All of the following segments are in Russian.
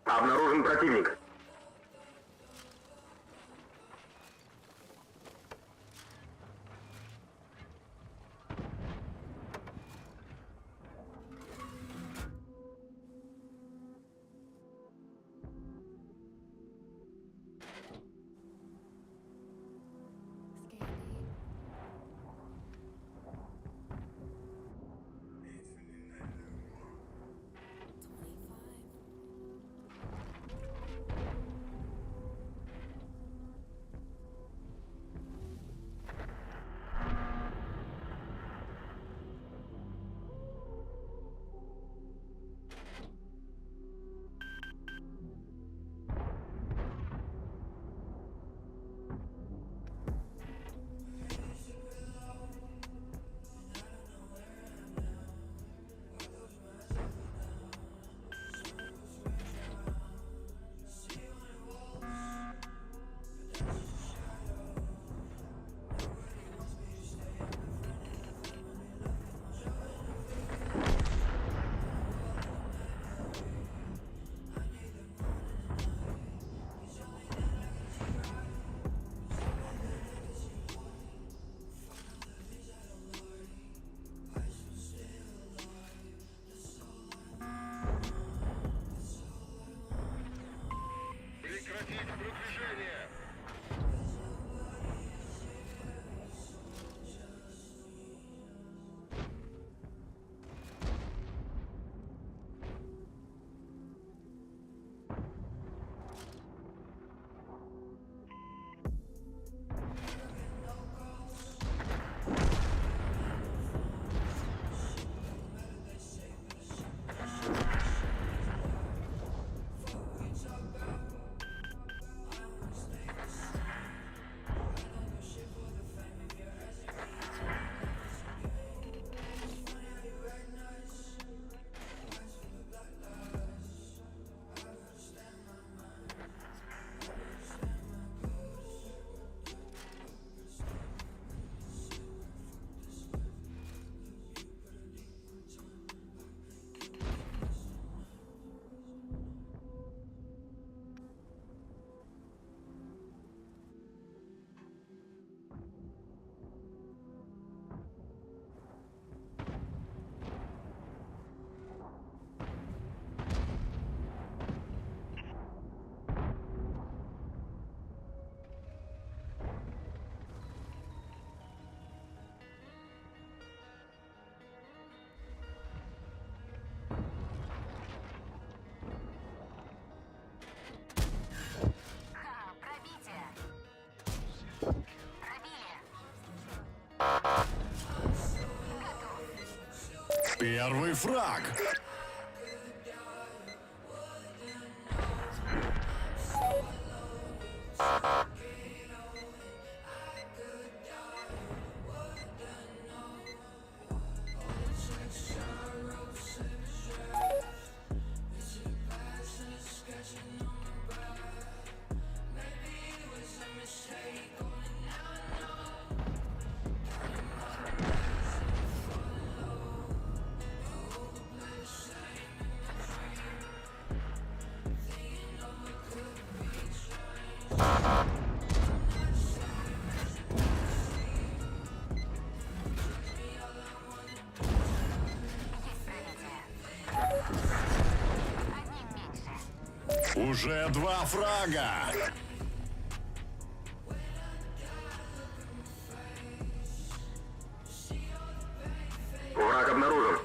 Обнаружен противник. Прекратить продвижение! Пробитие! Пробили! Первый фраг. Уже два фрага. Враг обнаружен.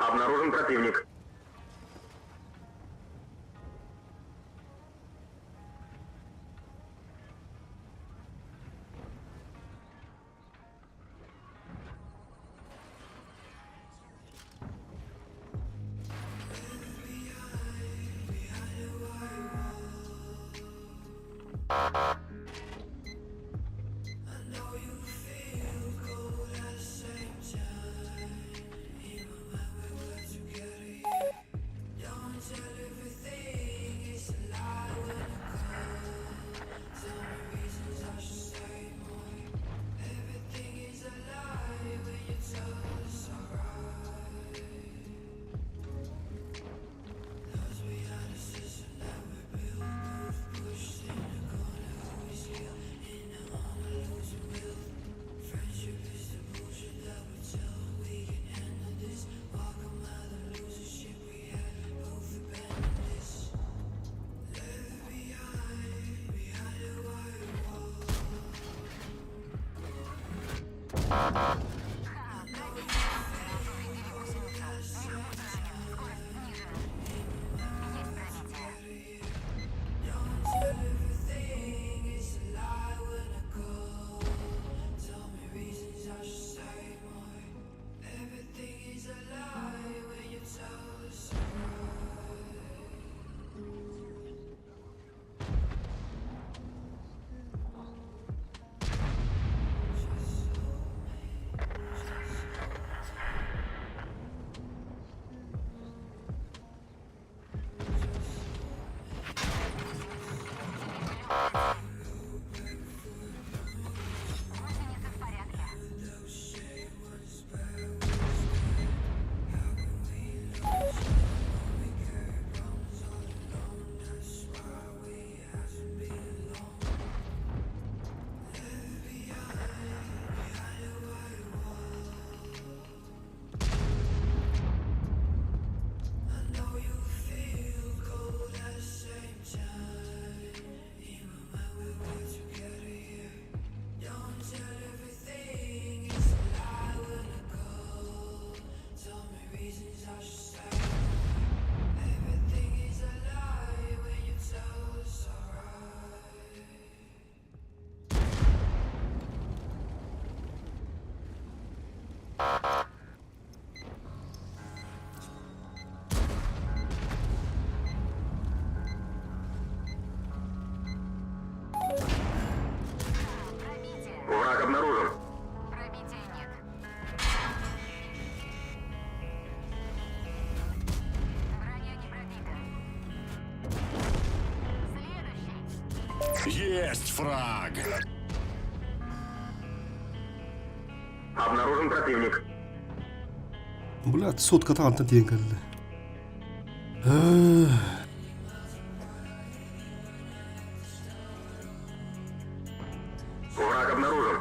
Обнаружен противник. Враг обнаружен. Пробития нет. Броня не пробита. Следующий. Есть фраг. Обнаружен противник. Блядь, сотка танта деньги. Враг обнаружен.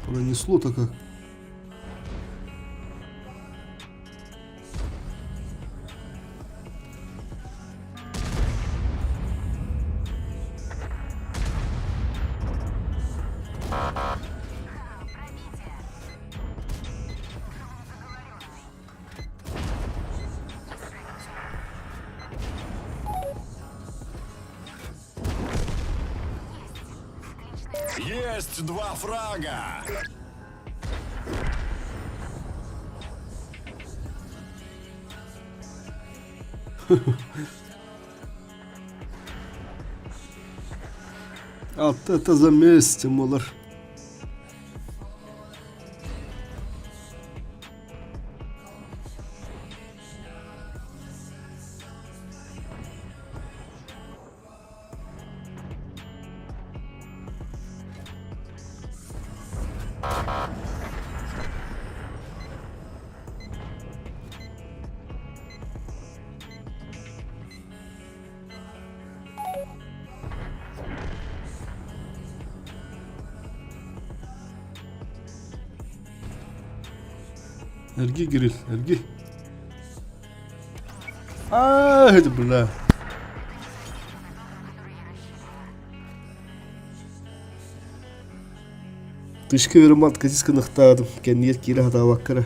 Пронесло-то как. Есть два фрага. От это заместе, молодь. Эрги, Гириль, эрги. Ай, бля. Тышка верим откатиска нахтадым. Кенниет кире хата ваккара.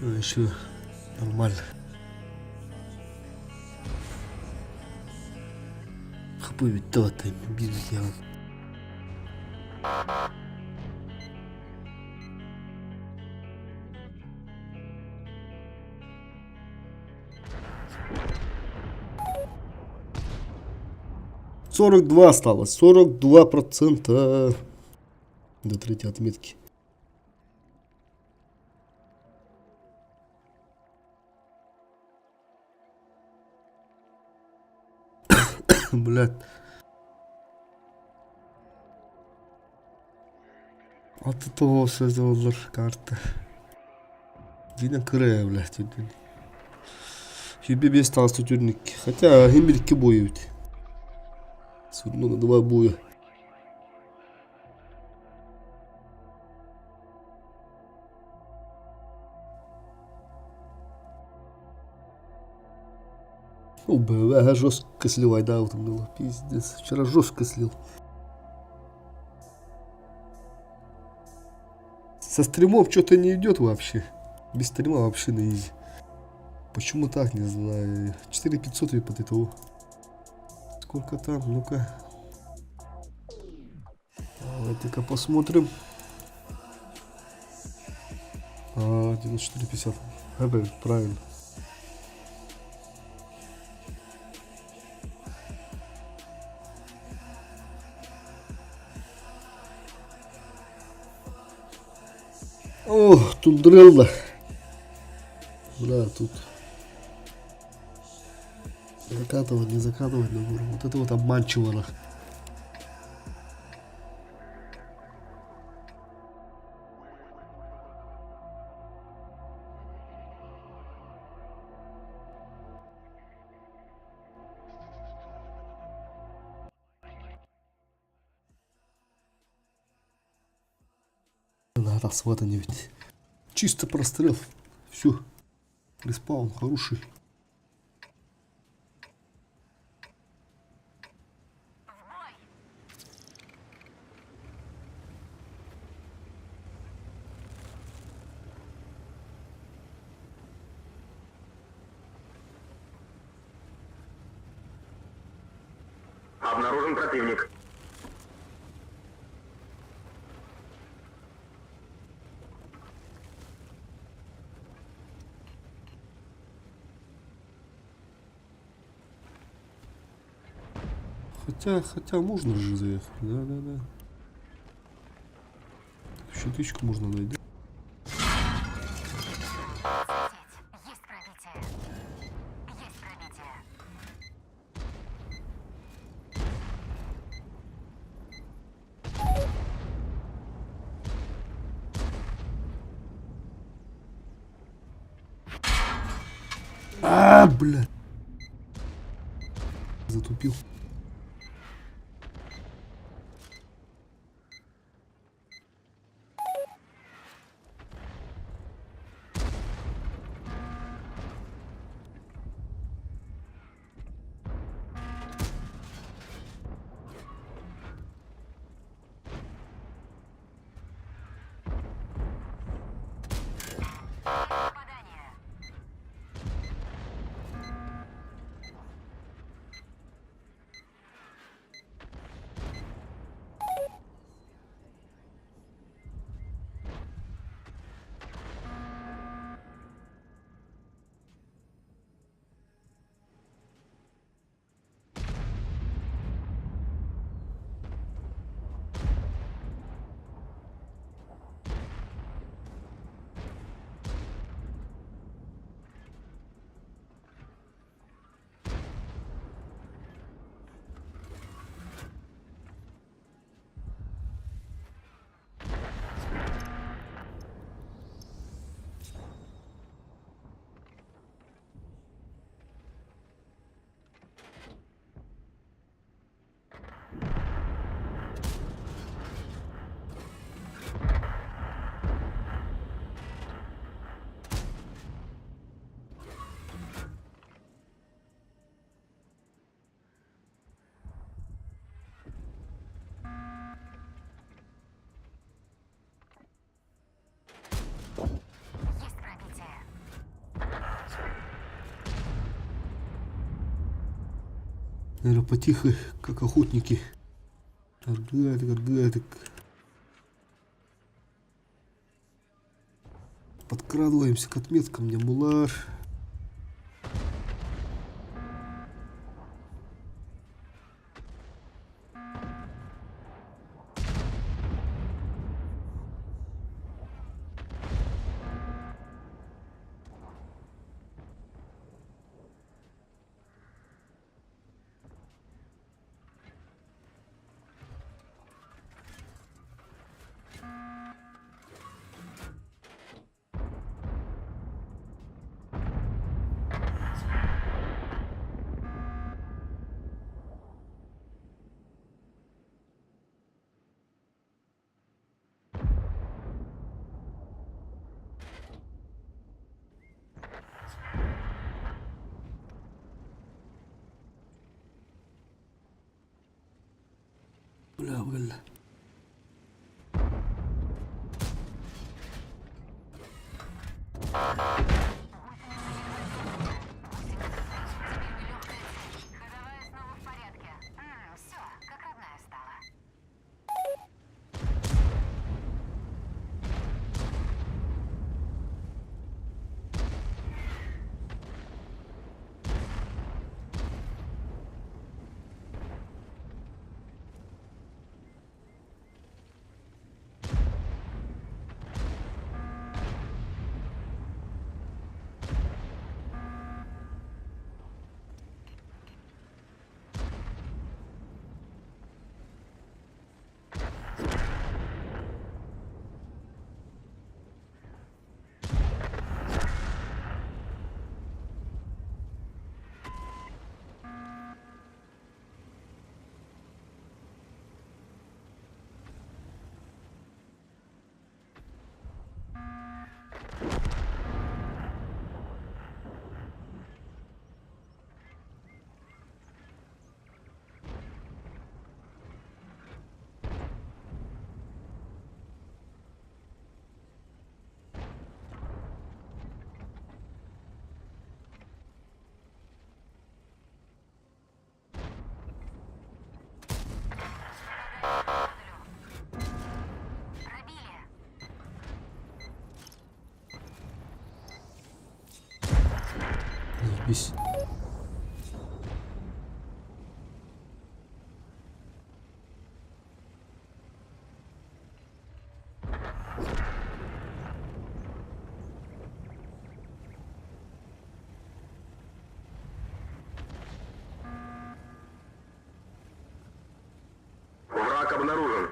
Еще нормально. Хапы ведь то-то, бизнес я. $42 осталось. 42% до третьей отметки. Блядь. От этого все сделал карта. Видно края, блядь. Тебе без осталось тюрник. Хотя химерки боют. Судно на 2 боя. Ну, бля, жестко слил, айда, вот было. Пиздец. Вчера жестко слил. Со стримом что-то не идет вообще. Без стрима вообще на изи. Почему так, не знаю. 4500 и под этого. Сколько там? Ну-ка. Давайте-ка посмотрим. 94,50. Правильно. О, тут дрелла. Бля, тут закатывать, не закатывать на гору. Вот это вот обманчиво. Надо сватание ведь. Чисто прострел. Все. Респаун хороший. Обнаружен противник. Хотя можно же заехать. Да. Еще тычку можно найти. Есть пробитие. Есть пробитие. Бля. Затупил. Попадание. Наверное, потихо, как охотники. Аргадик. Подкрадываемся к отметкам, мне мулар. Бля. Ходовая снова в порядке. Все, как родная стала. Пробили. Заебись. Враг обнаружен.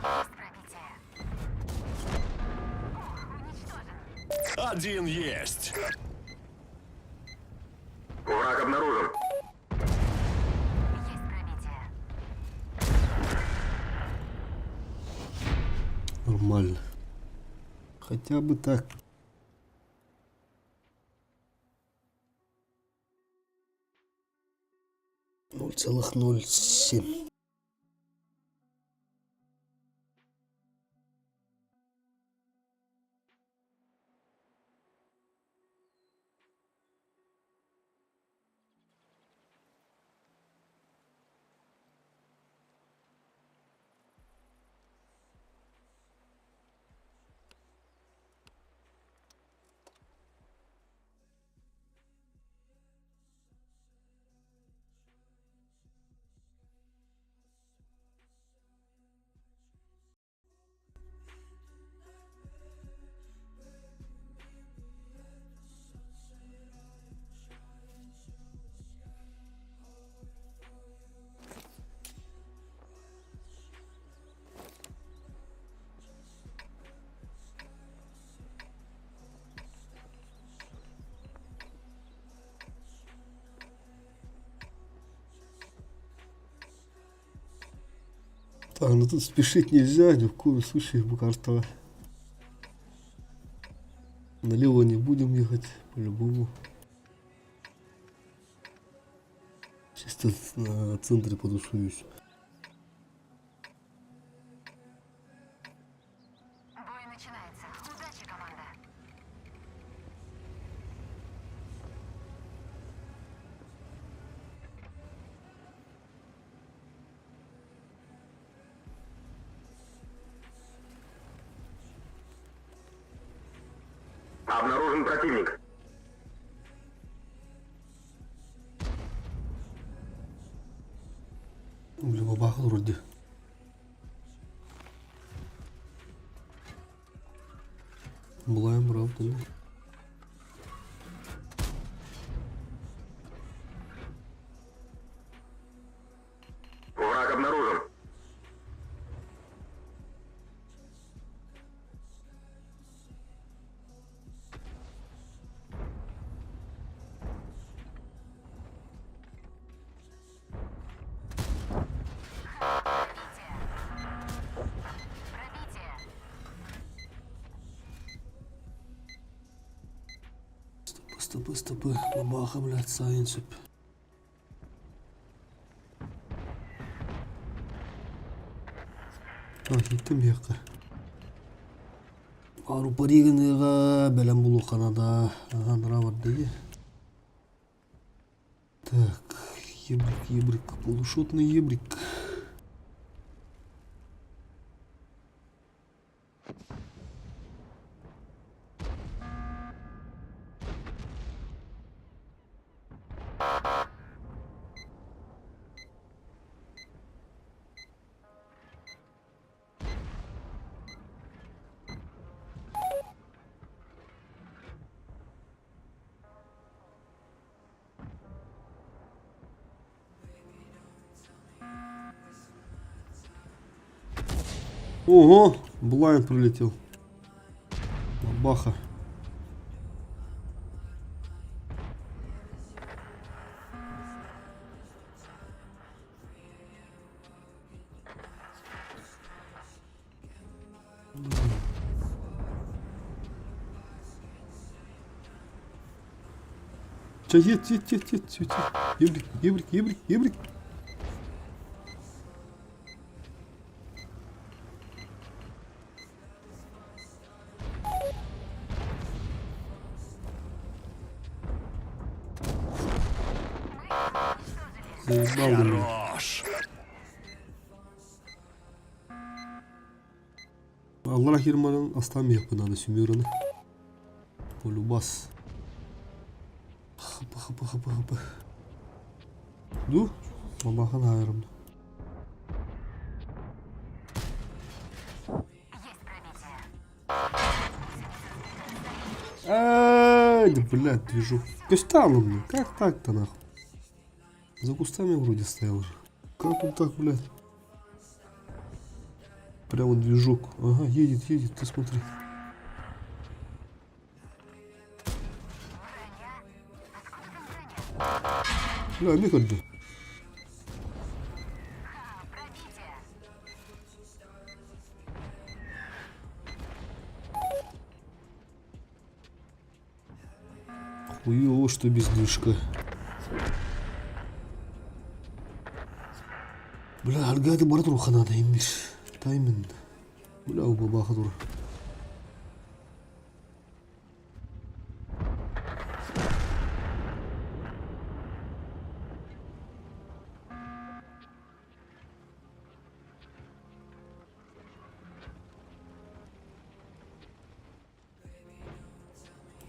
Есть пробитие. Уничтожен. Один есть. Враг обнаружен. Есть пробитие. Нормально. Хотя бы так. Ноль целых 0,07. Так, ну тут спешить нельзя, ни в коем случае, карта. Налево не будем ехать, по-любому. Чисто на центре подушуюсь. Обнаружен противник. Бля, бабаха вроде. Блаем, правда, да? Враг обнаружен. Пробитие. Стопы. Бабаха, блядь, сайенсуп. Кеттім бияққа. Ару паригыныға бәлем болу қанада. Ағандыра бар дейді. Так, ебрик. Полушотный ебрик. Ого, блайн прилетел. Бабаха. Че, едь. Ебрик. Заебал, блин. Хорош. Аллах Германан оставим надо сумераны. Полюбас. Хапа. Ду? Бабаха, наверное. Есть пробитие. Да, блядь, движу. То есть там он, как так-то нахуй? За кустами вроде стоял же. Как он так, блядь? Прямо движок. Ага, едет, ты смотри. Бля, Михаль, да. Пробитие. Хуёво, что без движка. Бля, альгады бардруха надо имиш. Таймин. Бля, у бабаха дура.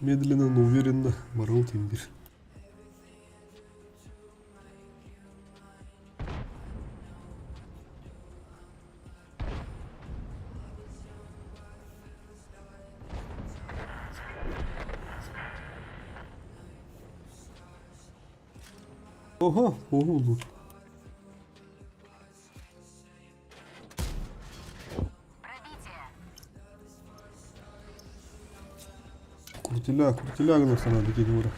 Медленно, но уверенно морал имбирь. Ого, ну. Пробитие. Крутеляк на самом деле дура.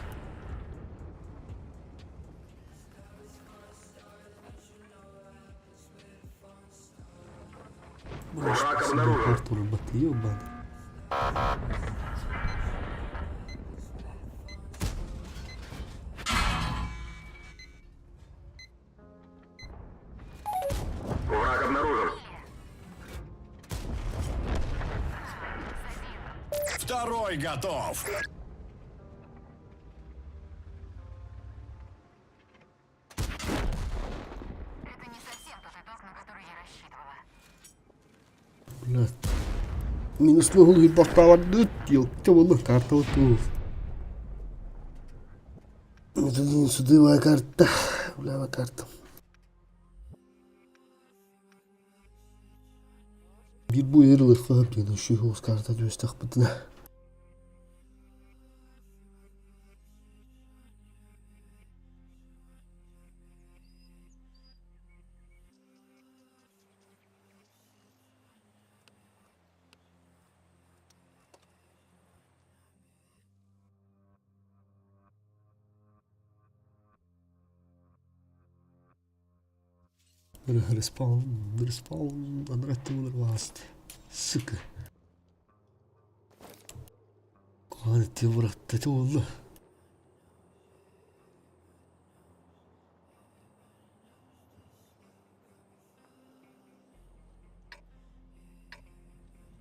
Враг обнаружен. Артур, баты, ёбан. Враг обнаружен. Второй готов. Это не совсем тот итог, на который я рассчитывала. Блядь. Минус голову бақтаварды. Елкте болды, карта оту. Вот один судовая карта. Блява карта. Bir bu yarılı kapıydı. Şu hos karta göster bıtına. Respawn, andratti bunlar vast. Sıkı. Kvalite bıraktı oldu.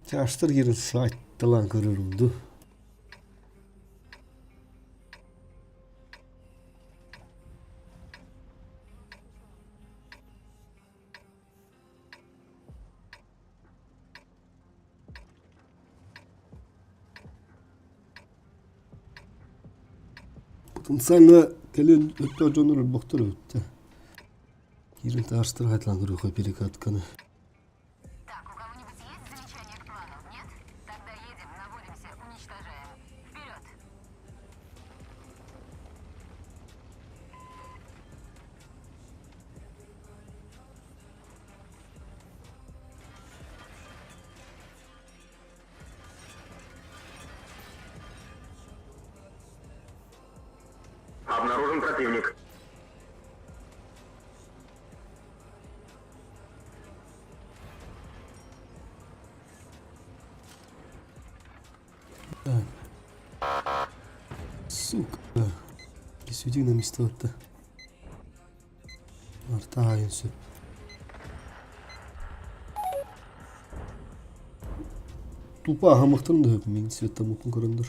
Çarşılar yerin site'da lan görürüldü. Потенциально келен өтті жоныр боқтыр өтті. Ерін тарштыр айтылан көріға перекатканы. Так, у кого-нибудь есть замечания к плану? Нет? Тогда едем, наводимся, уничтожаем. Вперед! Обнаружен противник. Сука. Присвети на место это. Артаемся. Тупа хамақтарын да мен светтен мүмкін көріңдір.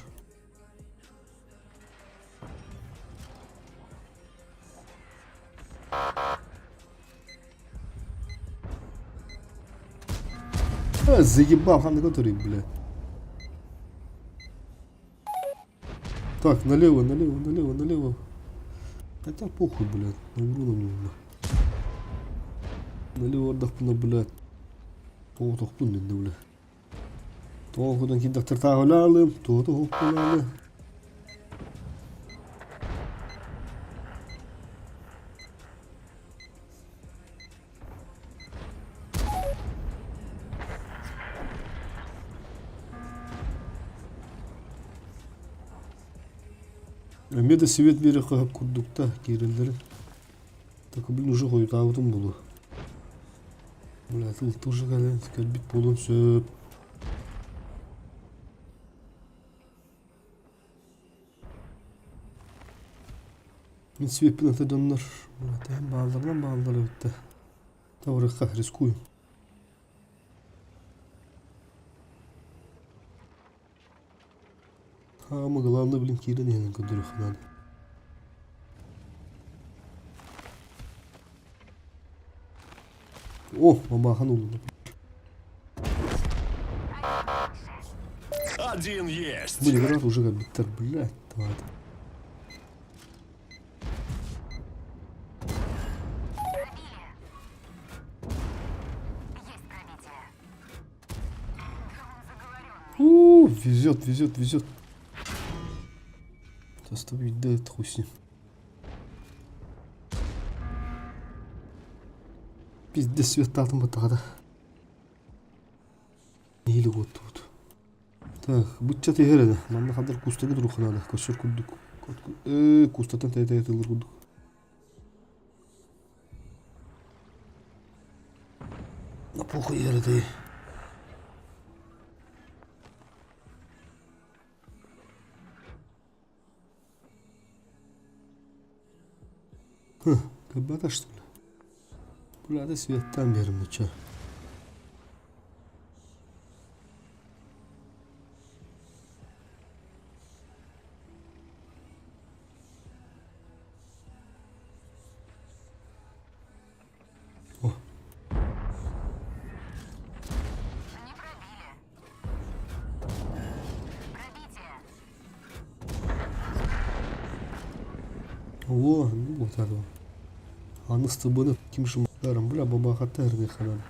Заебал, хан который, бля. Так, налево, налево, налево, налево. Хотя похуй, блядь, на урона нужно. Налево отдохну, блядь. Тоғытоқпын енді, блядь. Тоғыдан кейін дақтыртағы алалым, тоғытоқпын алы. Мен де свет бере қағып көрдік та керелдері. Так, блин, уже қойып табытым бұлы. Бля, тылты уже кәлбет болын сөп. Мен светпен атадонлар. Bağlılar өтті. Тавырыққа рискуем. Ama главное, блин, Кирин я который надо. О, мамахан улы. Один есть. Блин, играть уже как биттер, блядь, тварь. Везет, везет, везет. Оставить, да, это хуй с ним. Пиздец, свет атом тогда. Или вот тут. Так, будь-то ты герда. Мама хадр кустаги друг надо. Косер кудук. Кустатан тай кудук. На похуй герда. Кабата что ли? Burada svetten verim uça. О, ну вот это. Аны с тобой таким же макаром. Бля, бабаха терный ханан.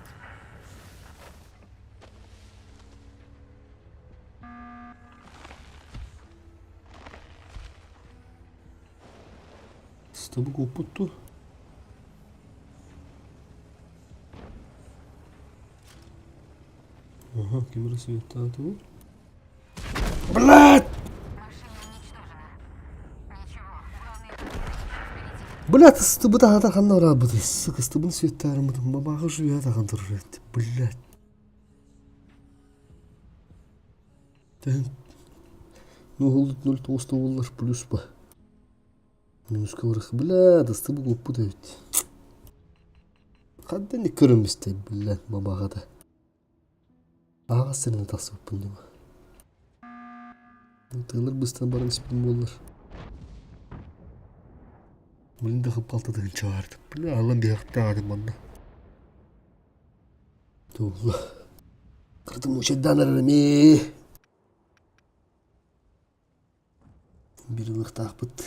С тобой купуту. Ага, камера света. Блядь! Машина уничтожена. Ничего, главное впереди. Блядь, с тобой так она работает. Сука, с тобой светаром. Бабаха живет, так он держит. Блядь. Ну, голод 0,90 доллар плюс по. Минус калорих. Бля, да с тобой путают. Хадда не көрінбесте, бля, бабағада. Аға сені тасып бұндым. Тайлар бұстан барын спин болар. Білінді қып қалтадығын чағарды. Бля, алам бияқта адым анна. Туғла. Қырдым ұшаддан әріме. Bir ılık takpıt.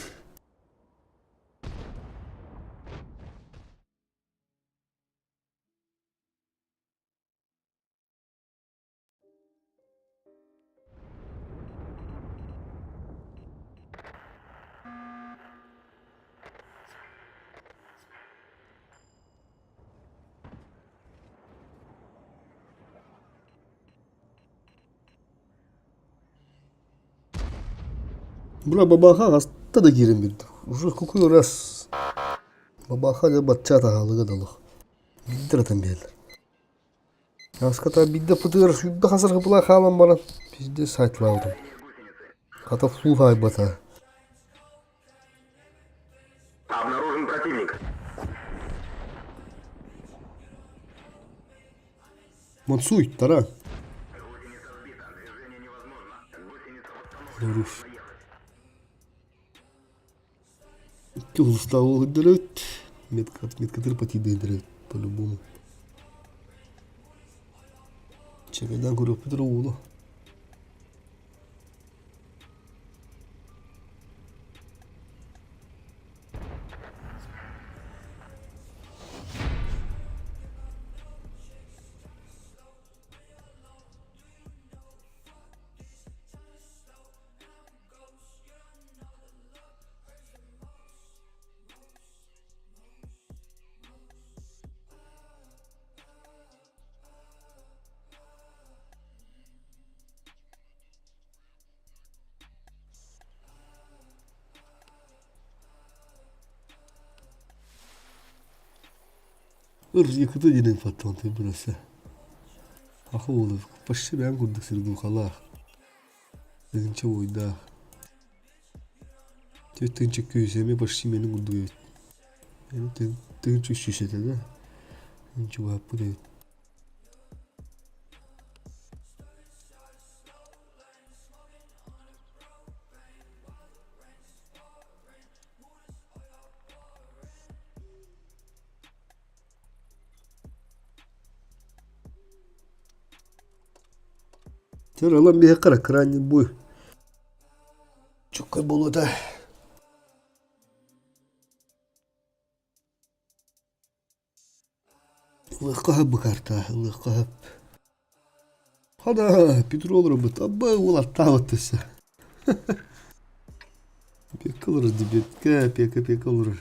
Buna babaha hasta da girin bir. Уже kokuyor раз. Babaha da batça da halıga dalı. Bildir atan bir. Askata bidde pıtır. Şübbe hasar kapıla kalan bana. Bizde saytla aldım. Kata full haybata. Обнаружен противник. Мансуй, таран. Рус. Тюл стал дырет. Метка тырпати дырет. По-любому. Чекайдан көріп бітіру олы. Yakıta yine patrontu burası. Akı olur. Başı ben kurduk sırdım kala. Dedim çavoyda. Tüyten çekiyor isemi başı benim kurduk. Yani tüyten çok şişede de. Çok hapı değil. Alan bir kara kıranın bu. Çok kaybolu da. Lıkahıp bıkarta, lıkahıp. Hada, Petrol olur bu. Tabba ulan tavattısı. Pek kalır dibet, pek kalır.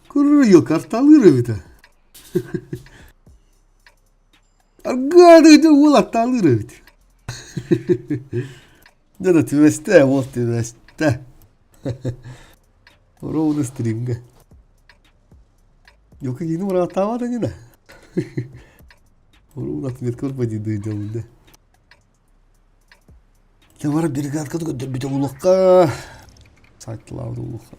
Kuruyor kartalır bir de. Argada ulan talır bir de. Ne da tüveste, vol tüveste. Ровно стринга. Yok ki yine oraya tava da yine. Ровно отмет корподи дойдем да. Ya var bir kat katı götür bir de ulukka. Saatlavdı ulukka.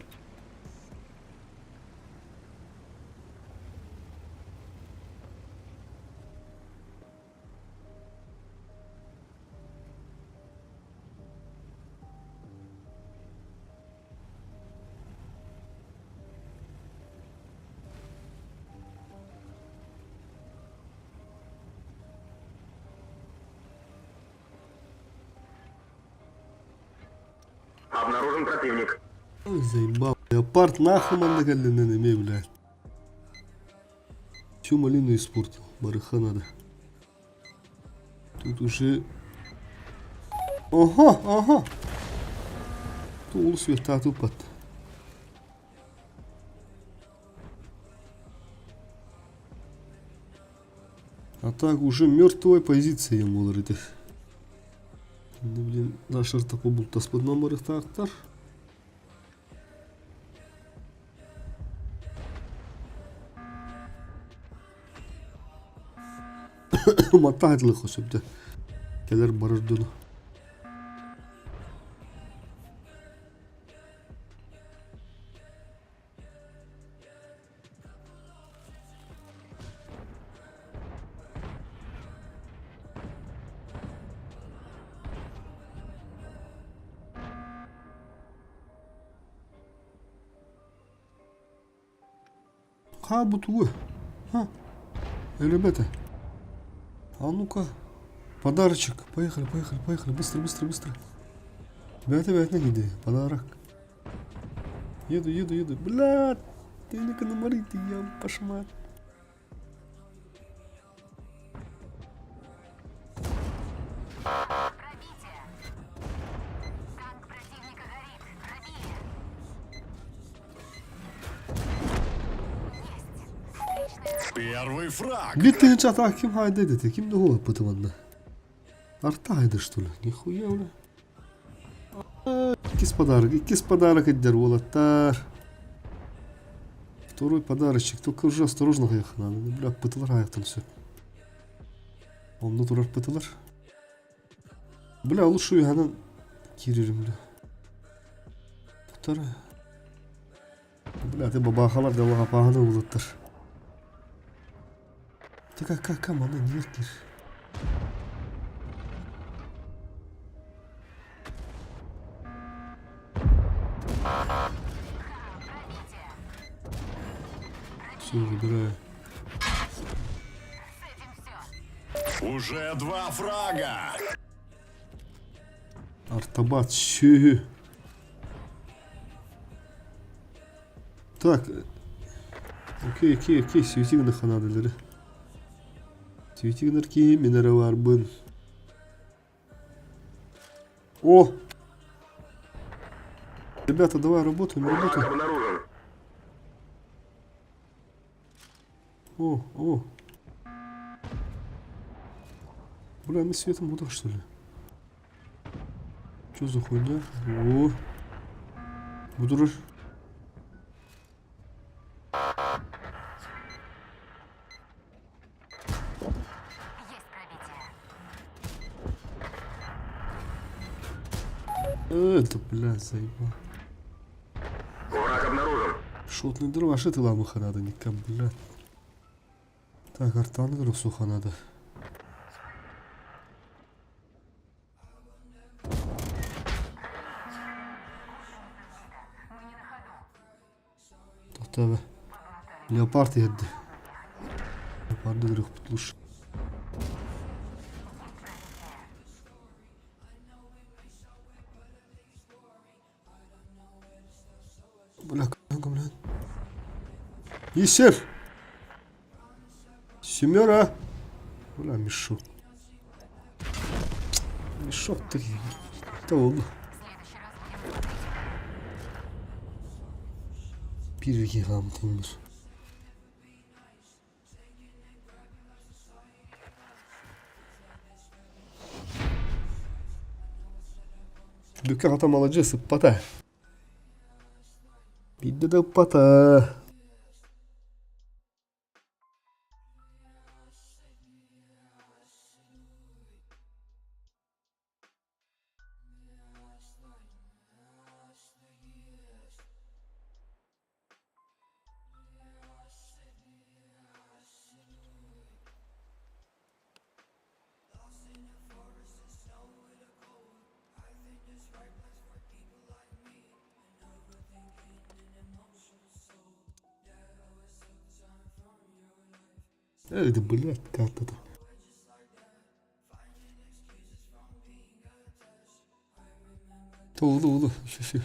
Обнаружен противник. Ой, заебал. Леопард нахуй мандагалин не блядь. Всю малину испортил. Барыха надо. Тут уже... Ага. Тул света тупат. А так уже мертвая позиция ему говорит. Да блин, нашарта побулта с под номер тактар. Матает лихо собде. Келер бараждону. Бутугу. Ребята. А ну-ка. Подарочек. Поехали. Быстро. Ребята, не иди. Подарок. Еду. Блядь. Ты не-ка наморите, я пошмат. Первый фраг. Bitti çatak kim haydi dedi. Kim de o pıtıvanla. Arta haydi что ли? Нихуя, бля. Кис подарок отдер, волотар. Второй подарочек. Только уже осторожно ехать надо. Бля, пытылар там все. Он натурар пытылар. Бля, лучше я на киририм, бля. Второй. Бля, ты бабахалар да лага пахана волотар. Ты как она нет, нет. Все, забираю. Уже 2 фрага. Артабат, щи. Так. Окей, светик на ханадалері. Светик нарки, минералы арбын. О! Ребята, давай работаем. Враг обнаружен. О. Бля, мы светом мудак, что ли? Что за хуйня? О! Будураж. Это, бля, заебал. Враг обнаружен. Шотный дрова, что ты ламыха надо, никак, бля. Так, артаны дров суха надо. Тоқтабы. Леопард еді. Леопарды дров пұтлыш. Бля, бля. Есер! Семера! Бля, мешок. Мешок такой. Это он. Пирги гамтымыр. Бюката молодец, пота. Биде да пота. Эй, да блядь, карта-то. Улу, все.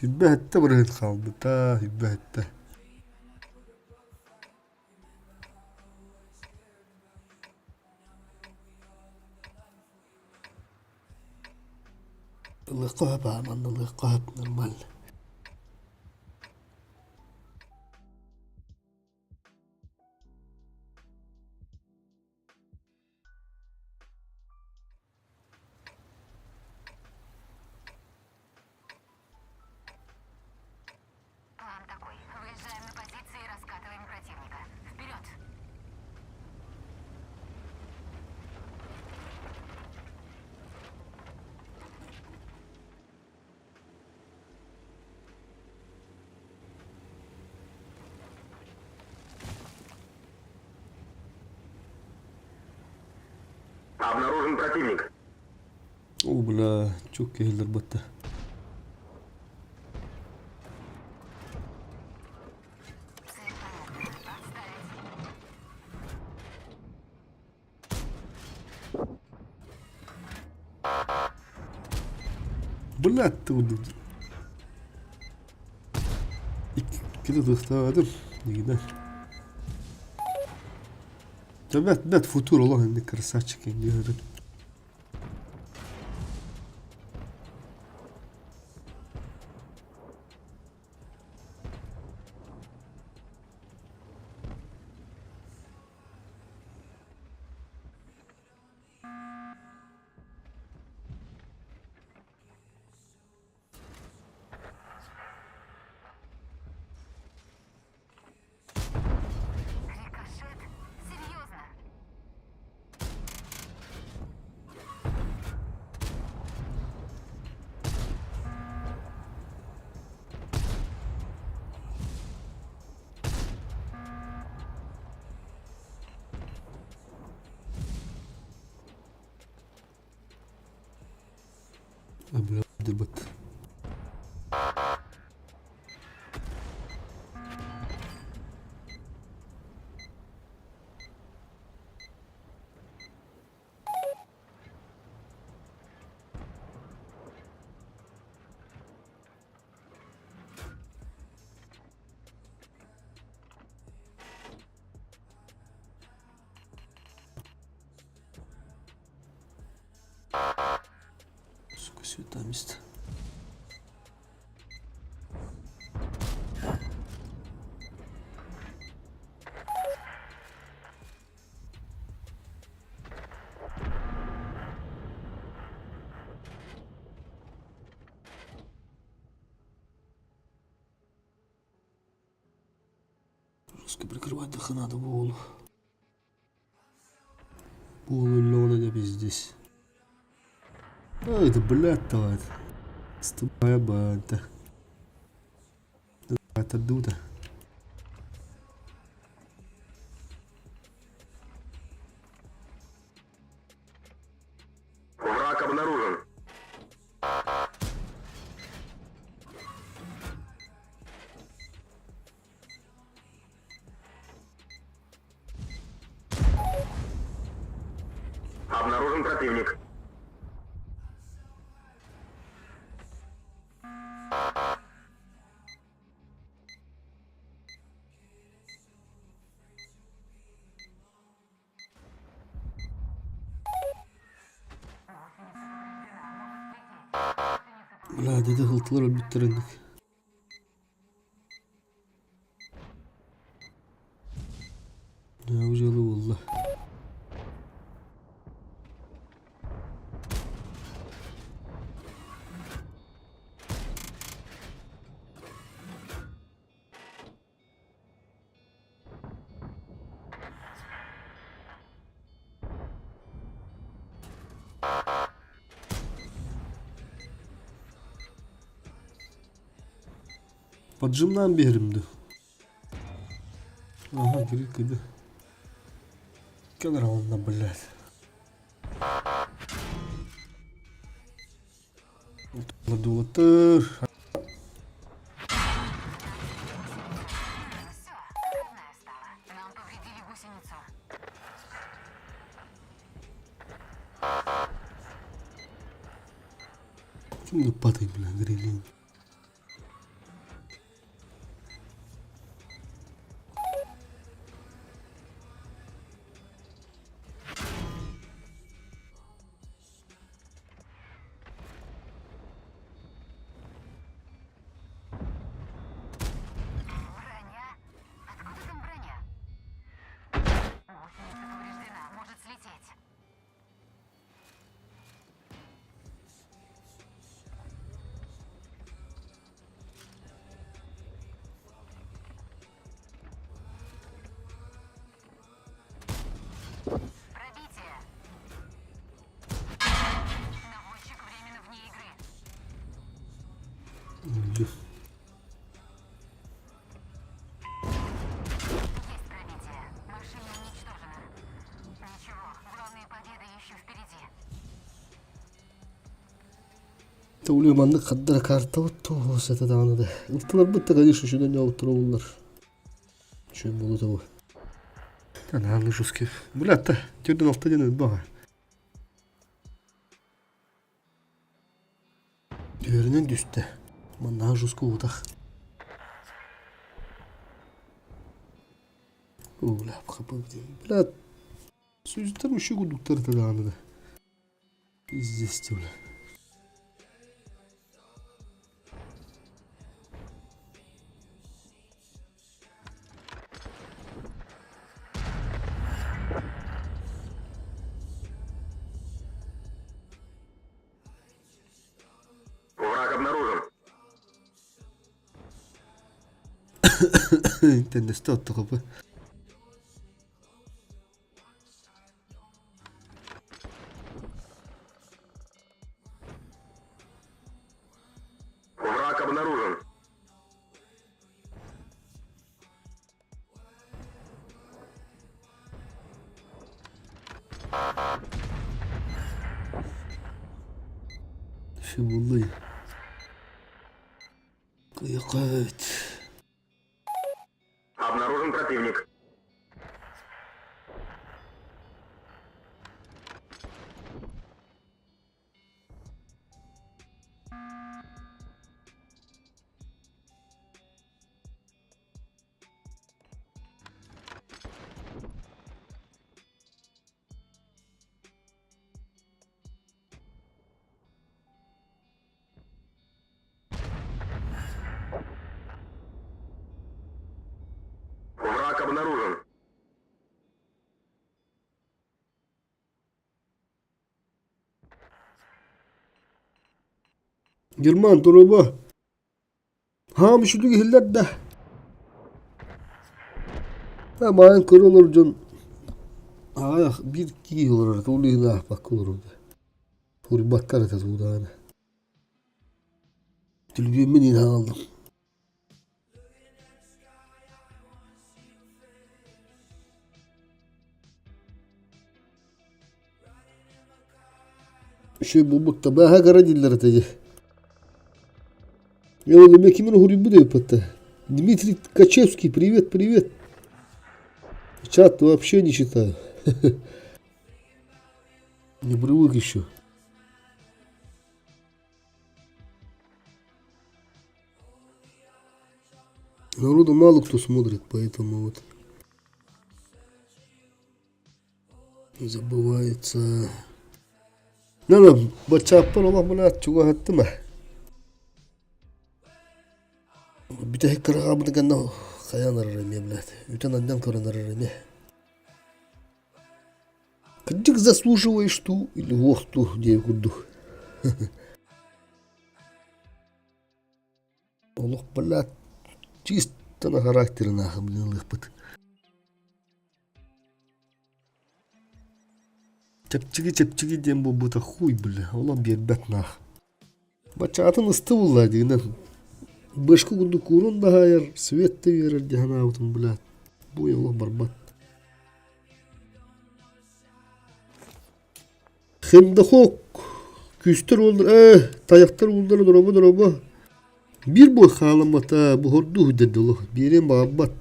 Hübbette buraya kaldı. Ta hübbette. Лыкап, аманны лыкап, нормально. План такой. Выезжаем на позиции и раскатываем противника. Вперед! Обнаружен противник. О, бля, çok gelir battı. Цель понятна. Отставить. Блядь, ты вот. كده تختار يقدر بات فوتور والله انك رساتشك يعني هذا Рикошет? Серьезно? بلا دبت сука, святое место. Жестко прикрывать даха надо Волу. Волу Лёна да здесь. Ой, это блядь, давай. Ступая банта. Это дуда. Враг обнаружен. Обнаружен противник. Бля, dedi hıltılar bittirendik. Ne ucalı valla. Bacımdan bir yerimdi. Aha geri kıydı. Kadar ondan блядь. Долатır. Все, родная стала. Нам повредили гусеницу. Şimdi patayım lan grilin. Öldü. Есть пробитие. Машина уничтожена. Ничего, главная победа еще впереди. Tavlimandı kaddara karta ottu sete dağını da. Irtılar bıtta kadir şu şuradan yavuttur oğullar. Şöyle bolu tabu. Ana anlı şuski. Bulat da. Tüyden altta canı bağa. Düğerinin düştü. Manna şuski uğdak. Oğla kapı gidiyor. Bulat. Sözler mi şu kudukları da dağını da. İzzesti ulan. Враг обнаружен. İnternet attı kapı. Враг обнаружен. Şu buldu. Kıyıkıt. Обнаружен противник. Враг обнаружен. German doroba. Ha müşüdü hiller de. Ha mayan kör olur can. Ha bir iki olur arada. Ulu ne bak olur orada. Furi bakkar etas bu da hani. Tülbüyümün inha aldım. Şey bu mutta ben ha kara diller atacı. Я вот для Кимена Гурибудева пота. Дмитрий Ткачевский, привет, привет. Чат вообще не читаю. Не привык еще. Народу мало кто смотрит, поэтому вот забывается. Надо бачаппар Allah bana çuga hattı mı? Bir de hekara abını kanna kayan ararım ya блядь. Ütен andan koran ararım ya. Кадик заслуживаешь ту или вохту девгуду. Allah блядь. Чисто на характер нахуй, блин, лыхпыт. Чепчиги дем bu бута хуй, бля. Allah бербет нах. Бачатын ысты булла дегенен. Башка кунду курун да хайыр. Светті верер дегена аутын, блядь. Bu Allah барбат. Hem de hok. Küstür olur. Tayaktar oldular doroba. Bir boy halamata bu hordu dedi Allah. Birin bağbat.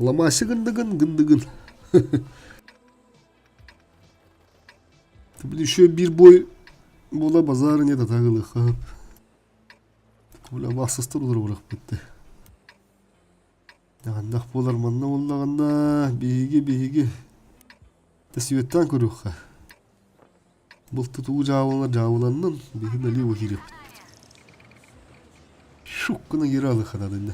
Laması gındıgın. Tabii şöyle bir boy bola pazarı ne de takılı kap. Böyle baksızdır olur bırak bitti. Yandak bolar manna ollağında bihigi. Tesviyetten körük ha. Bultu tuğu cavılanın bihi dali vahiri. Şukkuna geri alı kadadında.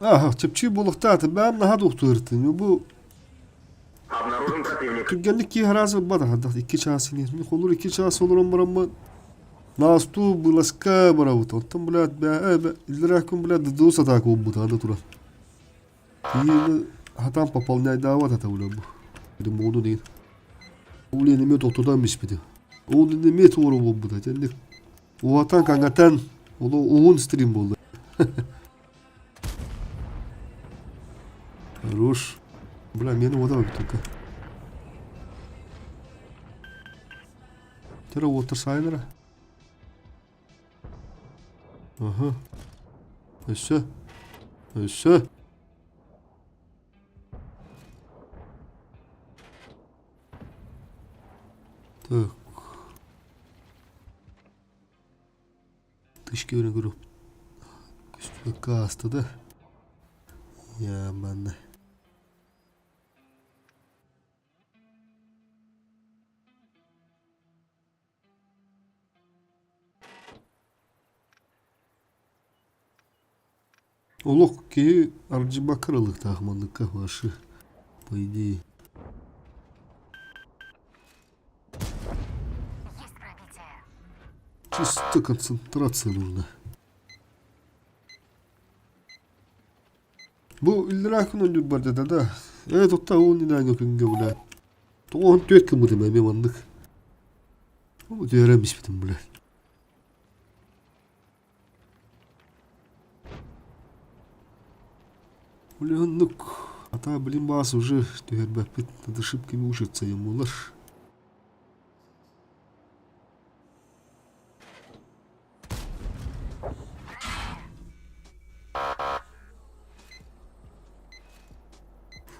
Aha, çepçi bulukta atı. Ben daha doktor ettim. Bu Обнаружен противник. Türkgenlik ki herhalde bada hatta iki çası ne? Olur iki çası olur ama nastu bulaska baravut. Ondan bulat be ilrakun bulat dosa tak bu da turar. İyi hatam papal ne davat ata bu. Dedim onu değil. Oğul eneme doktordan bispedi. Oğul eneme doğru oldu da. Cennet. O atan kangatan. Ola oğun stream oldu. Хорош. Бля, мені вода випітка. Тера Уотерсайнера. Ага. Все. Все. Так. Тышки öyle grup. Üstüne kastı da. Ya ben de. Олог ки арджиба крылых тахманlıkка ваши по идее. Есть пробитие. Чисто концентрация нужна. Bu illirakin oynuyor bu arada da. Evet o da onun inan yapınca bula. Toğun dört kımı demem yamanlık. Ama öğrenmiş bitim bula. Блин, а та, блин, бас уже, над ошибками учатся ему лишь.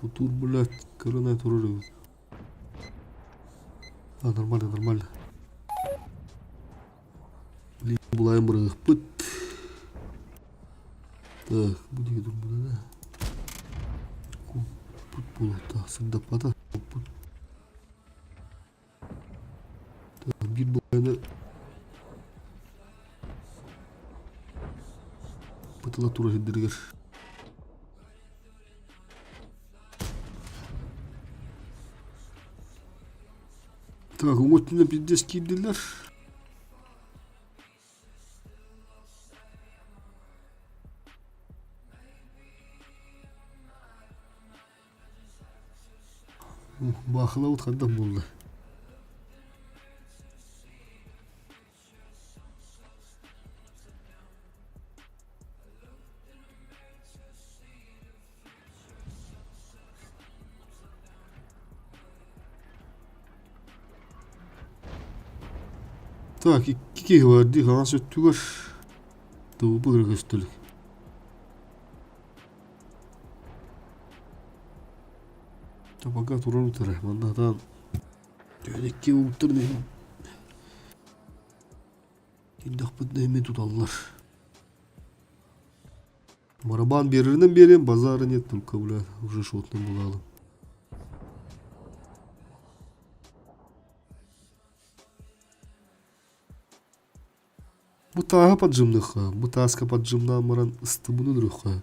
Футур, блядь, корона туры. А, нормально, нормально. Блин, была им рыхпыт. Так, будет думаю, да. Bulutta sındapada bir boyuna пытала тура хеддергер. Так, умутина пиздец киддилер. Бахлаут хадам болды. Так, iki vardı. Kaan söttü var. Tavuğu bırakıştırdık. Tabağa turun utarı. Mandadan dönekki utar ne? İndak bıdnayımı tutallar. Maraban birinin берем, базара нет только, бля, уже шотным булалым. Bu taha поджимных, bu таска поджимна маран ыстыбыны дұрыққа.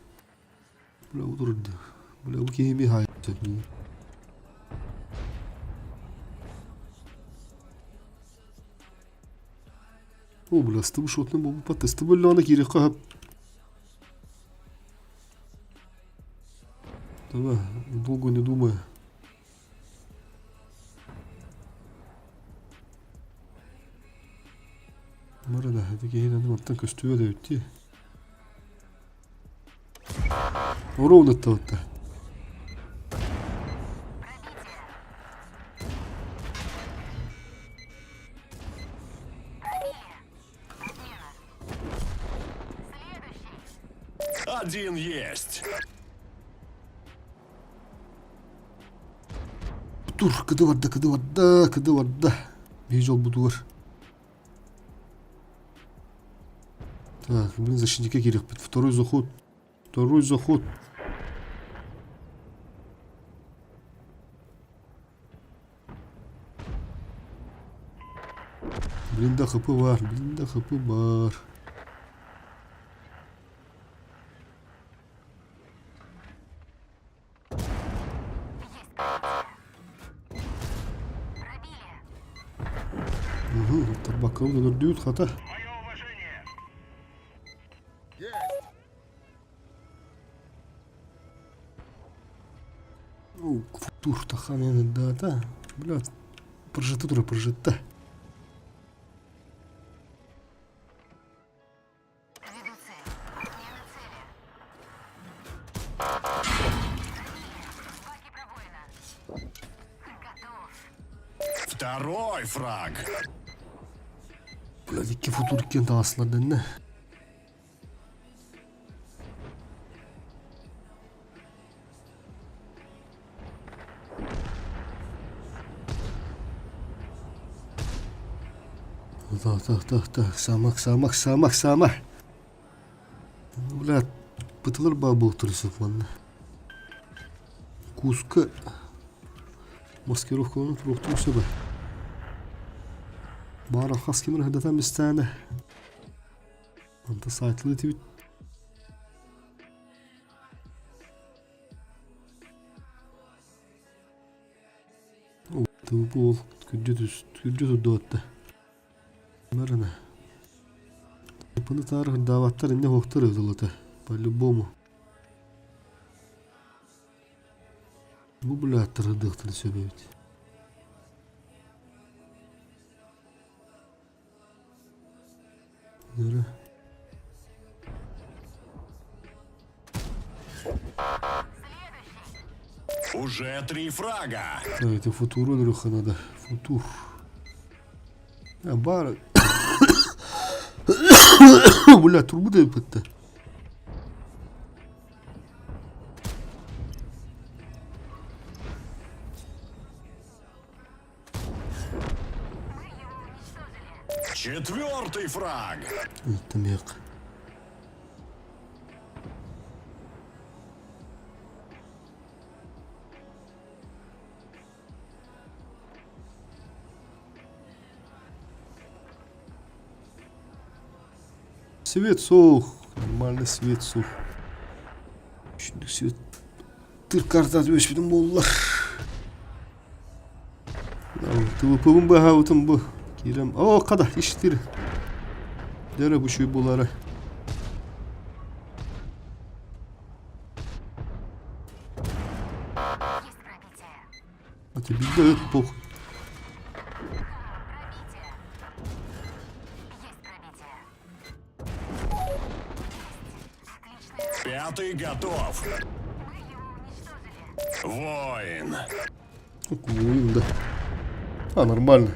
Бля, удырды. Бля, bu кеме хайптет не. О, бля, ыстыбы шотным болу пат. Ыстыбы лана керек қап. Давай, долго не думай. Marada hadi gelin hadi ortadan köstüğü de bitti. Ровно то-то. Один есть. Dur, kıdı var da. Bir yol bu duvar. Так, блин, защитника керек. Второй заход. Блин, да хп бар. Угу, табака он дают хата. Мое уважение. О, футур таханены да. Блядь. Прожита дура, прожита. Веду цель. Смена цели. Баки пробоина. Готов. Второй фраг. Блядь, iki futur kent asladın ne? Так, самак. Блядь, пыталар бабыл тұрысып ванна. Куска. Маскировка оны тұруқтың сөбі. Бара хас кемір хадатан бістәні. Анта сайтлы тибит. О, тыбы бол. Күрді отты. Мәріні. Бұны тарих даваттар инне хоқтар өділіті. По-любому. Бұл бұлаттыр ұдықтыны сөбейді. Нері? Уже 3 фрага. Да, это футур, Андрюха, надо. Футур. А, бара. Бля, турбу да пытта. Мы его уничтожили. 4-й фраг. Это мек. Свет сух. Нормальный свет сух. Şimdi свет. Тыркарда өшпедім болылар. Тывыпыбын ба хаутым bu. Kirem. О, қада, иштир. Дәрі bu şu болары. Есть пробитие. А тебе дает похуй. Пробитие. Есть пробитие. Отличная. 5-й готов. Мы его уничтожили. Воин. Oyun da. Ha, нормально.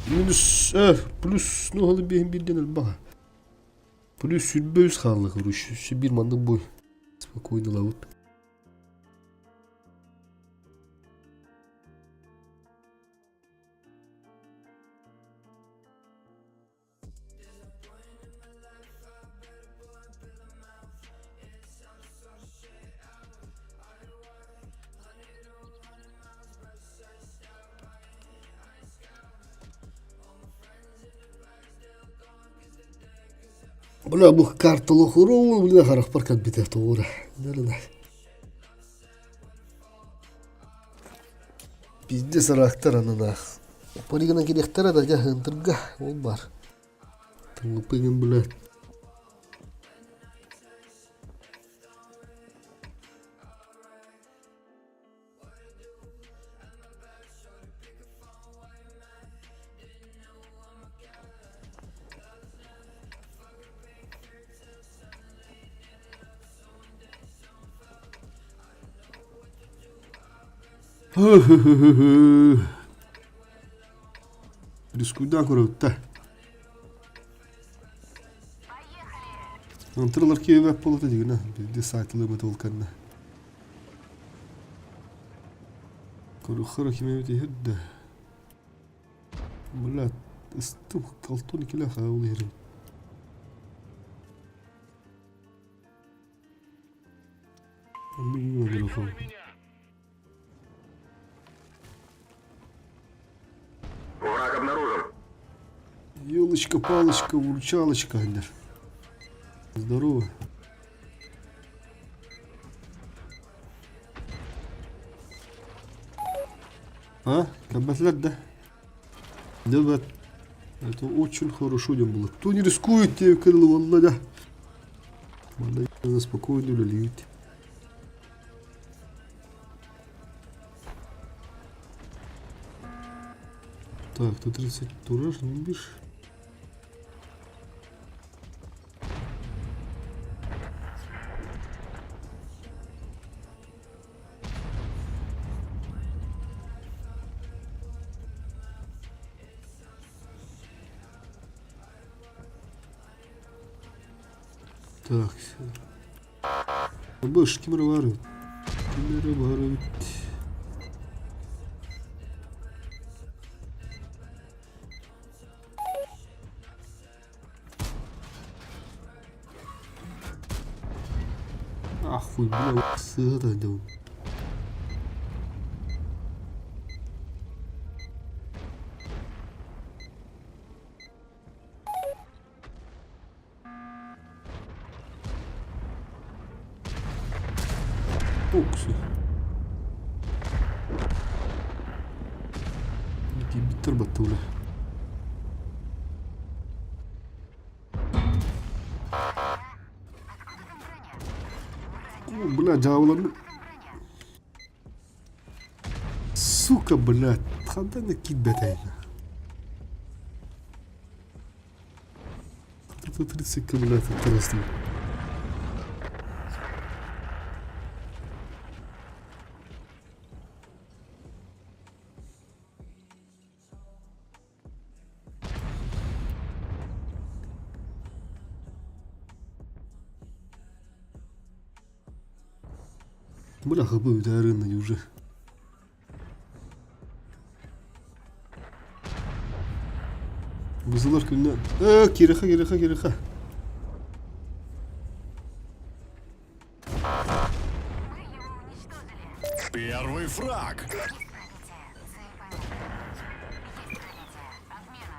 Minus, плюс, ну, hadi bildiğin el bak. Плюс sütbe yüz kaldı kuruş. Şu bir mandık boy. Spokojno lavut. Бля, bu kartalı hurun bile harap parkat biter doğru. Nerede? Bizde saraktar anına. Parigana kirektara da ya hıntırga ol var. Tıngı pegin bile. Рискуйдан көрөтті. Антырылар кейбәп болыты дегені. Бізде сайтылы бөті олқанына. Көріққыры кеме өте хедді. Бұлат, ұстым қалтон келі қауылы ерім. Амин өңір оқау. Враг обнаружен. Елочка-палочка, выручалочка, Андер. Здорово. А? Кабатлер, да? Да, это очень хорошо не было. Кто не рискует, те крыло, валла, да? Надо спокойно лить. Так, тут 30 тураж, не бишь. Так, больше kimleri var? Kimleri var? Хуй, бля, сыра, да. Окси. Иди битер батуля. О, бля, дьяволы. Сука, блядь. Ханда не кидбетейна. Это 30 блядь, интересно. Бляха, был ударенный уже. Бузалар күннен. Киреха. Мы его уничтожили. Первый фраг. Есть пробитие. Цель помечена. Есть пробитие.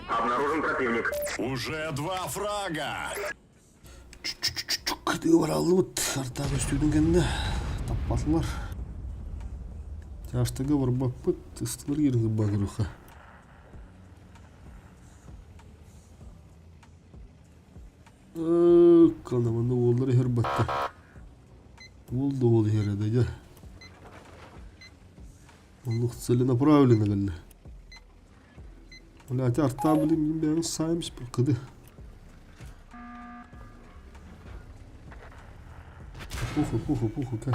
Отмена. Обнаружен противник. Уже 2 фрага. Ты оралды вот артағы үстеудің кәнді таппатылар. Жаштығы бар бақпыт, ұстылар керінгі бағыруға. Канаманды олдар ер батты. Олды ол ер еді. Олық цели направлено кәлі. Оля, әте арта білім, мен бәрін сайымыз бір қыды. Пуху, как?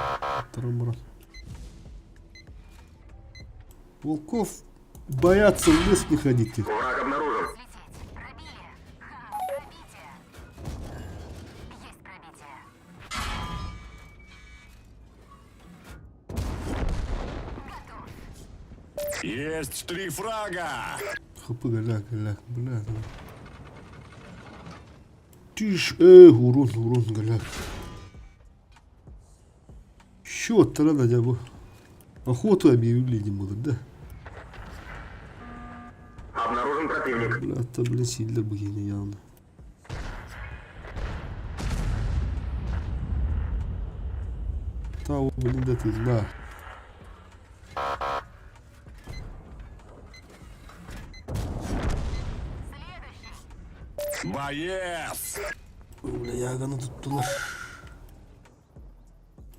Тарам-барам. Волков боятся в лес не ходить. Враг обнаружен. Слететь. Пробили. Пробитие. Есть пробитие. Готов. Есть 3 фрага. Хапы, галяк, бля. Тишь, урон, галяк. Счет надо хотя бы. Охоту объявили, будут, да? Обнаружен противник. Бля, блин, сильно богиня явно. Того, блин, да ты, да. Боец. Бля, яганы туттулар.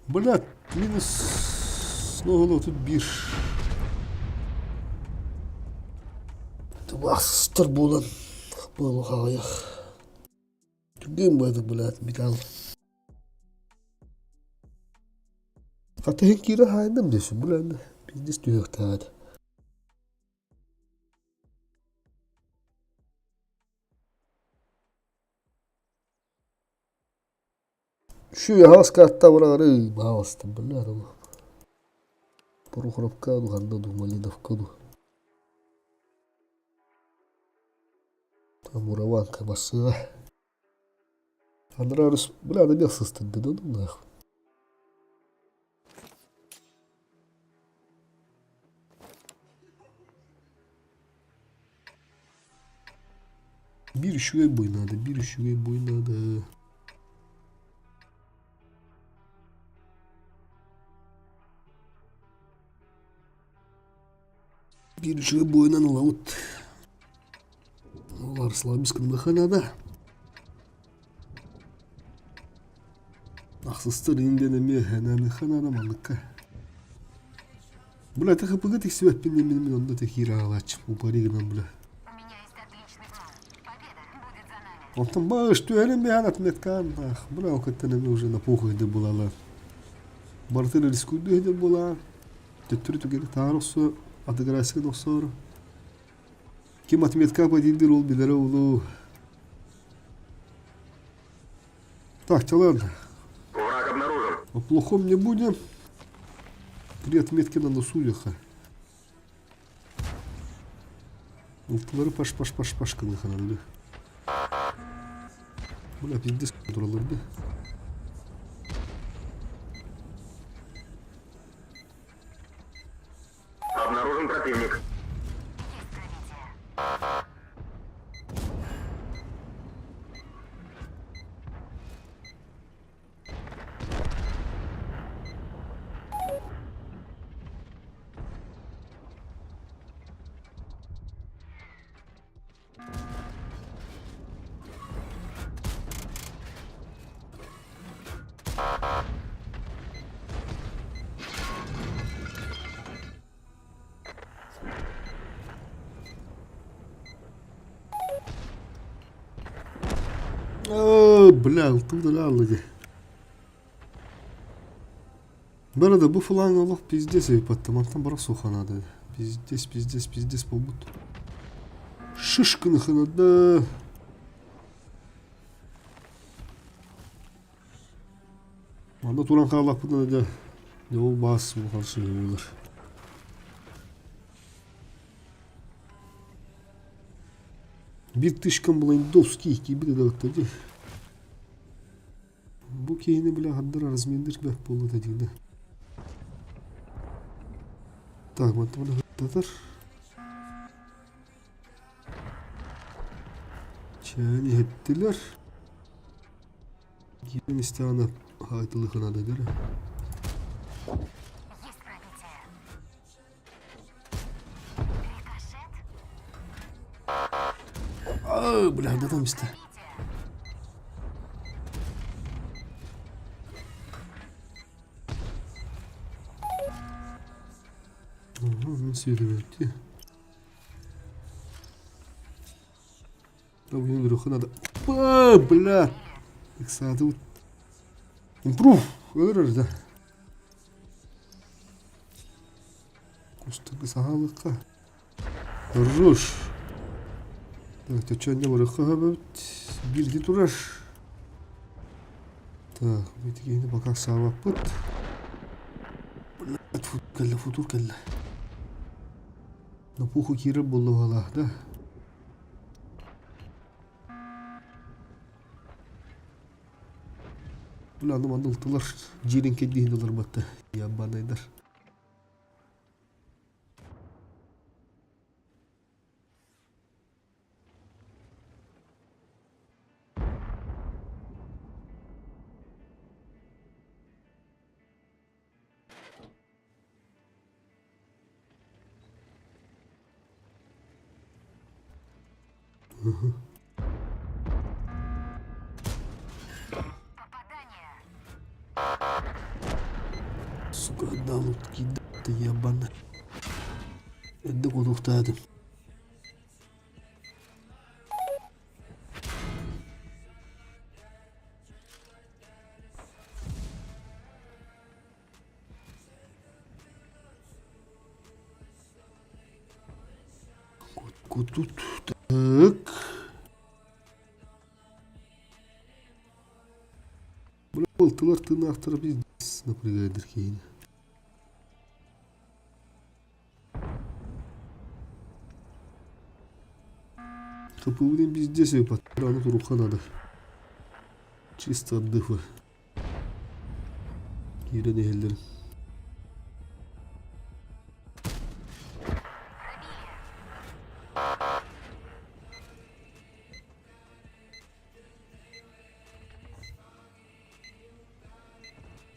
Бля, минус снова тут бир. Бақсыстыр болан. Болу қағаяқ. Түрген байды, блядь, металл. Қатайын кері хайындым десін, блядь. Бизнес түйек тағады. Şu haska hatta buraları bağlastım, блядь. Пору храпкаду, хандаду, малиновкаду. Там ураванка басыға. Андрарус, бля, да мясо стынды, да ну нахуй. Bir şuraya boy надо. Bir şuraya boynan olamut. Олар слабискін механада. Ақсыстыр инден еме әне механада маңыққа. Бля, ты хапыгат их себя пинами, он до таких ралач. Упаригнан, бля. У меня есть отличный план. Победа будет за нами. Он там бааш, что я ремя отметкан. Ах, бля, окатанами уже на похуй де была ла. Бартер рискуды де была. Теттриту гене таросу. Атыграйсы носор. Кем отметка подидир ол билere улу. Так, ладно. Враг обнаружен. О плохом не будем. При отметке на носу яха. Ултылары паш кыны ханады. Бля, пиздец тураларды. Обнаружен противник. Есть пробитие. Бля, алтылдыралды. Бәрі де бұл фылаң олық пиздес епаттым. Антан бара суханады. Пиздес болбут. Шишкіні ханады. Анда туран қалақ бұдан да. Ол бас бұл қаршы болыр. Bir тышкан була индовский кибиде да өттөдү. Бу кейини бля хаддыр размендирмек болду дегенде. Так, вот bunu hıttadır. Çani ettiler. Kimin istihana haytılıkına da göre. Есть пробитие. Рикошет. Aa, bля, да там işte. Nasıl yürüyordu? Да блин, руха надо. Бля! Их садут. Импрув! Ölür da. Кустыгы сағалыққа. Руш. Так, ты что, не мұрыққа ғабыт? Билді тұраш. Так, бетігейді бақақ сағап бұд. Бля, футур кәлі. Напуху киріп болды вала, да? Бля, аным андылтылар жерін кәдейін олар бәтті. Ябанайдар. Попадание. Сука, дал кидати ябана. Эдді қодуқтадым. Тут так. Бля, болтылар тыны ақтырып біз напрягайдыр кейін. Kapıvuden bizde sepat. Rana turukanadı. Чисто отдыху. Yere değillerim.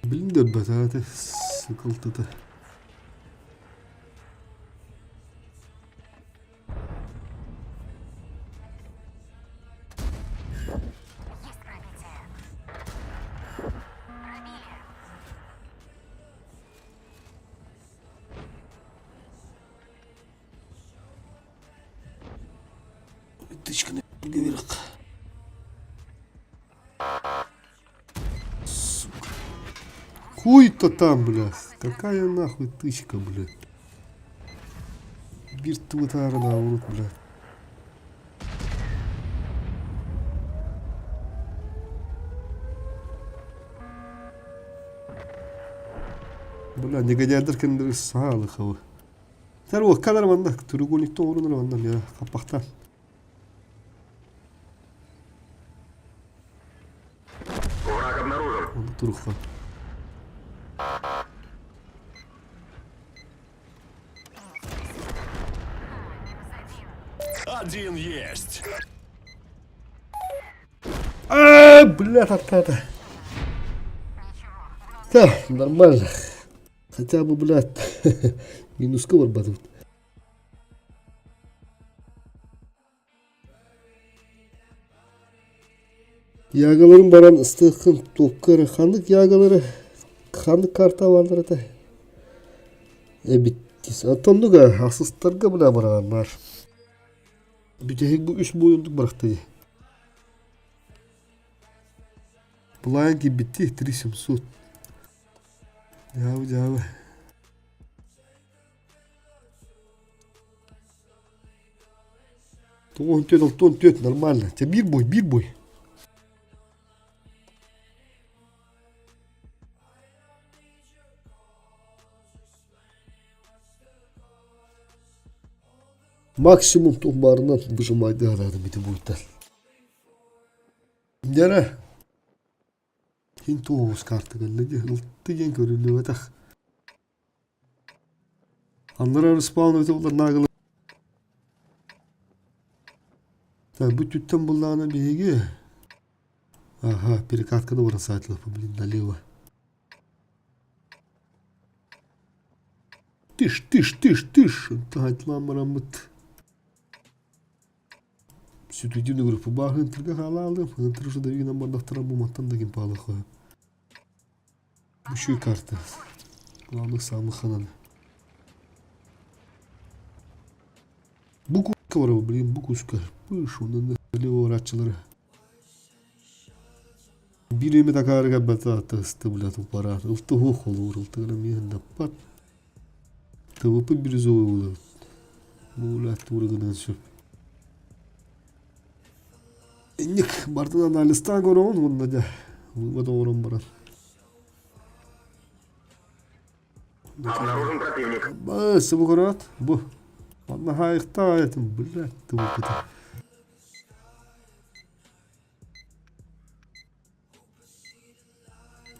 Bilin de betate sıkıltıda. Есть пробитие. Пробили. тычканы берек. Сука. Хуй-то там, блядь. Какая нахуй тычка, блядь. Биртвытарына урут, блядь. Бля, негодяйдар кендер салы хавы. Тәр о кадар манда треугольникте орыныр манда я капактан. Враг обнаружен. Оны турухта. Один есть. Бля, та-та-та. Да, нормально. Хотя бы, блядь, минуска вырабатывают. Ягаларын баран ыстықын топкары хандық ягалары хандық карта вардыр ата. Биттис. Атондуга асыстарға бля баргандар. Бүтехек bu 3 boyunduk быракты. Булайынки битти 3700. Жабы. Тон тет, нормально. Тебя бир бой. Максимум тумбарынан выжимайды адам это будет. Яра. Хинту с карты галлеги. Ты ген көрүлүп атак. Анлар спаун өтө булар нагылы. Та бу түттөн булганы биги. Ага, перекатка да бара сайтла, блин, налево. Тыш. Тайтлан марамыт. Ситуативный группа бахын тирге халалым. Хынтыр уже давина бардактара буматтан да кемпалы коюп. Бушуй карта. Главных самых ханан. Букуска бар, блин, букуска. Пыш, ондан лево рачылары. Биреме такарга бата тысты, блядь, упара. Ылтыгы холур, ылтыгына мен да пат. ТВП бирюзовый будет. Блядь, тургынан сөп. Ник бартынан алыстан көрөмүн мында да. Вывод орун барат. Обнаружен противник. Бас, бугурат. Бу. Ладно, хайхта этим, блядь, ТВП.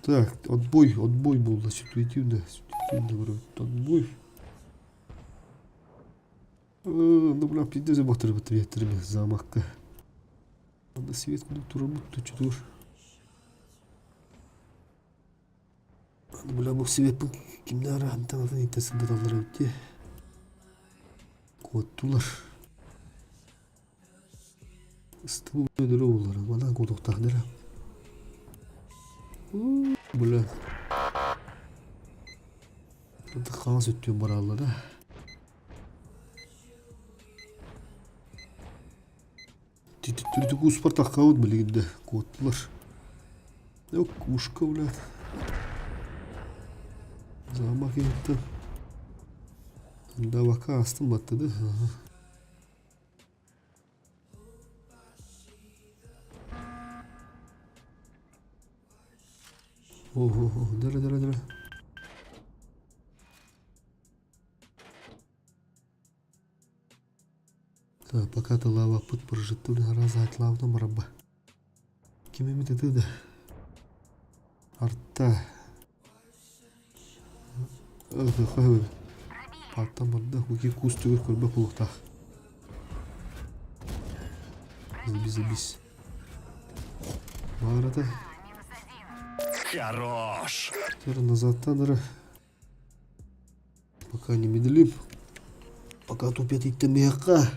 Так, отбой был, ситуативно, вроде, отбой. Ну, бля, пиздец, бахтер в ветрами, замахка. Надо свет куда турбут, ты что уж. Бля, бог себе кимнара, там это не тесно даллар өтте. Коттулар. Стыл өдөрө болар, мана кодуктагдыр. Бля. Это хас өттөн баралла да. Түртүк успар таккабыт билигинде коттулар. Yok кушка, блядь. Замах етті. Да вака астым батты да. Ого, дара. Так, пока ты лава пut прожиту, раза от лавна мараба. Кем имеет это да? Арта. Артан барды, өке көз түгір көрбе құлықтақ. Забис. Барада. Хорош. Теперь назад-то, дара. Пока не медлим. Пока тупят идти меха.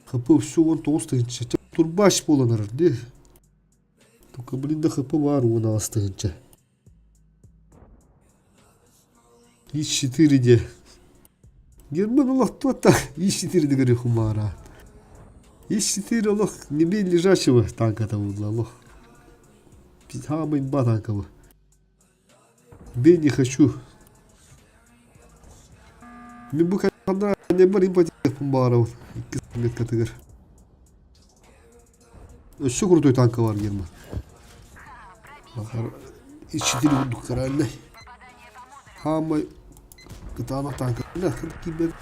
ХП все вон толстыгынча. Турбаш боланар, де. Только, блин, да ХП бар вон алыстыгынча. Иш 4 де. Герман улақты атта. Иш 4 де көрі хумара. Иш-4 олох не бей лежачего танка-то было, олох. Самый ба танковый. Бей не хочу. Мен бұл қанда не бар импотекпін бағарау. 2 метка тігір. Өсі крутой танка бар Герман. Иш-4 күндік қарайындай. Хамай кытана танка. Бля, қырки бер.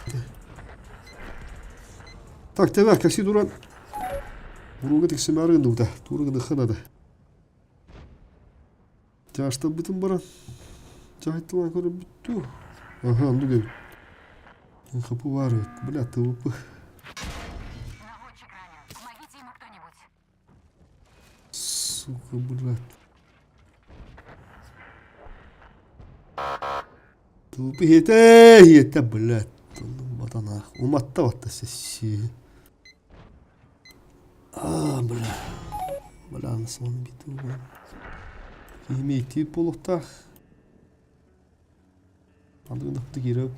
Так, тебе, как си дуран. Буруға тексі мәрігінді бұта. Турығыды қынады. Жашта бұтын баран. Жайтылан көрі бұтту. Ага, ну гел. Хапу варит. Бля, ты упы. Наводчик ранен. Помогите ему кто-нибудь. Сука, блядь. Тупи хете, блядь. Батана. Уматта ватта сеси. Бля. Бля, насман биту. Имейте полуқтақ. Андығын ұқты керіп.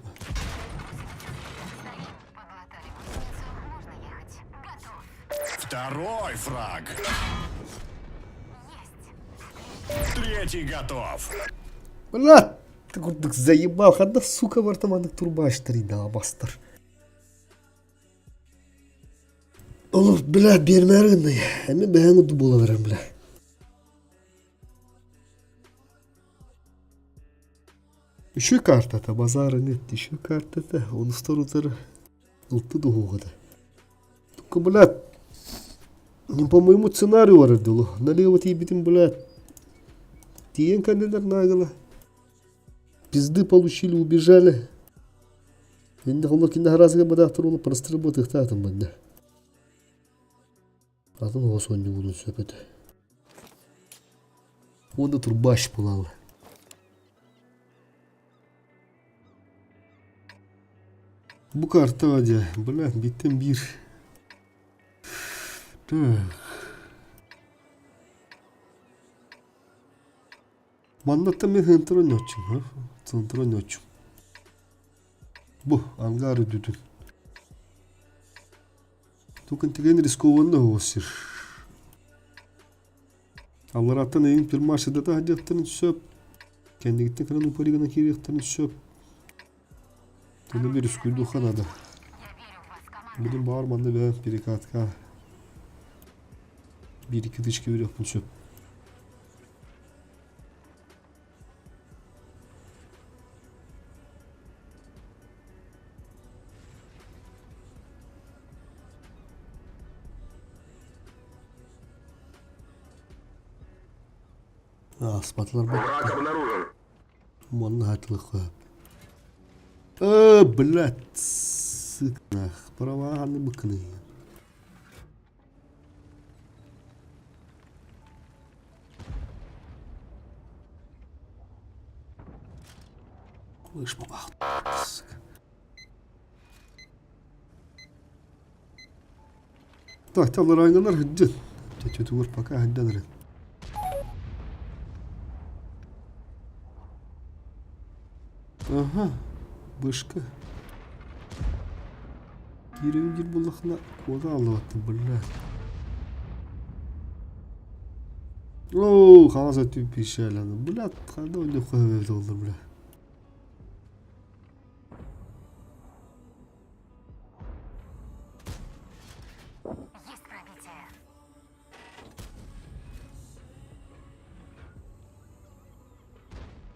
Поглотали гусеницу. Можно ехать. Готов. Второй фраг. Есть. Третий готов. Блядь, ты курдық заебал. Хадда, сука, вартамандық турбаштыр иді, абастыр. Олар, блядь, бермәрігінді. Әме бәң ұды бола берем, блядь. Еще карта-то, базара нет, еще карта-то. Он второй-то ұлтты дұғыды. Только, блядь, не по моему сценарию варадылы. Налево тибетим, блядь. Тиен кандидат нагала. Пизды получили, убежали. Енді қолар кенде харазыға бадақтыр олы простыры бұтықта атым бәнді. Атын оғыз онды бұдың сөпеті. Онда тұр баш болалы. Bu kartta var ya. Bırak bitten bir. Mandatta men hıntırı nöçüm. Hıntırı nöçüm. Bu angarı düdün. Tukun tigen riskovanı olsir. Allah'tan evin bir marşada da hadi yaptığını söp. Kendi gittin kanal uparigana kiri yaptığını söp. Bunu bir üsküydü Kanada. Я верю в вас, команда. Benim bağırmanda ben bir katka. Bir iki dış gibi yapın söp. Спатлар бak. Враг обнаружен. Монна хатылық қойып. Блядь, сыкнах. Правағаны бұқыны. Қойшма бақыт. Так, талар айналар хыджын. Тәтеті өр пока хыджаныр. Ага, бышка. Кереуін жер болақына кода алып атты, бля. Оу, қаңыз өтіп пеші әләні. Бля, қанда өйде қойып өйді олды, бля. Есть пробитие.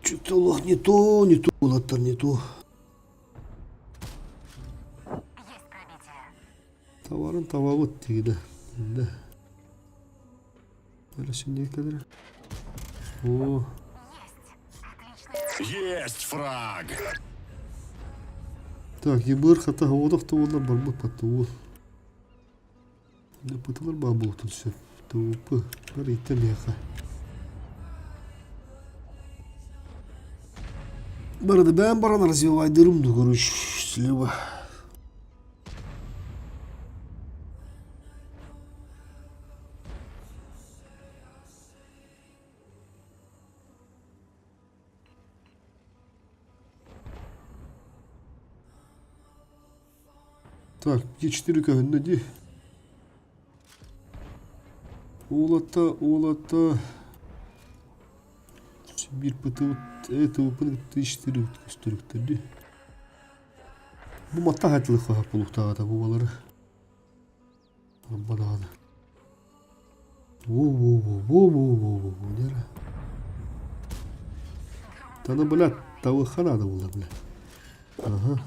Что-то лох не то, Латтар не то. Есть пробитие. Товарын табабыт дейді. Да. Böyle şimdiye kadar. О, Есть. Отличная Есть фраг. так, ебір хата одақта олар бар бұл патты ол. Ne pıtılar bağ buldun söp. Tavupı. Var item yaka. Bu arada ben barana развивайдырым да, короче, слева. Так, Е4 önünde değil. Улата. Bir pıtı ıpını değiştirip gösteriktirdi. Bu matta hayatlık var bulukta da bu baları. Bana da. Wo. Nere? Tana bılat. Tavı khana da bunlar bile. Ага.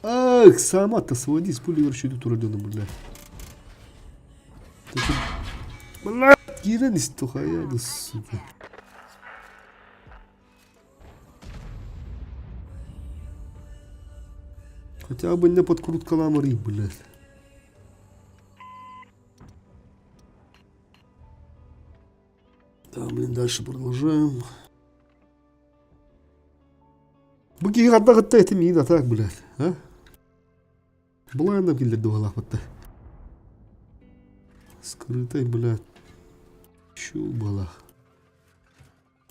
Ах, сама-то своди с пулей вообще тут уродённый, блядь. Блядь, гиренись тухая, да сука. Хотя бы не подкрут каламари, блядь. Да, блин, дальше продолжаем. Быки гадда этим мина, так, блядь, а? Была нам киллер дугала фатта. Скрытай, блядь. Чё была?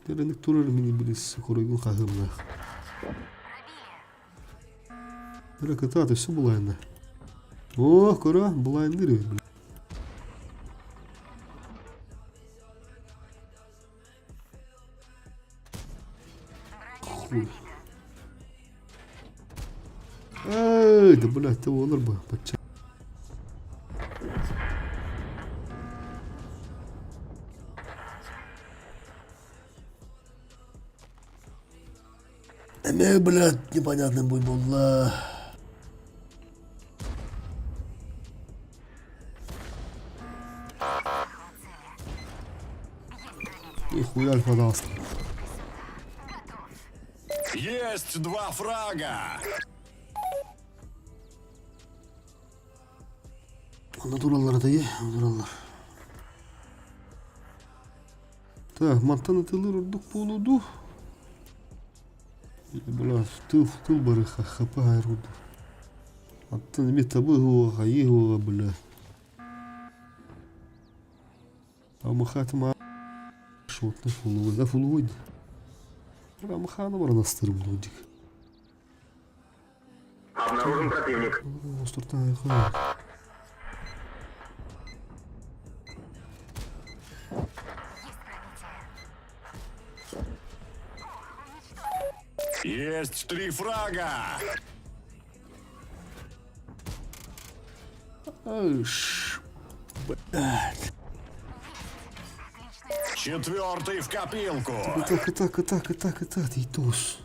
Теренек турер мини билис хоройгун хагымнах. Раката, все была она. О, кора, была индыры, блядь. Хуй. Эй, да блядь, того ларба, подча. Блядь, непонятный бой была. Нихуя не подался. Есть 2 фрага. Натуралlar da iyi, натуралlar. Так, мантаны тылыр урдук болуду. Бля, тыл барыха, хапа айруду. Аттан эме табы хуага, хуага, бля. Амахатыма шотны фулуй, да фулуй. Амаханы бар настырым дудик. Обнаружен противник. Остуртан айхай. Есть 3 фрага. Аш, блядь. 4-й в копилку. Так, Титус.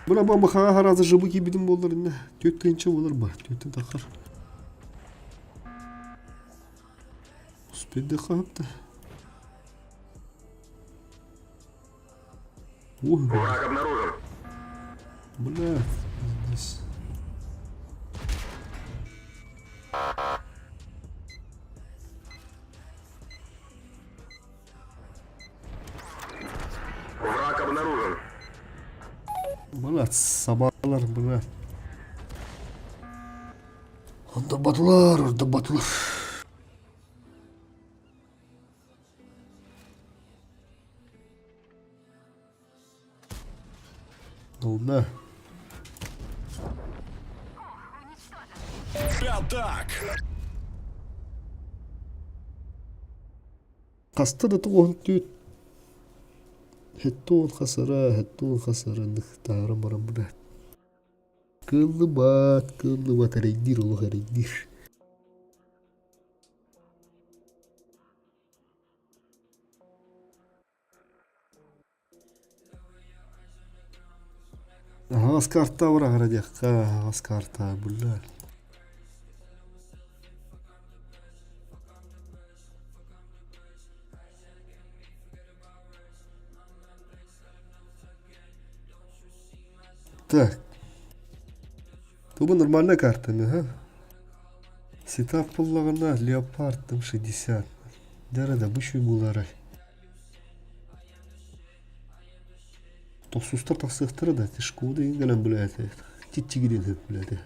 Бuna бамбаха харазы жыбы кибидим болар инде. 4-нче болар бар. 4-тен такар. Успеди хапты. Ой, Враг обнаружен. блядь. Здесь. Враг обнаружен. Блядь, собаклар, блядь. Orada batılar. Oldu. Атак. Kastı da tuğun tüt. Hettun khasara nıhtarım baram bırak. Kıllı bat ereydir olu ereydir. Havas kartta var aradiyakka havas kartta bulla. Так. Туба нормальная карта, ага. Сетап пуллагана Леопард 60. Дәрәдә бушуй булары. Тосустар тасыктыры да тишкуды ингелен блядь. Титчигиден блядь.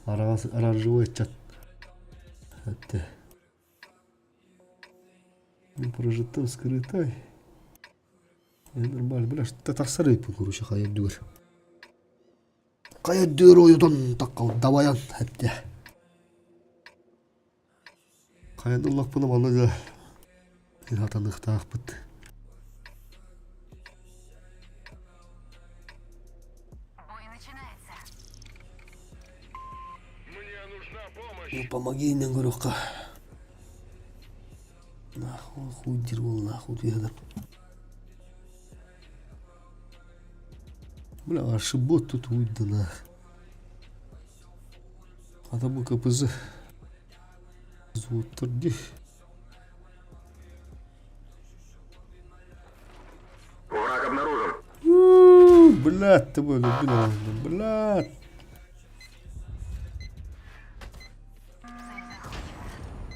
Оранжевый чат. Это. Мы прожитым скрытай. Нормально, блядь. Татарсары короче хаяд дюр. Кая дюр ойдан таккал даваян хәтте. Kayadullah bunu bana da bir hatalık takpıt. Бой начинается. Мне нужна помощь. Ну, помоги мне, Гурюха. Нахуй, хуй дервал, нахуй, я. Бля, ошибот тут уйду, на. А там у КПЗ. Звук-торди. Враг обнаружен. Блядь, ты мой любимый, блядь.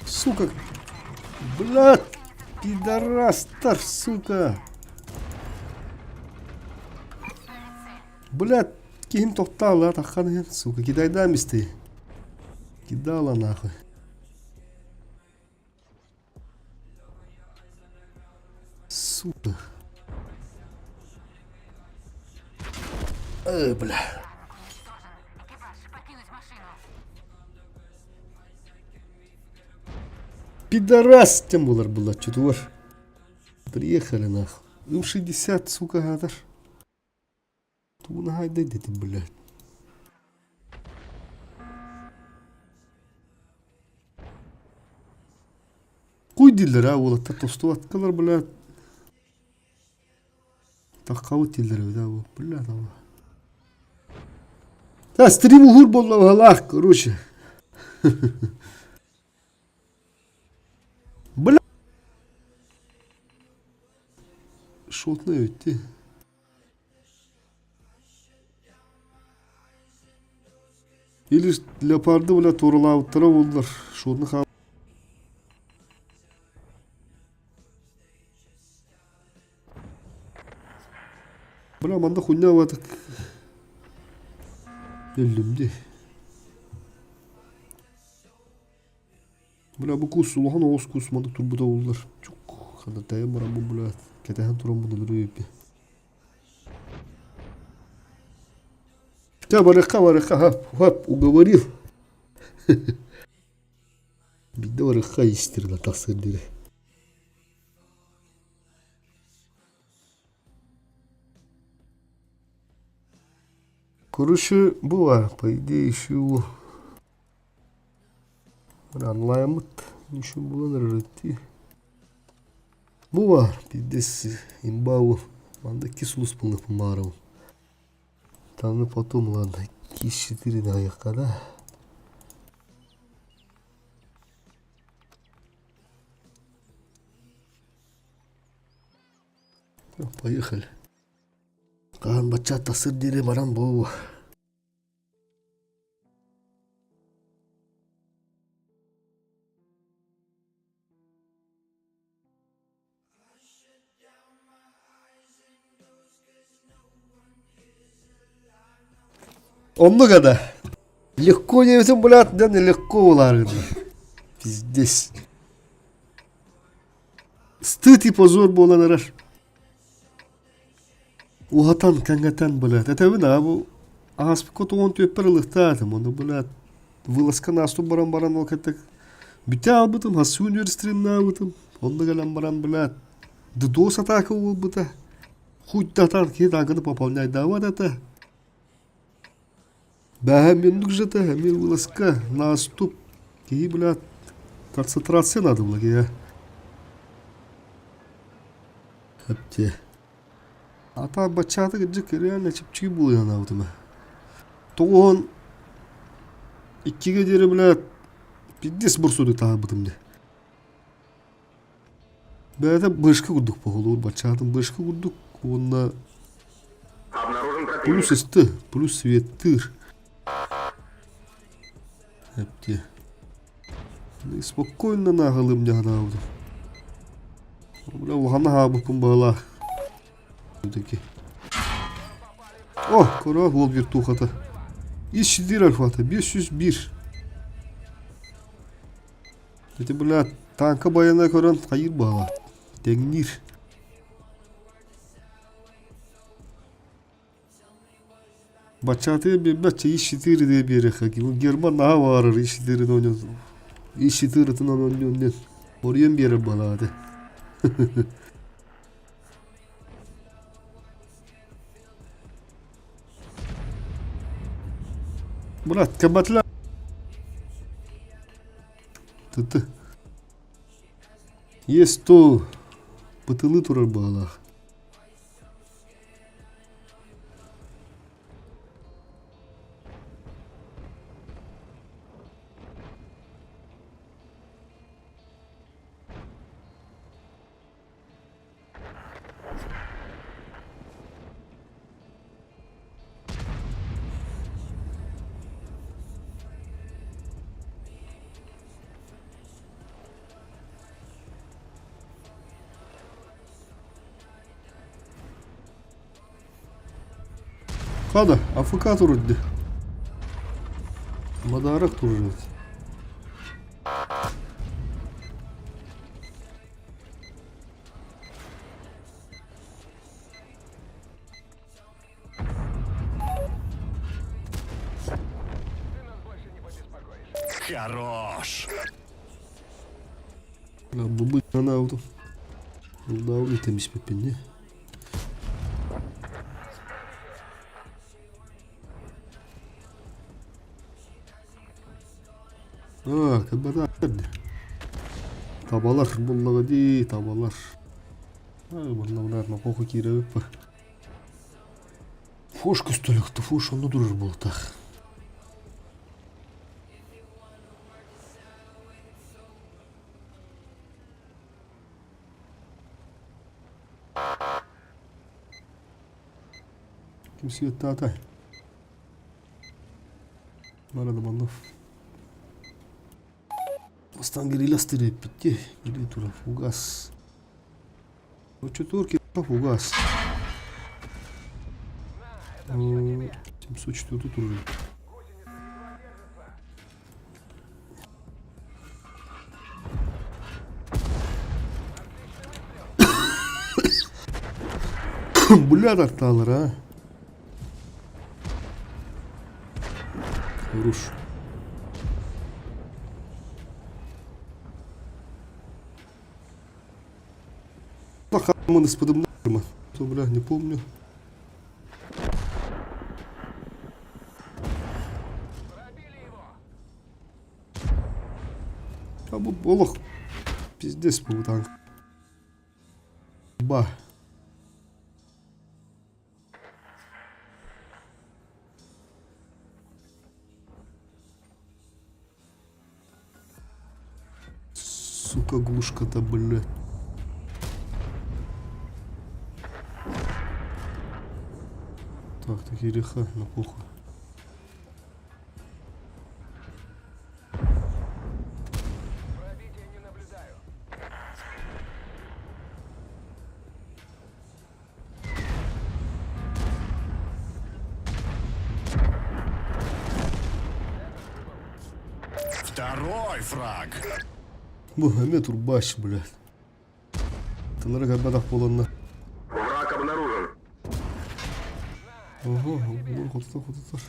Сука. Блядь. Пидорас, тар, сука. Блядь. Ким тоқтал, а, таққан, сука. Кидайдам істей. Кидала, нахуй. Сука. Бля. Уничтожен. Экипаж, покинуть машину. Пидорас, тем болар была, что-то вар. Приехали, нахуй. М-60, сука, гадар. Туна хайдай дети, блядь. Куй дилер, а, ола, та тосту аткалар, блядь. Таққауы дилер, да, блядь, ала. Да, стрим угур болла, валах, короче. Бля. Шотны өтті. Или леопарды, бля, торылауыттыра болдылар. Шотны қабыл. Бля, манда хуйня ватық. Елімде. Бля, бұл кус, улахан оғыз кус мандық турбуда болдылар. Чук, қанда тайым барам бұл, бля, кетайхан турам бұны бір өйіппе. Да, барықа, хап, уговорил. Бидді барықа естірді, тақсыр дере. Короче, была, по идее, еще его ранлаймыт, еще было нарыты. Была, пиздец, имбау, манда кислус полных помаров. Там потом, ладно, кис 4 на яка, да? Поехали. Kaan baca tasir diri marang bau. Он много легко не этим, блядь, да нелегко уларган. Пиздец. Стыд и позор было на раш. Uhatan kangatan, блядь. Это вы, да, а спекот он тебе перелыхтатым, он, блядь, вылазка на сто баран ол кеттек. Битя албытым, хасы университетин албытым. Он да галам баран, блядь. Ддос атака ол быта. Хуй татан ке дагыны пополняй дава дата. Бәһә мендук жата, мен вылазка на стоп. Ки, блядь, концентрация надо, блядь, я. Хапте. Ата бачата гыжык реально чипчи булуyor навдыма. Тоғон 2-ге дери, блядь, 50 бурсуды табытым де. Бәді бышқы күрдік поголу, бачатым бышқы күрдік. Онна Обнаружен противник. плюс исты, плюс светтыр. Хепте. Спокойно нағылым не ғанавдым. Бля, ұлғана ғабықпын бағалақ. О, кора ол bir тухата. İşidir alfata 501. Dedi bula tanka bayana koran hayır bağla. Denir. Bachate bir bacha işidir diye bir yere ki. Bu German daha varır işidir de oynuyor. işi tırtından ondan. Oraya bir yere bağladı. Murat kapat lan. Tı. Yes to. Pıtılı turar bağla. Hadi AFK dururdu. Madarak dururdu. Хорош. Lan bu bıçağını aldım. Bunu da aldım temiz pepini. Kebada nerede? Tabalar bunlar di tabalar. Bunlar ne koku kire öp. Foş küstülüktü, foş onu durur bu tak. Kimse yok daha. Bana da bandı. Остан грила стерепите. Или тура фугас. Ну четверки фугас. 704 туры. Бля тарталар, а. Хорош. Мы с подобным, то, бля, не помню. А Олох, пиздец был танк. Ба. Сука, глушка-то, блядь. Так, такие реха на похуй. Пробития не наблюдаю. Второй фраг. Bu hemen turbaş bile. Tınları galiba polanla. Враг обнаружен. Oho, bunu kututar.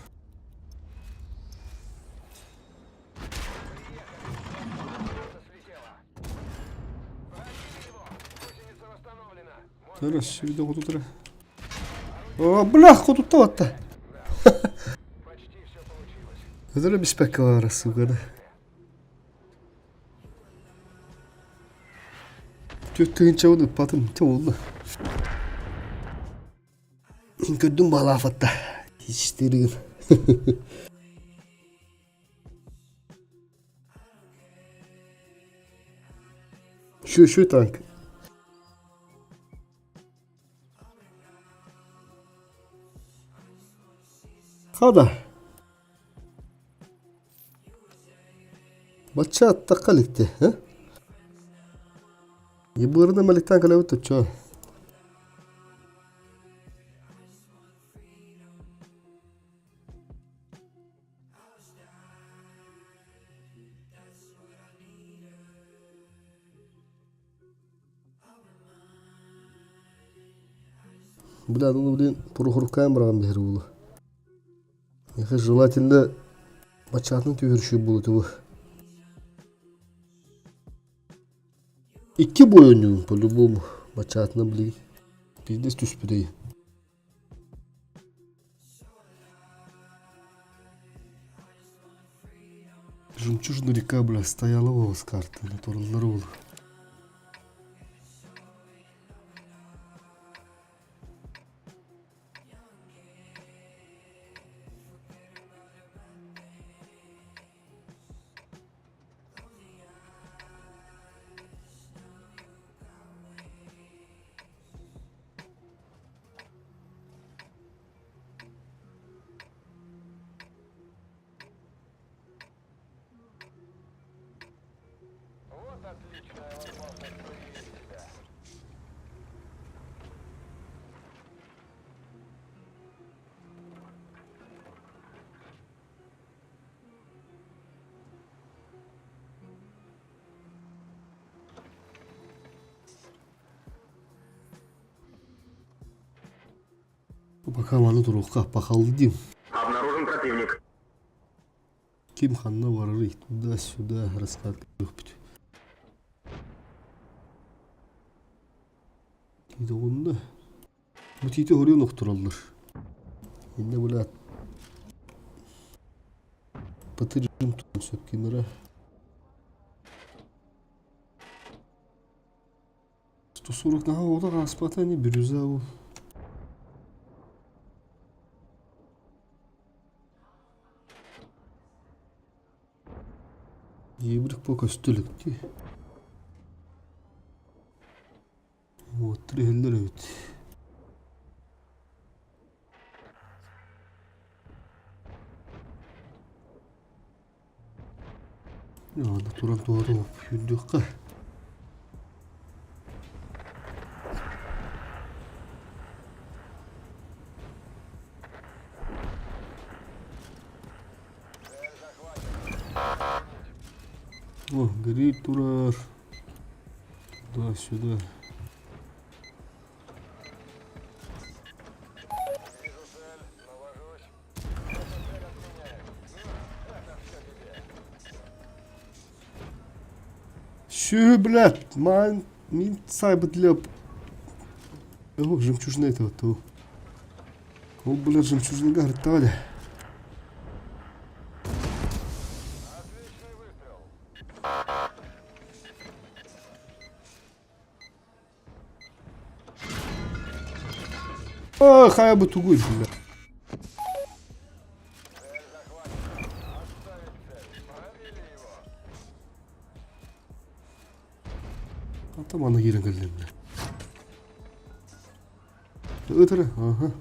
Teraz şimdi kututar. О, бля, kututta vatta. Öyle bir spek var sugar. Kötüyün çavunu patım çoğuldu. İnkürdüm balafatta. İştirin. Şu tank. Hadi. Bacça attakalıktı. He? Yıbırını malikten kalavu tutçu. Бля, ну, блин, порухуркаем брагам бехерулу. Желательно бачатның түйірші болуды бұл. 2 boy oynuyorum по-любому. Бачаатына билейин. Бизнес түспүдей. Жемчужная река, бля, стояла у вас карта. Натуралдар болду. Вот отличная возможность проявить себя. Пока ману туруққа пақалды дейм. Обнаружен противник. Ким ханна барырый. Туда-сюда раскатка жоқ бүт. Кейді ғонда. Бұтейті хорен оқтыралдар. Енді бұлат. Пытыр жым тұн сөпкенлері. 140 наға ода қаспата не бірюза ол. Ебрик пока üstülükti. Вот, 3 хеллер өт. Anda туран туары оп, юндыққа. О, горит турар. Туда-сюда. Вижу цель, навожусь. Эта цель отменяет. Это все тебе. Шо, блядь, мин сайбы для... О, жемчужина это вот. О, блядь, жемчужина горит, давай. Отличный выстрел. А, хай бы тугой, блядь. Цель захвачена. Отставить цель. Пробили его. А там она ерен geldi, блядь. Ötürü, aha.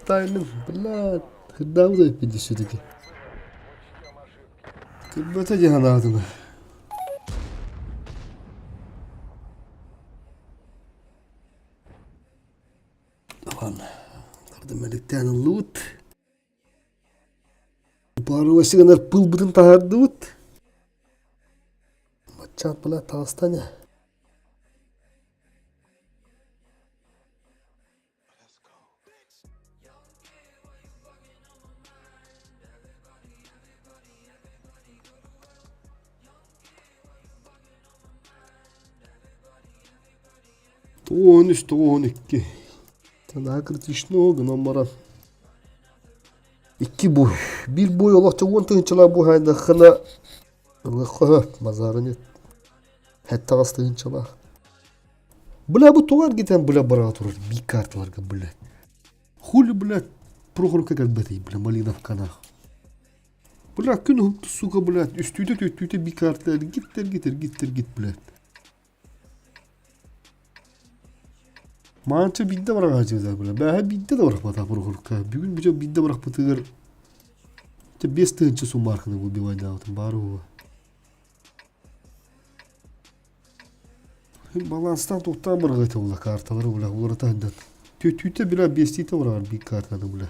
Тайным, блядь. Когда вы запили все-таки? Учтем ошибки. Как бы это не надо. Ладно. Кардамеликтен лут. Пару васиганар пыл бутын тахарды бут. Мачат, блядь, Тағыстаня. Он üç, 12. Daha критично гынан бара. 2 boy. 1 boy олақча 10 тыгынчылар бу хайда хына ылыққа мазары нет. Хәтта қас тыгынчылар. Бля, бу туар кетен бля бара турар. Би карталарга бля. Хули бля Прохоровка кәлбәтей бля Малиновканах. Бля күн хупты сука бля. Үстүйте би карталар. Гиттер гит бля. Mançı binde bırakacağız böyle. Ben binde de bırakmadım buruk. Bugün bir çok binde bırakmadılar. İşte 5 tığınçı son markını bu bir oynadım bari o. Hem balanstan toptan bırakıtı ola kartaları ola. Olara tanıdan. Tüte bile 5 tığıta var bir kartanı ola.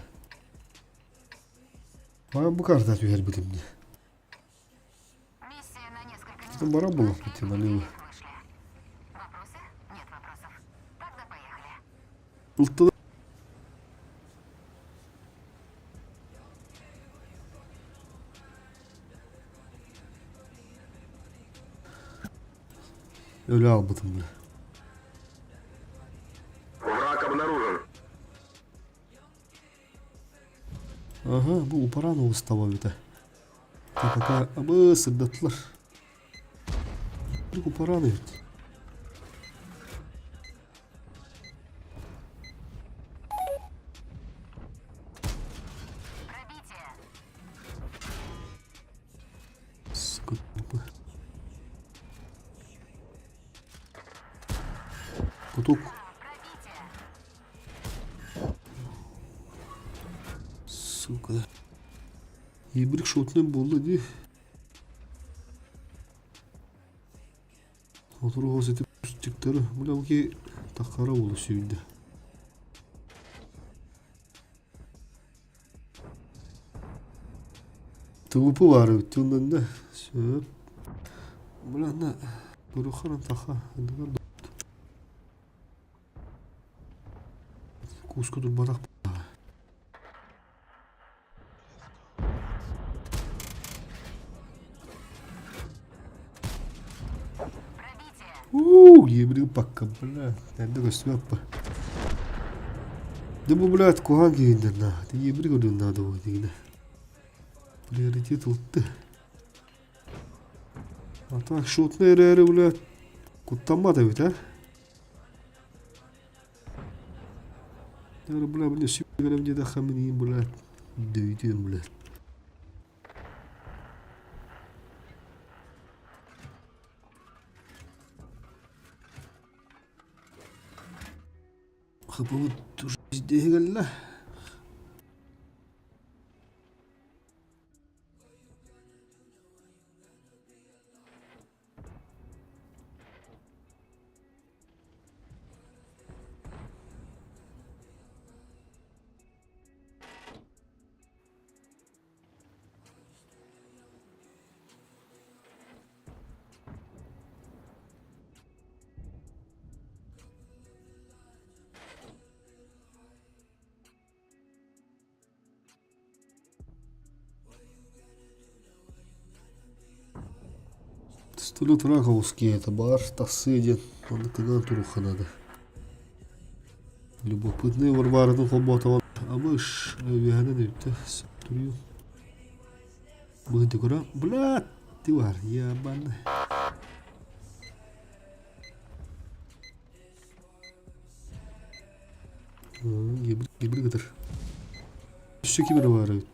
Bana bu kartı her bilimde. Миссия на несколько минут. Sen bana bulak bitir lan Вышли. öyle. Вопросы? Нет вопросов. Тогда поехали. Iltılı. Öyle almadım bile. Враг обнаружен. Aha bu Uparano ustava bir de. Taka ama sırdatlar. Bir Uparano evet. Пробитие. Sıkıntı bu. Potok. Пробитие. Сука. Ебрик шотнен болды ди. Oturup hozetip üsttükleri. Bu da ki takara oldu suyunda. Tıvıpı var bütünden de. Söp. Bu da Burukhan'ın taka. Kuskudur badak. Пробитие. Ебрик bakka bula. Ben de göster yapma. De bu bulat kohan giyinden na. De ебрик ödün na da o dine. Prioritet oldu. Hatta şut ne ere bulat. Kutlanmadı bir de. Yani bulat böyle süpürgelim diye de haminiyim bulat. Dövdüğüm bulat. Kapımı dur diye geldi. Столет раковские, это бар, тасыден, он кыган туруха надо. Любопытный варварының қолбатаван, абыш, вяхана дебті, сәптүрию. Бұғынды көра, блядь, ты var, ябаны. Ебір кітір. Еще кемері var, evet.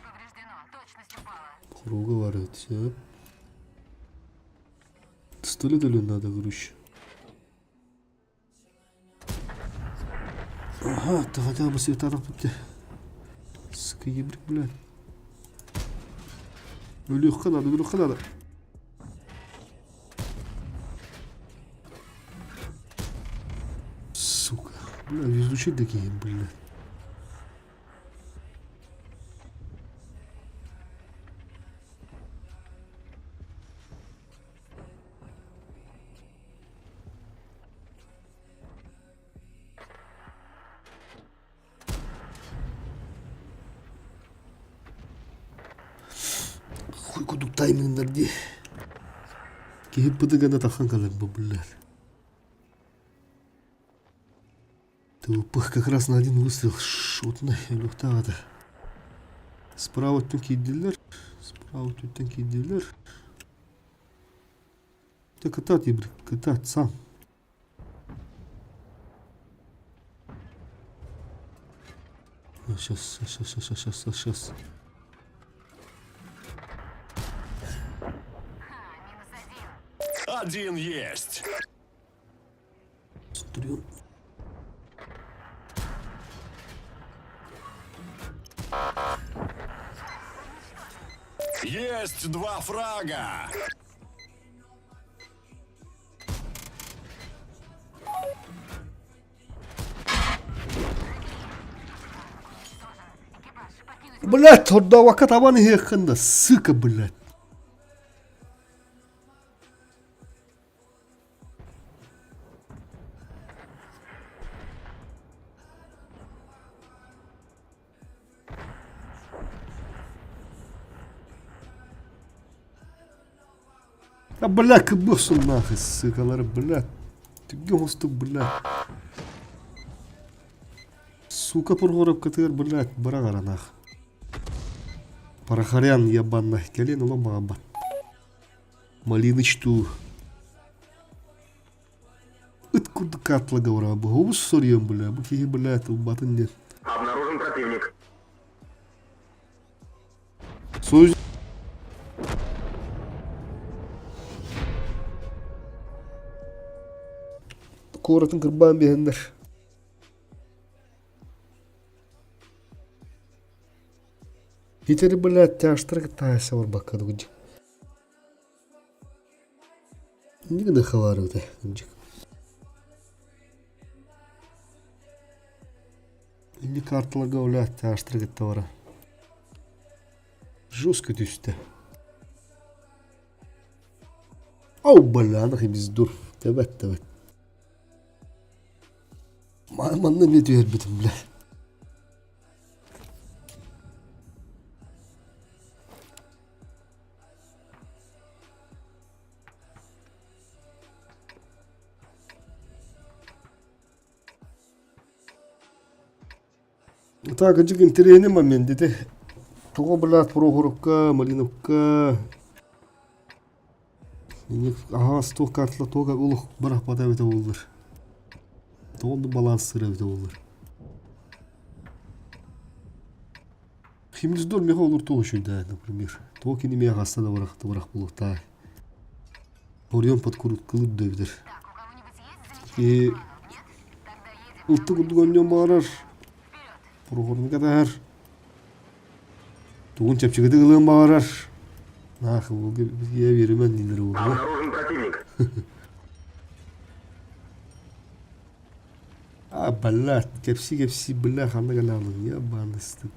Повреждено. Точность упала. Круга var, evet, ya. Столет или надо, грущ? Ага, ты хотел бы светаров пути. Скибрик, блядь. Ну легко надо. Сука. Бля, везучие такие, блядь. Хуй кудук таймингдерди. Киіп быдыгана тахан калам bu блядь. Тупых как раз на один выстрел. Шутный люхтағады. Справа өттен кейділер. Ты катат, ебрик, катат сам. Сейчас. Ха, -1. Один есть. duruyor. Есть два фрага. Блядь, ордавака табаны хекканда, сука, блядь. А, блядь, кыбосун нахуй, сыкалары, блядь. Түгген остук, блядь. Сука, пургорап кетер, блядь, бара кара нахуй. Парахарян ябанна, келен ула мағабат. Малинычту. Ыт курды катлага ура, bu хобус сорьем, бля, bu кихи, блядь, убатын нет. Обнаружен противник. Союз. Коратын кырбан бехендер. Хитери, блядь, тяштырга тайса бар бакка дугуджик. Нигде хавары уте, дугуджик. Или карталарга, блядь, тяштырга тавара. Жестко түсті. Ау, бля, нахи биздур. Тебет, тебет. Манна мне дверь бітім, бля. Так, аджик интересный момент, дете. Того, блядь, Прохоровка, Малиновка. Ага, сто картла, то как улух барах подавит олар. То он баланс сырывит олар. Химниздор меха олар то еще, да, например. То кини меха астада барах булухтай. Орион подкурут кылып дөйдер. И улту кудуган нем барар. Прохорны кадар. Тугун чапчыгыды кылым барар. Нахы, бұл бізге берімен дейдер ол. Обнаружен противник. А, блядь, кепси, блядь, ханна галалың, ебаный стык.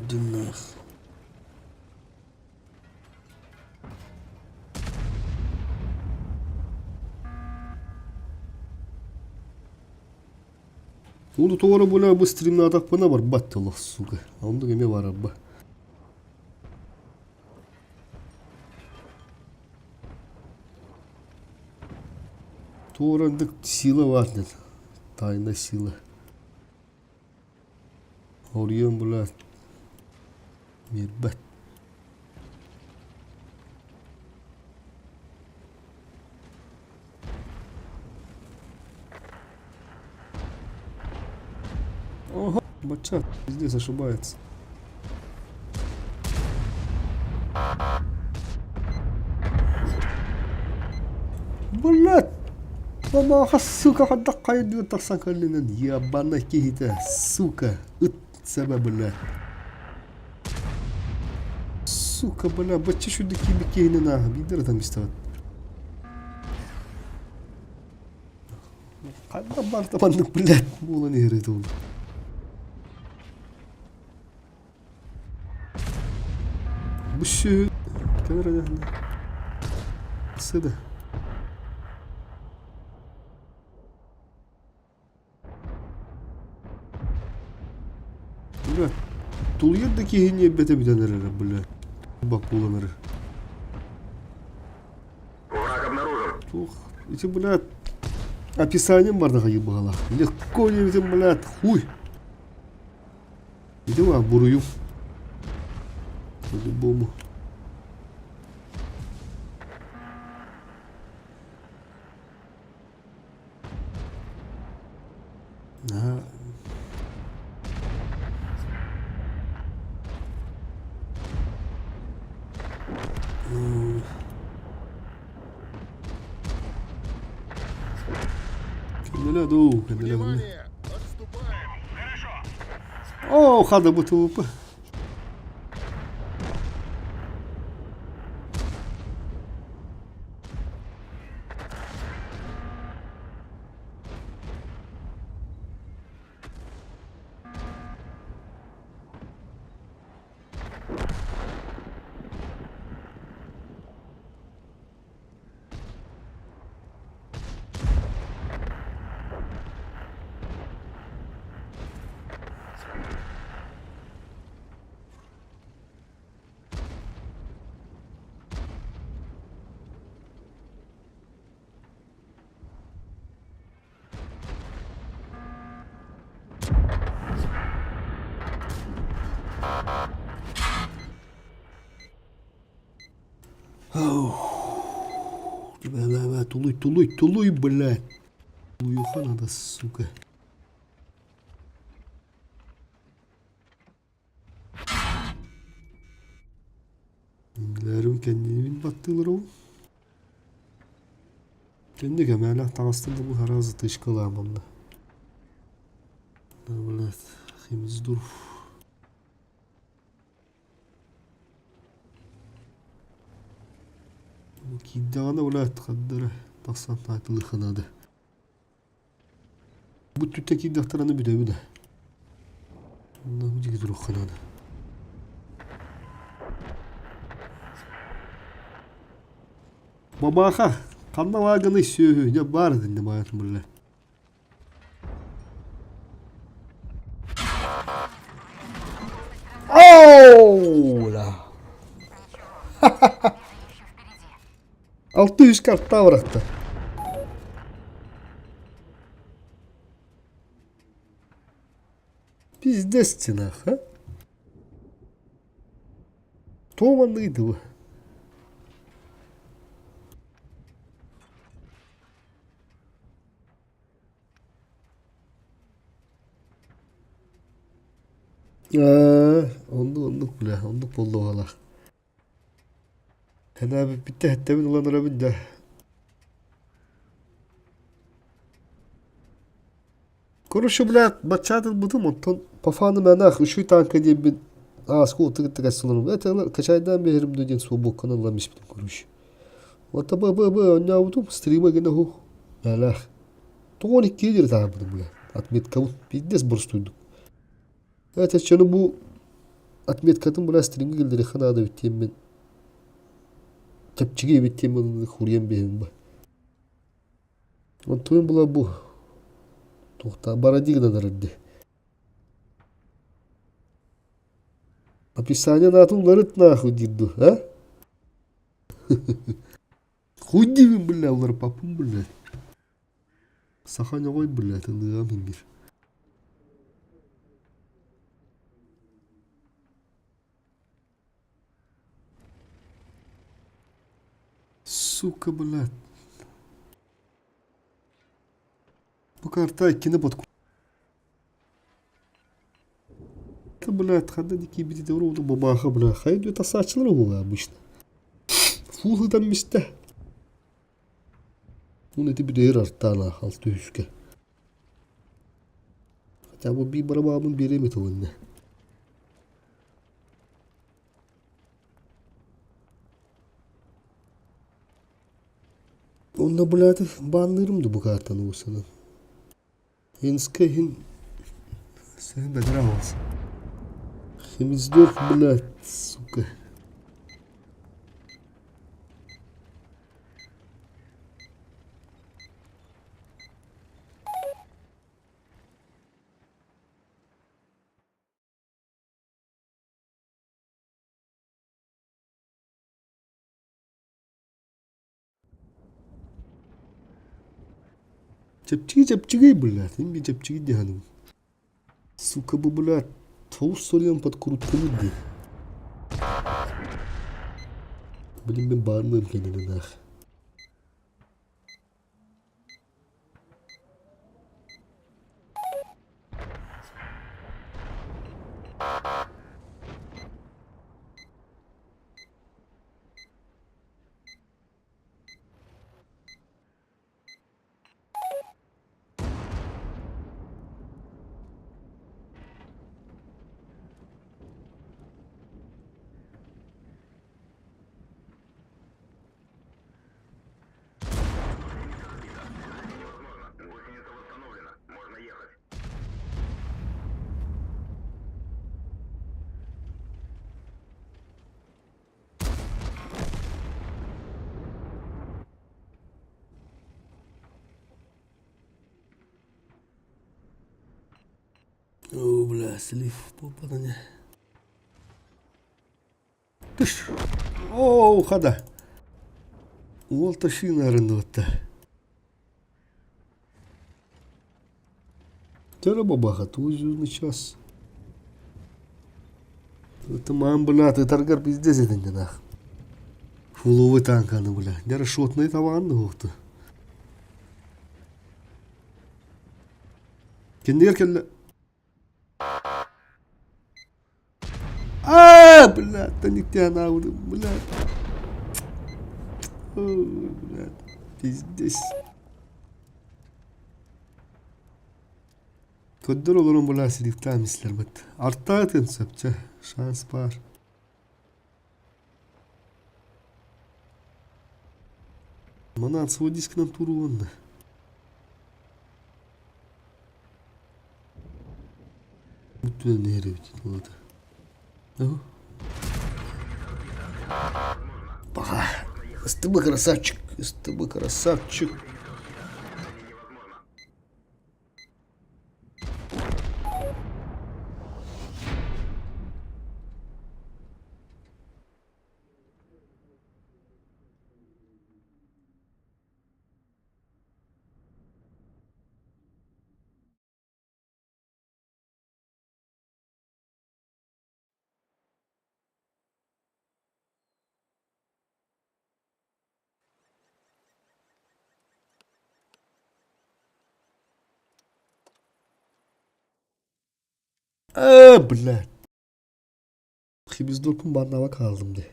Дынах. Onu toğara böyle bu stream'de atak bana var battı Allah suga. Onda gemi var abba. Toğrandık sila var dedi. Tayında sila. Oraya böyle bir bat. Ого, бачат, здесь ошибается. Блядь! Мама, сука, хадда кайдыр тарсан каллинен. Ябана кихита, сука. Ит саба, блядь. Сука, блядь, бача шуды кихинен аха. Бидер адам истават. Кайда бар табандык, блядь. Була не герет ол. Буши. Камера дехне. Сыда. Блядь. Тул ердеки хине бете битенер, блядь. Бак буланыр. Враг обнаружен. Тух. Эти, блядь, описанием бардага ебала. Легко не этим, блядь, хуй. Иди ва, бурую. По-любому. Kendine doğu, kendine doğu. О, хада бутылыпы. Тулуй, блядь. Уюха надо, сука. Ләрім кәндемін баттылыр ол. Кәнде кәмәлі тағыстырды бұл харазы тышқылы амамда. Блядь, химиздурф. Киддағаны блядь, қаддары. Тақсан айтылы қынады. Бұл түтті киддақтараны бүді. Онда бұл жеге дұрық қынады. Бабаха, қанна вагыны сөйі, не бар дінде байатын бұлі. Оула! 600 картта бıraktı. Bizdesin ha? Toğmanlıydı bu. Onduk bile, onduk buldu valla. Hen abi bitti, hatta ben ulanır abi de. Konuşu bile, başçadır budu mu? Pafanı menak, üşüy tankı diye bir ağızkı oturup tıkasılırım. Evet, kaçaydan beherim dönen soğuk kanallanmış bir konuş. Vata baba, anne avudum, stream'a gene ho. Menak. Toğun 2 yıldır daha budu bile. Atmet kavun, bir des borçluyduk. Evet, canım bu atmet kadın buna string'i geldi. Xana da bittiğim ben. Tepçiği bittiğim ben. Huriyem benim bu. Antoyun bula bu. Tohta baradigna naradi. Описание на том ларит нахуй дидду, а? Худи мен, бля, олар папым, бля. Саханя ғой, бля, тылыға мен бир. Сука, блядь. Bu karta ikini bot. Блядь, хада дики бити вроду бабаха, бля. Хайду это сачылыр bu обычно. Фулыдан мисте. Onu eti bir değer arttağına 600'ke. Hatta bu bir barabağımın biri mi tavanne? Onda blade banlarımdı bu kartanı o sana. Henske hen sen bedra olsun. Hemizdor blade suka. Чепчиги, блядь, им чепчиги дяну. Сука, bu блядь, товс soruyan подкрутканы ди. Блин, ben bağırmıyorum kendine daha. бля, слив попадание. Тыш. Оу, хада. Ол ташин арындыватта. Тера бабаха, тузюзный час. Это мам, бля, ты торгар пиздец это не нах. Фуловый танканы, бля. Дера шотный таванны ухты. Кендер келле. Бля, таниктян ауды, бля. Ой, бля, пиздец. Көддөр олорун бula силиктаа мислер бит. Артта тен сапча шанс бар. Мана свой диск нам туруонда. Утве нере бит вот. Бага. С тобой красавчик, с тобой красавчик. Блядь. Хибиздорпун барнава kaldım de.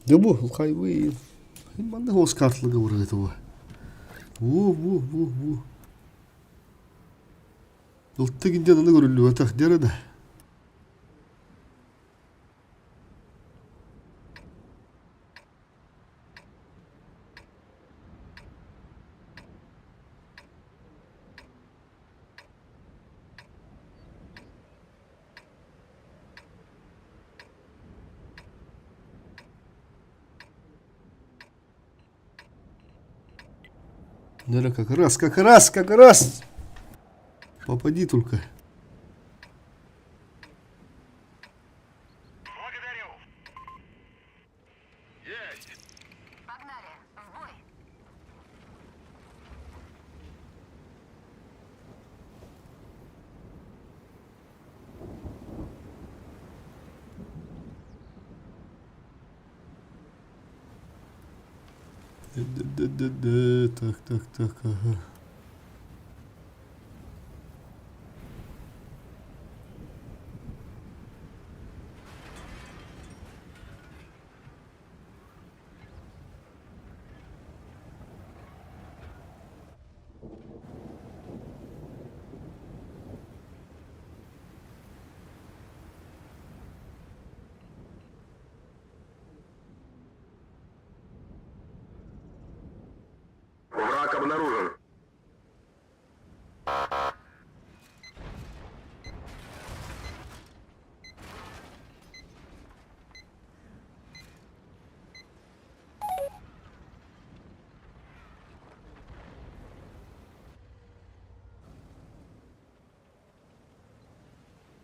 Ne bu? Hayvı. Ben de hoş kartlığı vuruyor bu. Bu. Yıltta gidiyor ne görülüyor atak dere de. Наверное, как раз. Попади только. Благодарю. Есть. Погнали, в бой. Так, ага. Враг обнаружен.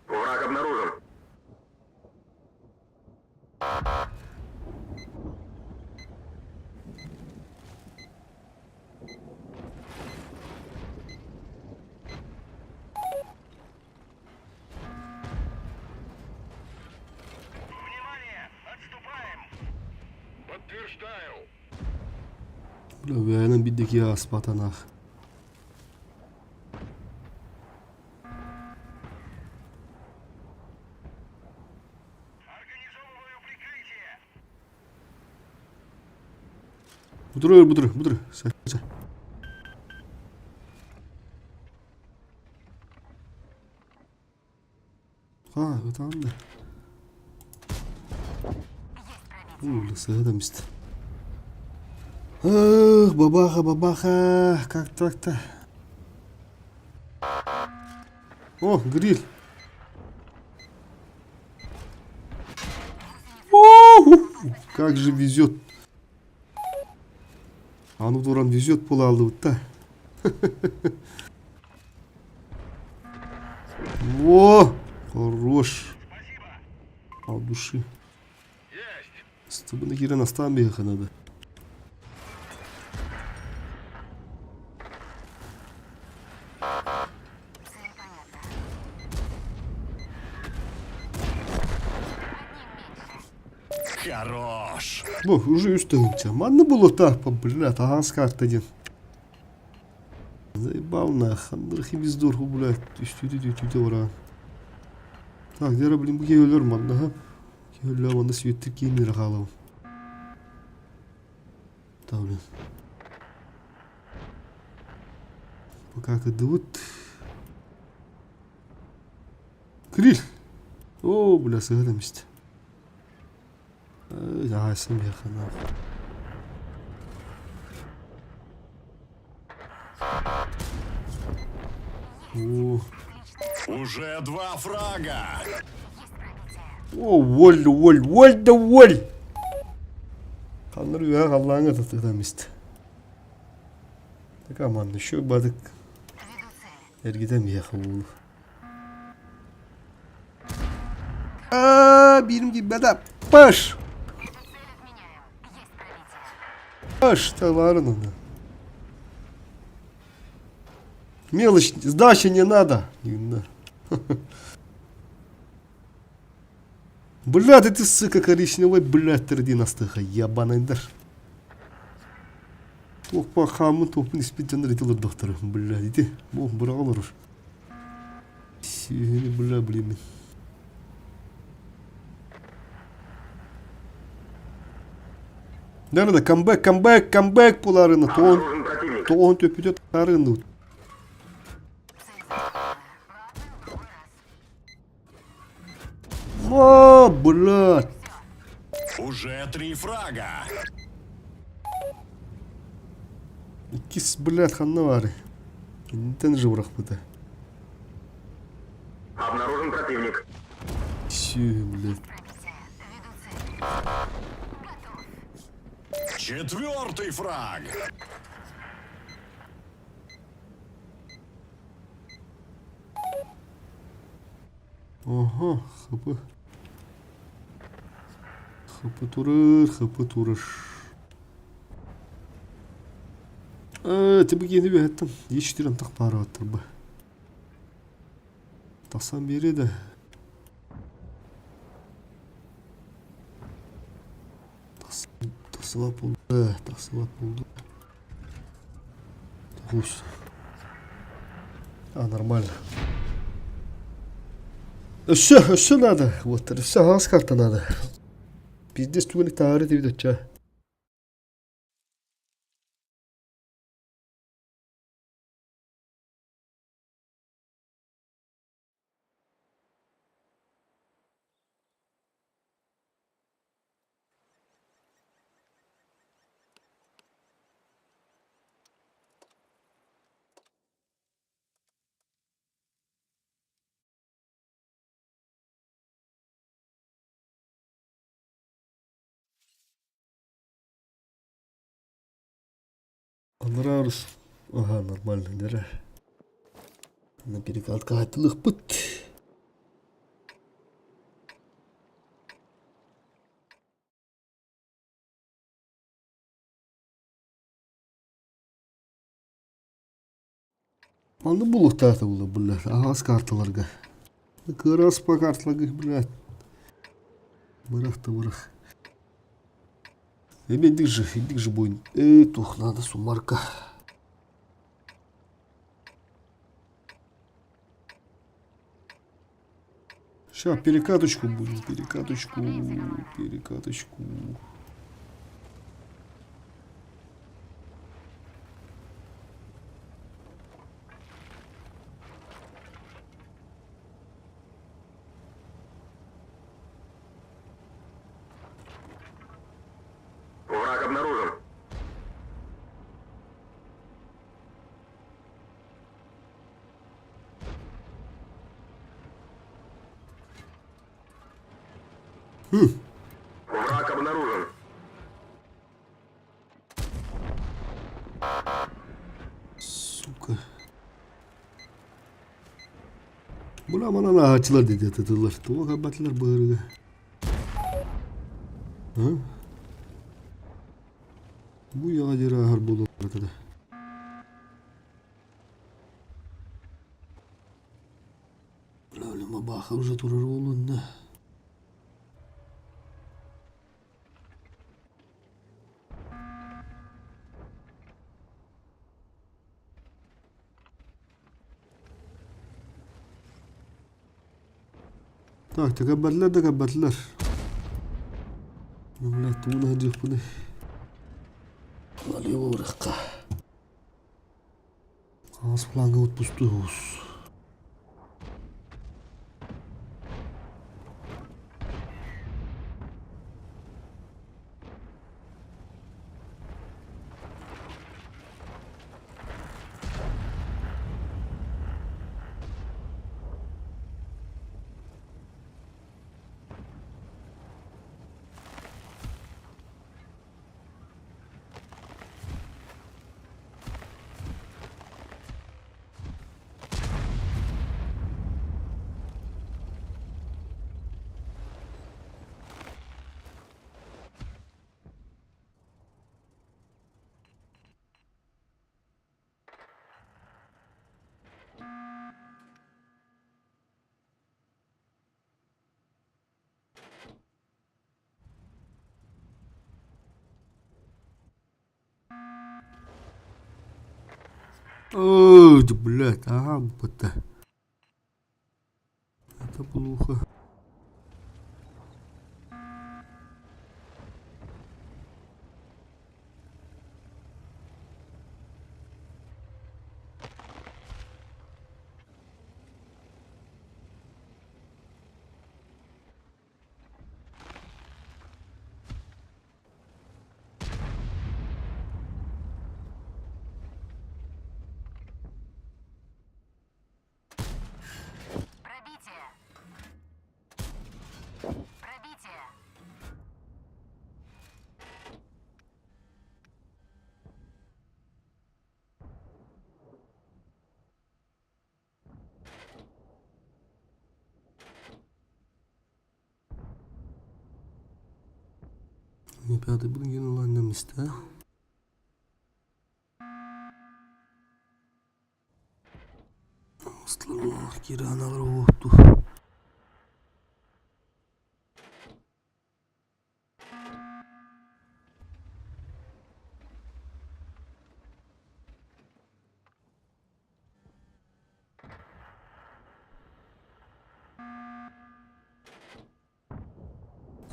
Враг обнаружен. Внимание! Отступаем! Подтверждаю. Bля, benim biddeki ya aspatanах. Организовываю прикрытие. Budur. Sakça. Tamam da. Бля, садомист. Ах, бабаха, как так-то? О, гриль. Как же везет. А ну, дуран, везет пол алды вот-то. Во! Хорош. От души. С тобой на хера настан беха надо. Цель понятна. Одним меньше. Хорош. Во, уже устаемся. Мадно было так, блядь, ага, с карты один. Заебал нах, андрахи бездоргу, блядь. Тю-тю-тю-тю-тю, вра. Так, дера, блин, bu keyler manna ha. Keyler manna sürekli keyler kalalım. Tamam. Пока идут. Криль. О, бля, сыграемся. Ай, смеха, нахуй. О, Уже 2 фрага. Есть пробитие. о, воль да воль. Kanları ya Allah'ına tutuklamıştı. Tak aman şu badık Веду цель. ergiden mi yakın Aaaa benim gibi bedap. Baş. Эту цель отменяем. Есть пробитие. Baş товарын она. Мелочь, сдачи не надо. Блядь, ты сука коричневый, блядь, тверди настыха, ебаный дар. Тоқпа хамы тоқпын испиттен ретилер докторы, блядь, иди, бог бұрағалар уж. Сені, бля, блин. Nerede? Камбэк пуларына. Обнаружен противник. Тоғын төпедет тарыны. О, блядь. Уже 3 фрага. Кис, блядь, ханна вары. Нитен же враг быда. Обнаружен противник. Все, блядь. Пробитие. Веду цель. 4-й фраг. Ага, хапы. Хапы турыр. Тебе гені бе әттім. Ештерін тақ бары аттыр ба. Тақсан береді. Тақсылап болды. Тақуш. А, нормально. Все надо. Вот, все, с карта надо. Пиздец, тугали тары ты видать, ча. Понравилось. Ага, нормально, дыра. На перекладках атылых пыт. Аны бұл ұқтаты бұлы, блядь, ағас карталарға. Кырас па карталарға, блядь. Бырақты бырах. Иди же бойын. Тух, надо сумарка. Сейчас перекаточку будет, перекаточку. Враг обнаружен. Враг обнаружен. Сука. Buna bana ağaçlar dedi attılar. Tuğla kabatlar bağırıyor. Ha? Bu yağcı rahar bulur dedi. Lavlama bakır уже durur oğlum ne? Так, takabbatlar takabbatlar. Millet bunu hadi bunu. Alıyor uğrakka. Ağız planga utpustuz. Ой, блядь, ага, вот это плохо. Пробитие. Пробитие. Ребята, будем генерально на места. Aslanlar kiranalar oldu.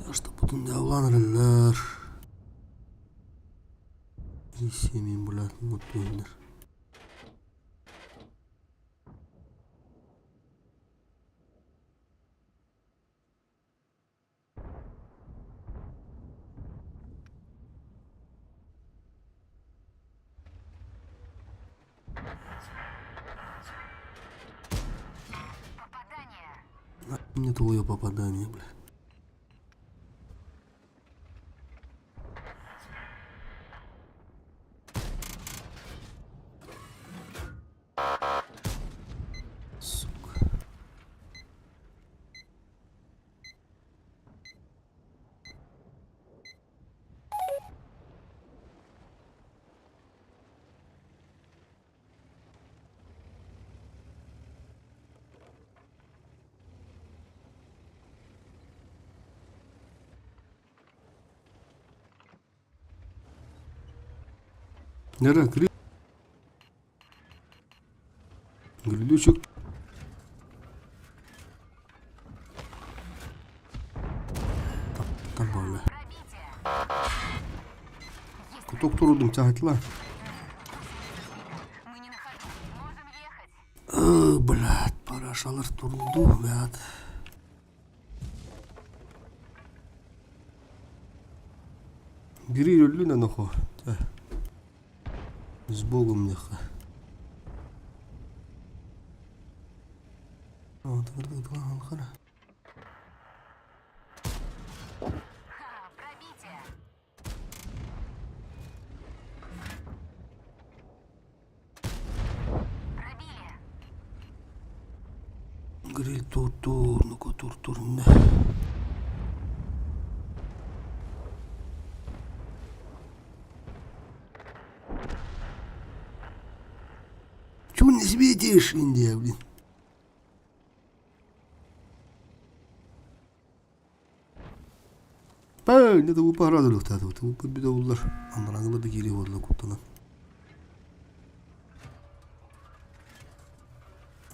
Taşta budun davlanırlar. İyi bular mutluyumdur. Попадание. Не твое попадание, бля. Сука. Нера, грилючек. Там böyle. Куток турудum çahitla. Мы не на ходу. Можем ехать. Блядь, парашалар турду, блядь. Бери рулю на нахуй. С Богом нахуй. Пробитие. Пробили. Гриль тур-тур, ну-ка тур-тур, не. Чего не светишь, Индия, блин? Ne de bu paradır yok tadı. Bu bir de bunlar. Anlarına da geliyor orada kutlanan.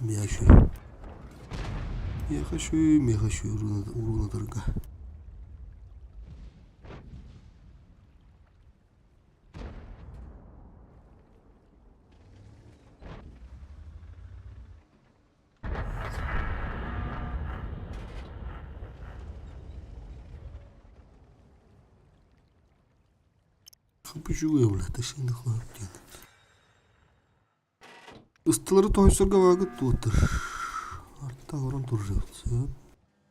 Yaşıyor. Yaşıyor. Uruna dırga. Kapışıyor блядь, şimdi хлопки. Ыстылары тойсорга вагыт туутыр. Артта орон туржубут.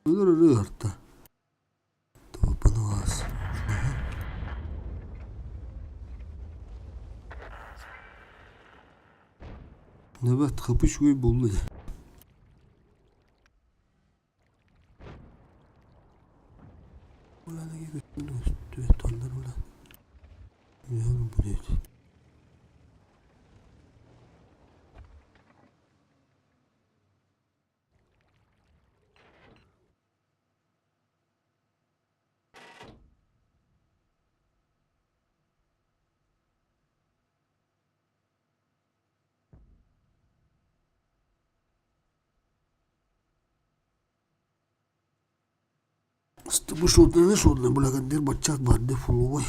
Ыры артта. Топанас. Небат kapışıyor болду. Ulan ne götürdün üstü tonlar ulan. Yavrum bu neydi? Bu şodne bulagandir bachak badde fuloy.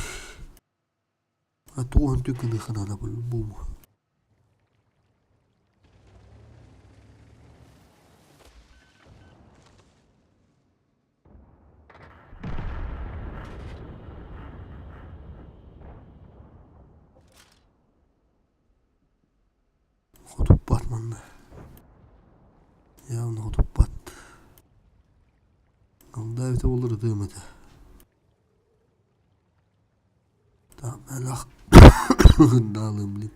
Atu on tükünü kanada bu mu? Kutup batmanlı. Ya ne kutup bat. Onda evde olur demedi. Tamam ben lak. Dağılım bilin.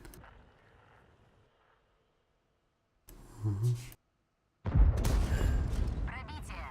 Пробитие.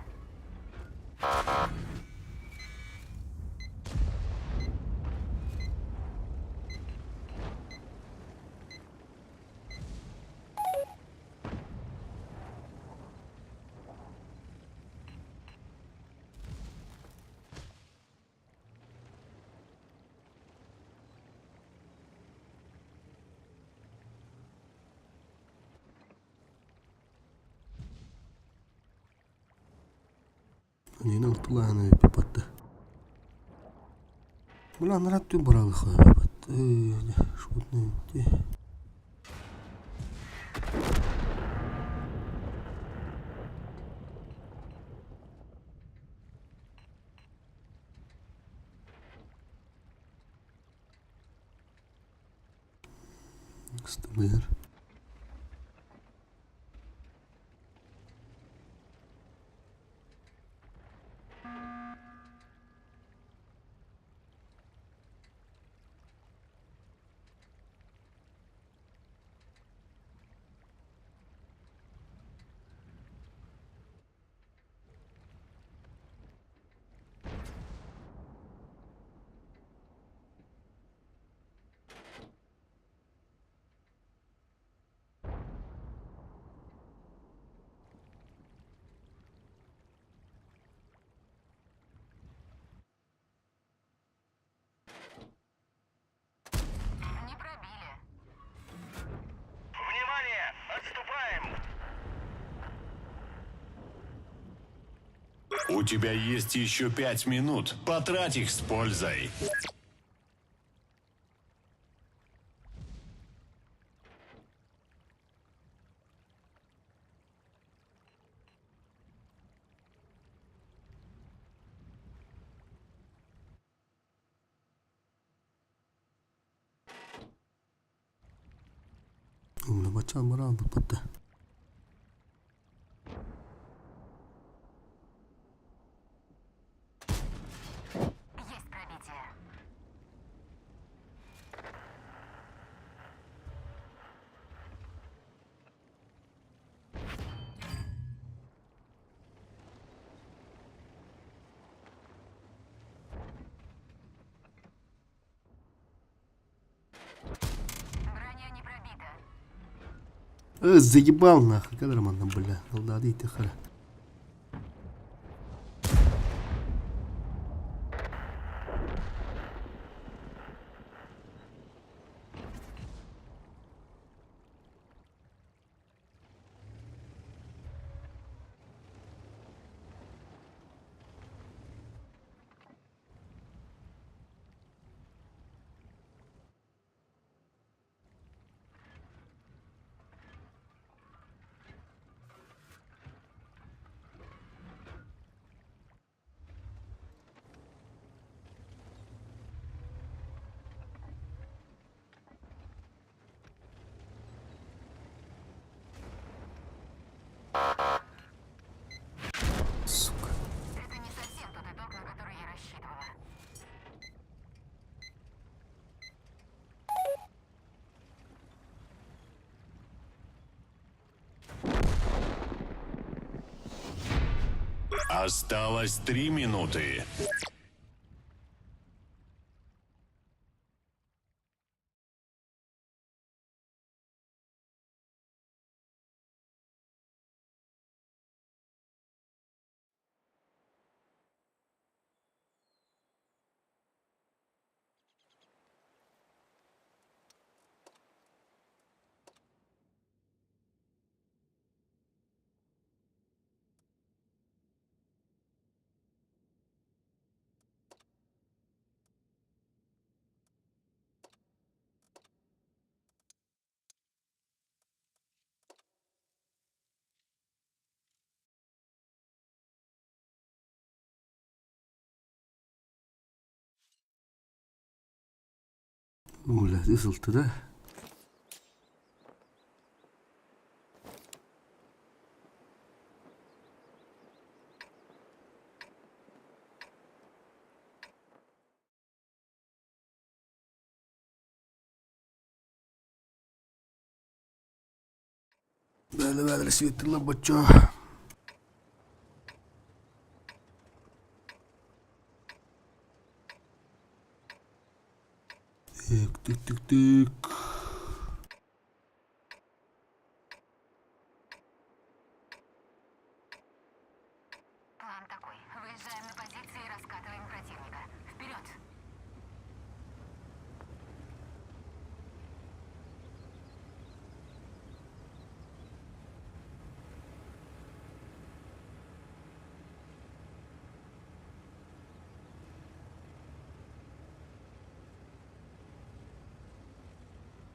Yine ırtılayana bir battı. Bulan rattı buralık abi battı. Şut neydi? Стамер. Не пробили. Внимание! Отступаем! У тебя есть еще 5 минут. Потрать их с пользой. Умна бачан баран bu battı. Есть пробитие. Заебал нахуй, кадраманна, бля. Голдади ты хара. Сука. Это не совсем тот итог, на который я рассчитывала. Осталось 3 минуты. Бля, ысылтı да. Бәлі светлі бачо. Тык. План такой. Выезжаем на позиции и раскатываем противника. Вперед!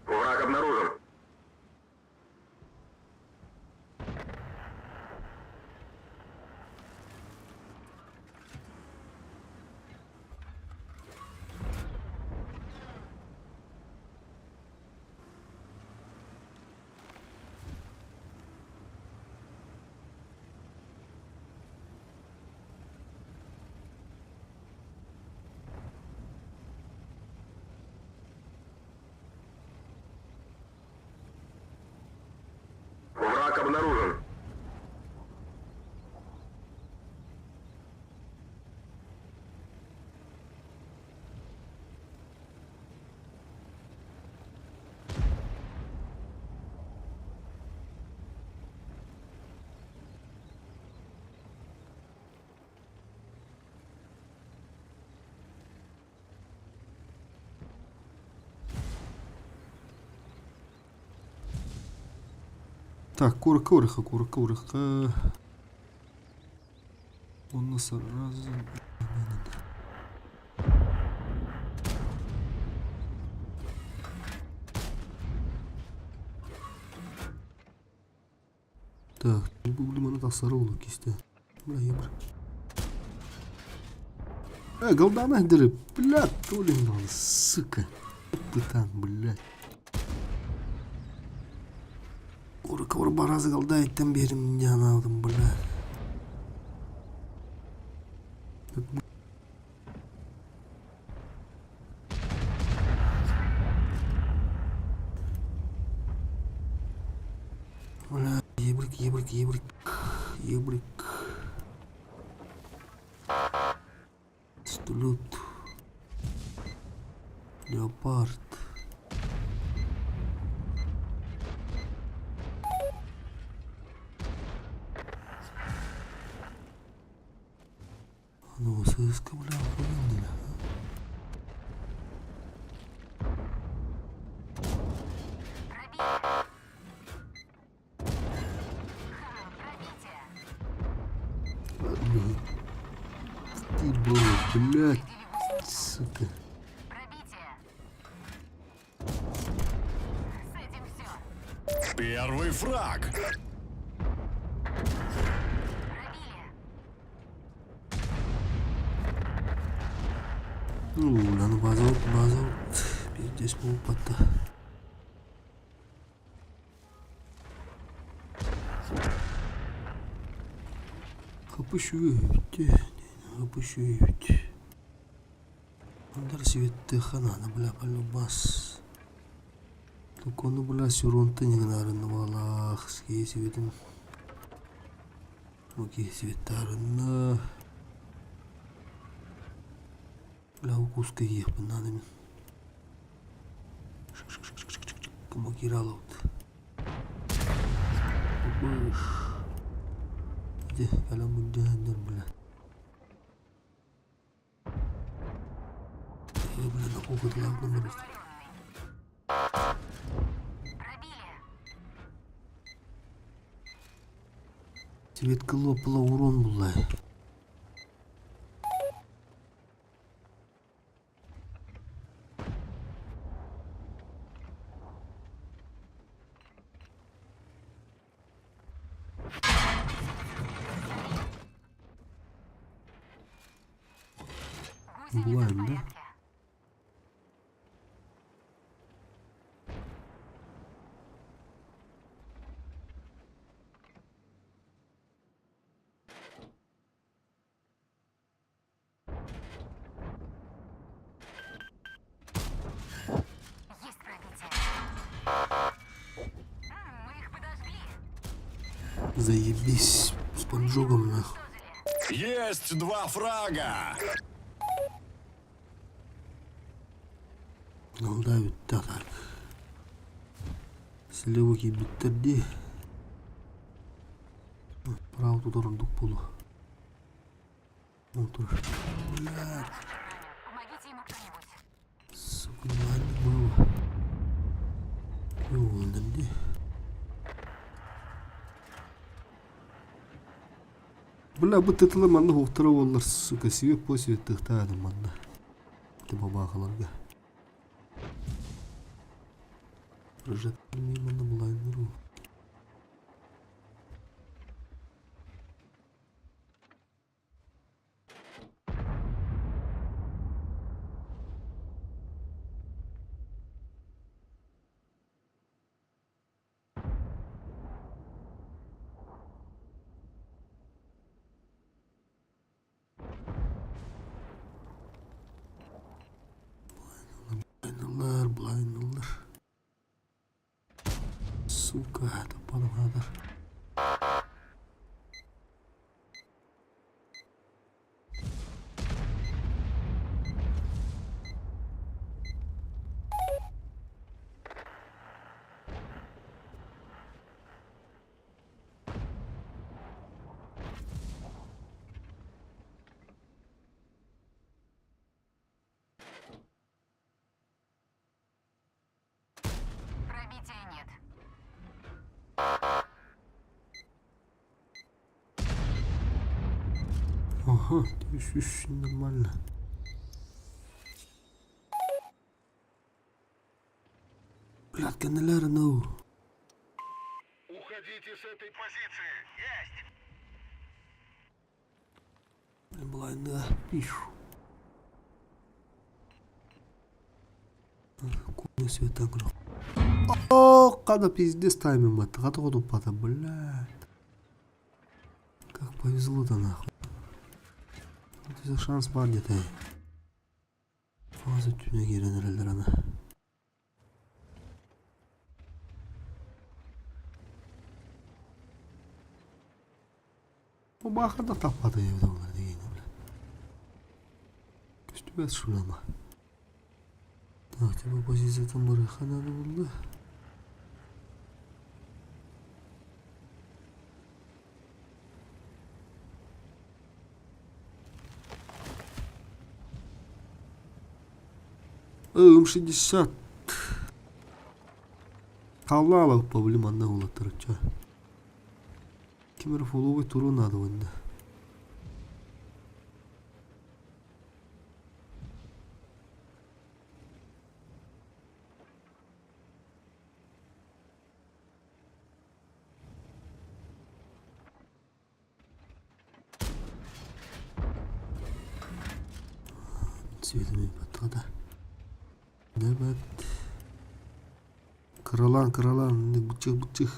Враг обнаружен. Враг обнаружен. Так, курка. Он нас сразу... Так, bu bana tasarı olur ki işte. Buraya bırak. Голдана дыры, блядь, то ли надо, сука. Пытан, блядь. Курка баразы голдайттан берим не алdım, блядь. Бля, ебрик. Стулют. Леопард. Кыска, бля, охуенно. Ты был, блядь, сука. Пробитие. С этим все. Первый фраг. Пробили. Lan bazalt. Пиздец, полпота. Kapışıyor bitti. Onlar sivette xanana bla palubas. Tukonu bla surunta nyinarın wala xski sivetin. Oke sivetarın. Bla ukuska yehpananim. Como kiralot. Быш. Где каламу дянер, бля. Бля, на ухо главное нарыть. Пробили. Светка лопала урон была. Гусеница в Блайнд, да? порядке. Есть пробитие. Мы их подожгли. Заебись с поджогом нахуй. Уничтожили. Есть 2 фрага. Он давит так. Силевики биттерди. Право тут орындык болу. Отур. Блядь, Помогите ему кто-нибудь. сука, не было. Ёлдырди. Бля, бытытлы манны хуктыры боллар, сука, себеп по себеттыктаадым манна. Ты бабахаларга. Прожат білмей манна булайныру. Блайнылар. Сука, тапаdım kadar. Пробития нет. Ага, ты нормально. Блядь, каналяра, ну. Уходите с этой позиции. Есть. Блин, блайна, пишу. Куни света гро. О, когда пиздец тайминг бат, когда тупата, блядь. Как повезло-то нахуй. Вот шанс бар где-то. Фаза тюня гиренерлер ана. Bu bakırda tapmadı evde onlar değil mi? Üstüme şulama. Так, bu pozisyondan buraya kadar buldu. 60. Kallı problem anne ulatırca. Kimere follow turun adı onda. Светами подхода. Evet. Kıralan ne bıçık.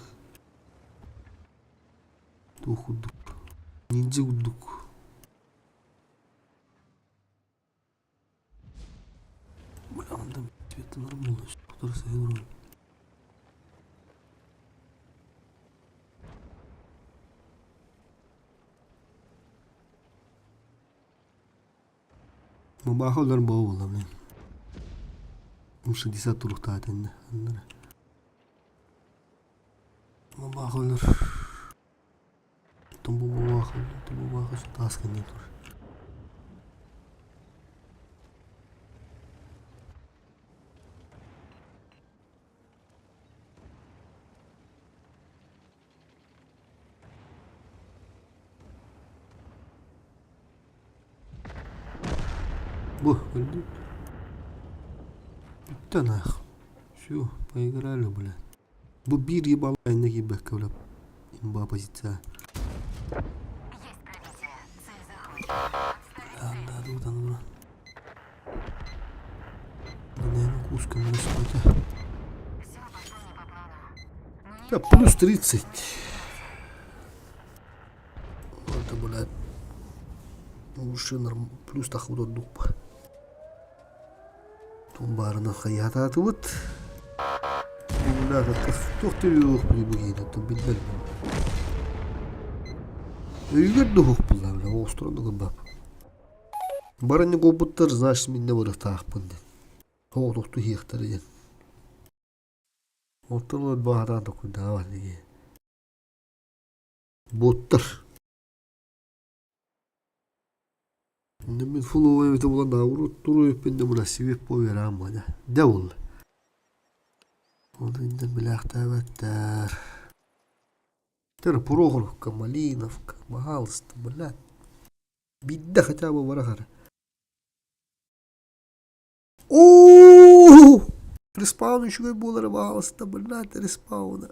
Dokuduk. Ninja vurduk. Bulandım. Svetlanaram oldu. Doktor sayılır. Mabahlar bağı olamam. 60 turuh taatinde. Mabahlar. Tumbuh mabahlar şu taskan yeter. Bu öldü. Bitti nah. Şu поиграли, блядь. Bu bir ебал aynı gibi kavlap. İmba позиция. Есть пробитие. Цель заходит. Да, dur. Наверное, куском распата. Все пошло не по плану. Да, плюс 30. Это, блядь. Уже норм. Плюс тахуд отдук. Тумбарына hayata atıvıt. Bunlar da tohtu yok bu yine to bilmem. Öyle de hok bunlar da ostrodu bab. Barını gobutlar zaş minne var taqpında. Ho tohtu hiyaqtır ya. Ortalığı bahara da kuda var diye. Botlar. Min follow evde bulan davru durup bende buna sebep boyarım bana. Davul. Ondan bilahtavattar. Тер Прохоровка, Малиновка, пожалуйста, блядь. Беда хотя бы варахара. Ооо! Респаун еще как было, пожалуйста, блядь, респауна.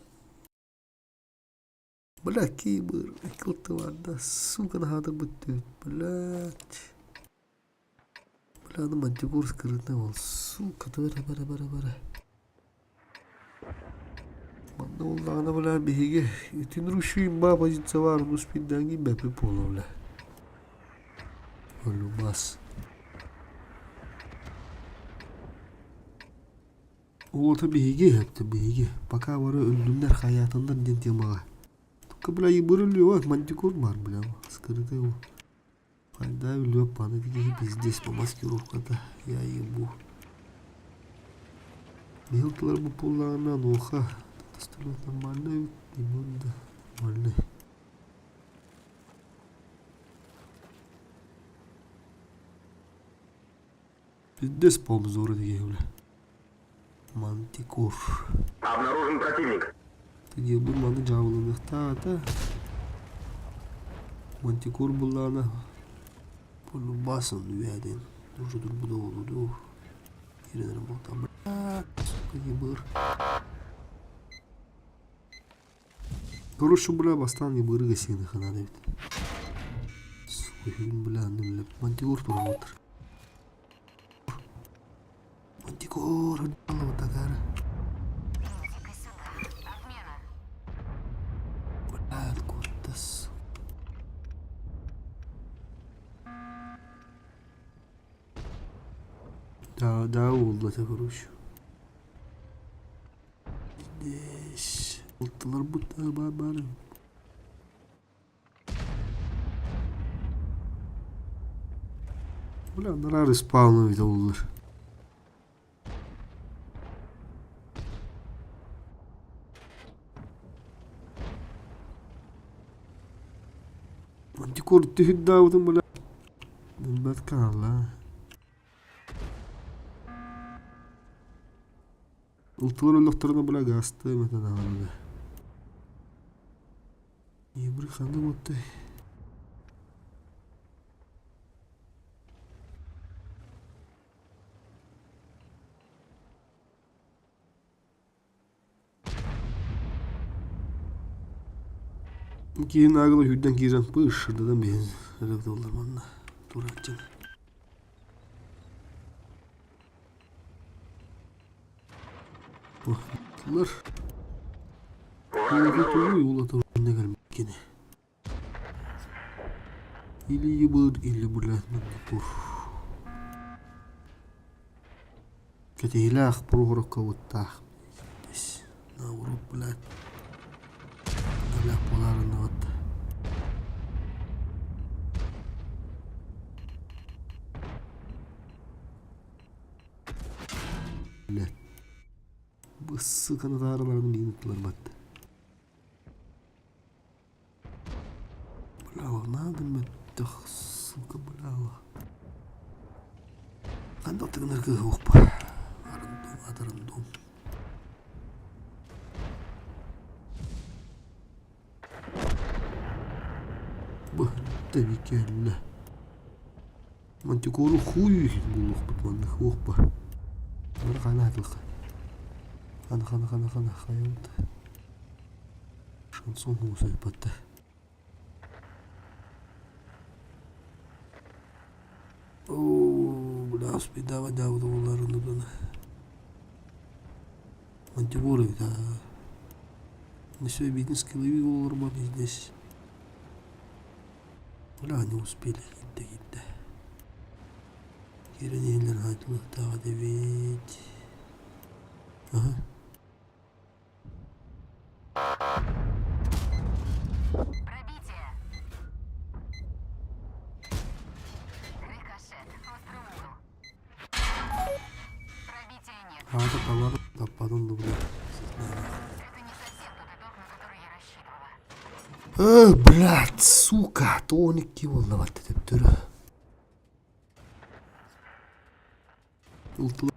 Блядь, кибер, килтоварда, сука, надо быть, блядь. Бля, ну мантикур скрытный вон, сука, бара. Manda Allah'ına bala bihige. Itin ruşuyum ba позиция var. Uspindan gibi bepi polo bla. Olmaz. O da bihige hepti bihige. Baka var öldümler hayatından dentiyamağa. Tukka bla yıbırılıyor bak. Mantikor var bla. Sıkırıda o. Hayda ölüyor bana diye bizdes maskировкада. Ya iyi bu. Mihiltlar bu pullarından oha. Стало нормально, именно нормально. Пиздец по обзору такие, бля. Мантикор. Обнаружен противник. Ты где был, маны джавланных, та. Мантикор была она. Полюбасан, вяден. Уже тут буду. Ирина работа, бля. Сука, ебыр. Короче, бля, бастан не бырыга сені хана дейт. Сойын, бля, не бля. Мантикор тұрып отыр. Мантикор, хыдалы вот такары. Иди-ка сюда. Отмена. Бля, откуда-то, сука. Да, oldu da короче. Здесь. Oltalar bu tabi bari. Bля, нара респауновый да oldular. Мантикор тихид давудun bля. Bilmez kanal la. Ылтылар өлөктөрүнө була гасты метен аганы. Ибри ханды мотты. Кейін агылы хүдден кирен пышырдан бен рыбды олар манна турачын. Охлар. Враг обнаружен. Ой, ула турне gelmekini. Или ебут, или блядь, пур. Кетейлах прогрокка вот так. Здесь на урок, блядь. Бля, поларно вот. Блядь. Быссы канатарыларын дейініктілер бәтті. Бля, надо мәттіқ, сука, бля. Қандақтығын әркігі оқпа. Арындым, адырындым. Tabii elle. Mantikoru хуй булух бутманны хуохпа. Нар хана хатылха. Хана хаят. Шансон хусай патта. О, бля, спидава давду уларыны дана. Мантикоры, да. На все бизнес килови уларбан здесь. Бля, не успели, гидде. Керенейлер айтылықтағы девет. Ага. Пробитие. Рикошет. Острый угол. Пробития нет. Ада товар таппадым да, бля. Это не совсем тот итог, на который я рассчитывала. Блядь, сука, тоник киволноватты деп түрі. Ұлтылы.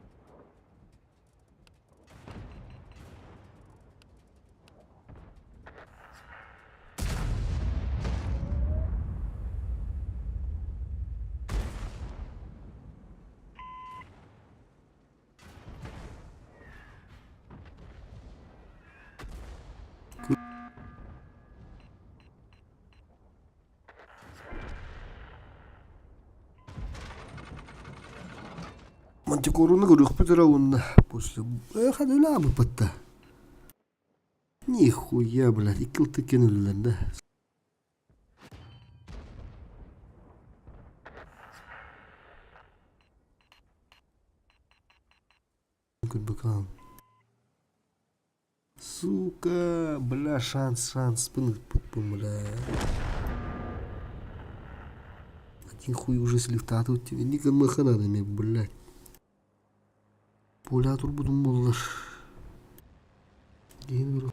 Мантикоруны көрүк петерауынна после. Хады өлі бытта. Нихуя, блядь, икілті кенілілер, да. Бакан. Сука, бля, шанс, спынық путпун, бля. Один хуй уже слифтаты у тебя, никак маханадами, блядь. Поля турбудун боллар. Кейін бір.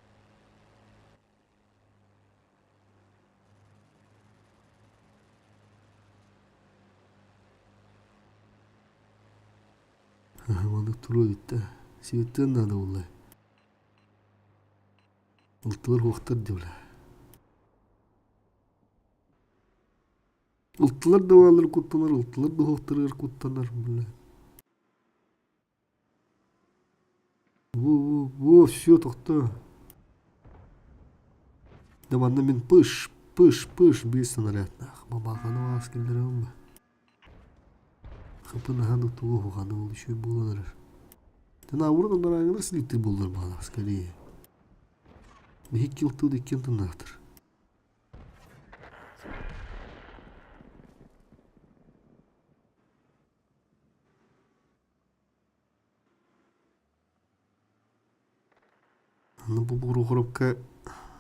Мандық тұру етті. Себеттен надо олай. Ұлтылар қоқтар деулі. Ұлтылар да олар құттанар, ұлтылар да қоқтарар құттанар, бля. Во, все, тоқта. Даманда мен пыш, бейсін арятна. Мамағаны оғас келдірем ба. Қыпын ағанды туғы оғаны ол үші боланар. Тәна ауырын ондар аңына сіліктір болдар бағана, скорее. Бейік келту декен тыңнақтыр. Аны бұл бұғыру құрыпқа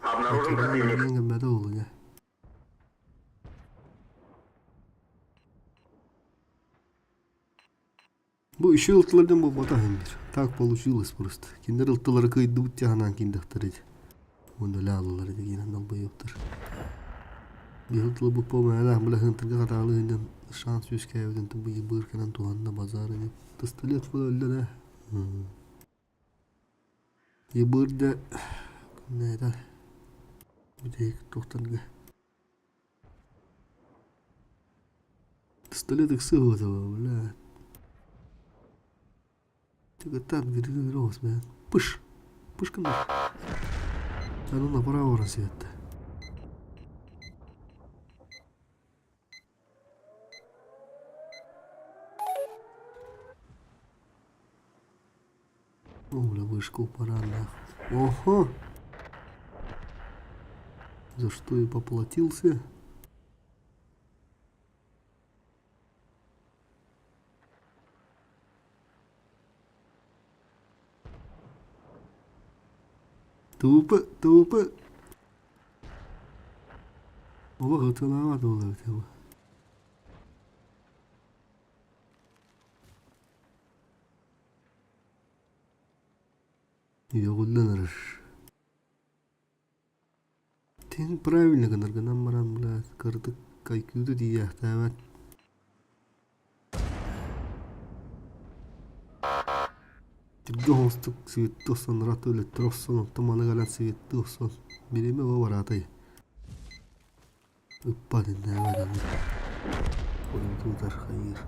Обнаружен противник. Мәді олы, не? Бұл үші ұлтылардан бұл батағын бір. Так получилось просто. Кендер ұлтылары көйді бұтте ғанан кендіқтір еді. Онда лалылар еді кенен албай өптір. Bir ұлтылы бұл по мәлі бұла ғынтырға қаталы ғындан шанс өз кәйбіден бұл ебір кенен туғанына базары деп. Тыстылет бұл өлді, Ya burada neydi? Bir de doktorun ge. Pistolet sığdı valla. Tıkatan gidi olsun ben. Pış. Pış kındır. Sen onunla para orası yattı. Оля, вышку пора нахуй. Ого! За что и поплатился? Тупо, тупо. Ola hatırlamadı ola tabi. Yollanır. Ten правильно гынаргынан баран блядь. Кырдык кайкюды дия тават. Тибде хостук светті осан рат өлі тұрсын оттаманы қалан светті осан. Береме о бар атай. Үппадын нәвәден. Ойынтудар хайыр.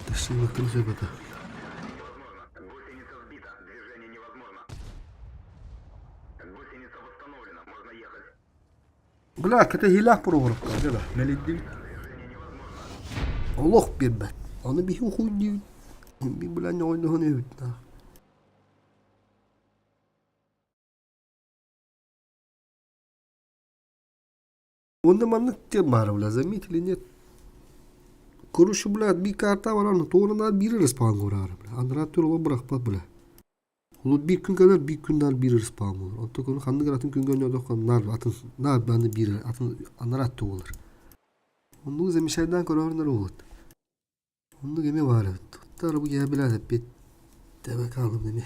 Тәшін өктірі жабады. Невозможно. Гусеница сбита. Движение невозможно. Гусеница восстановлена. Можно ехать. Бля, кәті хилах проғырып қалды да. Мәледдім. Олық бербәт. Оны bir okuyun diyor. Bir bilen oynağını evet. Onda manlık diye var bile. Zamitli net. Kuruşu bile bir karta var anı. Toğrundan biri respawn kurar bile. Andratör ola bırakpat bile. Onu bir gün kadar bir günden biri respawn olur. Ondan sonra kandık atın gün gönüyor dokun. Nar atın. Nar bende biri atın. Andratör olur. Ondan zemin şeyden kararlar olur. Onda gemi var evet. Tuttar bu ya bile de bir demek aldım beni.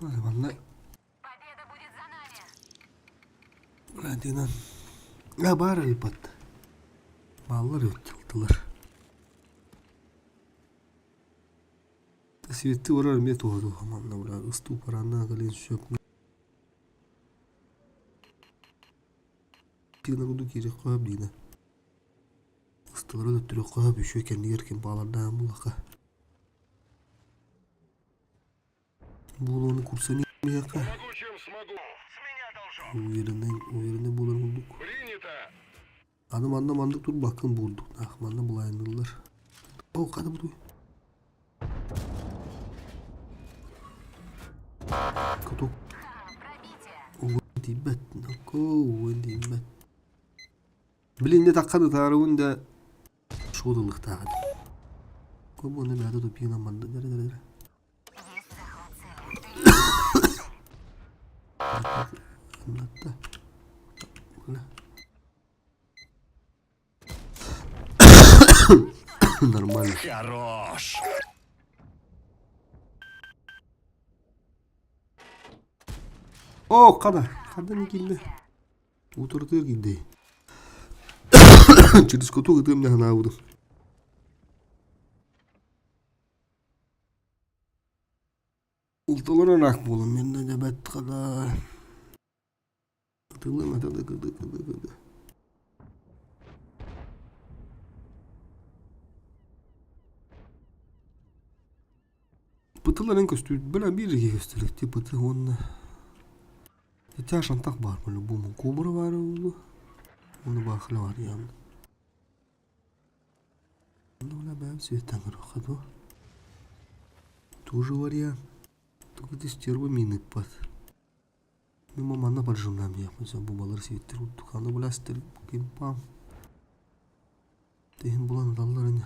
Hadi vallahi. Победа будет за нами. Hadi lan. Ya bari ripat. Mallar öttüldüler. Tasvetti orar met oldu. Aman da ulan ıstı parandan kalın şöp. Bir kudu kiri koyab dine. Istıları da türü koyab şu kendi yerken bağlardan bulaka. Bu onu kursanı yaka. Помогу, чем смогу. С меня должок. O yerine bulduk. Принято. Anlamandık dur bakın bulduk. Ahmanla bulayındılar. O kadar bu. Kutuk. Пробитие. Dibet. Nako. Dibet. Bilin ne takkadı tarihun da şoğdılık tağdı. Kobu ne nerede topuyun amandı. Dere. Есть захват цели. Anlattı. Böyle. Нормально. Хорош! О, kadın geldi. Oturduğu gibi. Через коту gıdım ne hana vurdum. Ultalara rak bulun. Ben de bet kadar. Atılın. Pıtıların kostü böyle bir iki gösterdi. Pıtı onunla. Yeter şantak var böyle. Bu mu? Kobra var oldu. Onu bakla var yani. Onda öyle ben sürekli kırık. Тоже вариант. Только ты стерва мины пат. Ну, мама на поджимна мне. Мы забубалар свитер. Туханы бластер. Кемпам. Теген булан далларын.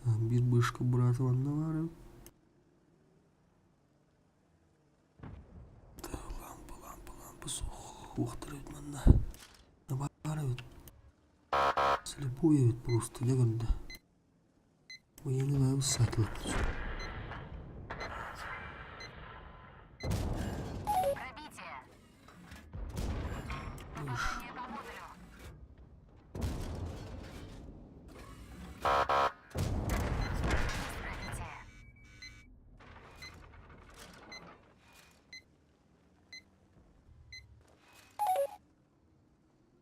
Bir бышка брата ванна варым. Лампа ухтыр ведь манна. Набары ведь. Слепую ведь просто деганда. Я не знаю, сатла. Пробитие. Попадание по модулю. Пробитие.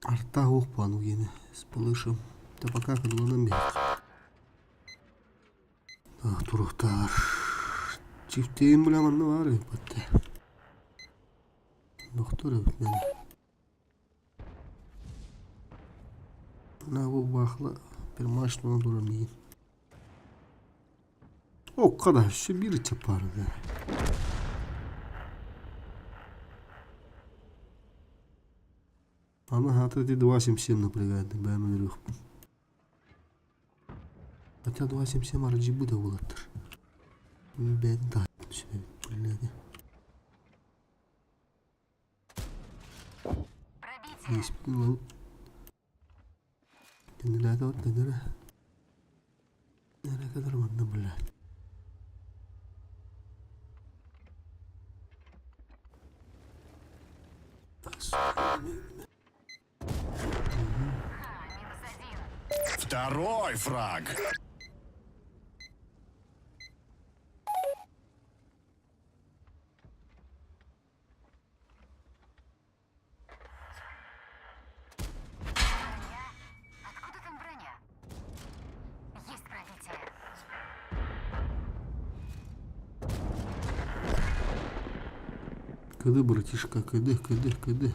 Арта опан угене. С полышем. Да пока когда на месте. Туруктар. Çiftliğin bulamanda var ya battı. Doktor evet beni. Ne bu bakla bir maçla duramayın. O kadar şey bir çapardı. Она хотя 277 напрягает, ben öyle yok. Хотя 277 RGB de oladır. Ben daha şey bilmedi. Пробитие. Есть пилот. Kendileri de nereye? Nereye kadar bana böyle? -1. Второй фраг. Откуда там броня? Есть пробитие. Кыды, братишка, кыды.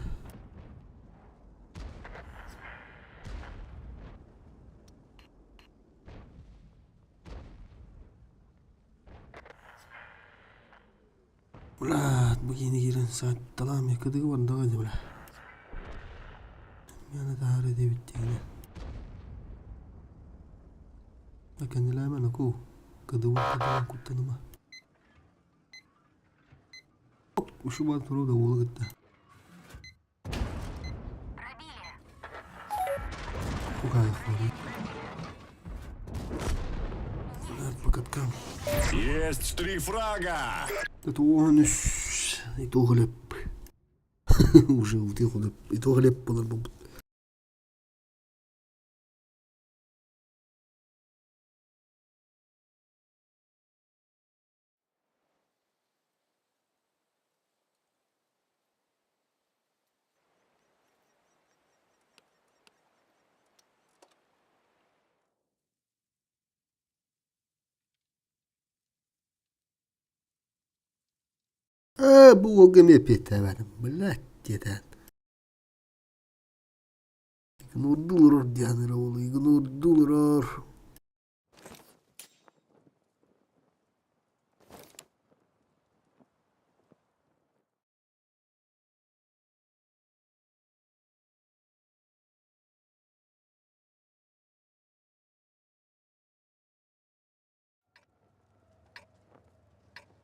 Блядь, begini giren saat talam ya kıdı var daha da bla. Yani daha arada bitti yine. Bakın hemen oku. Kıdı var kutlanıma. Şu batırı da oğlu gitti. Пробили. Bu kadar falan. Блядь, по каткам. Есть 3 фрага. Это он и то хлеб. Уже утыл хлеб. И то хлеб был. Bu o gemi pete benim. Blek deden. Ignurdular diyanır oğlu. Ignurdular.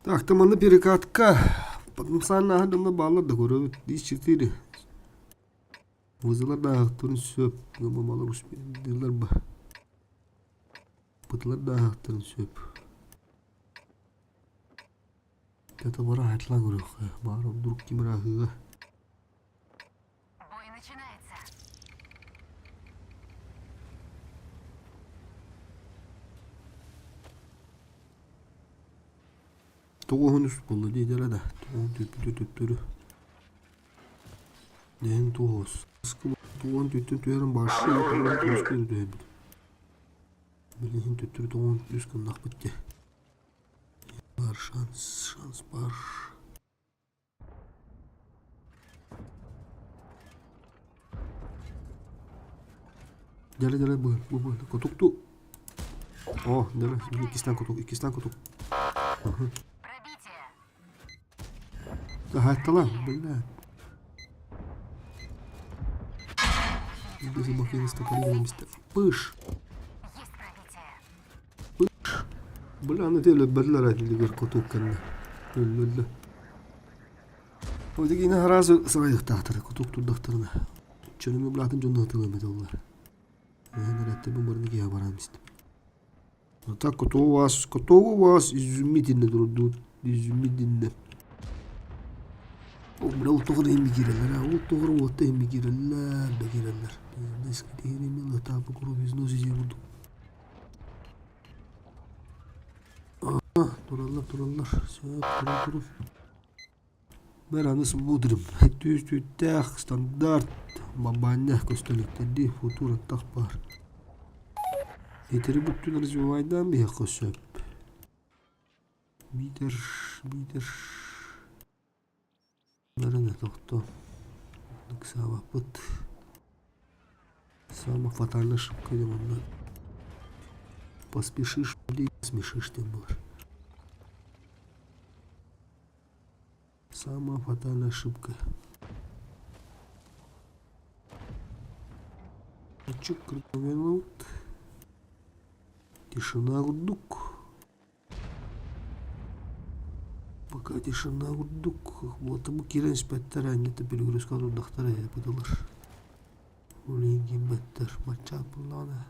Так, там она перекатка. Потом надо баллар да көрөбүт. Диш 4. Вызылар да актырын сөп. Мамалар успедилер ба. Бытлар да актырын сөп. Это бара айтла көрөк. Бара вдруг кимра хыга. Бой начинается. Тоғын үст болды дейдер ада. Тоғын төттөрі. Ден тоғыз. Тоғын төттөрін башы. Тоғын үстері дөйбіді. Білген төттөрі тоғын үскін нақ бітті. Бар шанс бар. Дәлі бұл. Котукту. О, дәлі. Ikisinden kutuk. Пробитие. Да, это ладно, блядь. Где собаки стаканы месте? Пыш. Есть пробитие. Бля, ну тели берлер اللي بيركضوا كنا. لا. ودي هنا رازو صرايح تحت الكتب تدخترنا. شنو مبلغ جنة تلميذ الله. هنا رتب مرني يا برامست. Так у вас изумительно трудут, изумительно. لو تغري ميجيرلا او تغرو وته ميجيرلا بجيرلا ناس كتير من اللي تعبوا كرو بيزنوس يجيبوا turallar turun Beranız budrum tüytüytək standart babanya köstülükleri futurun takbar Yeteri bütün развивайдан bir kösöp Bitir Berene tokto Ныksава pıt Сама фатальная ошибка демонда Поспешишь или смешишь тем больше Самая фатальная ошибка. Хочу минут. Тишина гудук. Пока тишина гудук. Вот ему кирен спектр, а не то перегрузка тут доктора я подалар. Улинги беттер мачат булана.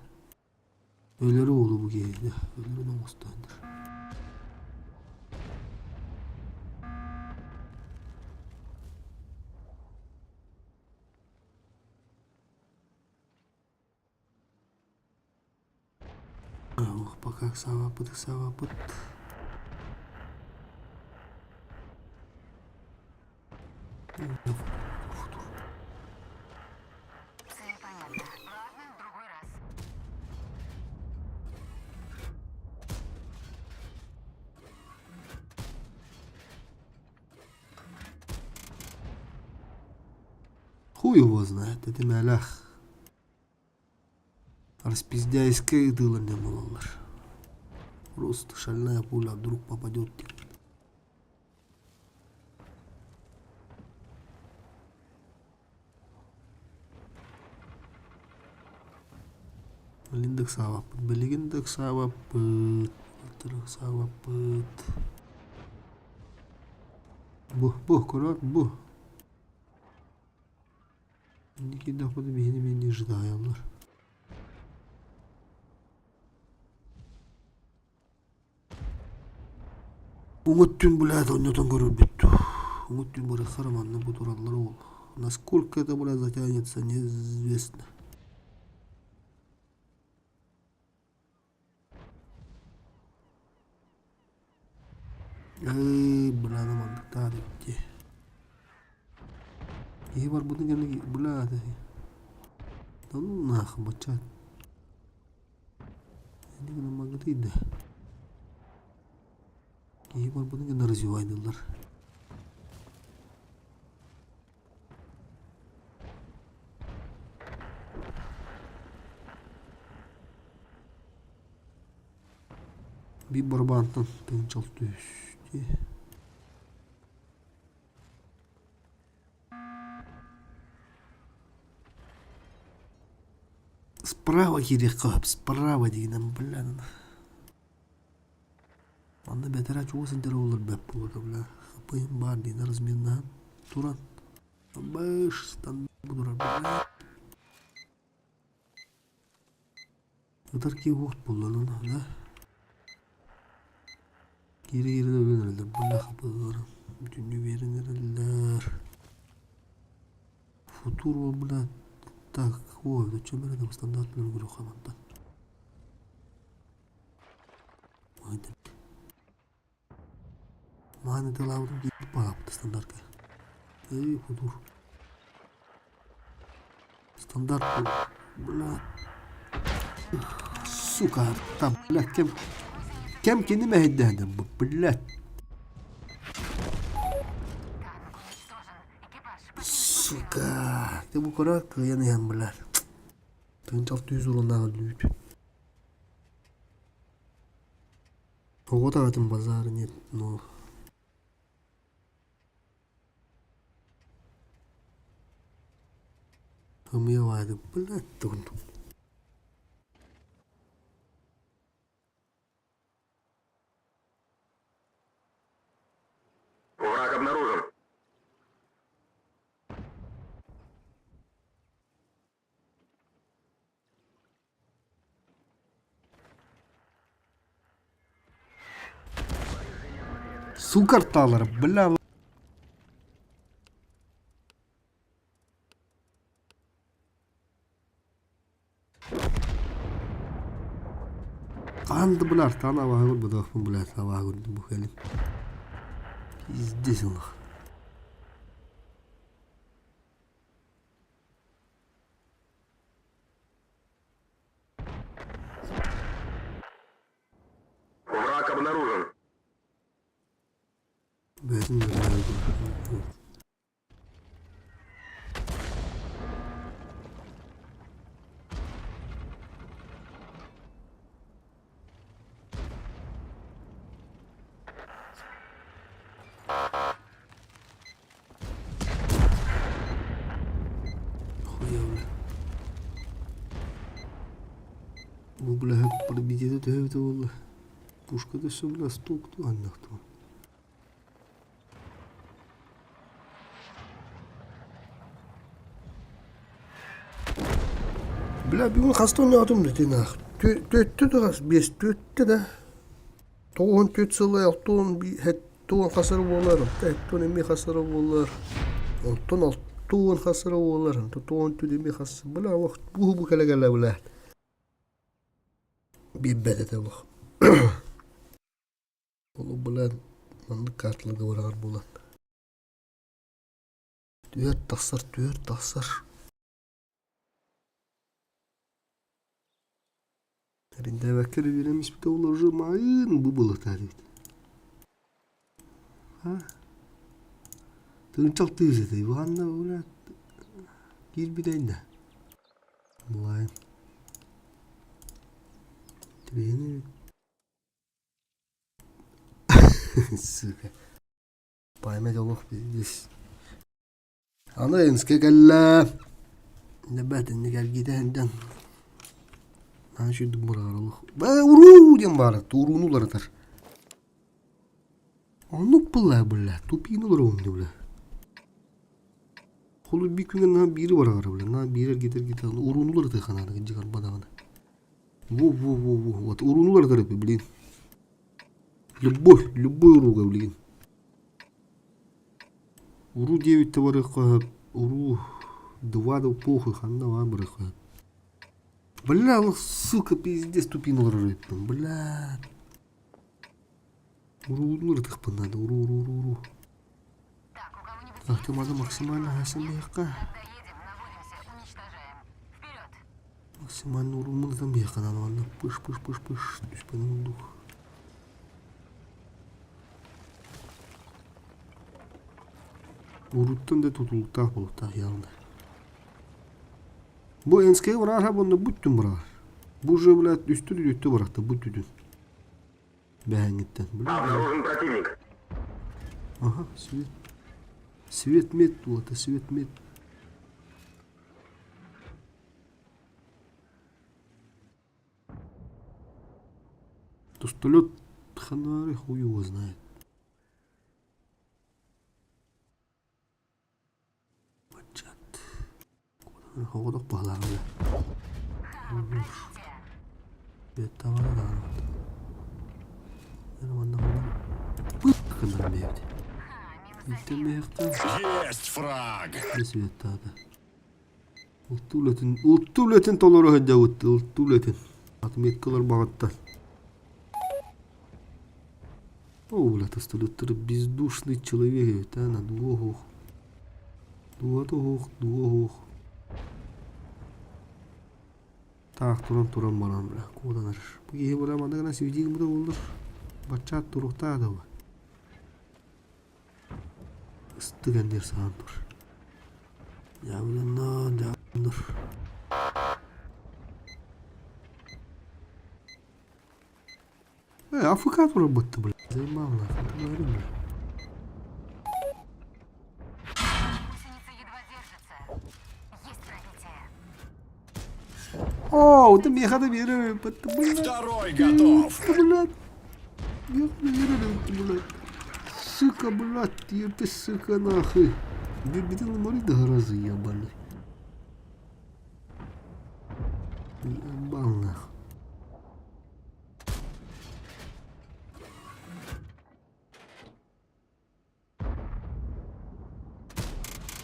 Ölleri oldu bu geyde. Ölleri ne mustandır. Пока савапыт. Цель понятна. Ладно, в другой раз. Хуй его знает, это мялях. Распиздяйская дыла не малалар. Просто шальная пуля вдруг попадет. Линдек савапыт, белигиндек савапыт, тырык савапыт. Бух, корот, бух. Ники доходы мен не ждаялар. Умуттун блядь, оннотон көрүлбүттү. Умуттун бары хараманны бутураллары ол. Насколько это блядь затянется, неизвестно. Блядь, мандыктар итти. Бар будын герни блядь. Да ну нахуй, бачат. Эни гана магатыйды. Бар будын гана развивайдылар. Bir барабантан тынчалты үсти. Справа кирекап, справа дегенем, блядь. Анда бетер ачуосын тере болор беп болот, блядь. Хапыйым бар дейін разменнан. Туран. Бэш стан будурар, блядь. Ыдар ки уақыт болдон, да? Кири de öğrenirler. Bana kapılar. Bütün verirler. Futur ol buna. Так, ой, да чем это стандартную игру хамандан. Маны да лаудum deyip bağaptı standartка. Futur. Стандарт бля. Сука, там, бля, Кем kendime heddedim bu блядь. Сука, ты bu kadar kıyanayan bля. Тынчалты 100 урыннан öldüydü. Oğda atın bazarı net no. Hımıya vardı bılat dondu. Враг обнаружен. Su kartaları bıla. Kandı bular tana var bu da bular sabah bu gelin. İzdesin. Враг обнаружен. Besin Bu bile hep bir videoda da evde oldu. Puşka da söyle stoktu anlattım. Bile bir gün hasta oynadım dedi nak. Töttü de beş töttü de. Toğun töt sıla altın bir het toğun hasarı bolar. Toğun emi hasarı bolar. Altın altın hasarı bolar. Toğun töt emi hasarı. Bile vakt bu kala kala bile. Bir bedet Allah. Oğlum bulan mandık kartladı varar bulan. Dört tasar. Rinde vakir veremiş bir de olur mayın bu bulut tarif. Ha? Tığın çok tığızı bu anda ulan. Gir bir de Bulayın. Treni. Sıkı. Baymet olur biz. Anlayınız ki gel. Ne bedin ne gel gidenden. Ben şu buralarlık. Ben uru diyem bari. Turunular atar. Anlık bulla. Tupin olur onu bula. Kolu bir gün biri var ara bula. Na biri gider. Urunular atar kanada gıcıkar badavana. Vu. Urunular atar bilin. Любой уруга блин. Уру 9 товарых, уру 2 да похуй, ханна вабрах. Бля, сука, пиздец тупину рыт. Бля. Уру ныртых надо, уру. Так, у кого-нибудь Ах ты мада максимально хасамеха. доедем, наводимся, уничтожаем. Вперед! Максимально уру мындан беха надо. Пыш. Түспенің дух. Uruttun da tutulukta bulukta yanında. Bu enskeye varar ha bunda bütün varar. Bu jövlet üstü bıraktı bu tüdün. Beğenitten. Обнаружен противник. Aha свет. Свет мед вот, свет мед. Пистолет ханари хуй его знает. Ходок пахларlı. Bir tavana da var. Benim anlamda kadar bir evde. Gittim bir hafta. Есть фраг! Bir svetta da. Ultuletin toları hadi ultuletin. Atım yetkiler bağıttan. О, блядь, осталось бездушный человек, ведь на двух. Двух. Так, туран балам, бля, куданыр. Bu iyi bulamadı gana sevdiğim bu da olur. Baça turukta da var. Istık ender sağın dur. Yavrudan dur. АФК работа, блядь. Заебал нахуй, ты говорю, блядь. Гусеница едва держится. Есть пробитие. О, да меха доверяю, блядь. Второй готов. Блядь. Меха доверяю, блядь. Сука, блядь, ты сука, нахуй. Бедный морит до грозы, ебаный. Ебал, нахуй.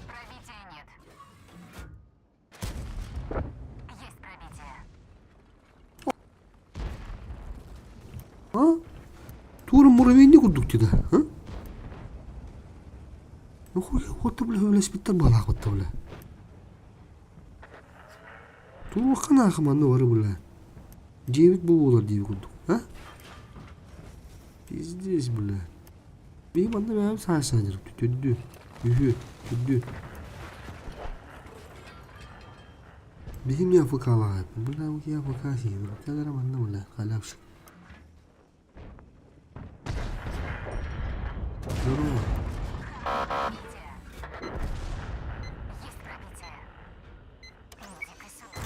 Пробития нет. Есть пробитие. А? Тура муравейник удуктида, а? Ну хуй, вот ты, бля, велосипедтер балақ вот бля. Тура қана қаманды бары, бля. 9 болар 9 удук, а? Пиздец, бля. Бейім анда бәйім сай жүріп, төдді, төдді. Бейім не афыка алағай, бля, мұки афыка сейді, тәдәрім анда, бля, қалапшық. Здорово. Пробитие. Есть пробитие. Иди-ка сюда.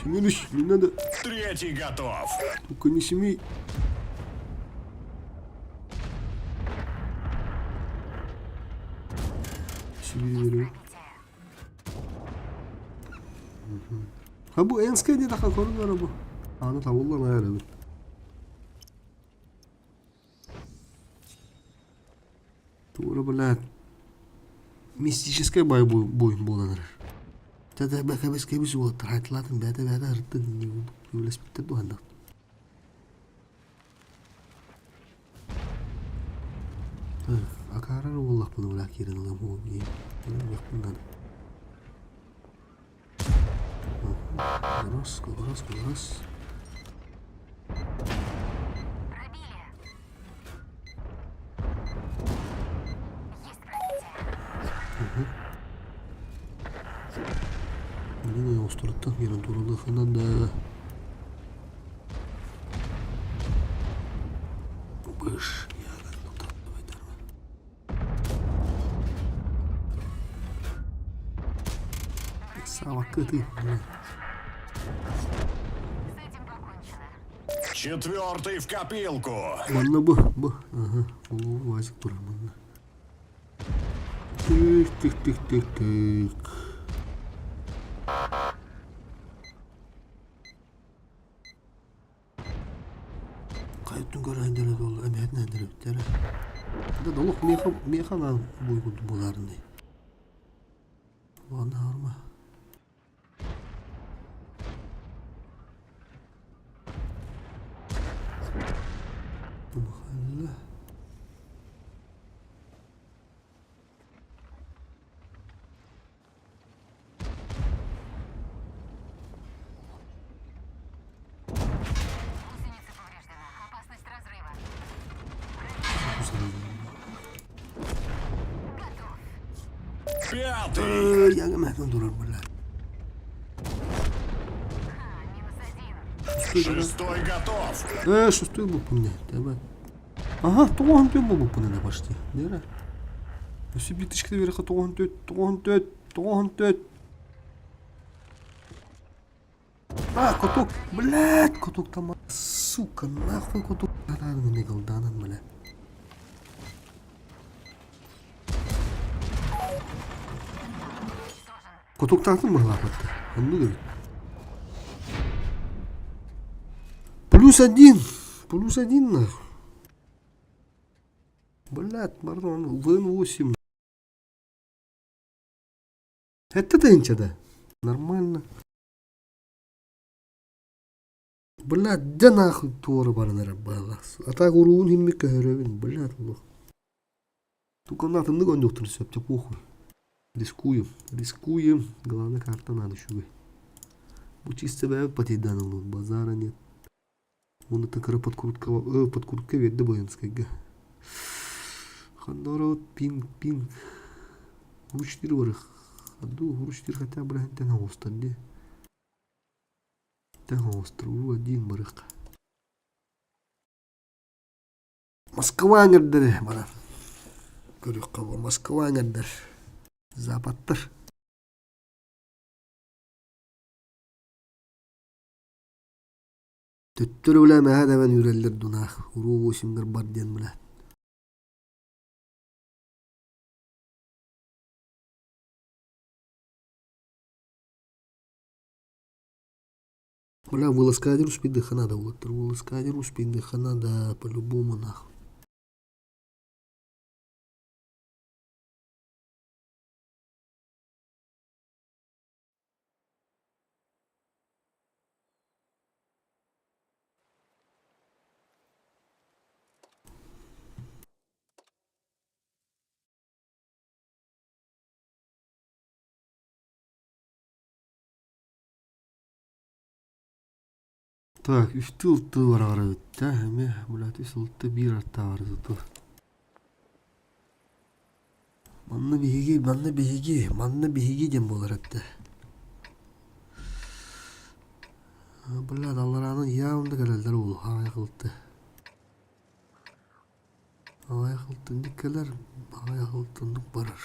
Семенович, не надо, Третий готов. только не семей. Себе верю. Ha bu enskede de kalkarım var bu. Anı tavullan ayarı. Тура, блядь. Мистическая бой боланыр. Тада бәкәбес кебис ол трайтлатын бәдә ырттын не велосипедтер дуһанда. Акарар уллах буны була кирен ла бу не. Яқындан. Раз. Пробили. Есть пробитие. Мені остырттан менің туралығынан да быш ягодно тартып айтармын. Сабаққа ты, блядь. С этим покончено. Четвертый в копилку. Манна бу. Ага, бұл вазик тұр манна. Тик. Қайттың көрі әндері долы, әмәтін әндері біттері. Да долық механ бой күлді боларындай. Оғанда арма. Махалла. Гусеница повреждена. Опасность разрыва. Готов. Пятый. Я әмәтін дұрар, бля. Минус 1. Шестой готов. Шестой был по мне, да. Ага, тоғын төт был по мне почти. Дера. Все биточки наверх, тоғын төт. А, коток, блядь, коток там, сука, нахуй коток. Надо мне голданан, блядь. Коток тартын могла подта. Он говорит. Плюс один нахуй. Блядь, Мардон, ВН8. Это да? Нормально. Блядь, да нахуй Тора бана раббалас. А так урун химми кахревин, блядь, лох. Только надо много доктор все, тебе похуй. Рискуем. Главная карта надо шугай. Учись себя потейдан лун, базара нет. Он это кара подкрутка ведда боянскайга. Хандорот пинг. Вручтир варых. Аду вручтир хотя бы тена осталди. Тена остров один барык. Москва аңырдыр бана. Көрүк кабы Москва аңырдыр. Запаттыр. Төттөр үлә мәһә дәвен үрелдер дунах. Уру бусингер бар ден белә. Бля, вылазкадер успеть дыхана да вот. Вылазкадер успеть дыхана да по-любому нахуй. Так, üstü ылты бар ары өтті. Әме, блядь, үс ылты бир арта бар зато. Манны биһиги дем болар әтті. Блядь, алларанын явында кәлелдер ол, ағай қылты. Ағай қылтындық кәлер, ағай қылтындық барар.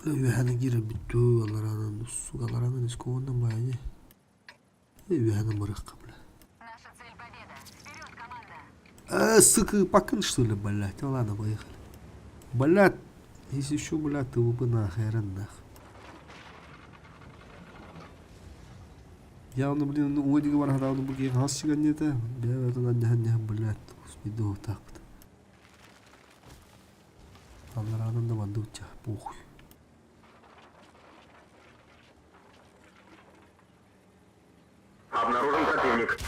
Üyənin girə bütü алларанын, сука алларанын искондан байы. Üyənin бұрық қабла. Наша цель победа. Вперед, команда! Сука, покин, что ли, блядь? Ну ладно, поехали. Блядь, если еще, блядь, ты бы нахерен, нахуй. Явно, блин, ну, одиги бар хадавны бұл кейін хас шыған еді. Бәй, өтін аннехан, блядь, успейді отақ бұды. Алларанын да банды ұтча, похуй. Обнаружен противник.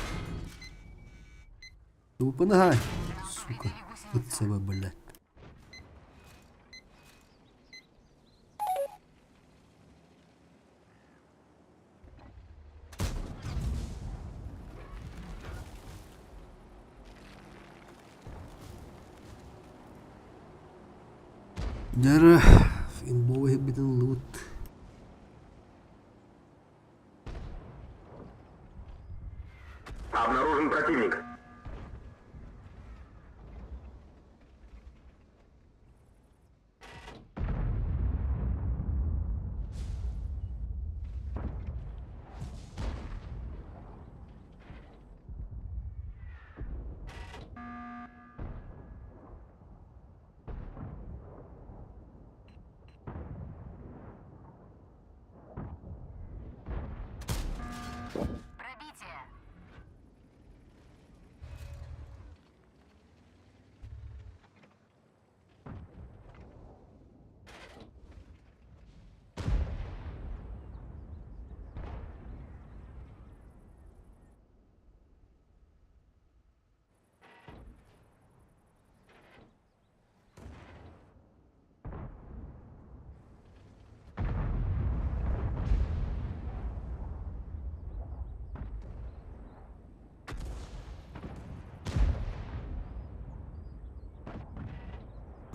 Упанагай, сука, вот себе, блядь. Дара, инбовый битен лут. Обнаружен противник. Пробитие!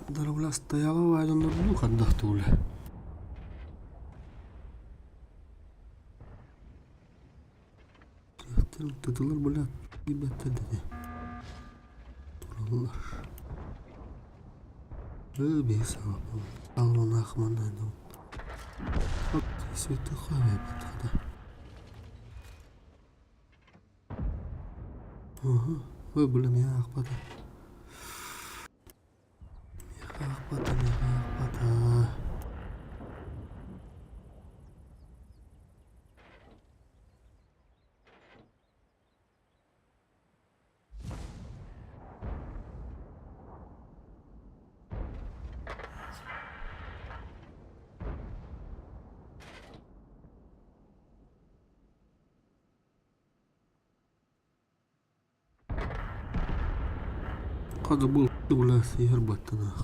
Дара, бля, стояла вайдан нұрдуқ андақты, бля. Тытылар, бля, ебәттер деді. Туралар. Бейс ағапы. Алуан ақман әді. Светі қой бәттіқді. Бля, мен ақпады. Акпата. Қазір бұл біләсі ер баттын ақ.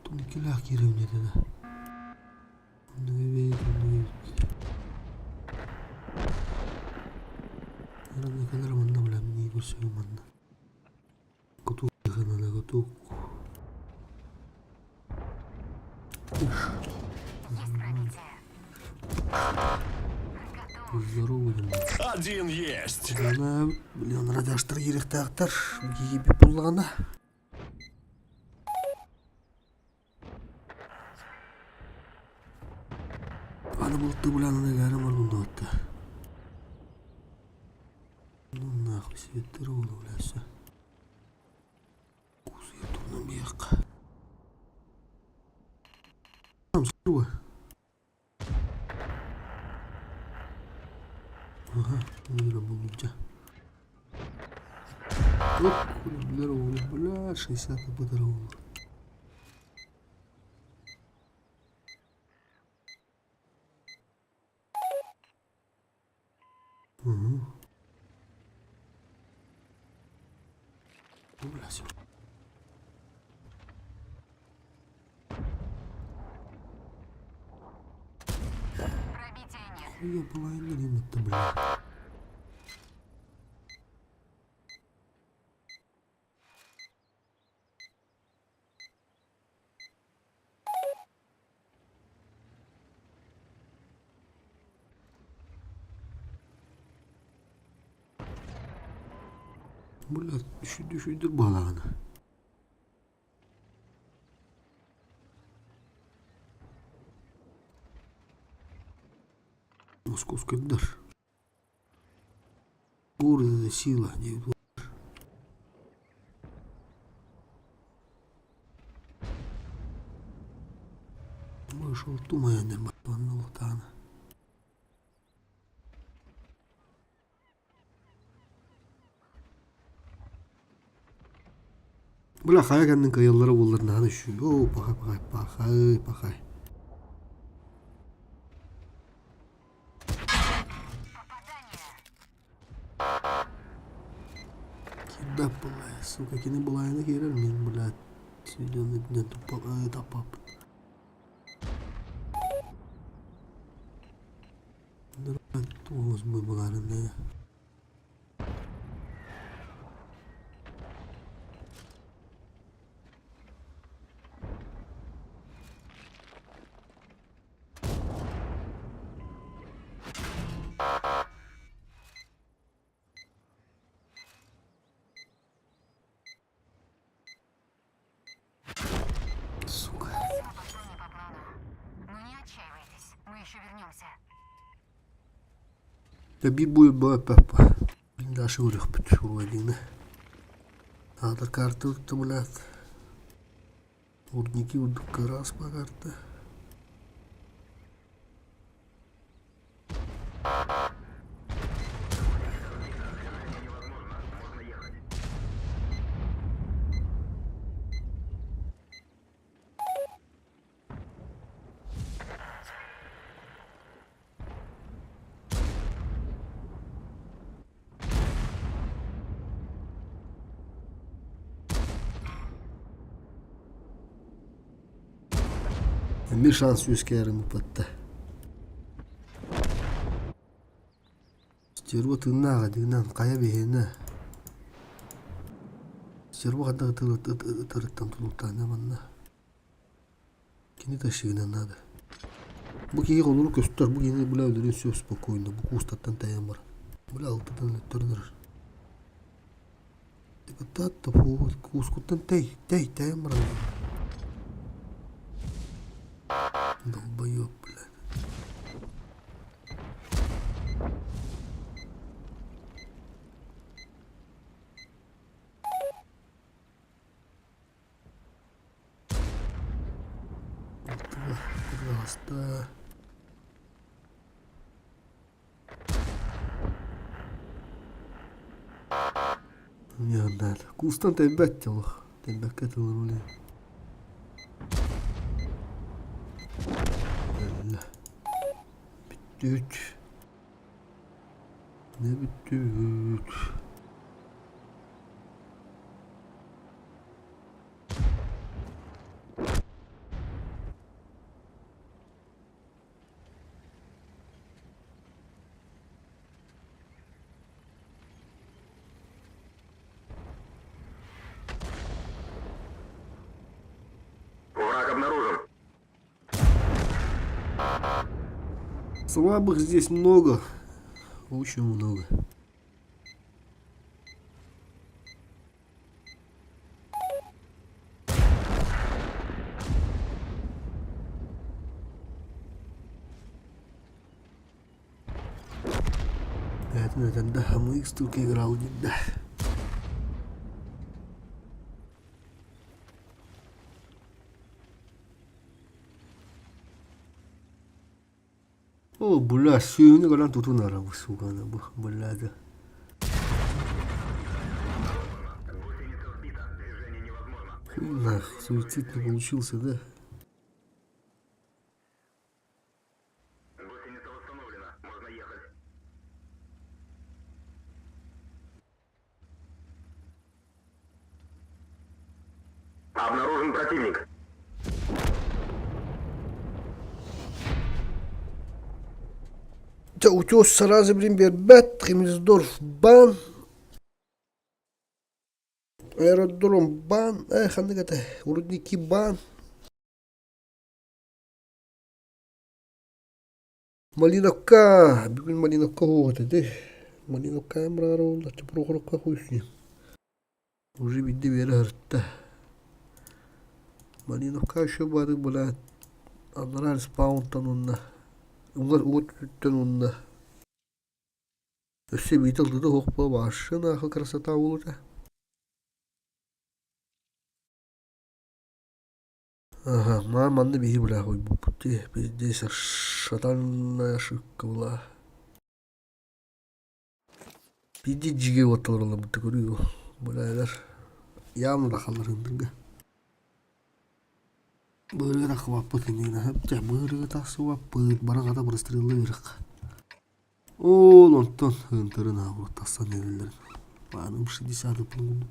Tun ikilah kirim dedi de. Ne kadar manna bilen ni kursu manna. Kutu kana kutu. Есть пробитие. Здорово, блин. Один есть. Она, блин, радиоштар еректактар. Ебе пуллана. Аны булты буланы гәрем алынды отта. Ну нахуй светтер болу бләсе. Кузы турнан бияк. Там здорово. Ага, мира булуджа. Оп, здорово, бля, 60 подорожало. Угу. Бля, всё. Пробития нет. Я половину лимита, бля. Бля, düşürdür balağını. Московский дар. Burada сила не было. Вышел туманный батон на лутана. Бля, хая kendin kayalara bulur nane şu. О, пахай. Попадание. Kibbe bulay, suka kini bulayına girer miyim bula? Silyon ibne tapap. Nırvat tuğuz bu buların ne? Сука. Все пошло не по плану. Но не отчаивайтесь. Мы еще вернемся. Tabi bu papa. Daha şu uruk bit şu vadine. Adır kartı urtu bulat. Урники удука раз по карте. Bir şans yüz kere patta. Sтерва тынна дигнан кая бехена. Sтерва хада тырыттан тулуттан аманна. Кини ташигынан надо. Bu kiyi kolunu göster. Bu yine bula öldürün söz spokojno. Bu kustattan tayan var. Bula altıdan öttürünür. Tatta bu kuskuttan tayan var. Долбоёб, блядь. Пожалуйста. Не надо. Кустан тайбаттел. Тайбаккател руле. Bittik. Ne bittik? Слабых здесь много. Очень много. Это да, MX только играл не да. О, бля, сегодня когда тут ударил, сука, она бы, бля, да. Нах, суицид не получился, да? Гусеница восстановлена. Можно ехать. Обнаружен противник. Утес сразу, Бримбербет, Хемельсдорф, бан. Аэродром, бан. Эх, это, рудники, бан. Малиновка, бегун Малиновка, вот это. Малиновка, мрарон, это прохорка хуйни. Уже ведь доверяют-то. Малиновка еще бары, блядь. Анраль спаунтон он на. Улар уоттен он на. Все видел, да хопа ваша, нахуй красота улута. Ага, маманда бир, бля, хуй бупти, пиздец, шатанная ошибка была. Пиздец, джиге отталарла, будто говорю, бля, явно рахаларындырга. Быры рахваппыт инейна, хапча, быры тасуаппыт, барагата бырыстырылы бирик. Ол, онтон, ынтырын ауыр, тасан елілер. Баным 60 пұлын.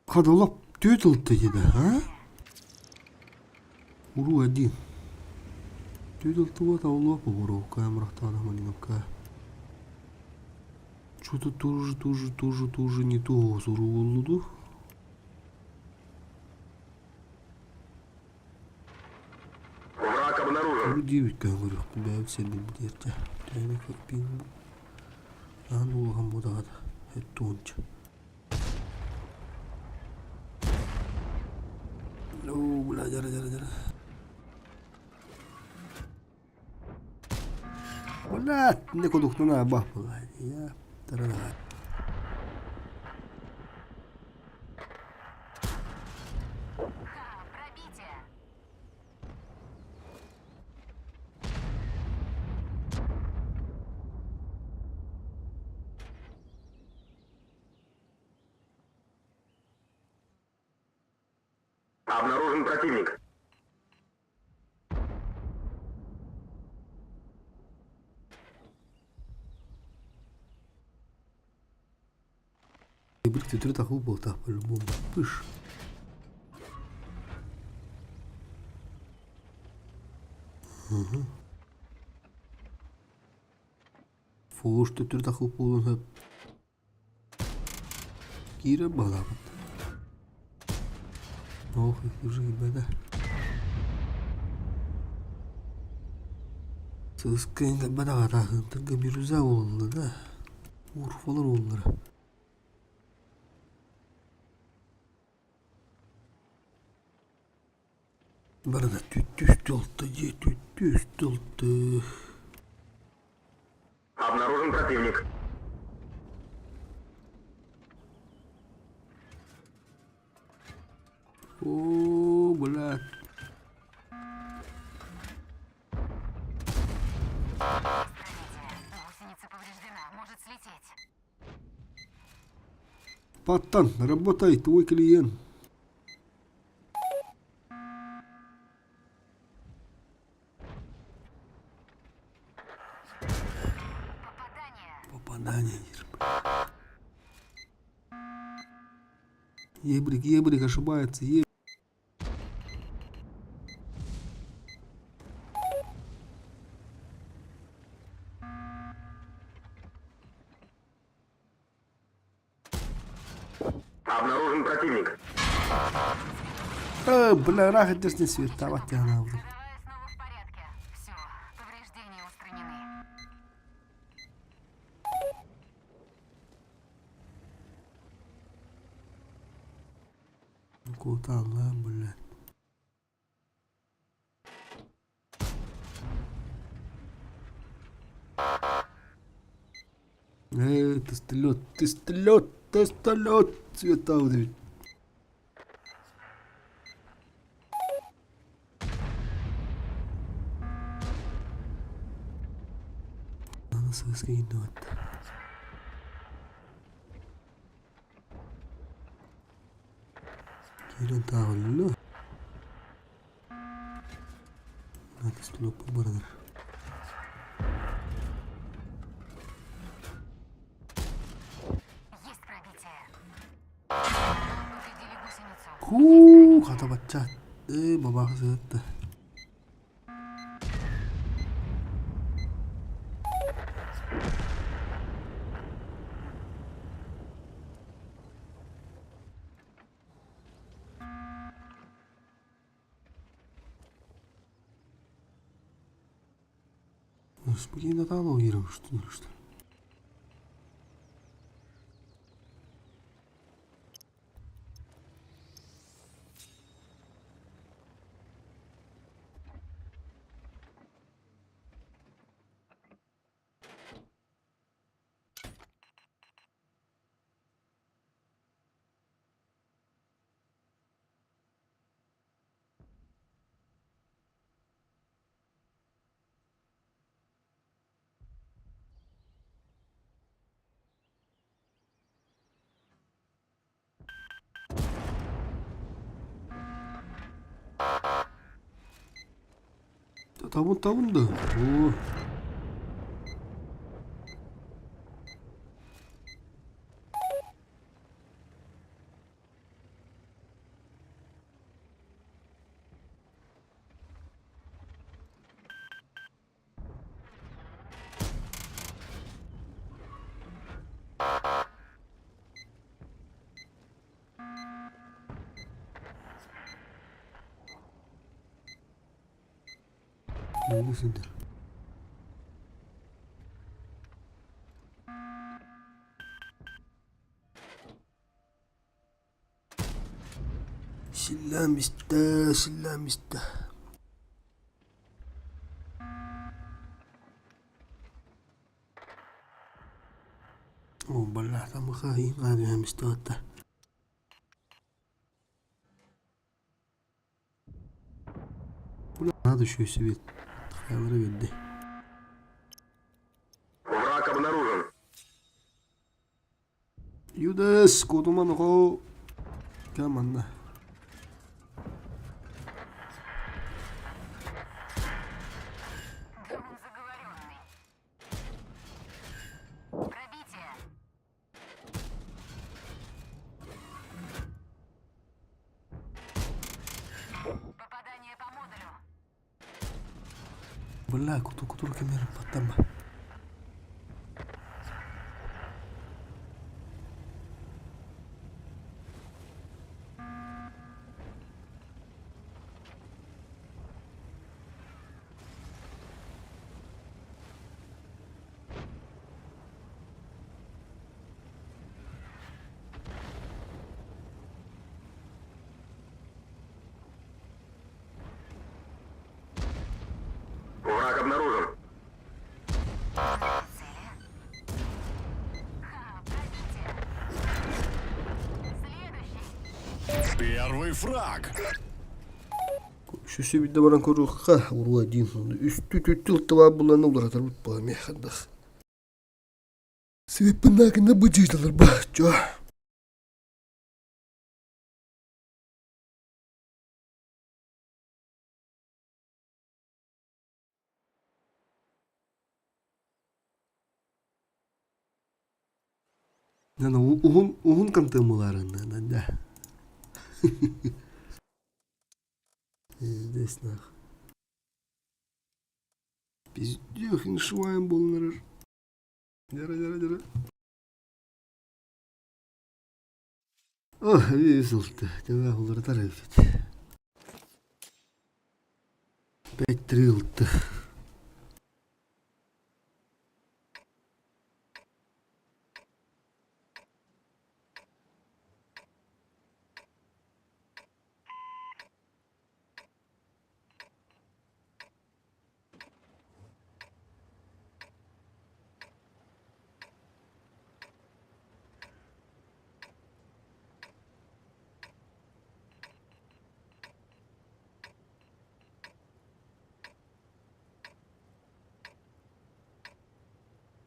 Кадалап төтілді еді, а? Уру один. Төтілді вот аулапы воровка, амрахтана малиновка. Что-то тоже не то суру болуду. Враг обнаружен. Уру 9, как говорю, тебя все бедерте. Тайный как пингу. А ну, гамбудада. Это онча. О, бля, жара. Бля, не кодук на бах, бля, я тарана. Пробитие. Обнаружен противник. Брик, ты так был так по-любому. Пыш. Угу. Фош, ты так был. Кира бала. Ох, их уже беда. Сыскайын беда атағын тіргі біруза олды да. Урфалар олдыр. Барда түттүст олды. Обнаружен противник. О, блядь. Гусеница повреждена, может слететь. Паттан, работай, твой клиент. Попадание. Ебрик, ошибается, Обнаружен противник. Бля, рах, это ж не свет, давай тягнал. Живая снова в порядке. Все, повреждения устранены. Куда она, блядь? Тестолет, цвета вот эти. Надо соскринуть. Кирилл Тавлю. Надо стуло побороть. Есть пробитие. Повредили гусеницу. Kata baca. Babak sete. Спокойно там уверен, что ли, что ли? Табун да. О. Neredesindir? Sillamista. Oh, balah sama kali ada yang mesti ada. Надо еще и свет. Хавра види. Враг обнаружен. Юдес, кодуман го. Каманна. Да он заговоренный. Пробитие. Попадание по модулю. Бля, куту камера потом. Враг обнаружен. Цели. Пробитие. Следующий. Первый фраг. Şu seviyede bana koru ha vurula din. Üstü tütül tava bulanı ular atar bu me xandax. Sebep nakında bu cihtalar bahço. Nana uhun kantımlarından da. Здесь нах. Пиздёх, иншваем болнарыр. Дера. Ох, весел-то. Тебя улратарай. 5 трил-то.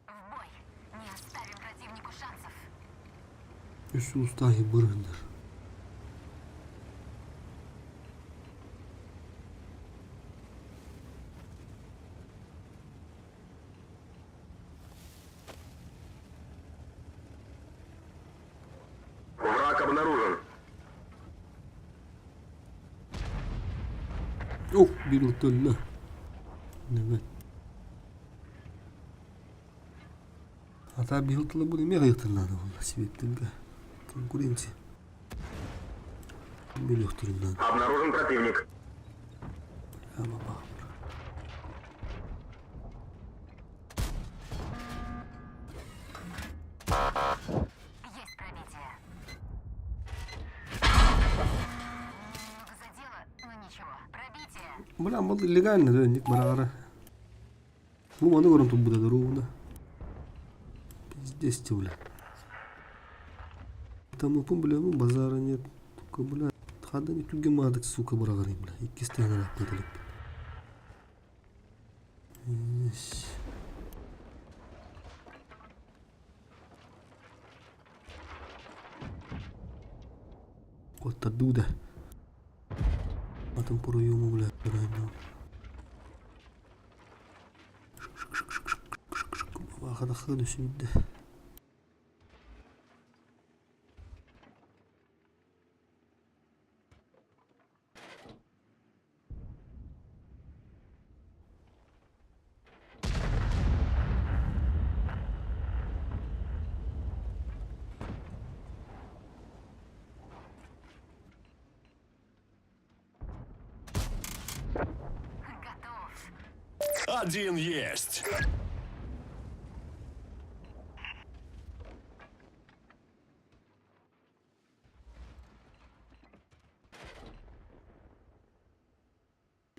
В бой! Не оставим противнику шансов. Üstü ustahi bırındır. Враг обнаружен. Oh, bir otel. Evet. Hatta bir otel bu ne yatırladı valla sebepten de konkurensiya. Bir yatırladı. Обнаружен противник. Ama bak. Есть пробитие. Задело, но ничего. Пробитие. Бля, вот легально, да, ник барара. Ну, он говорит, тут будет ровно. Пиздец, бля. Там, ну, бля, ну, базара нет. Только, бля, хада не туги мадок, сука, барагарим, бля. И кисты на рак подалип. Вот оттуда. А там порой ему, бля, ранил. واخد اخذ سيده Готов. Один есть.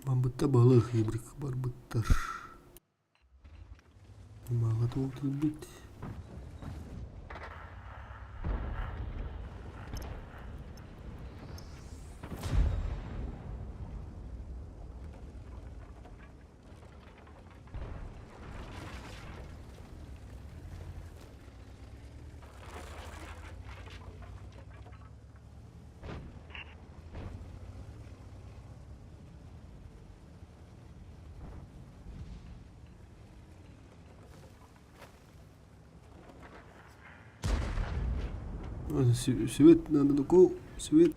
Мамбытта балых ебрик бар быттар. Мага толтыл бит. Свет надо такого, свет.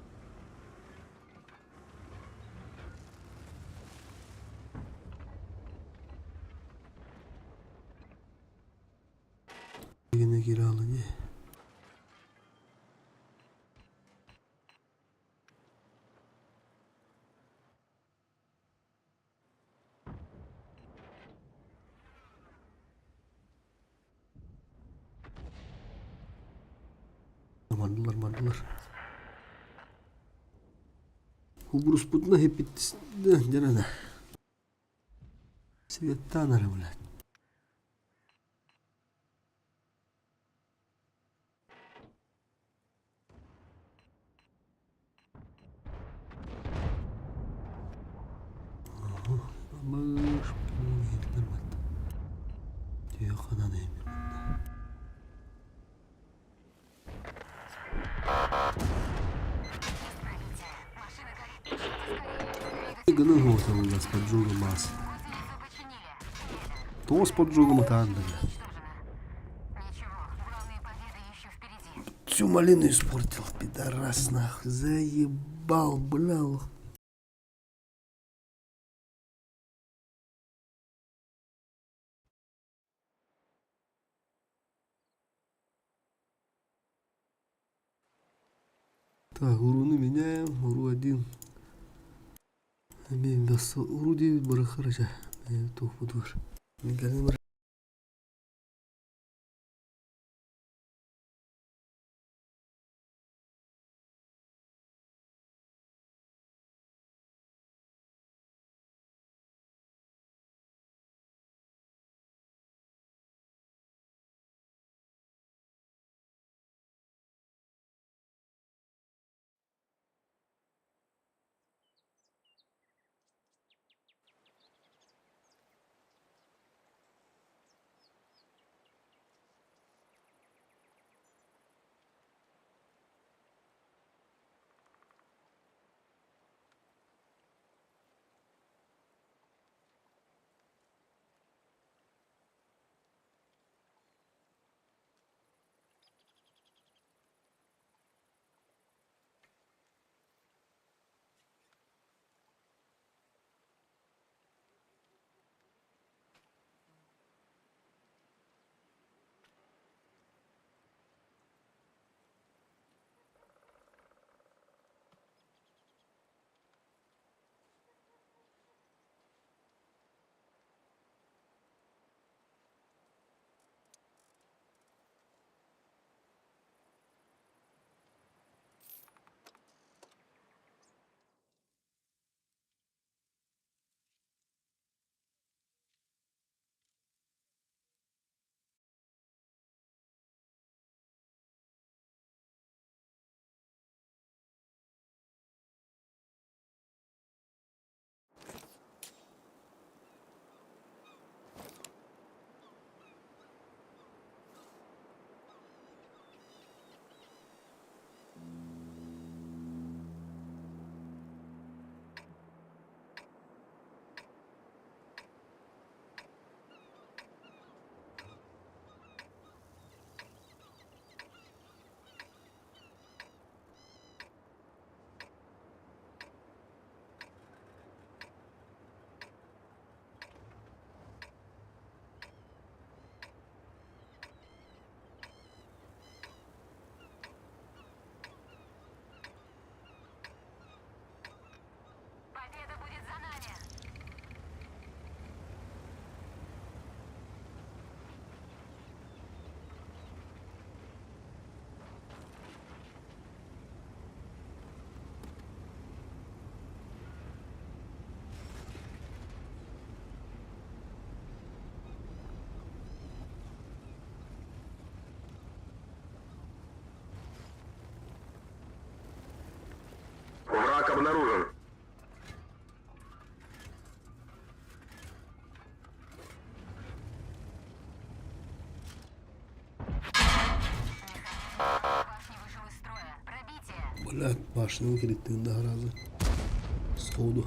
Yine kiralı ne? Mandılar. Hubrus putna hep bitti. Canana. Svettan arabalar. Ama şu yediler bak. Diyor kana neyim. Машина горит. Ищите скорее. Гана голосом у нас поджога масса. Гусеницу починили. То с поджогом это анда. Ничего, главные победы еще впереди. Всю малину испортил, пидорас нахуй. Заебал, блял. Так, уруны меняем. Уру 1. Имеем вес. Уру 9 барахарача. Тух будур. Мегалин. Победа будет за нами. Враг обнаружен. Башня вышел из строя. Пробитие. Блядь, башня выкрит ты до граза. Сходу.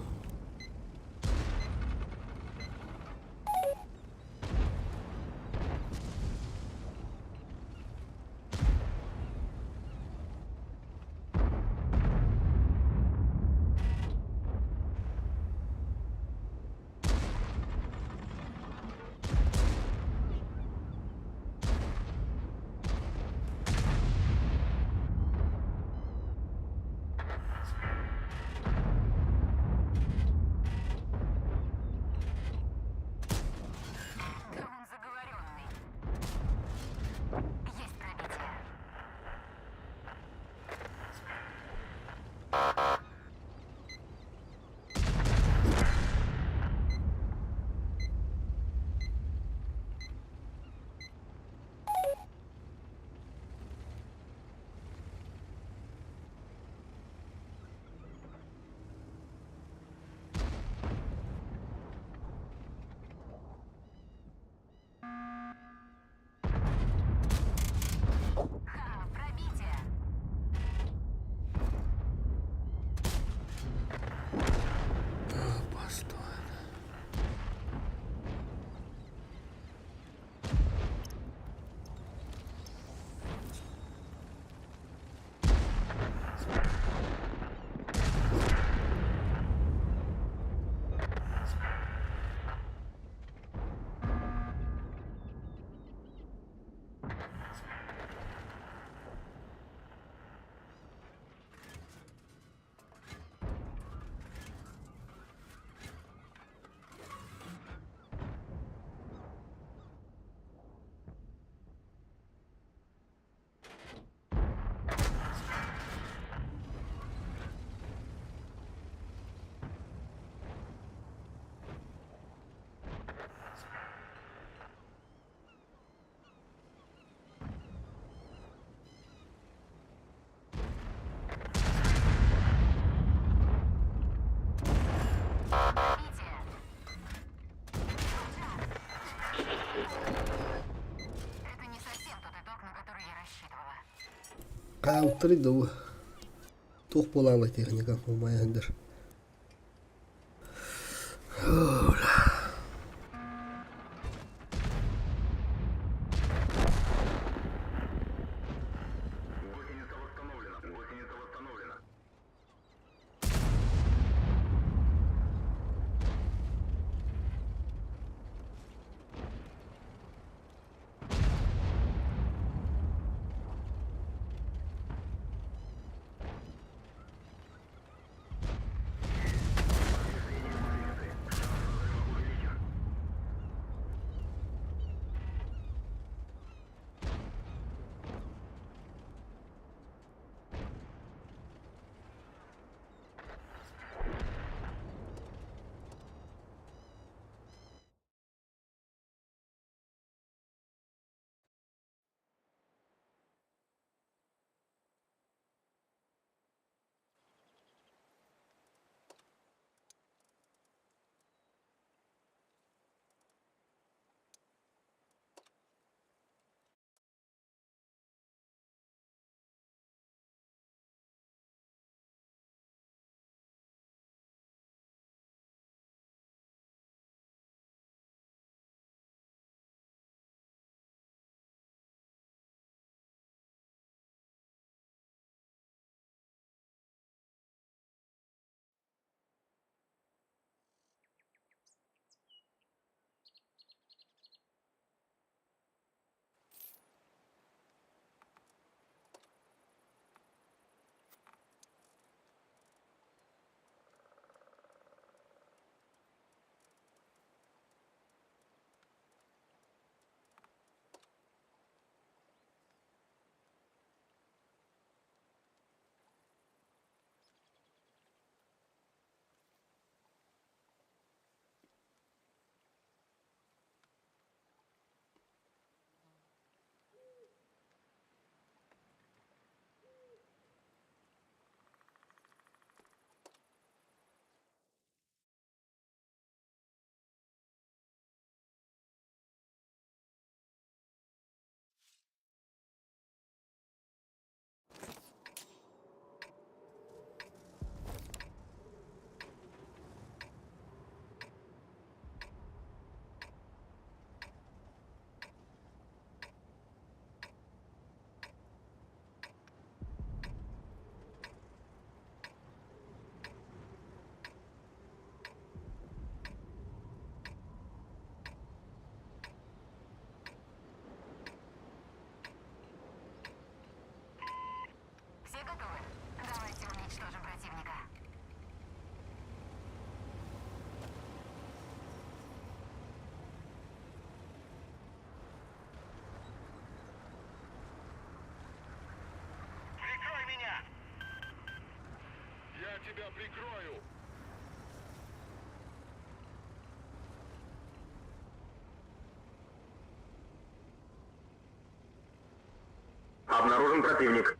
Кауттырый да bu. Тоқ болалай техника болмайындар. Гусеница восстановлена. Гусеница восстановлена. Все готовы? Давайте уничтожим противника. Прикрой меня! Я тебя прикрою! Обнаружен противник.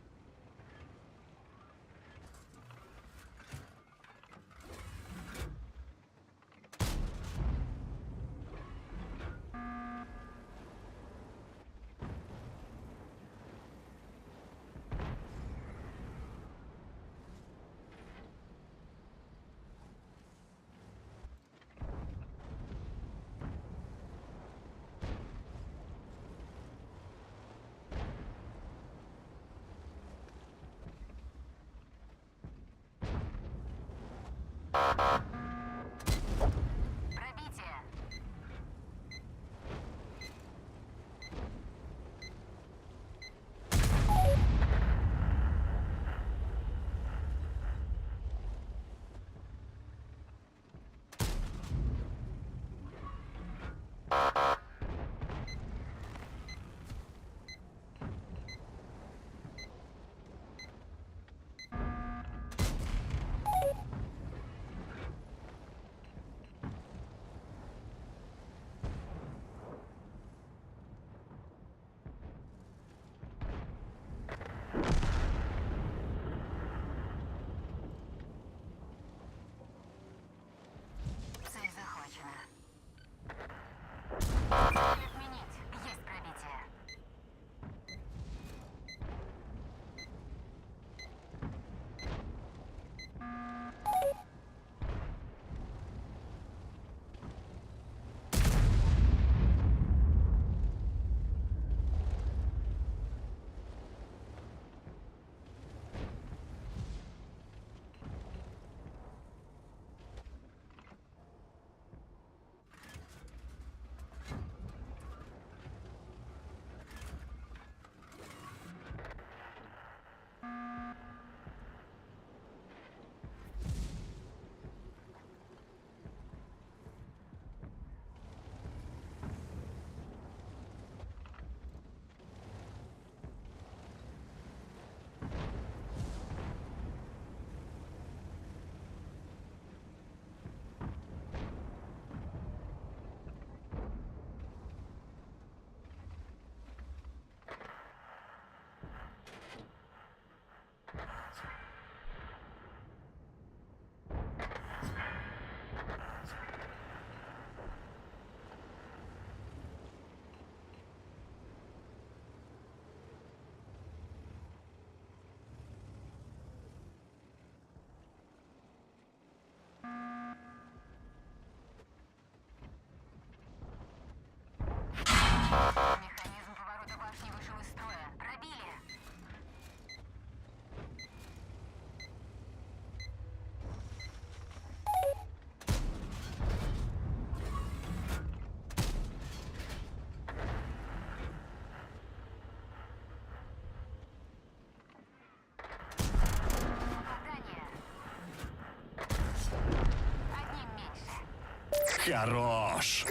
Хорош.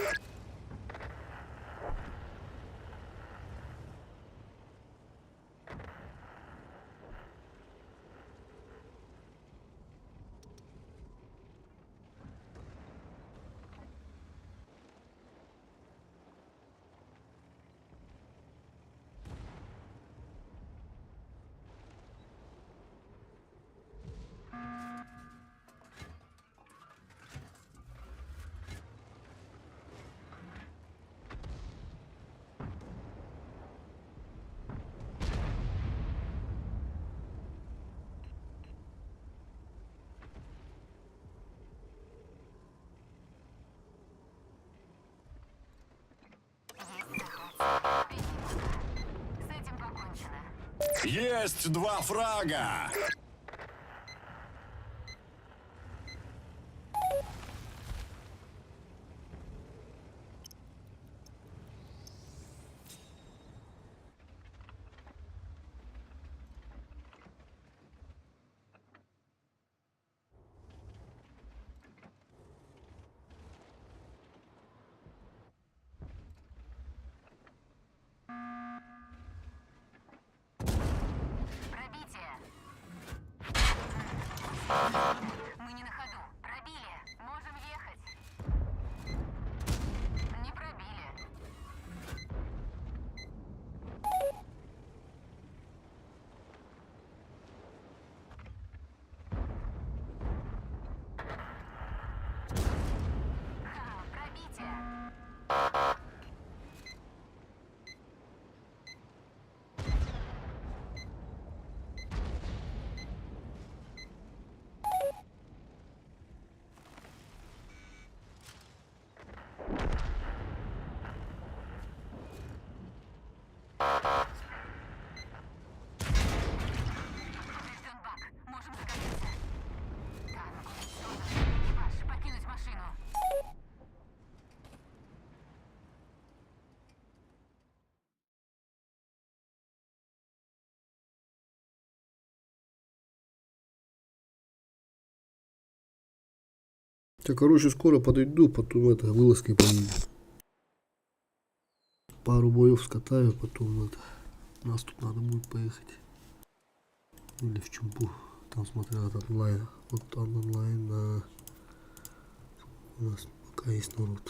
С этим покончено. Есть 2 фрага. Пробитие. Мы не на ходу. Пробили. Можем ехать. Не пробили. Ха, пробитие. Поврежден бак. Можем закатиться. Танк уничтожен. Экипаж, покинуть машину. Я, короче, скоро подойду, потом это вылазкой поедем. Пару боев скатаю, потом это. Нас тут надо будет поехать. Или в Чумпу. Там смотрел этот онлайн. Вот там онлайн на... У нас пока есть народ.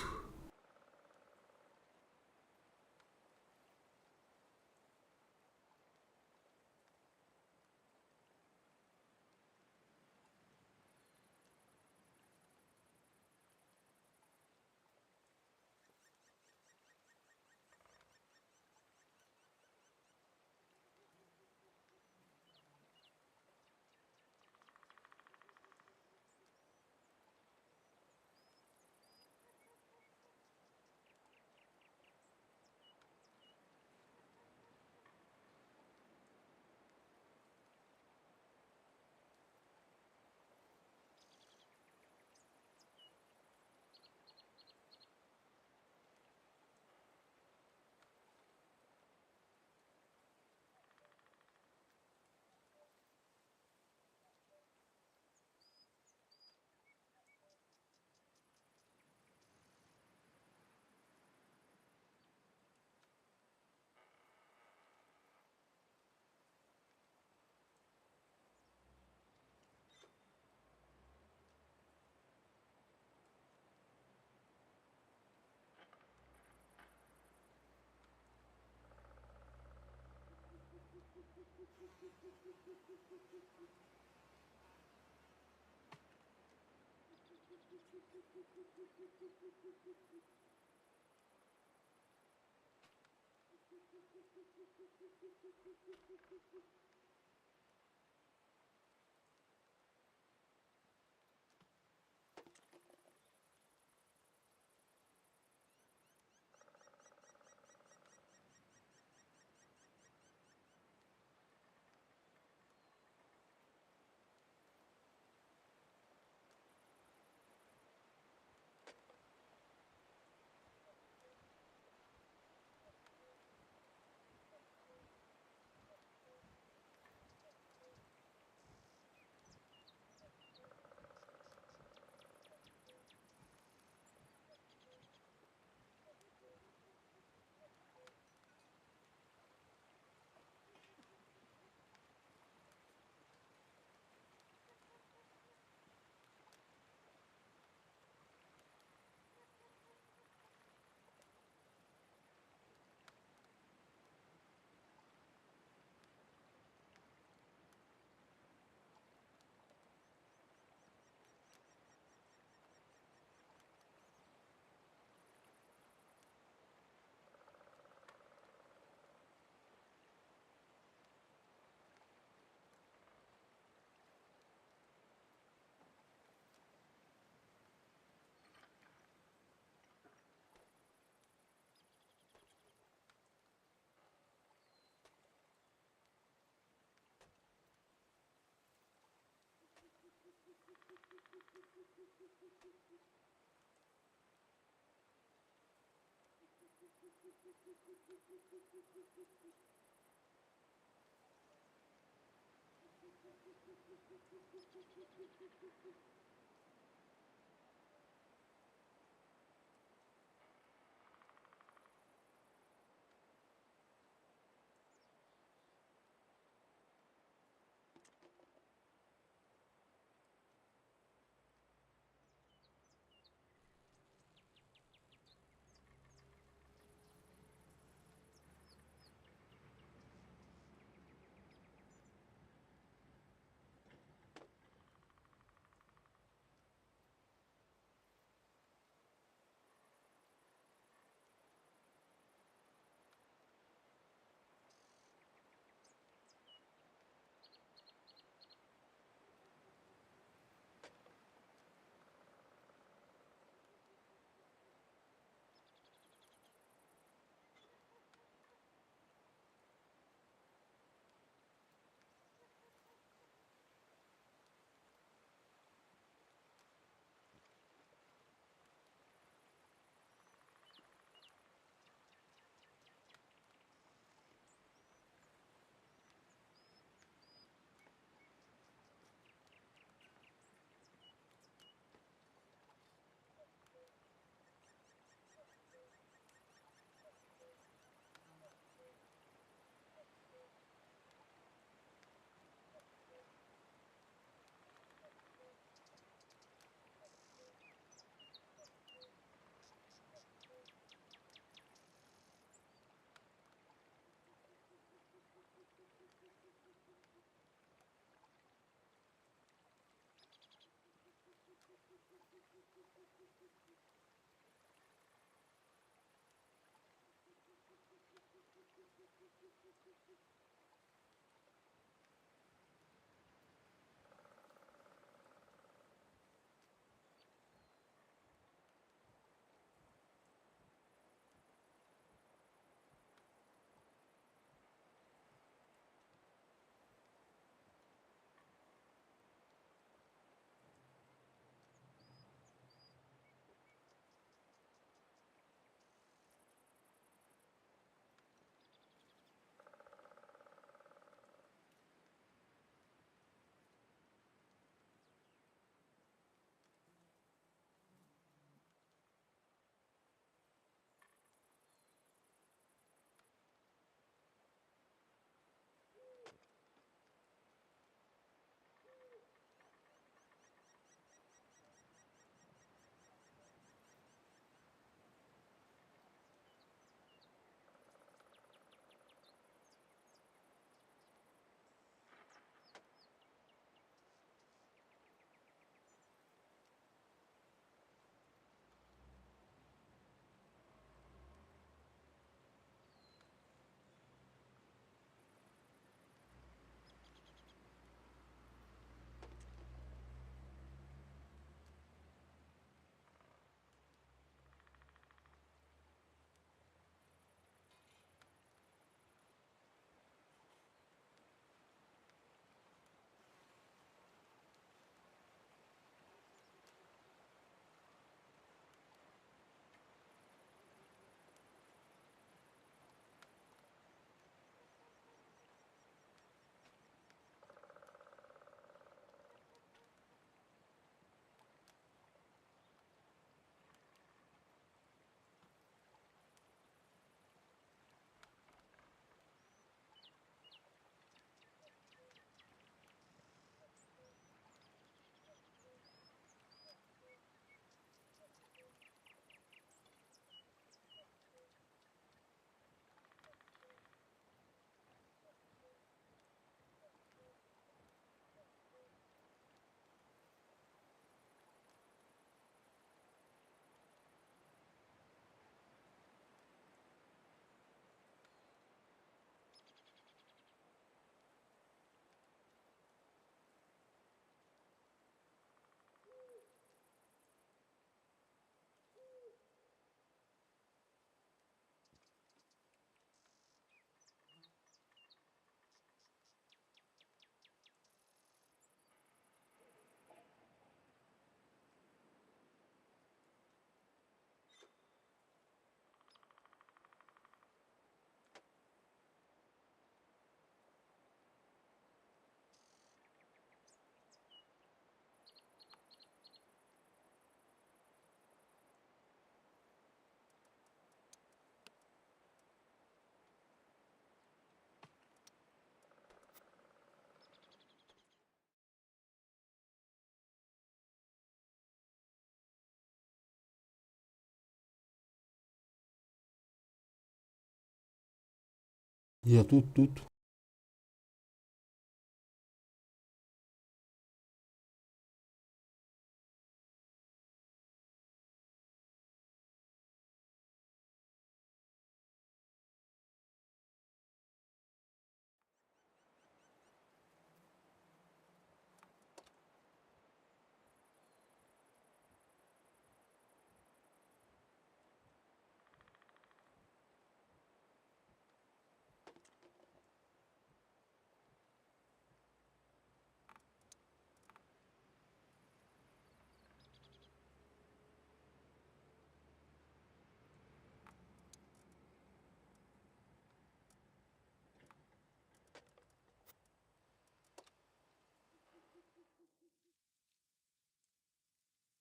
Я тут.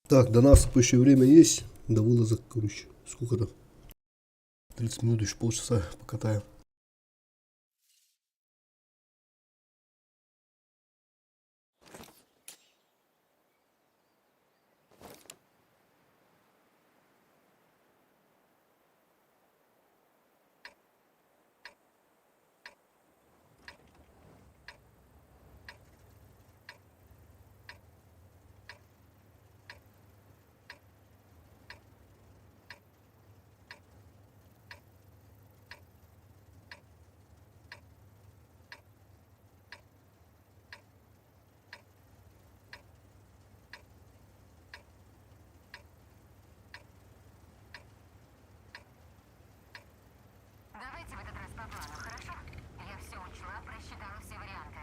Так, до наступающее время есть. До вылазок, короче. Сколько там? 30 минут, еще полчаса покатаем. Давайте в этот раз по плану, хорошо? Я все учла, просчитала все варианты.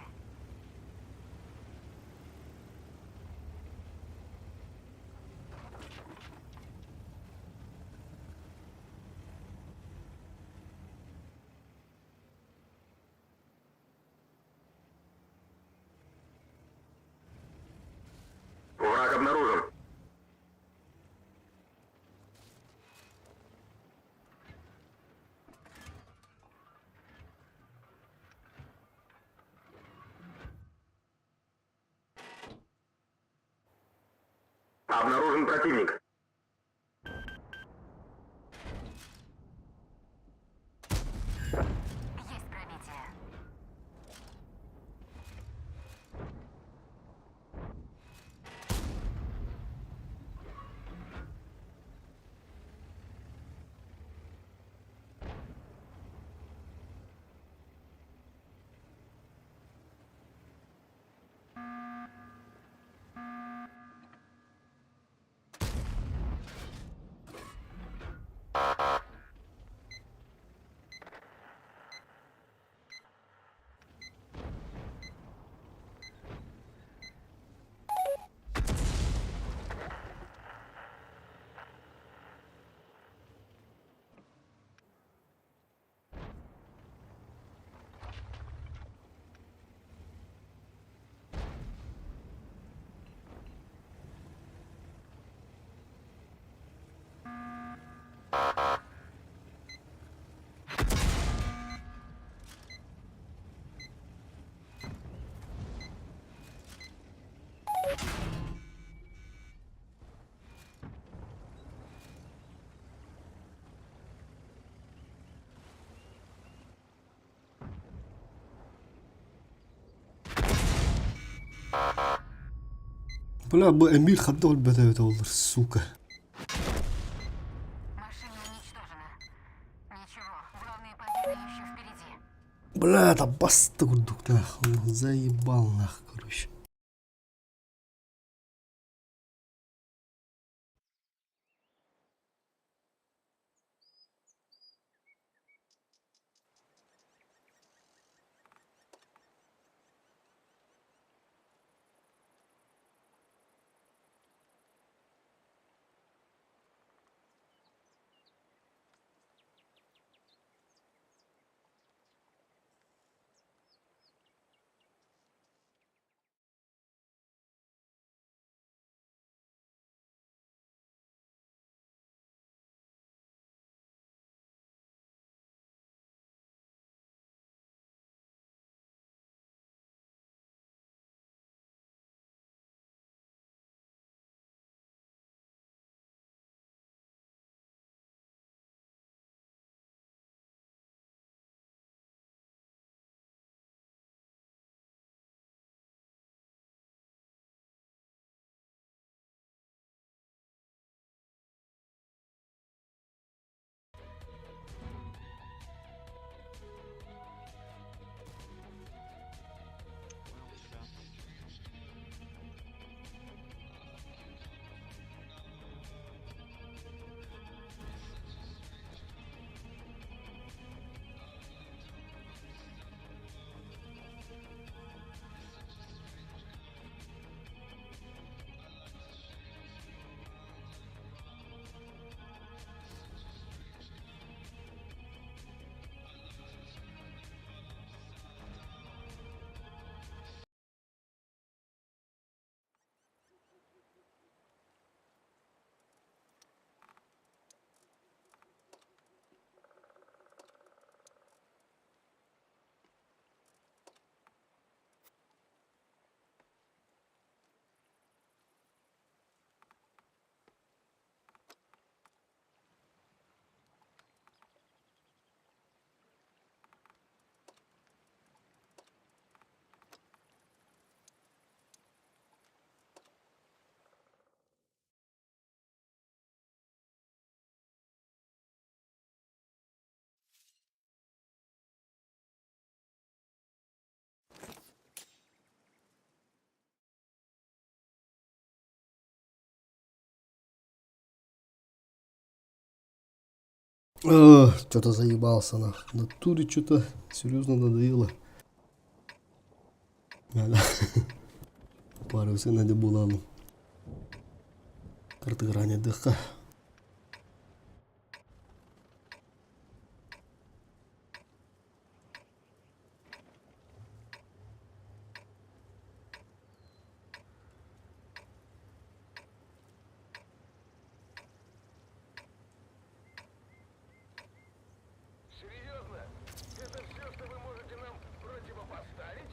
Враг обнаружен. Обнаружен противник. Есть пробитие. Бля, Эмиль ходил бедовит, сука. Машина уничтожена. Ничего, главные победы еще впереди. Бля, да бастурдук, нахуй. Заебал, нахуй, короче. Что-то заебался на. В натуре что-то серьезно надоело. Парився на дебулалу. Картограння ДХ. Серьезно? Это все, что вы можете нам противопоставить?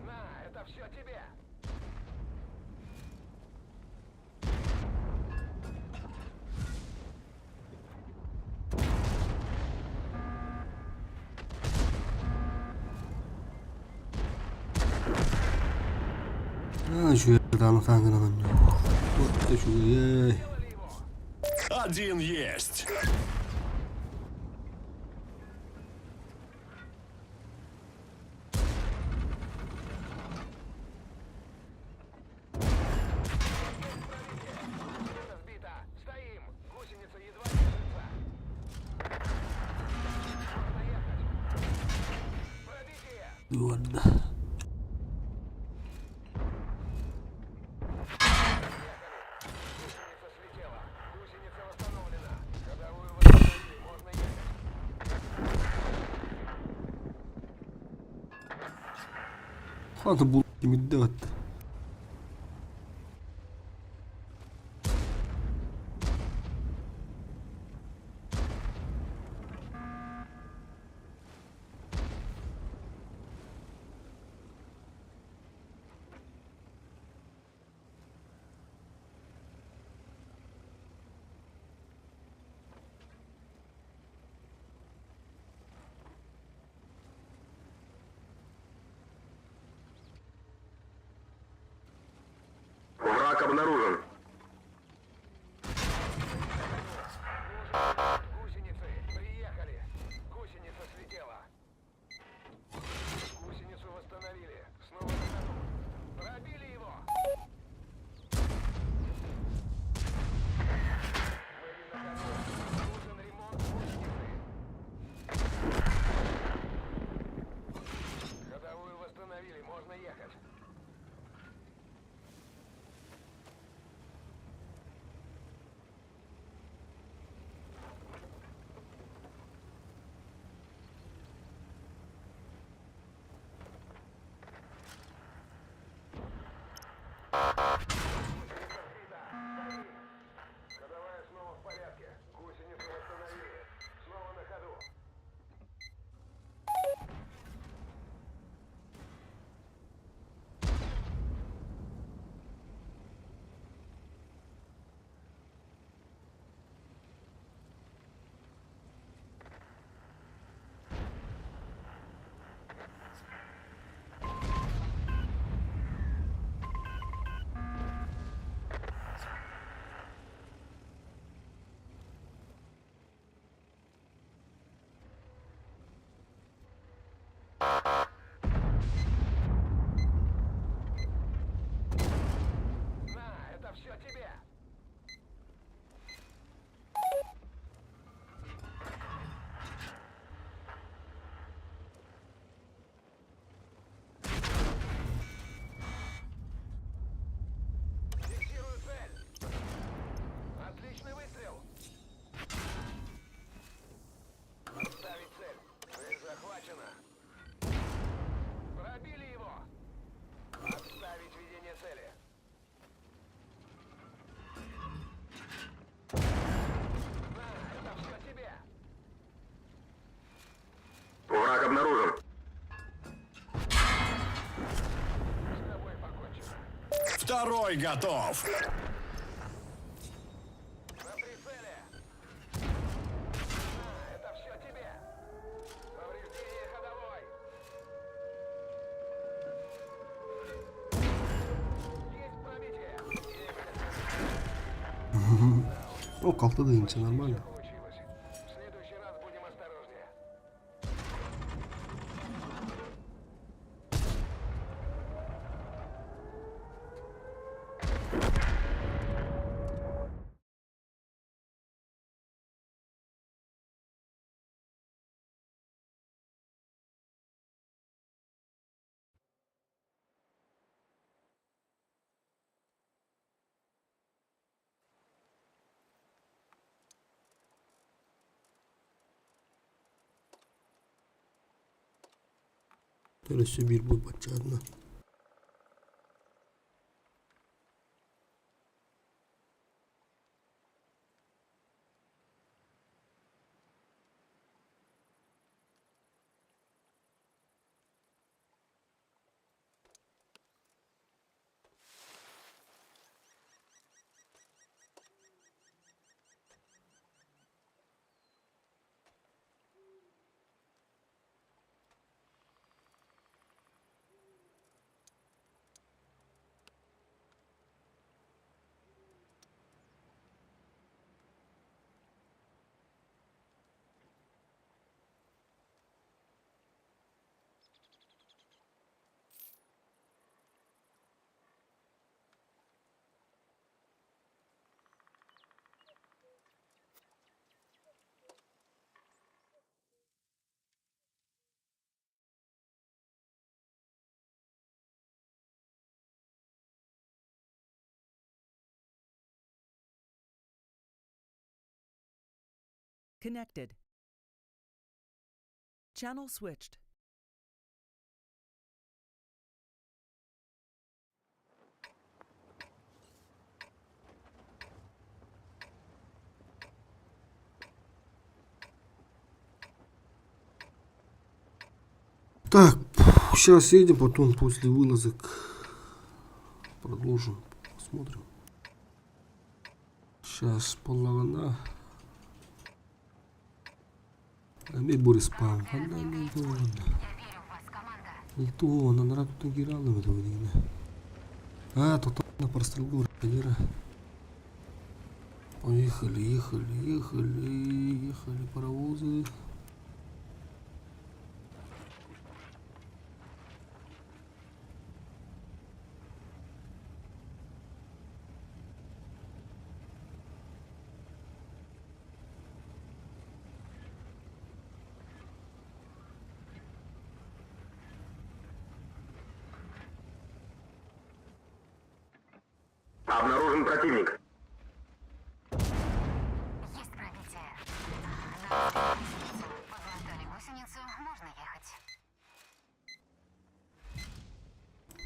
На, это все тебе. Що я там танки на мене. От ти що, ей. Один есть. Сбита. Стоим. Гусеница едва держится. Можно ехать. Пробитие. Ладно. Гусеница слетела. Гусеница восстановлена. Ходовую восстановили. Можно ехать. Надо було віддати. Враг обнаружен. Гусеницы. Приехали. Гусеница слетела. Гусеницу восстановили. Снова на ходу. Пробили его. Были на ходу. Нужен ремонт гусеницы. Ходовую восстановили. Можно ехать. Второй готов. На прицеле. Это все тебе. Повреждение ходовой. Есть пробитие. Ну, как-то двинется нормально. Получилось. В следующий раз будем осторожнее. Böylesi bir bu bacağına. Connected. Channel switched. Так, сейчас едем, потом после вылазок продолжим, посмотрим. Сейчас половина. Опять будет спам. Я верю в вас, команда. Никто, на народ тут гирал в это время. А, тут на прострелку ракетира. Поехали, ехали паровозы. Обнаружен противник. Есть пробитие. Подмотали гусеницу. Можно ехать.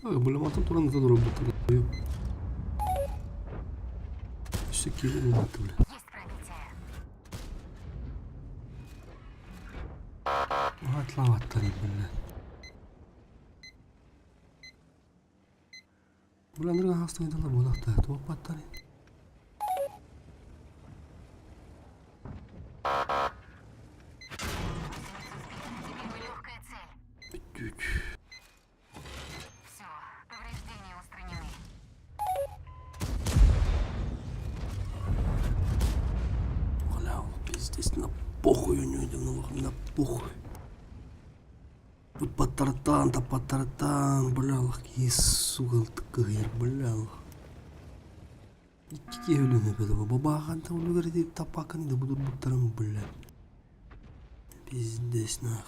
Бля, мотор туран это работает. Всякие варианты, бля. Есть пробитие. Атлаваттари, бля. Bulanlarga hastaydılar bu hafta. Top patlar. Теперь мы легкая цель. Все, повреждения устранены. Бля, пиздец, на похуй у него идем, на похуй. Тут по тартан, бля, какие сука, такая, бля. İki ölümü böyle baba kanta ulu verdi tapakan da budur butlarım bля. Пиздец нах.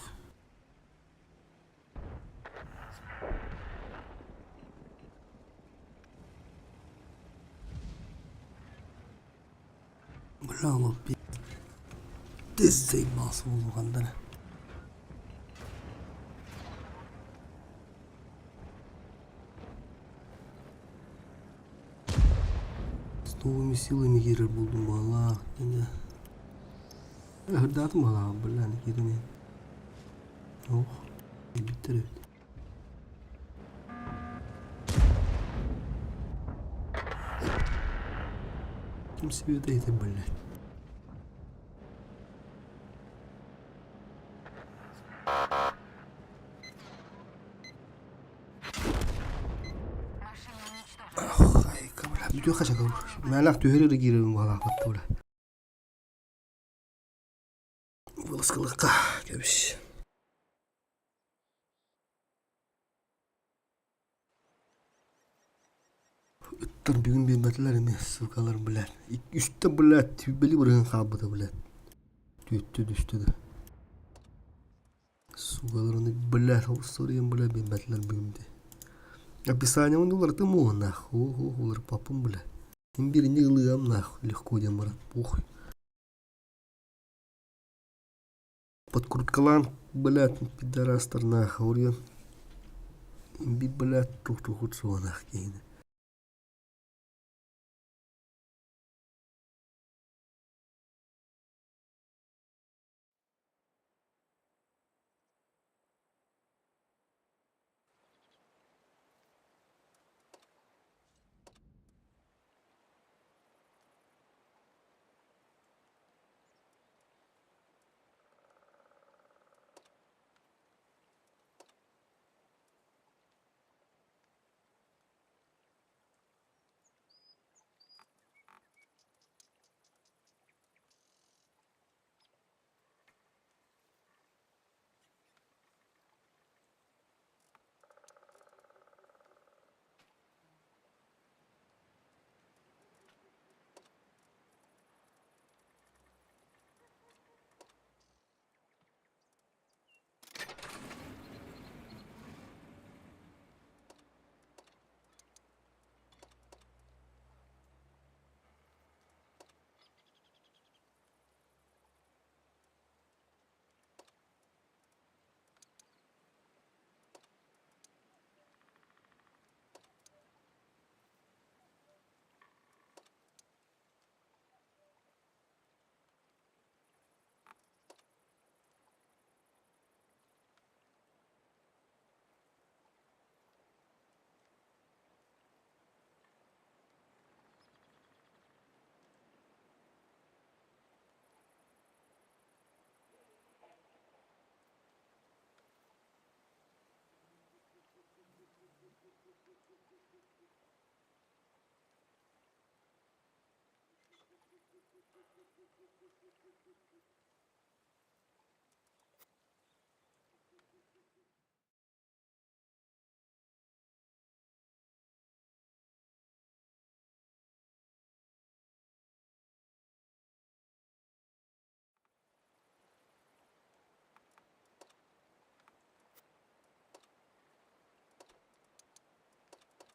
Бля, Allah пиздец заебался bu kandana. Новыми силами гирер buldum valla. Yani hırdatım valla bля girini. Oh, bitti evet. Kimse bir de yedim böyle. Машина уничтожена. Ay kabla video kaçak olur. Melak tüheri girelim valla kattı böyle. Vılıskılıkka göbüş. Ütten bugün bir metler mi sıvkalar bilen. Üstte bilen tübeli bırakın kabıda bilen. Tüttü düştü de. Sıvkalarını bilen soruyan bilen bir metler bugün de. Ya bir saniye onu dolar temu ona. Olur papım bilen. Hem birinci ılıyam nah. Lehko diye marat. Poh. Подкруткалан, блядь, пидорастер нахуй, урьян. Би, блядь, тух-тух уцу нахуй.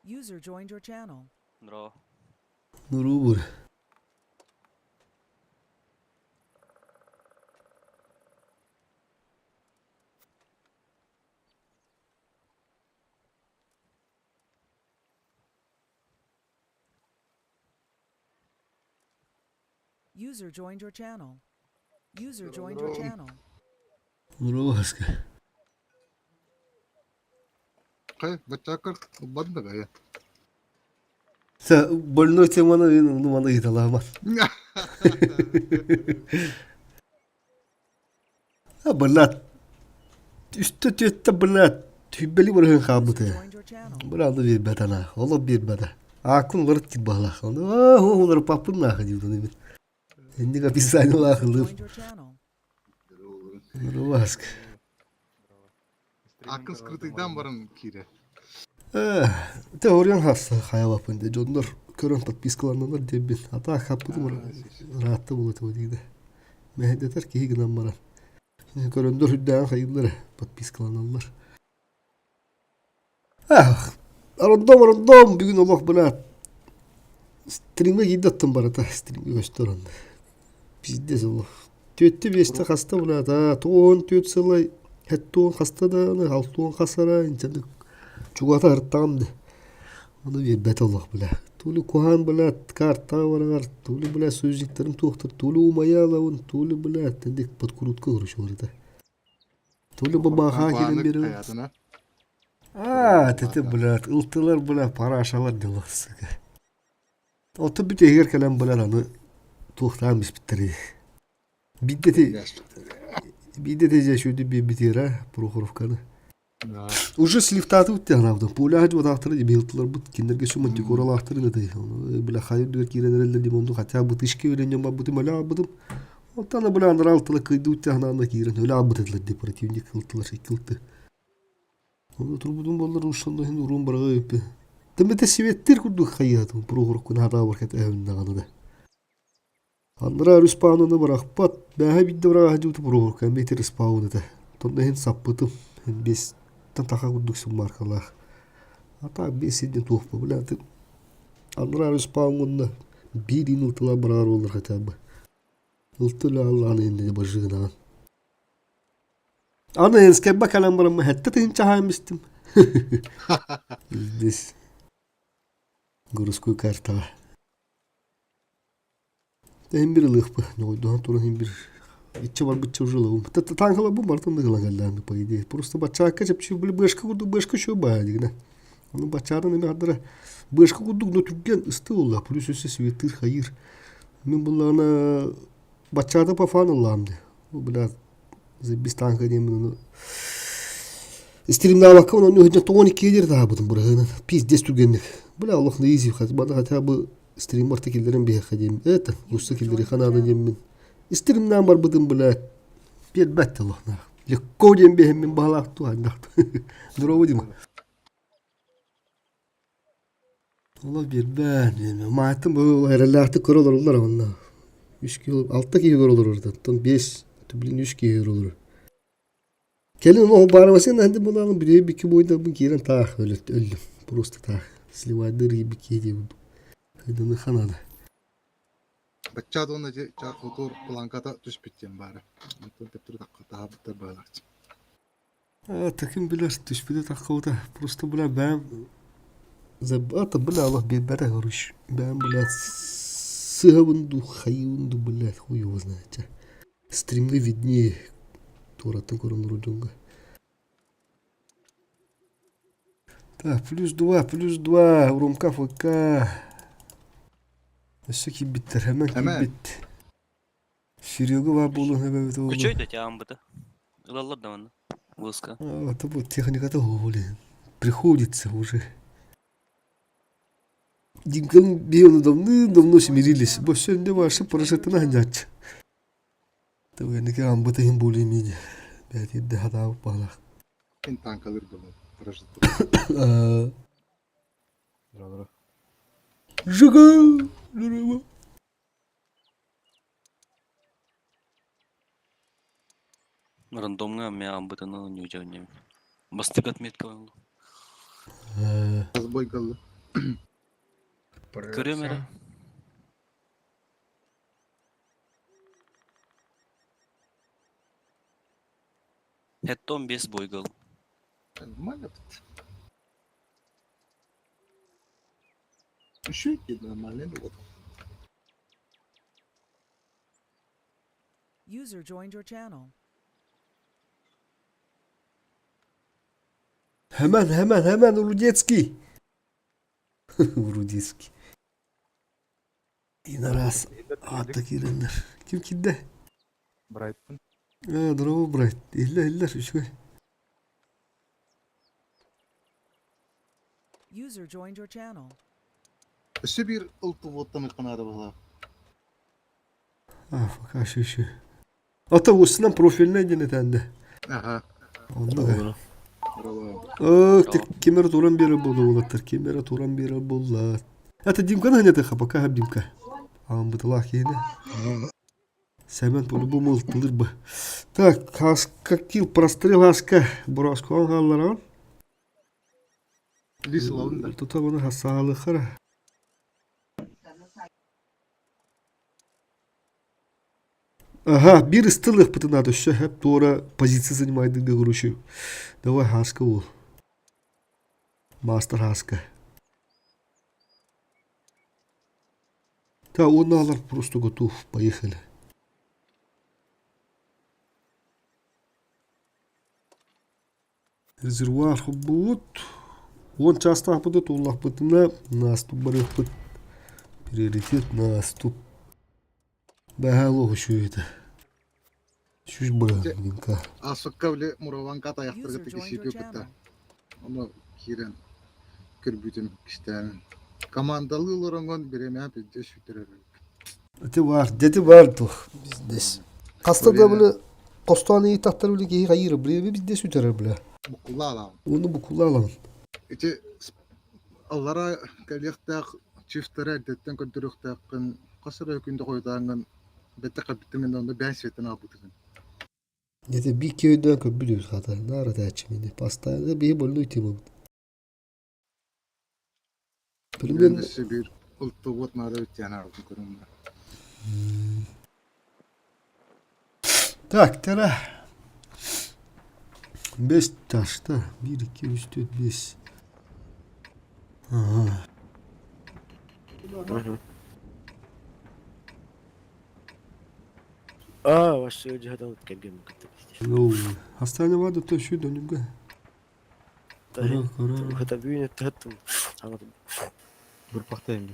User joined your channel. Bro, Nuru bur. User joined your channel. User joined your channel. Nuru baska. खै बच्चा कर बंद गया Sa bolno içe mana onu mana git Allah'ım. Ha bılat. Üstte tütte bılat. Tübbeli bırakın kabıda. User joined your channel. Bıradı bir bedana. Ola bir beda. Akın varıt ki bağla. Ah olur papın nakı diyordu demin. Şimdi kapı saniye User lakılır. joined your channel. Nuru baska. akın skırtıktan varın kire Teoriyan hasta hayal yapınca. Jonlar körün patpiskalarından debin. Hata kapıdı mı? Rahatta bulatı o değil de. Mehdeter ki hiç gınan Köründür hüdden hayırları patpiskalarınlar. Arandam. Bugün Allah bana stream'e gidettim bana da stream'i gösteren. Bizde Allah. Tüyette bir işte hasta bana da. Toğun tüyet sılay. Hettoğun hasta da. Haltoğun hasara. İnsanlık. Çuğata hırttamdı. Onu bir bet Allah bile. Tulu kuhan bile karta var. Tulu bile sözcüklerim tohtur. Tulu umaya lavun. Tulu bile tendik pat kurutka uğraş orada. Tulu baba hakirin biri. hayatına Tete bile. Iltılar bile para aşalar diyorlar. Oto bir teger kalem bular anı tuğtamış bittiri. Яс. Bir de tece şöyle bir bitira Прохоровканы. Да. Уже слифтаты үтте анавдан. Пуля хажу тахтыры дебилтлар бут киндерге шуман декорал ахтыры да. Била хайыр дер киренерелер димонду хата бут ишке öленем бут мала бутым. Отана била анралтылы кыйды үтте ананда кирен. Ölе абытыдлар депаративник кылтылар шекилти. Onu turbudun bollar uşanda hin urun baraga öpü. Temete sivettir kurdu hayatım. Прохоровкун хата баркат эвинде ганада. Анра руспаунаны баракпат. Бәһә бидде барага хажу Прохоровкан бетер спауны да. Тонда hin саппытым. Без тантаха курдук суммаркалах. Ата без еден тух популярты. Анра руспауны бирин ылтыла барар olur хотя бы. Ылтыла Allah'ın elinde bajığına. Ana enske bakalım bana hatta tin çahamistim. Biz Gurusku karta. Hem bir lıhpı. Ne oldu? Sonra hem bir içi var bıçı uculu. Tankala bu martın da kalan geldi по идее. Просто бача качып чу были бышка курду бышка şu baydı. Onu бачадан эме адыра бышка курдук но түрген ысты улла. Плюс өсө светир хайыр. Мен буларна бачада пафан улламды. Bu biraz biz tanka diyeyim. İstirimde bakın onu hocam 12 gelir daha budum buraya. Pis destürgenlik. Bula Allah ne izi bana hatta bu stream artikillerin bir hadim. Evet, bu stikilleri kanalda diyeyim. İstirimden var budum bula. Bir bet Allah na. Lekko diyeyim bir hemen bağlak tu anda. Durumu değil mi? Allah bir ben diyeyim. Maatim bu herhalde artık kırılır onlar onlar. 3 kilo 6 kilo olur orada. Tam 5 tübülün 3 kilo olur. Kelin o bağırmasın hadi bulalım bir iki boyda bu kiren tah öyle öldüm. Просто tah. Сливайдыр gibi kedi oldu. Hadi ne kanada. Бачча доны же чар хутур планката түшпүттен бары. Антон тептер такка табыттар байлакчы. Takım bilir düşbüde takıldı. Просто bula ben zabata bula Allah bir bere horuş. Ben bula sıhavundu hayundu bula huyu знаете. Стримды виднее. Туратın korunur ucunga. Так, плюс 2, урумка ФК. Все ki bitter, hemen ki Hemen. bitti. Серега var bulun hemen de oldu. Күчөйдө тяамбыты. Ылаллар да мана. Выска. Это вот техника-то блин. Приходится уже. Димкам бил давно смирились. Бо сегодня ваши парашютына ханять. То я не кам быты им более менее. Бәт едде хата бала. Эн танкалыр болот. Парашют. Жига! Жига! Рандомга меамбытыны нюжаунем. Бастык отметка. Разбой кылды. Көрөм эре. Хеттон 5 бойгал. Нормально. Еще и нормально было. User joined your channel. Hemen Urudetski. Urudetski. Yine ras attaki irenler. Kim kidde? Брайтон. Здорово, брат. İller şu. User joined your channel. Еще bir ылты воттаны канада была. Пока şu. Ata usundan profiline gene tende. Ага. Onda da. Bravo. Kimera turan biri buldu ulatır. Kimera turan biri buldu. Ata dimkan hani de kapaka hep dimka. Ama bu talak yine. Semen по-любому ылтылыр бы. Так, хаска кил прострел хаска. Бураско галларан. Лис лаунда. Тута bunu hasalı khara. Ага, bir ыстылых пытына düşse hep doğru позиция занимает где грушу. Давай хаска ул. Мастер хаска. Да, он алар просто готов. Поехали. Резервуар будет. Он часто будет, он лах бытына. Нас тут барых быт. Приоритет наступ. Бәһәлі şu еді. Шүш бұрағынка. Асыққа біле мұраван кат аяқтырғы User тегі joined your шепе күтті. channel. Оны керен көрбүтін кіштәнін. Командалы лорongон береме пенде шүтірер. Дети var тух бизнес. Қастарда біле Qostanayı tahtları bile geyi hayır bile biz de süterer bile. Бұқылла алам. Onu bu kullanalım. Ити аллара кәлектәк чифтәре әдеттен көндүрүктәккын касыр өкүндө койданган бетте кабиттемен онда бән светен абытыгын. Dede bir köyden köpülüyoruz hatta. Nerede açmaydı? Pastanede bir bölü ütümü. Bilmem. Бендесе бир улттуу вот надо өткен арды көрүм. Tak tara. 5 taşta. 1, 2, 3, 4, 5. Aha. Başka cihada alıp geleceğim. Yo. Hastane vardı da şu dönümde. Kara kara. Hatta büyüğüne ettim. Anladım. Burpaktayım.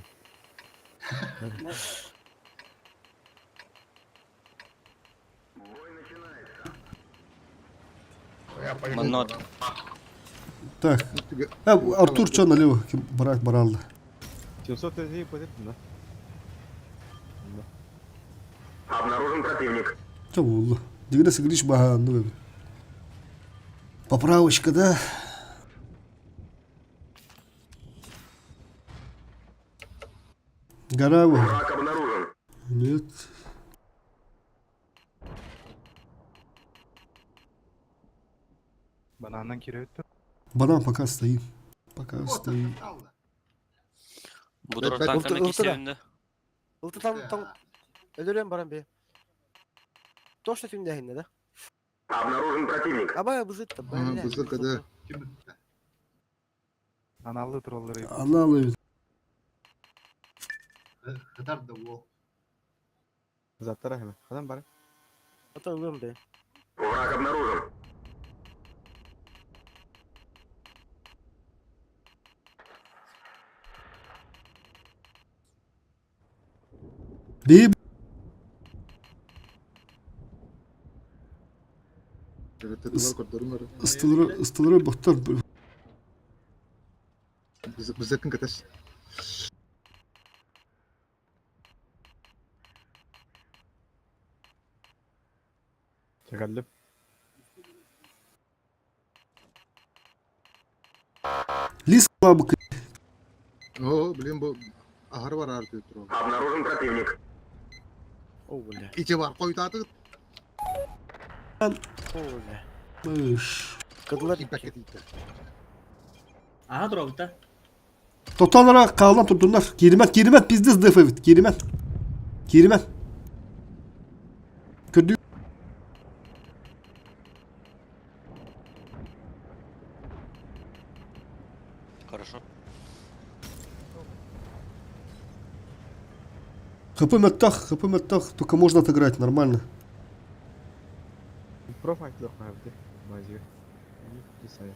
Маннот. Так. Артур что налево? Брат баралды. 700 людей потетtim lan. Обнаружен противник. Что было? Дигна сыгришь баганду. Поправочка, да? Гора вы. Враг обнаружен. Нет. Banandan kire öttü. Банан пока стоим. Пока стоим. Bu Ben- da ben- tankların orta- ikisi ortada. önünde. Ultu tam öldürüyorum Baran Bey. Точно film dahinde de. Обнаружен противник. Ama bu zıttı. Бузы када Analı trolları. Она ловит. Zattara hemen. Adam bari. Hatta ölüyorum be. Враг обнаружен. Bir Тетелер көрдөрүңөр. ыстылыры боқтар. Бузекин кетеш. Çakallıp. Лис бабы. О, билем бу ахыр бар арты туру. Обнаружен противник. Oo öyle. Ичи бар койдаты Oo öyle. Мышь. Kadınlar ипакет ите. Aha drop'ta. Total olarak kağılan tuttunlar. Gerimen bizde zıdef evet. Gerimen. Kötü. Хорошо. ХП меттах. Только можно отыграть нормально. Profile yok abi. Bazı. Bir sayı.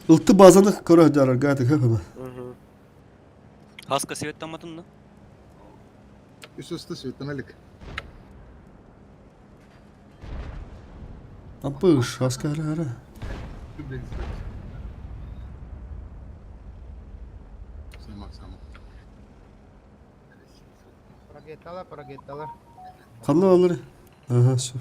Iltı bazanı kara öderer gayet hepime. Haska sevetlenmedin mi? Üst üste sütlemelik. Apış, asker ara. Самак. Прогеттала. Kanlı alır. Aha все.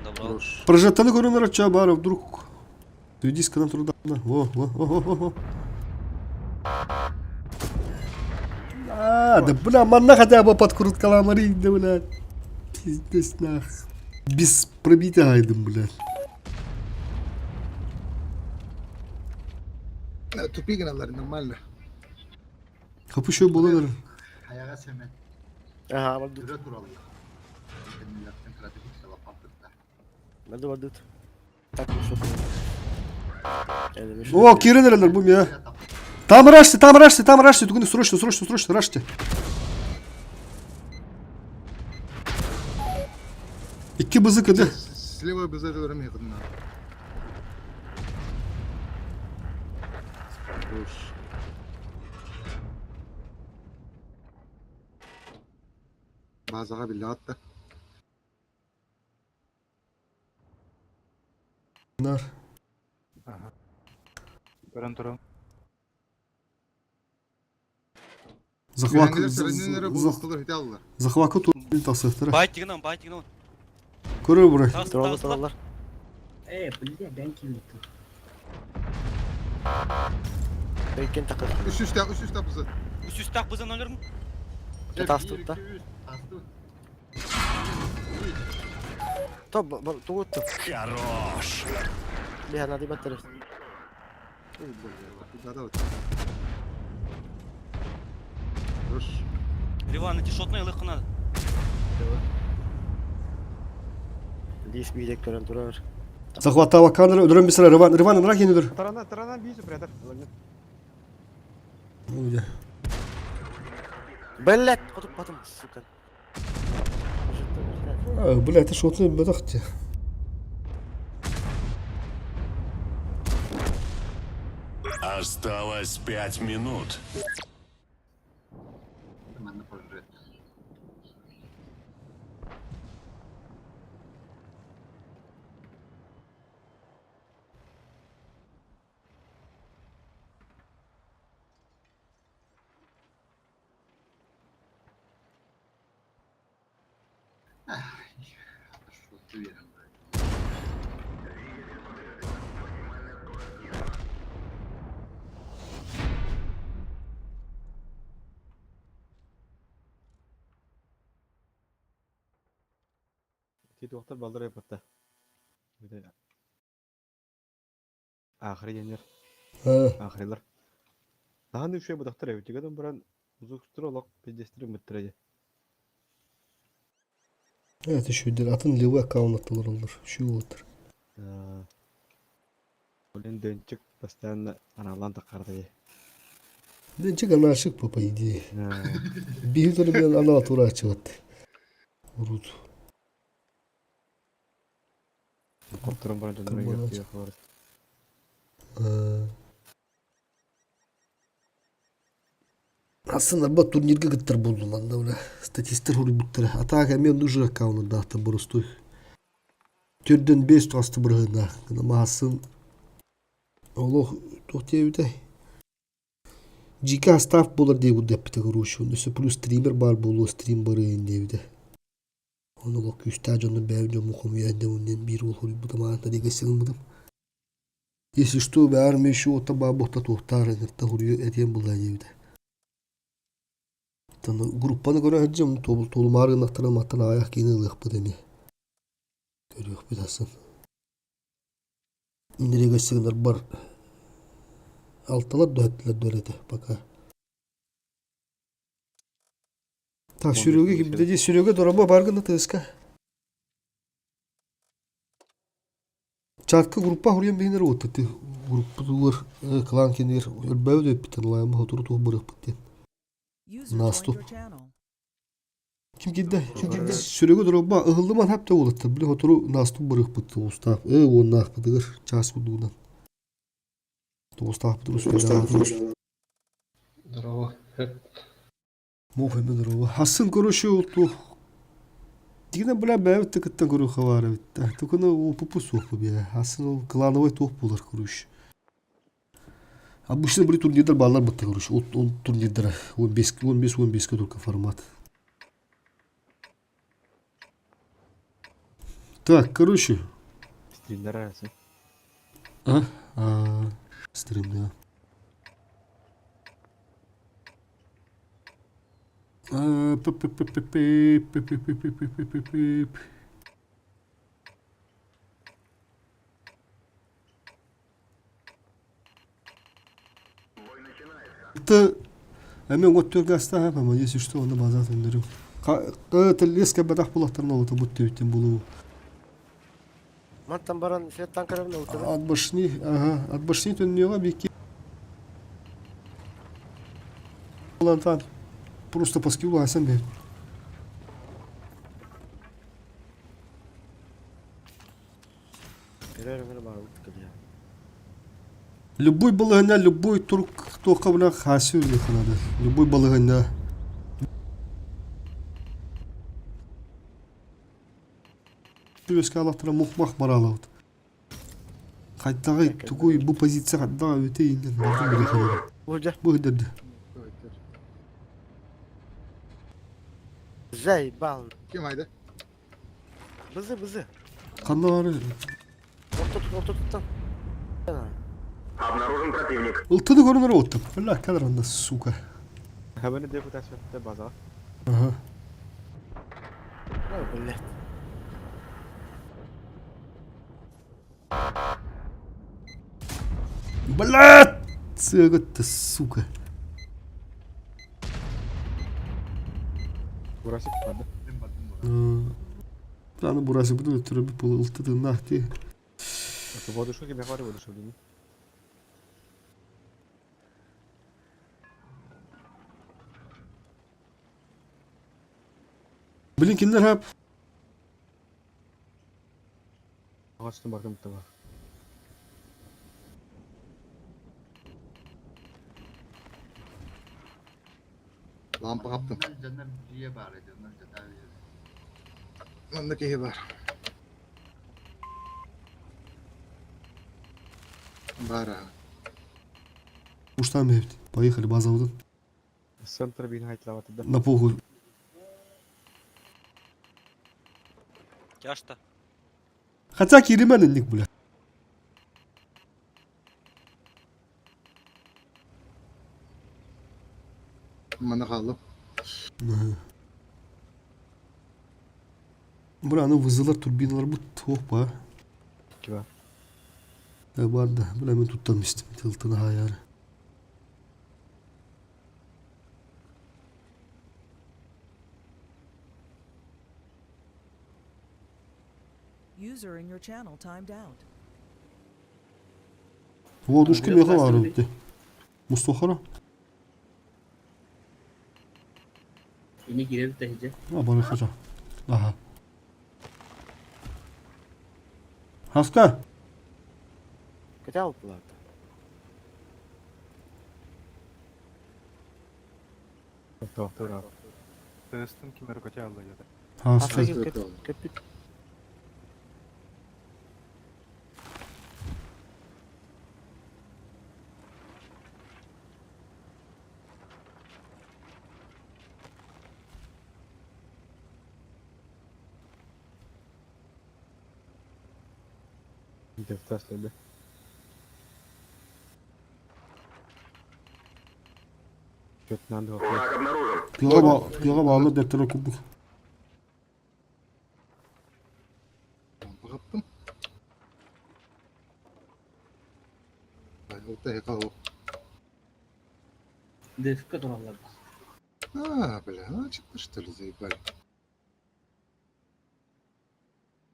Добро. Прожаттаны көріңдер атча бары вдруг. Ведись к нам труда. Во. Да бля, манна хотя бы подкрут каламари, да бля. Пиздец нах. Без пробития айдым, бля. Tupigin allar normal. Kapı şöyle bulalar. Ayağa semen. Aha ama dur. Dure turalı. Milletin trafik inşallah patlıkta. Ben de vardı. Takmış oturuyor. О, киренелер бум я. Там рашьте. Тугуны срочно, рашьте. İki bızık hadi. слева безе дөрем ягынна. Уш. Базага билле атты. Нар. Көрөн турам. Захвакы турнир тасыктыра. Байт деген он, байт деген он. Көрөр бурай. Тұралар, тұралар. Бля, ben kimliktim. Бейкен тақыр. Үш үстә бызы. Üst tak bizden ölür mü? Тастып та. Топ, туғытты. Хорош. Бейхан ады баттыры. Уш. Ливан, эти шотные легко надо. Лис бейдек көрін тұрар. Захвата ваканыр өдөрөн бисара Рыван ынра кен өдөр. Тарана бийсі братар. Бәлләт, қотып батым, сука. Бля, это шотный бадахте. Осталось 5 минут. Тит уақыттар балдар айпатта. Ақыры енер. Ақырылар. Тағанды үшей бұдақтар әуітігеден бұран ұзықтыр олақ пиздестірін мүттіреді. Это şu der atın live account'lar olur. Şu olur. Олен дөнчік постоянно аналан тақарды. Дөнчік анашык по идее. Bir tane bir ana tura açıvat. Urut. Korkturun bana döndürün yapıyor var. Aslında bu turnirge gittir buldum lan da öyle. Statistler huri bittir. Atak hemen duşur account'u da ta borustu. Türden 5 tastı bırağına. Ama hasın Allah tohtiyevde. Jika staff bulur diye bu depte görüşü. Nüse plus streamer bar bulu stream barı diye. Onu lok üstte canlı bevce muhum de onun bir olur bu da mağata diye geçsin budım. Если что, в армии еще вот таба бухта тухтары, это хурью этим было евде. Таны группаны göre hacım tolmarı naktaran matan ayak kini lık bu demi. Görüyor bilasın. İndire geçsinler bar. Altılar döhettiler dörede baka. Tak sürüge gibi de sürüge dorama bargında tezka. Çatkı gruppa huriyem beynir oturdu. Gruppa duvar klan kendir. Ölbev de biten layma oturup tuğ bırak biten. User Nasıl? joined your channel. Kim giddi? Sürüge dorama ıhıldı man hep de olattı. Bile oturu nasıl bırak biten ustaf. Ondan bıdır. Ças buduğundan. Ustaf bıdır ustaf. Здорово. Muhtemelen dorama. Hasın görüşü oldu. Дигна бля бэв тыкыттан көрү хабары битте. Тукуну упупу сохпу бия. Асын клановый топ болар көрүш. Обычно bir турнирдер балдар бытты көрүш. Он турнирдер 15 только формат. Так, короче. Стримдер арасы. Стрим, да. Это Эмен готтөргө аста хапама, если что, аны базат өндөрүм. Леска бадах булактарына олото бутты үттен болу. Мантан баран свет танкарына отырды. Отбашни төннега беки. Лантан просто по скиллу асан бе. Görürüm bana geliyor. Любой балыгына, любой турк тоқа бына хасыр диханады. Любой балыгына. Төске алаттыра мухмах баралауд. Қайттағы түгой бұл позиция қаддаға өте енді. Враг обнаружен. Burada. Bu hıdırdı. Zey bal. Kim haydi? Bızı. Қанда бары. Orta tut lan. Обнаружен противник. Iltıdı görünür ottım. Allah kadar anda suka. Hemen de bu tasvette baza. Aha. Böyle. Блядь! Сыгытты, сука. Burası kapadı. Planı burası bu da ötürü bir pulu ıltıdı nahti. Воду gibi var воду değil mi? Bilin kimler hep. Ağaçtan bakın bir var. Lampa kaptım. Ondaki iyi var. Var ha. Уштам hepti. Поехали базовдан. Центр бин хайтлаватты да. На похуй. Yaşta. Хотя киримен инник, бля. Mana kaldım. Buranın vızılar, turbinalar bu tohba. Kiva. Var da, bula men tuttamıştım. Tıltını hayarı. User in your channel timed out. Voduşki meha var öptü. Mustafa'na. Yine girip de hice. Ha bana kaça. Aha. Haska. Kötü aldılar. Doktor abi. Haska. Kötü. Defter söyle. Kötülendi o. Враг обнаружен. Kıyağa bağlı deftere kubuk. Lampa kaptım. Olta heka o. Defika dolarlar. Ha böyle ha çıkmıştır zeyber.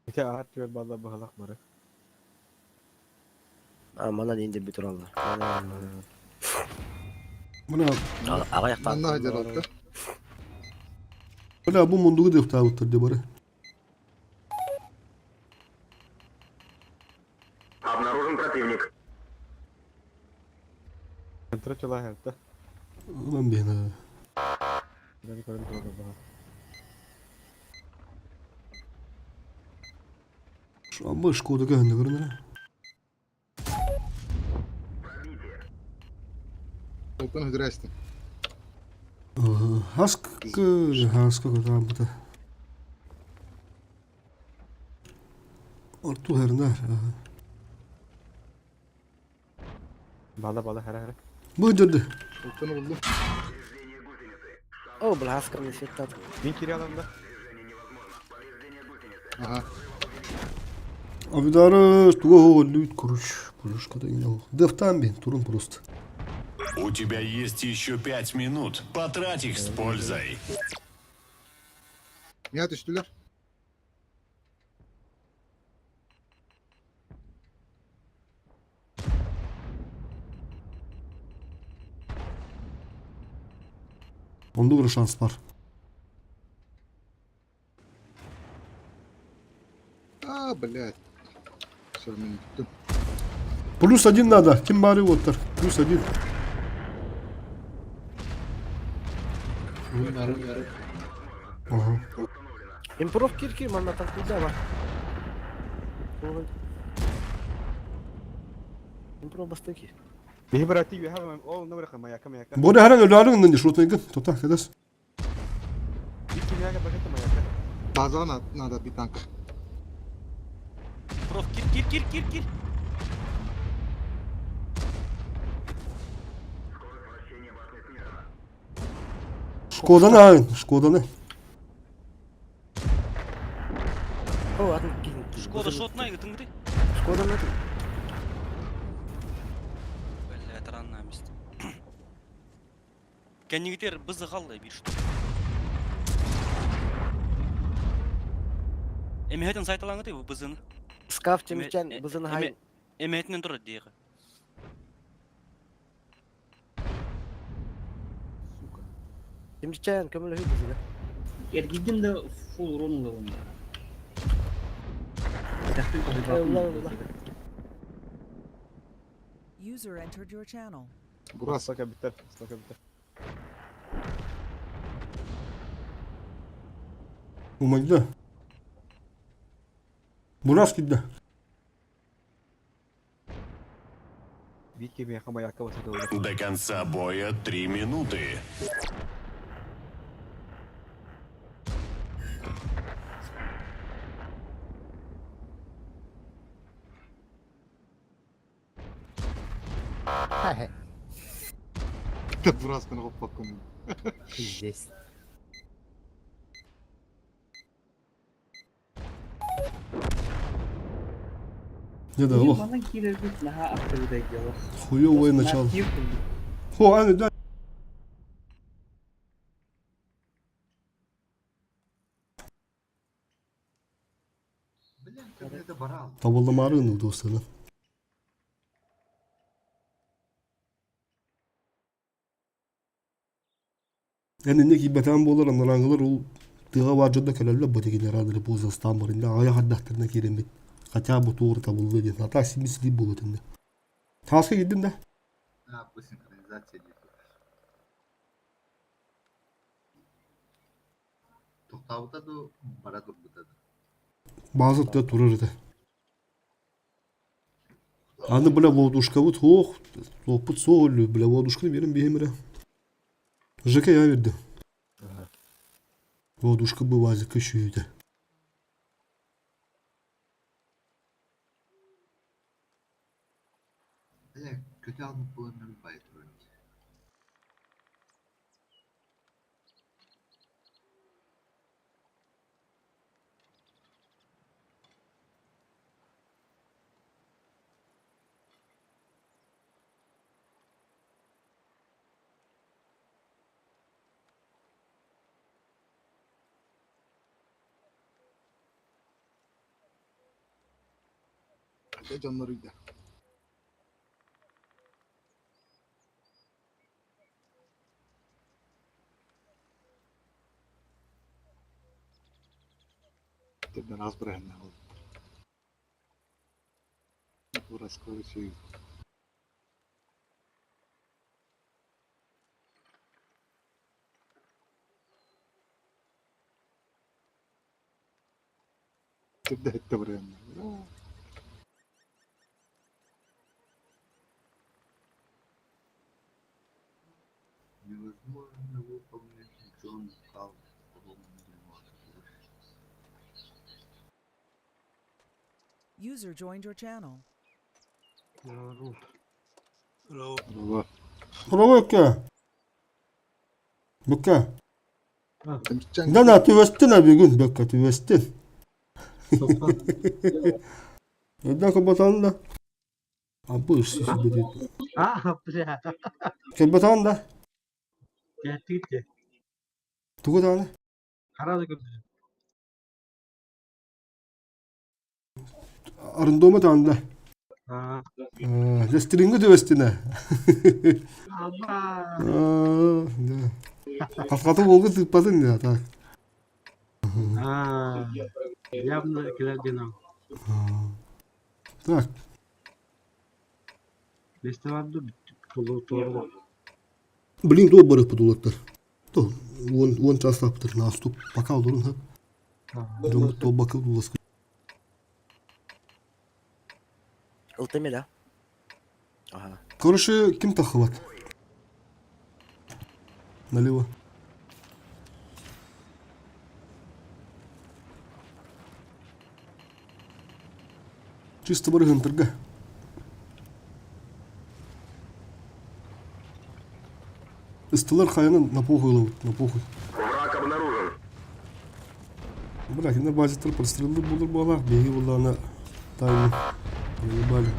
Bir de ağaç diyor valla bahalak mı? Bana deyince bir tur aldı. Buna Ağa yaktan. Anla hacer oldu. buna bu mundugu defter avutturdu bari. Обнаружен противник. Centre çola hayatta. Ulan beni. Beni koyun doğru bahar. Şu an baş kodu gönde görünür. Oltan hüdrestim. Haska kadar bu da. Ortu her ner. Bala her. Bu hıdırdı. Oltanı buldum. O bu haskar ne şey tadı. Bin kiri alanda. Aha. Avidarı tuğu lüt kuruş. Kuruş kadar yine o. Deftan bin turun prost. У тебя есть еще 5 минут. Потрать их с пользой. Niye düştüler? Onda göre şans var. А, блядь. Все, мен түттім. +1 надо. Ким бары отыр? +1. Ага. Импров кир манна тактикда бар. Импров бастыки. Bihi berarti you have oh no mereka maya kama yaka. Bode herang ödüğün nindi şurada gel. Tota kedes. Bikin yaga bakata maya yaka. База надо bir танк. Проф, кир. Шкода ne? Шкода ne? О, атын кин. Шкода шотна, тыңды. Шкода на. Блядь, ранна место. Кеннигитер бызы қалды bir штук. Эмехетен сайталаңы dey bu бызыны. Скаф темичен бызын хай. Эмехетен тұрады дейгі. Темичен көмөлө хүй бызыга. Ergidin de full run oldu. User entered your channel. Burası. Staka biter. Umacda. Burası gitti. Bikin yaga maya yaka wasa dole. До конца боя 3 минуты. Burası kana hop bakın. Здесь. Ne de bak. Bana girebilir daha aktivite ediyorlar. Хуёвое начало. Хо, аны да. Табылдамарын достаны. Yani ne ki beten bolar anlarangılar o tığa varcada kalırlar bade generalleri boza stambarında aya haddahtırına kiremit. Kaça bu tuğru tabuldu diye. Hatta simisli bulutunda. Task'a gittin de. Ha, bu sinkronizasyon ediyor. Toktavda da bana durdu da. Bazı da durur da. Anı bile voduşka bu toğ. Toput soğullu. Bile voduşka verin bir emre. Жека я verdi. Voduşka bu vazı kışıydı. Kötü almak bulanları bayat önce. Hadi canlarıydı. Tebden az bırakın. Burası karışıyor. Tebden etti buraya. Невозможно выполнить Джон Каут. User joined your channel. Bravo. Bravo yok. Baka. Temizcan. Ne na tüvestin abi gün baka tüvestin. Neden kapatan da? Abi bu işi böyle. Ah, bля. Kapatan da. Gerçekten. Tuğ tane. Harada gördüm. Arındoma tane da. Ha. Restringi tüvestine. Allah. Kaskatı olgu tıkpadın ya tak. Ha. Явно килограмм. Так, Фестивальда толу. блин, то барып будулаттар. То, он часаптыр наступ. Пока олорун хап. Дом то бакыл булас. Ылтыме да. Ага. Короче, ким тахыват? Налево. Чисто барыгын тырга. Истылар хаянын на похуй ловут, на похуй. Враг обнаружен. Блядь, на базе тыр подстрелы булыр бала. Беги была на тайну. Ебали.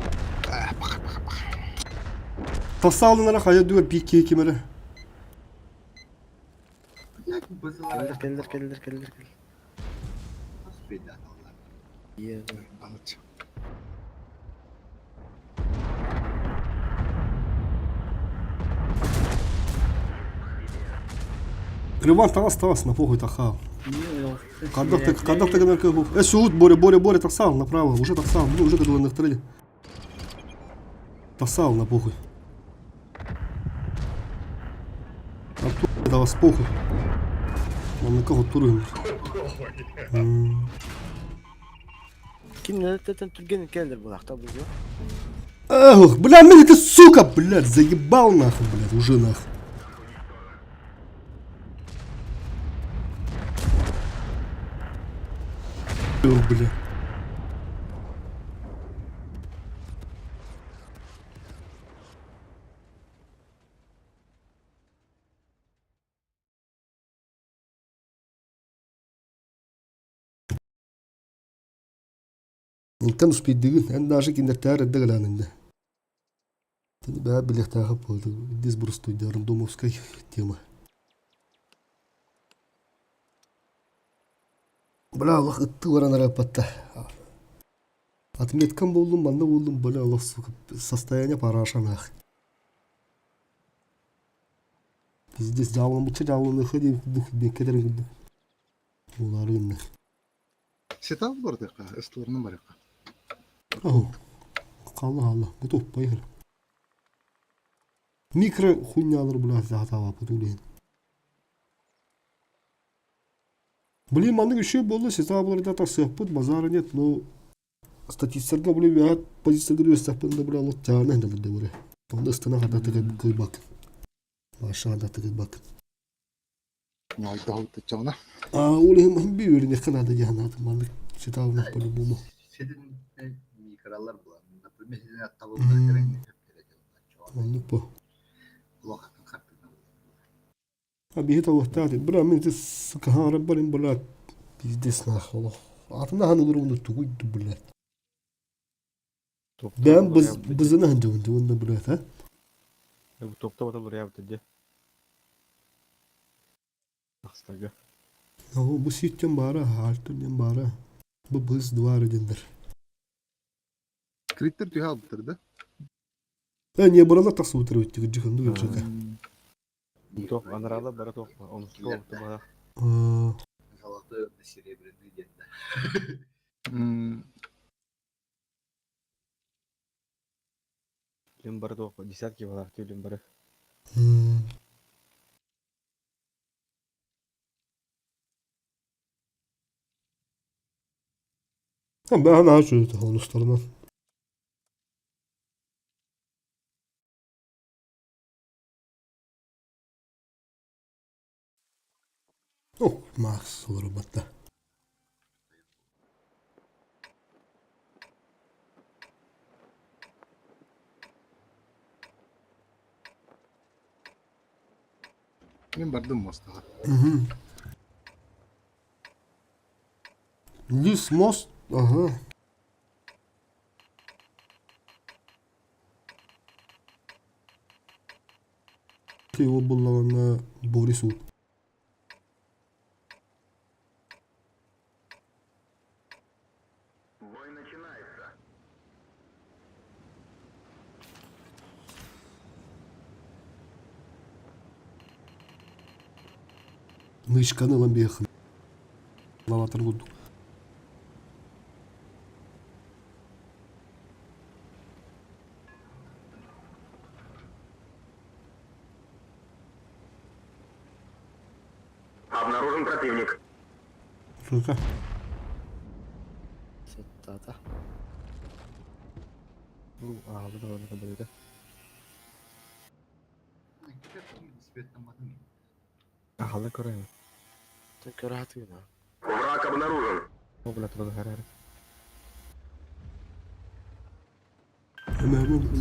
Тасалынара хая дуэр пикке кемере. Як бызылар. Келдер. Успейді аталар. Iya. Алыч. Риван тавас, на похуй тахал. Кадах ты гнарка был. Суд, Боря, тасал направо. Уже тасал, ну уже когда на стреле. Тасал на похуй. А тут да вас похуй. Он на кого туруем. Kim zaten Türkiye'nin keldir bu lakta bu. Эх, бля, ты сука, блядь, заебал нахуй, блядь, уже нахуй. Бля. Интен успеть дыгын, эн даже киндертер эддегланында. Тени баа билектага болду. Дис бурстуйда рандомовская тема. Бля, Аллах ытты варанара патта. Отметкам болдум, манда болдум, бля, Аллах сука, состояние парашанах. Пиздец, жалынбыча жалыны ходи, дух бекедер гылды. Уларынны. Сетап бардыка, эстурны барыка. Ау, қалла, готов, поехали. Микро хуйнялар, бля, захатава потулейн. Блин, мандык еще было, сетабларда так сыппыт, базара нет, но статистика, блин, я позиция говорю, сыппында, бля, лот чарна хэнда буда буре. Онда стана хата тыгы кылбак. Маша хата тыгы бак. Няй дауты чана. Улем бүйөрүн якынада жаанат, мандык сетаблар по-любому. Senin mikralar bulan. Например, senin attavıllar gerekli. Мандык по. Lokakın kartına. Бихита вахтати, бля, мен ты, сука, рабарин, бля, пиздец нахуй. Атына хану дурумду тугуйду, бля. Ben bızını hıncı onda buraya ha? Bu topta bata buraya bitirdi. Akstaga. Bu sitcem bara, haltın bara. Bu bız duvarı dindir. Криттер түйе бітірді. Не buralar taksı oturuyor, çıkıcıkın duyu çıkı. Bu top anarada bara top. Onu topta bara. Salakta серебряный день. Лим bara top. Десятки var artıyor lim bara. Ben ne açıyordum onun üstlerine. Oh, Max olur batta. Мен бардым мостаға. Лис мост, ага. Его было на Борису. Бой начинается. Мышканы ламбехан. Лаватар буду. Шука. Сеттата. Bu ağabey de onu kadar öyle. Nispetlenmedin mi? Ahalla koruyor. Тільки рогатина. O bile turu her her. Hemen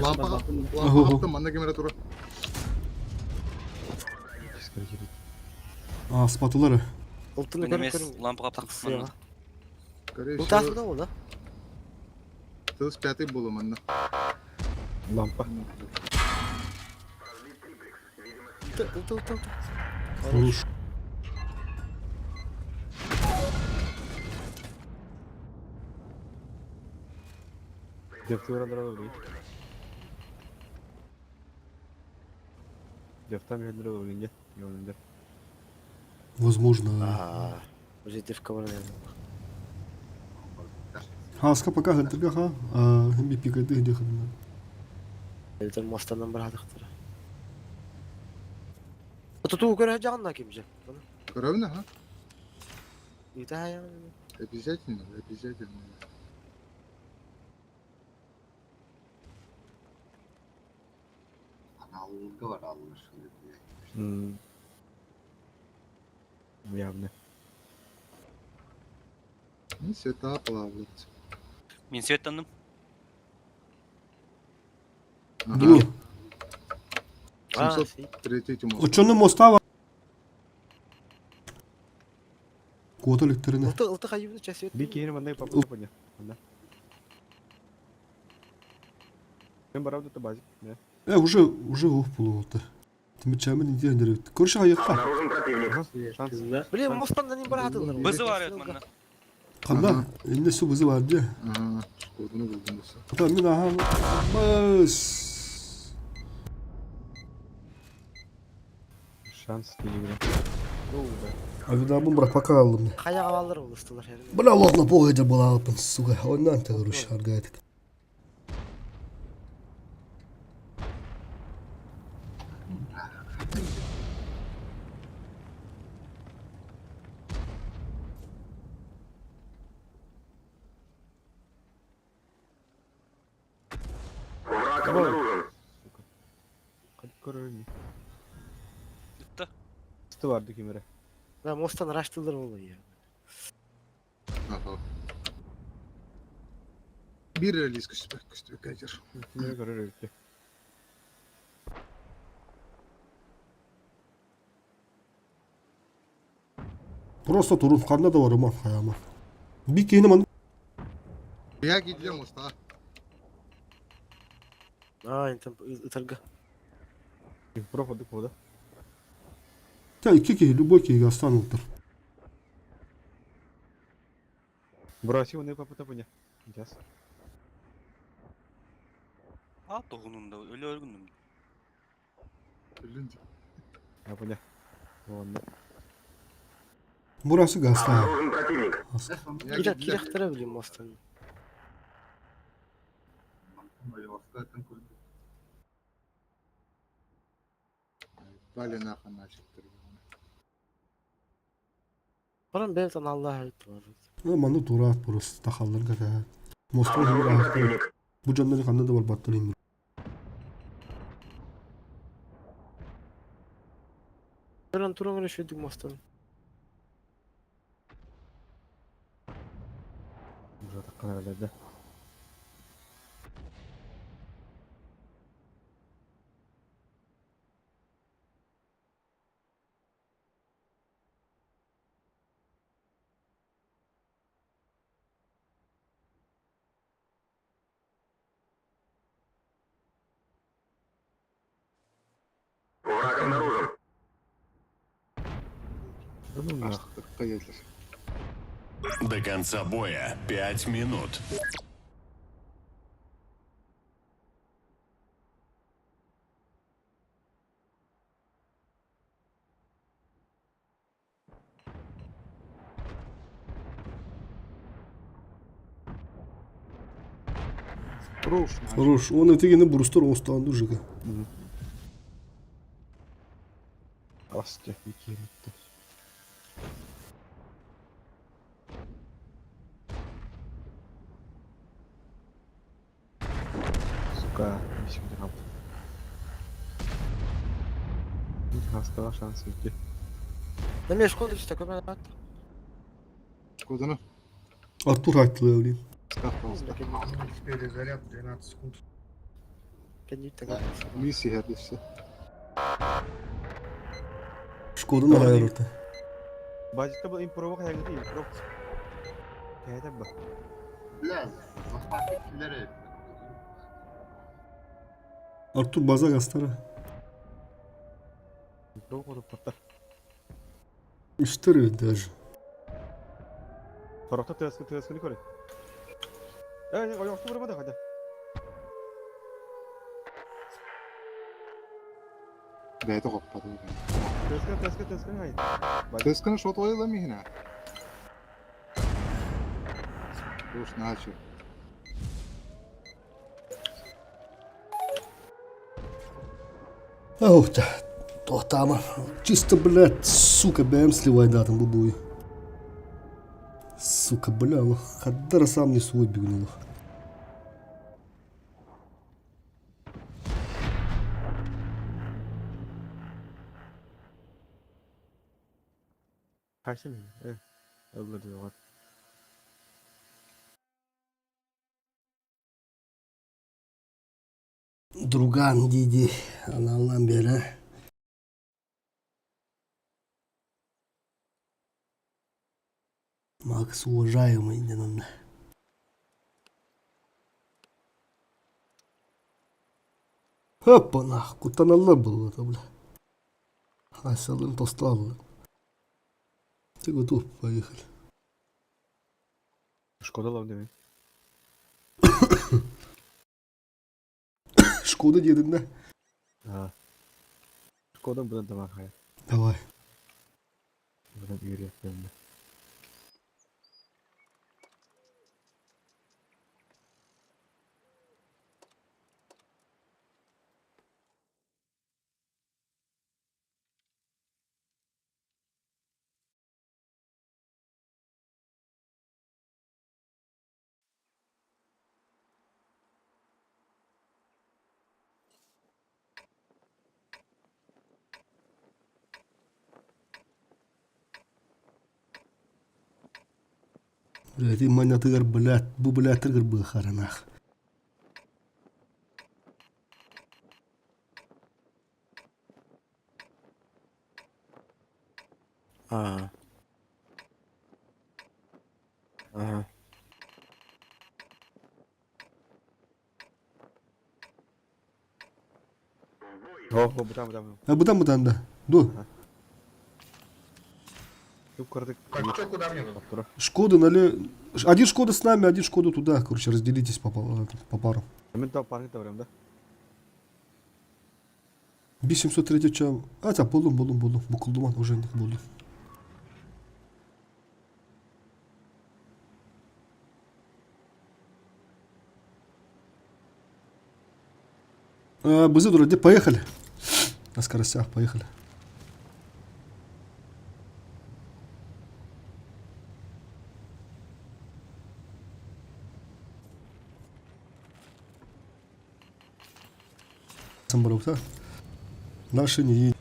Lampa attım bana gemere turu. Psikoloji. spatuları. Алтын Немес көріп лампа қаптық Таксыға. Короче, Бұл тасында ол да? тыз пятый болу манда. Lampa. Ылты. Vuruş. Defter oralara Defter yerlere doğru ince. Yolunda. Возможно. Ага. Уже ты в коварне. Хаска пока хантырга ха. Хем пикайды где хадна. Элден мостандан бір адықтыр. Тұту көрі жағында кемже. Коровна, ха? Үйті аян. Обязательно. Algı var anlaşılıyor. Явно. Ну, света плавают. Мен светтандым. Dur. 703 мост. Uçanın mosta var. Kuota elektrine. Ылты қайыбыны чәсет. Bir kere bana yapalım yapınca. Bana. Ben barabda da bazı. Ne? Уже ох полуота. Тимчами не дендерет. Короче, аяққа. Шанс. Блин, мостандан не бір адылар. Вызывают мына. Қанда, енді су бізі бар де. Ага, шкодunu buldum mesela. Ата, мен аға. Бас. Шанс değil. Авидамын бірақ пока алдым. Қаяға алыр ол ұстылар. Бля, лохна погайда была алпын, сука. Оннан тәгіріш аргайтық. Hadi koruyor. Bitti. Üstü vardı kimere. Ben mostan araştırılır oluyor ya. Ага. Bir release küstü kaçır. Kimere koruyor ki. Просто турун қанда да бар аман қаяма. Bir keyini man. Ya gideceğim usta. Aa, enten ытыргы. Проходы кода. Та iki key, любой key останутыр. Броси onu yapıp tapınya. Сейчас. А, тоғынында өлі өлгіндім. Ölünce. Yapınya. Onda. Burası gasta. Ya Kirek kirектire bileyim mostan. Böyle hakikaten koydum. Vale nahana çıktı. Paran bevtan Allah'a ait var. Manda turat burası. Takallar kata. Mostan hemir ahtar. Bu canları kanda da var battırayım. Paran turun reşedik mostan. Burada takkan herhalde. Açtık kayırlar. До конца боя 5 минут. Хорош. Он ötekini burustur ostandı jıga. Asti. Bir kere gitti. Сука, ешкімде қалды. Хастаға шанс өтті. Неме Шкода işte көмен at. Шкоданы Артур айтты блин. скафталыста. Перезаряд 12 секунд. Kendi de Миссия herдесі. Шкода на аэропорты. Базикта бұл импровок әңгіде импровок. Кәйді бұл. Бля, захватителері. Артур база гастара. Импровок ұрып тұрттар. 4 даже. Торақта төскіні көрі. Oyaqta vurmadı hadi. Бәйті қоппады. Төскіні hayır. Төскіні шот ойылами хина. Уж начал. Ох, то там. Чисто, блядь, сука, БМ сливай датом бубуй. Сука, бля, ну хаддара сам не свой бігнув. Karşı mı? Evet. Allah diyor. Друган, диди, Аллах'tan beri. Макс, уважаемый, не надо. Опа, нахуй, кутаналла было это, бля. Асалын тостал. Ты готов, поехали. Шкода лав demek. Шкода дедin de. Ha. Şkoda buradan devam hayat. Давай. Buradan yürü yapıyorum ben. Блядь, и маня тыгар, блядь, бу, блядь, тыгар бы харанах. Ага. Ага. Бутам. А будан да. Ду. Тут кардык. Что, куда мне надо? Шкода, нали... Один Шкода с нами, один Шкода туда. Короче, разделитесь по парам. Hemen daha parkta varım da. Bir 703 çam. Ata buldum. Bu kulduman уже buldum. Бузы дуради, поехали. На скоростях, поехали. Самбараута. Наши не едут.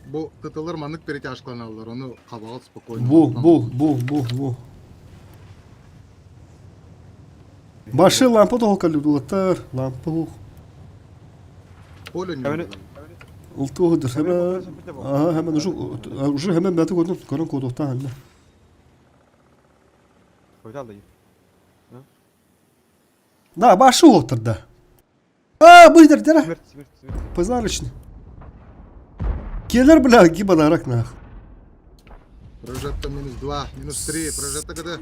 Бұл тытылар манық перетяжкланалар, оны қабағыл спокойно. Бу. Баши лампа толкали дулаттар. Лампа. Поле не было. Ултуғыдыр. Hemen уже hemen бәті көрдім. Көрін kodoktan halde. Koydu aldı. Да, баши отырды. Быйдыр, дера. Смерть. Позарочный. Келер, бля, гибанарак нах. Прожетто -2, -3, прожетто када.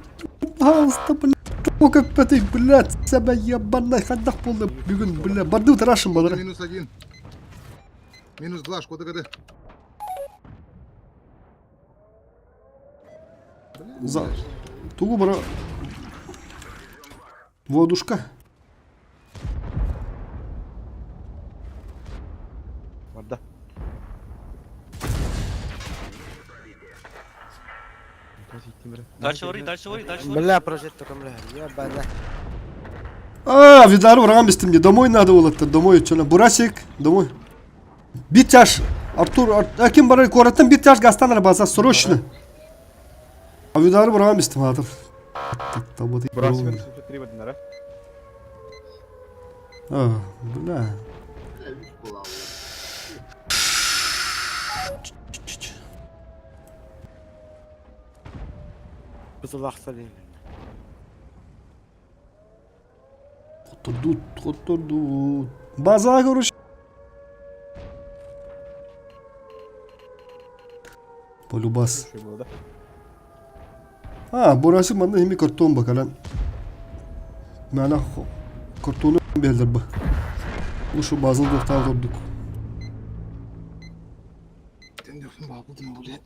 Пожалуйста, бля. Только пятый, блядь, себя ебаный ходах полный бегун, бля. Барды тарашим, бадра. -1. -2, Шкода када. За... Тугу бара... Водушка. Var da. бери. Дальше вори, дальше вори, дальше вори. Бля, прожетто камля. Я бля. Видар врагам истим мне. Домой надо улаттыр. Домой чона. Бурасик. Домой. Бит чаш. Артур, Аким бары кораттан бит чаш гастанар база срочно. Видар врагам истим адыр. Брасик, 73 бадинара. Бля. Üç kulağı var. Кызыл акса дейм. Котурдут. База görüş. Полюбас. Şey bu da. Burası bana hem karton bakalan. Mana kartonu belirler bu. Bu şu bazı doktor durduk. Тендердің бабылдың өле.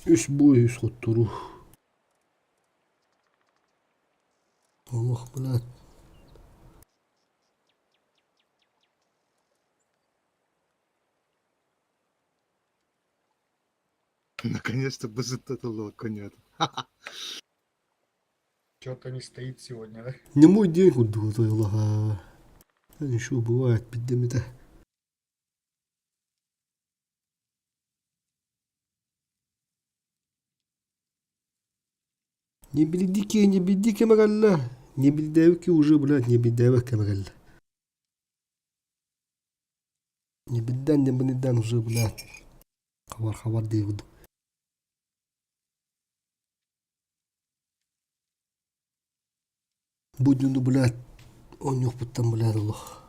Üç boy üç kotturu. Allah bilir. Наконец-то бы зататало коня. Что-то не стоит сегодня, да? Не мой день худу, то Аллаха. Ничего бывает, піддеміте. Не билдике магалла. Не билдевки уже, блядь, не билдевки магалла. Не билдан уже, блядь. Хабар дейгуду. Буднюнду, блядь, он yok буттан, блядь, Аллах.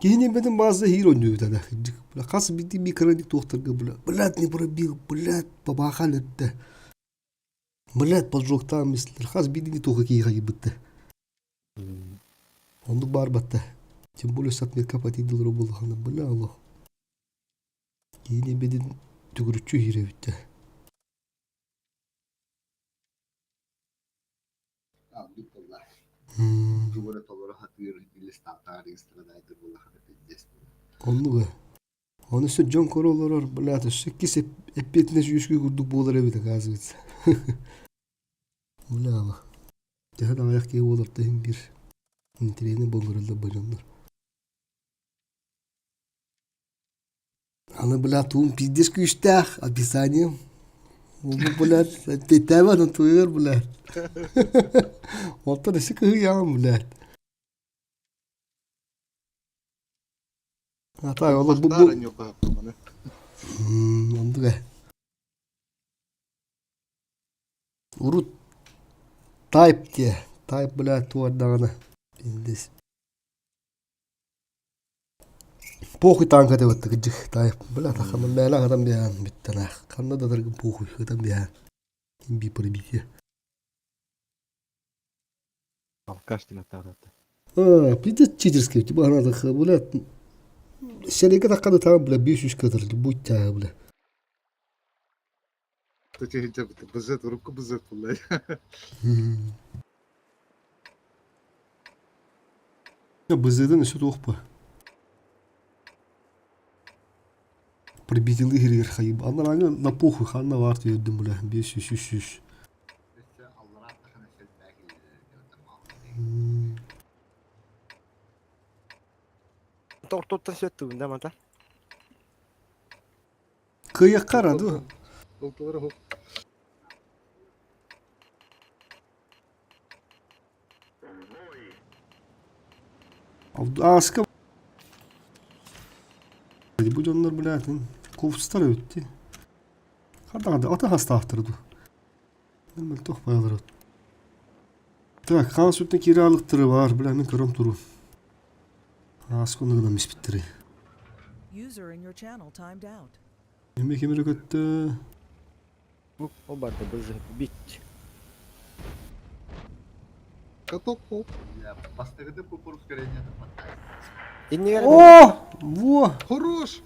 Кейінен бәдім bazı hero oynuyor da. Kas bitti bir kranik doktorga блядь, не пробил, блядь, побахал это. Блядь, поджог там мислер. Kas bitti не только кейға ебітті. Онды бар бәтті. Тем более сатмет капати доллары болғаны, бля, Аллах. Кейінен бәдім түгірітчі hero бітті. Abdük Allah. Cumhuriyet olarak hatır Bilistan tarihi sıradaydır vallahi piddes. Ondu. Onu işte John Corolla'lar blata 8 epetine yüzgü kurduk boğular evde gazı bitse. Bula. Daha da ayak gibi olur da hem bir intrene bongurulda bacanlar. Ana bula tuğum piddes güçtah описанием. Onu bula petava tuğur bula. Ortada sıkı yağım bula. Hatta Allah bu Бақтарын yok hakkımını. Ondu be. Urut Type diye. Type bile tuardağına. Bildiz. Pohu tanka da vattı gıcık. Type bile takımın bela kadar bir an bitti ne. Kanada da dargın pohu kadar bir an. Kim bir pırı bitiyor. Kaç tane tarafta. Bir de çiçirski. Bana da bile şerike dakikada tamam bile 500 kadar. Bu çaya bile. Kıçı hicab bitti. Bızet urukku bızet vallahi. Ya bizden işe yok bu. Прибитил игры хайб. Она на похуй ханна варт йоддум бля. 500 300. İşte Allah'a takana söz belki gördüm. Тоқтоттан сөттүгүн да мата. Kıya karadı. Oltalara hop. Aska. Bu canlar bilatin. Kovstar öttü. Karda ata hasta aftırdı. Ben toh bayalar öttü. Tak, kan sütten kiralıktırı var. Bilamin kırım turu. Askonu kadar misbittiri. User in your channel timed out. Yemek yemere kötü. О барды бызы бит. Каток хоп. Я постыгды пупур ускорение хватает. Иннигер О! Во! Хорош.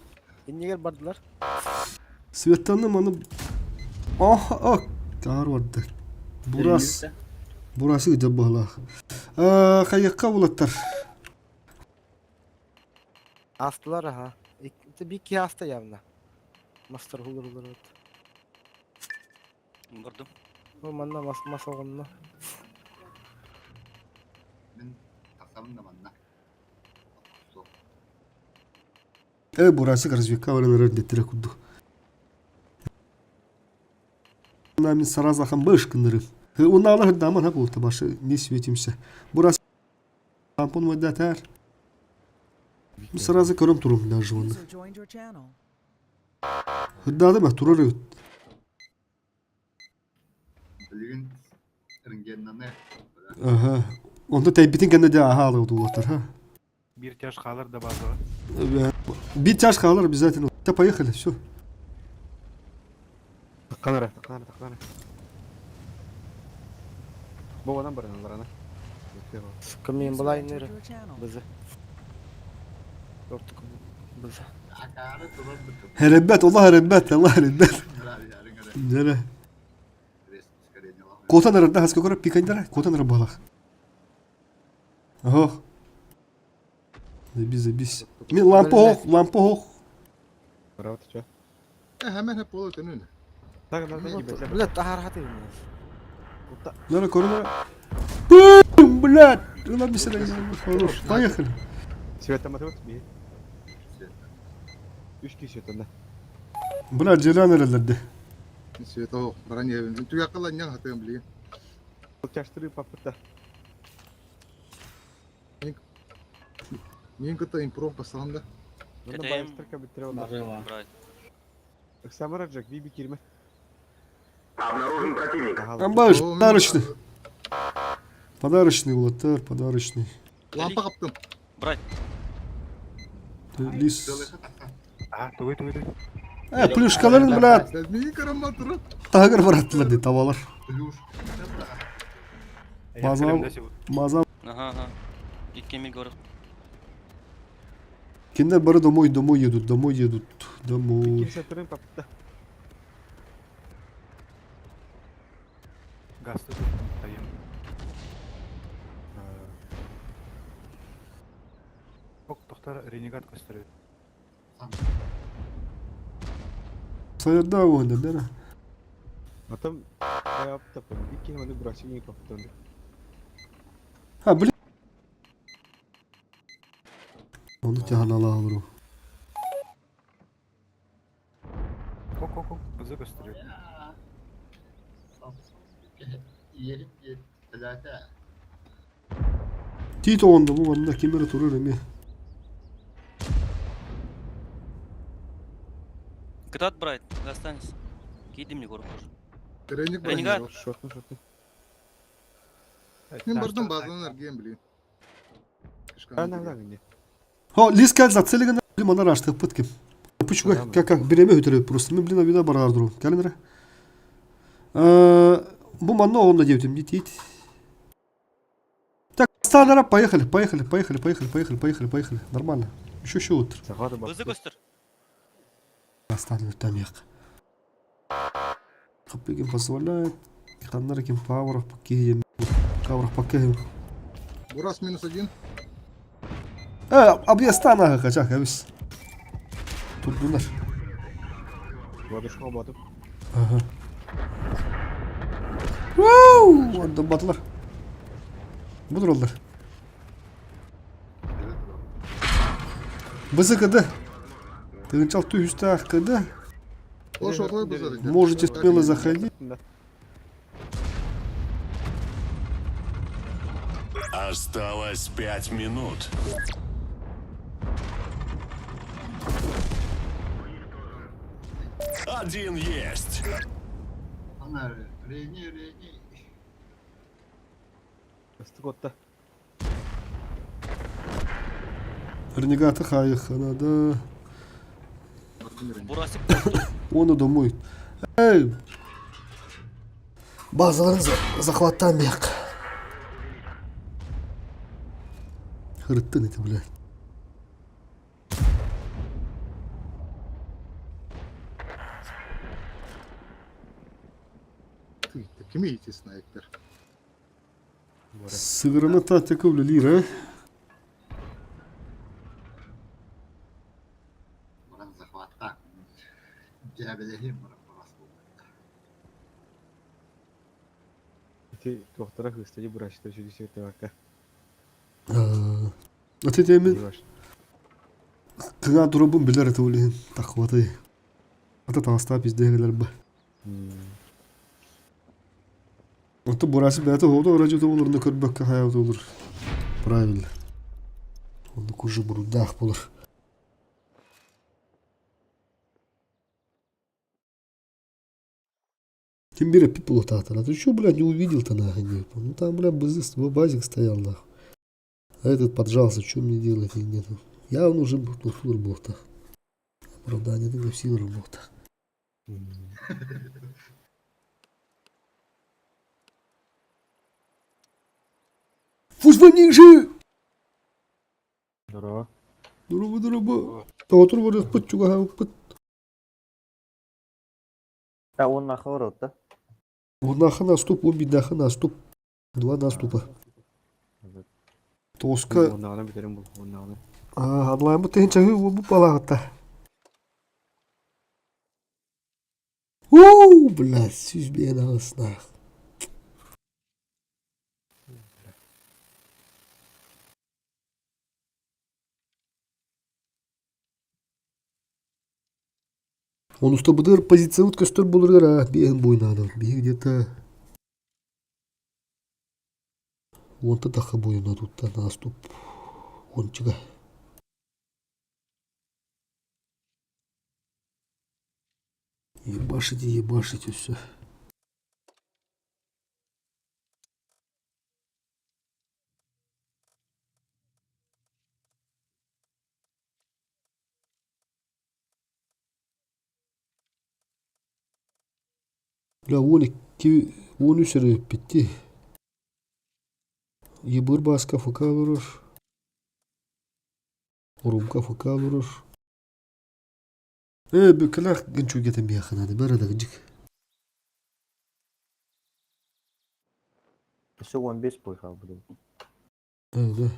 иннигер бардылар. Светтанным аны... Ах! Тар варды. Бурасы үдеп бағлақ. Қайыққа болаттар. Astılar ha. Bir iki hasta явно. Мастер хулur. Бардым. O manna mas oğlunna. Мен тасамын да манна. Бурасы разведка варенер деттірі күдді. Мен саразахан башкындырым. Оны алар даман хак болты башы не светимся. Бурасы тампон мөддәтәр. Мен саразы көрім тұрым даже оны. User joined your channel. Хыддады ма турар өт. Білген ірінгеннаны. Ага. Onda teybitin kendi de ahalı oldu otur ha. Bir yaş kalır da bazı. Bir çaş kalır biz zaten. Поехали, все. Taklanır. Bu adam barın onlarına. Кіммен былай User нері entered your channel. бызы. Дорттық бызы. Akarı durur bıkıp. Herebbet, Allah herebbet, Allah herebbet. Nere? Кота nerede? Haskı kora pikayın nere? Кота nerede balak? Aha. Biz. Min lampa hoq. Bravo tüçe. Hemen hep olur önüne. Tak bekle. Білет тахар хаты емес. Nere korona? Bum, блядь. Ulan bir sene olur. Поехали. Sveta matematik bir. 3 kişi yatında. Блядь, Ceylan nerelerde? Sveta hoq. Baran evin. Tu yakala nyang hatayım bileyim. Çaştırıyor papırta. Мен кыта импров басағанда. Bunu Кетейim. bayastırka bitire onlar. Брать. Самара Джек, bir kirme. Амбаш, подарочный улаттар, подарочный. Lampa kaptım. Брать. Лис. Tuğuy. Плюшкаларын, блядь, Neyi karamba durur? тагыр бараттылар дейді табалар. Плюш. Маза. Ага. 2 миль горы. Киндер бары домой едут. Домой. Kimse yatırın papırta. Gazete dayım. Doktor Renegade gösteriyor. Sayarda oyunda değil mi? Atam yaptı tabii. Bir kere onu bırakayım iyi kaptandı. Ha блин. Onu cahanalı alır o. Kok. Hızı gösteriyor. Yerim yet. Zaten. Tito onda bu banda kimere turur emi. Град брать. Останься. Киди мне гору. Trenik Renegade. bırakıyor. Şortun. Мен бардым базаны эрген bileyim. Nereden gidiyor? Ha Liz gel zatselegen bilim anar açtık pıt kim. Пучуга, как береме өтіріп просто. Мен блин обида барар дұру. Кәліндірі. Бұл манна оғында деутем дейді. Так, станара, поехали. Нормально. Еще утр. Захваты Бызы бastı. göster. Останем там ек. Хаппеген позволяет. Ханнар кем пауэров покеем. Кавров покеем. Бурас -1. Объясна нахуй, качак, авис. Тут дунар. Badışma badım. Ага. Вау! Orada batlar. Budur oldular. Бызы кыды. Тыгынчал түйісті ақыды. Hoş otoy buzarı. Можете смело заходить. Осталось 5 минут. Один есть. Ana reni. Istık otta. Ренегаты хайых, надо. Бурасик. Он и домой. Эй! Базаларınızı захваттан бек. Хырыттын эти, блядь. Ты, ким эти снайпер? Сыгырына тактика білелер, а? Баран захватқа. Жәбелейім баран барас болды. Ты доктора хыстали брашты жүдесе тавака. Öte temin kına durubun bilir eti ulihin takvatı. Ata tasta bizde gelir bu. Ata burası beyte oldu oracı da olur ne körbek hayat olur. Правильно. Он кужи бурудах olur. Тем более пипло татара. Ты что, блядь, не увидел-то нахуй? Ну там, блядь, базик стоял нахуй. А этот поджался, что мне делать или нет? Явно уже был работа. Оправдание, это все работа. Позвони же! Здорово. Здорово. Тоғытыр бұрық пыт чуға пыт. Он нахворот, да? Однаха наступ, он биднаха наступ. Два наступа. Тоска... Onlarına biterim bu. Onlarına. Анлайм bu тehen çahı bu балағыта. Ууу, блядь, süzbeyen ağısına. Он уста бұдыр позиция өткөстір болыр ғара. Бейін бойнады. Бейін где-то... Онта тақы бойына тут наступ. Он чыга. Ебашите все. Бля, он үсірі бітті. Ебір басқа фыка алырыр. Урумка фыка алырыр. Бүкілақ гінчу кетен бияқынады. Бәрі да гінчік. Все 15 поехал, блин. Да.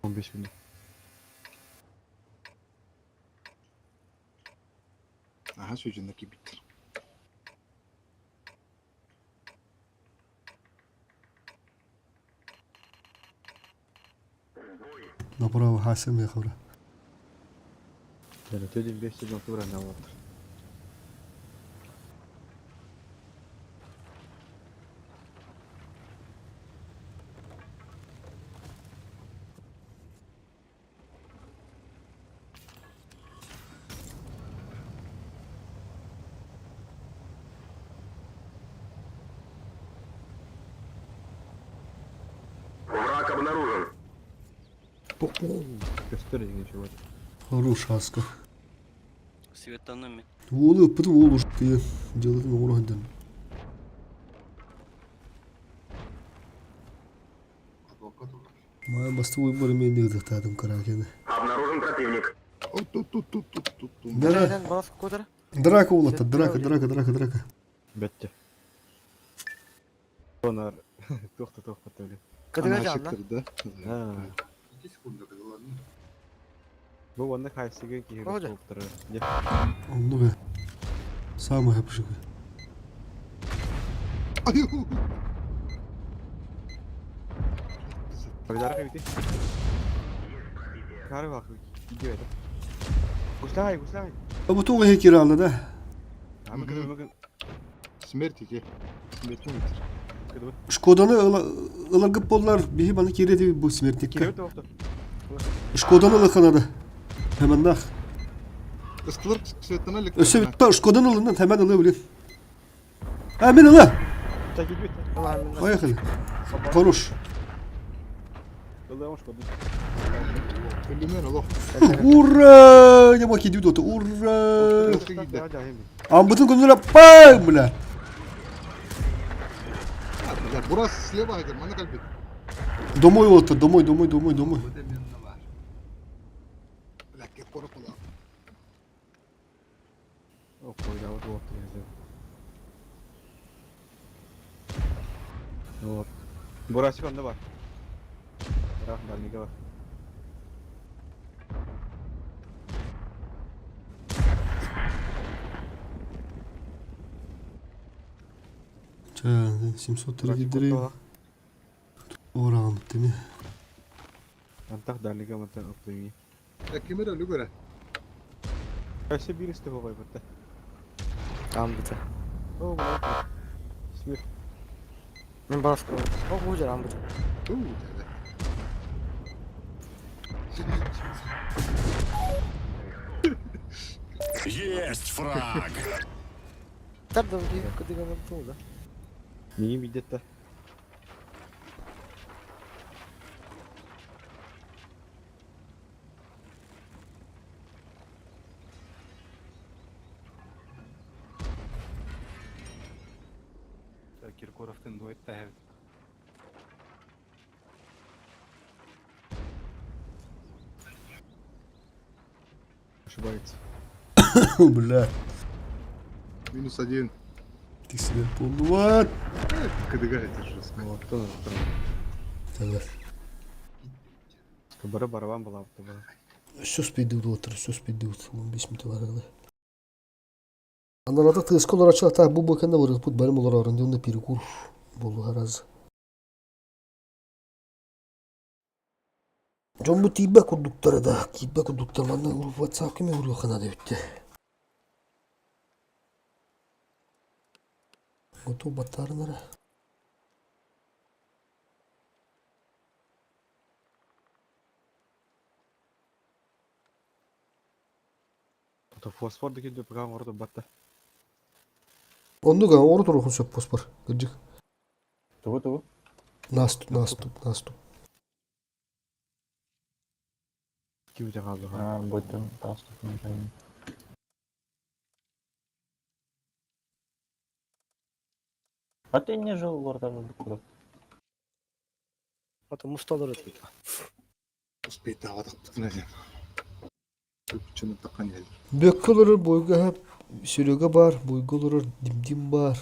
Он 5 минут. Ага, сөйден биттер. Направо Хасим яқывра. Yani tüdüm 5 sezon sonra ne vardır? Враг обнаружен. Göster ничего. Хорош Хаска. Светономи. Олы өппіті ол ұшық деген. Делатын оңыр өнден. Адвокат olur. Майын басты ой бұры мен дегді тадым қаракені. Обнаружен противник. Дара. Бас көтер. Драка олатты. Драка. Бәтте. Onlar toxta öyle. Кыдыга жанна. Ha. 2 sekunda kadar mı? Bu onda kayısıga ki Oldu. toxtara. Onu be. Самый yapışık. Погидара бити. Кары бак. Gidiyor. Гуслай. Bu tuğu hekiri aldı da. Ama bakın. Смерти ке. Смерти митер. Шкоданы ылыргып боллар. Бихи баны кереді bu смертникке. Кирет тоxta. Шкоданы ылықанаdı. Hemen naq. Ыстылыр сөйттен әлік. Өсі бітті Шкоданы ылынан hemen ылы білен. Әмін ылы. Так идет. Поехали. Хорош. Кылдамаш коду. Ölümün oğlum. Ура! Не мог идиот. Ура! Hadi hadi. Амбутун көмдөрө пай, бля. Burası слева aydır. Bana kalbet. Домой отыр, домой. Bu da benimle var. Lakke korup ola. O koyda o da yazıyor. Вот. Burası bende var. Bırak dalga var. 자, 700 Орам теми. Антах dalga mı atlayın. Lakke mi ölü göre? Kaçta bir istifa var burada. 아무튼. O bırak. Smir. 난 봤어. 보자 아무튼. Есть фраг! 답도 우리 그때 가면 또 오다. Neyi middette? Киркоровтың дуэт тәһәб. Ошибается. Бля, -1. ты себе полнуват. Кыдыга держись. Вот тоже. Evet. Бары барабан была bu. Söz bedivdi otur, söz bedivdi. 15 minut var herhalde. Anarada tığıskı olarak açığa bu bakanda var. Bu benim olarak arındı. Onda перекур болу гаразы. Жон бу тийбе курдуктары да, кийбе курдуктар манда WhatsApp кеме уруyor kana da bitti. Готов батарнара. Это фосфор дики деп прям орда батта. Онду га ору турухун сөп поспор. Гыжык. Тугу. Наступ. Кивде kaldı. Будем доступны. А ты не жил в Ордоне? Потому что доллар это. Uspeyt dağıdık bütün edin. Öpüçünü takan geldi. Бөккө олорор бойга хап сөрөгө бар, бойго олорор дим бар.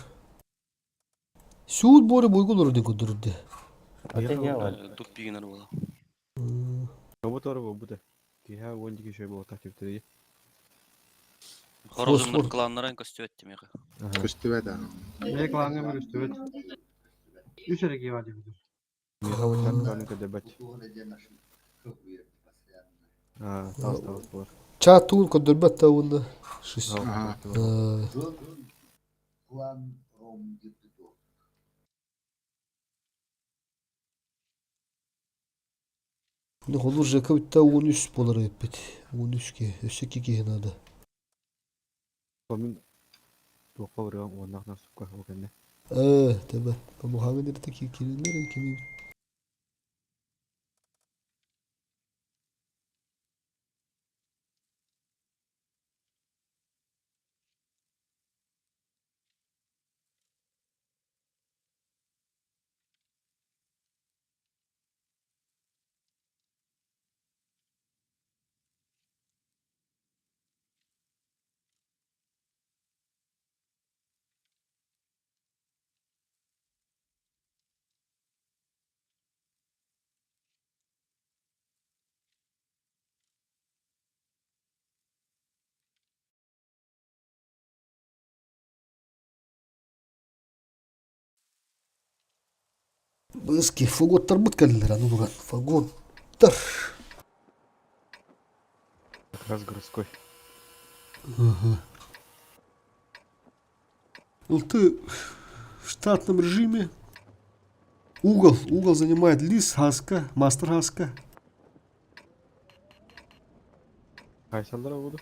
Суут боре бойго олорор деп көдүрдү. А ты не var? Тут пигнер было. Кого-то ору bu da. Киха он дики şey bu takip dedi. Хорозумдар кланнарын көстүп еттим яка. Köstüve de. Ne klanga bir üstüvet. 3 erkeği var dedi. Kanka debat. Городе наши кругует постоянно. Tas var. Чатун көдөрбөт та унда. Шис. Ага. Жон план ром депутат. Ну холур жака үтта 13 болар эппет. 13ке, өсөкке кегенада. Помин. Тоққа өрген оннақна сукка окенне. Таба. Бу хагыдырда кирилер кими. Быски фаготтар бут келдилер аны буран. Фаготтар. Как раз городской. Ты в штатном режиме. Угол занимает Лис Хаска, Мастер Хаска. Kaysallara vurdu.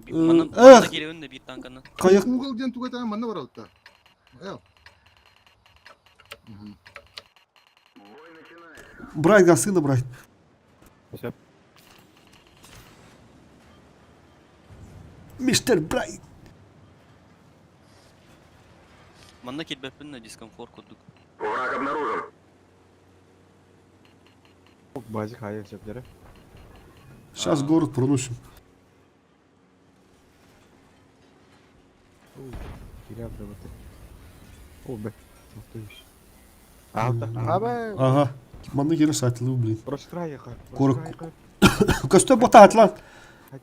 Mana geliyorsun da bir tankana. Kayak Google diyen tuğata manna var altta. Eyo. Bright gelsin de Bright. Mr. Bright. Mana kilbepin de diskomfort kurduk. Базик hayır çöpleri. Сейчас город проносим. Киря прямоты. О, б. Смотришь. Алта. Abi. Ага. Манны кері сатылы, блин. Прошлый край яха. Корок. Көсті бота at lan.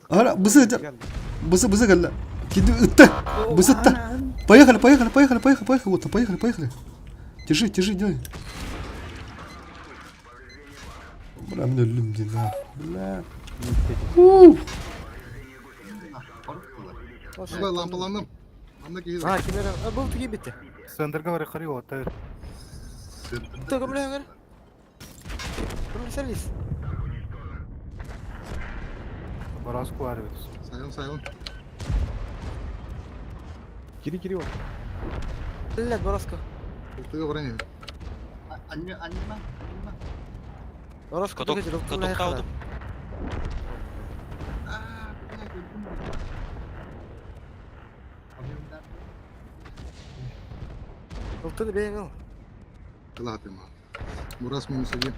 Ара, бысы гәлі. Кеді үтті. Бысы үтті. Поехали. Вот, поехали. Держи, делай. Бля, мен өлім дейін, бля. Şurada lampalandım. Anla ki Ha kimler? Bu tüyü bitti. Сендерга var yukarı o tayır. Tıkı buraya gel. Bunu servis. Barasku var evet. sayalım. Kiri o. Millet Borosko. Ortaya varan Anima. Borosko Katok kaldı. Kultu da beğen. Kılahat ema. Burası minus один.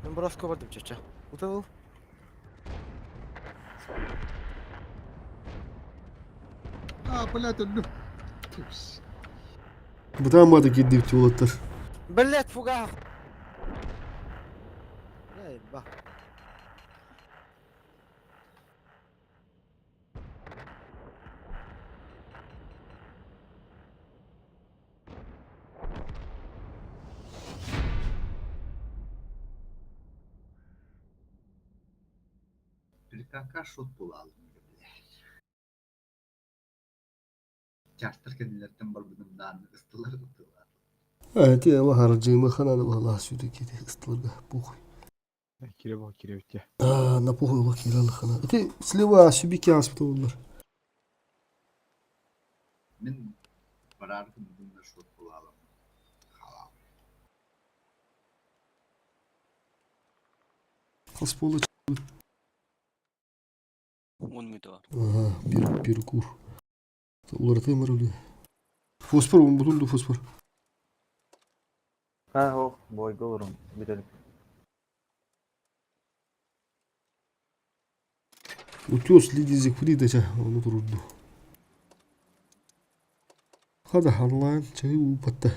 Ben Borosko vardım çaça. Kultu. Блядь, ölüm. Бутамады кеді бітіп олаттар. Millet fuga. Ey bak. Bir kanka şut bulalım. Çarptır kendilerden var bundan ıstılar ıstılar. Evet ya, var harcayımı kananı valla sürdü kedi ыстыларға. Похуй. Kiri bitti. На похуй бак иралы хана. Это слева сюбики аспыты олар. Men barardım bundan şut bulalım. Halam. Хаспола. 10 minut var. Ага, перекур. Олар таймер өлі. Фосфор, он бұтынды фосфор. Ha o boyga olurum. Bilelim. Утес лидизик фридача, оны тұрды. Хада харлайын, чайы ұпатта.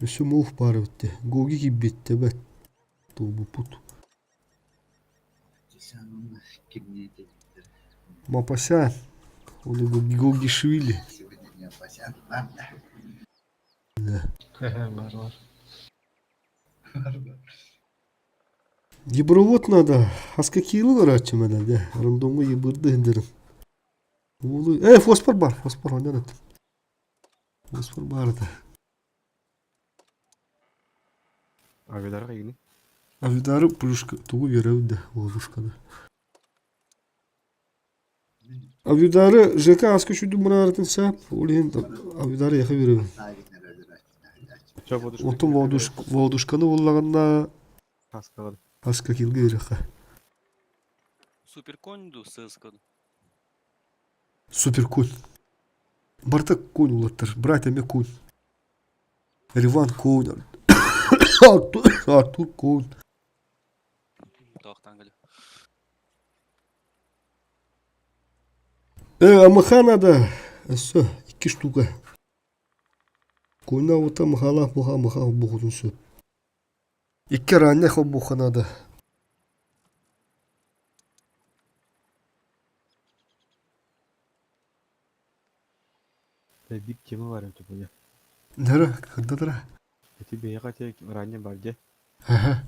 Өсі моуф бары бітті. Гоги кибетті бәт. Толбу пут. Sen onu kimliğe dediktir. Мапася. Оны гоги швили. Сегодня не опасен. Ладно. Var. Ебровод надо. Аскакилы var açım herhalde. Randongu yıbırdı indirim. Fosfor бар. Fosfor oynar ettim. Fosfor bardı. Avilara yine. Авидару плюшка. Тугу веревді. Волушкада. Авидару ЖК аскачуду мұнаратын сәп. Олейін авидару яқы веревді. Sahibine rezil açtı. Отын волдушканы олағанда Kaskalı. аскакилге ереқа. Супер конду сыскаdı. Супер конь. Бартак конь олаттар. Брать әме конь. Риван конь. Артур конь. Тақтан geliyor. Амаха надо. Әсі, 2 штука. Коньна ота махала маха бұғыдың сөп. 2 ранне қо бұға надо. Bir kemi var ötü bu ya. Нәрі, қандадыра? Eti beyaka tek ranne barca. Аха.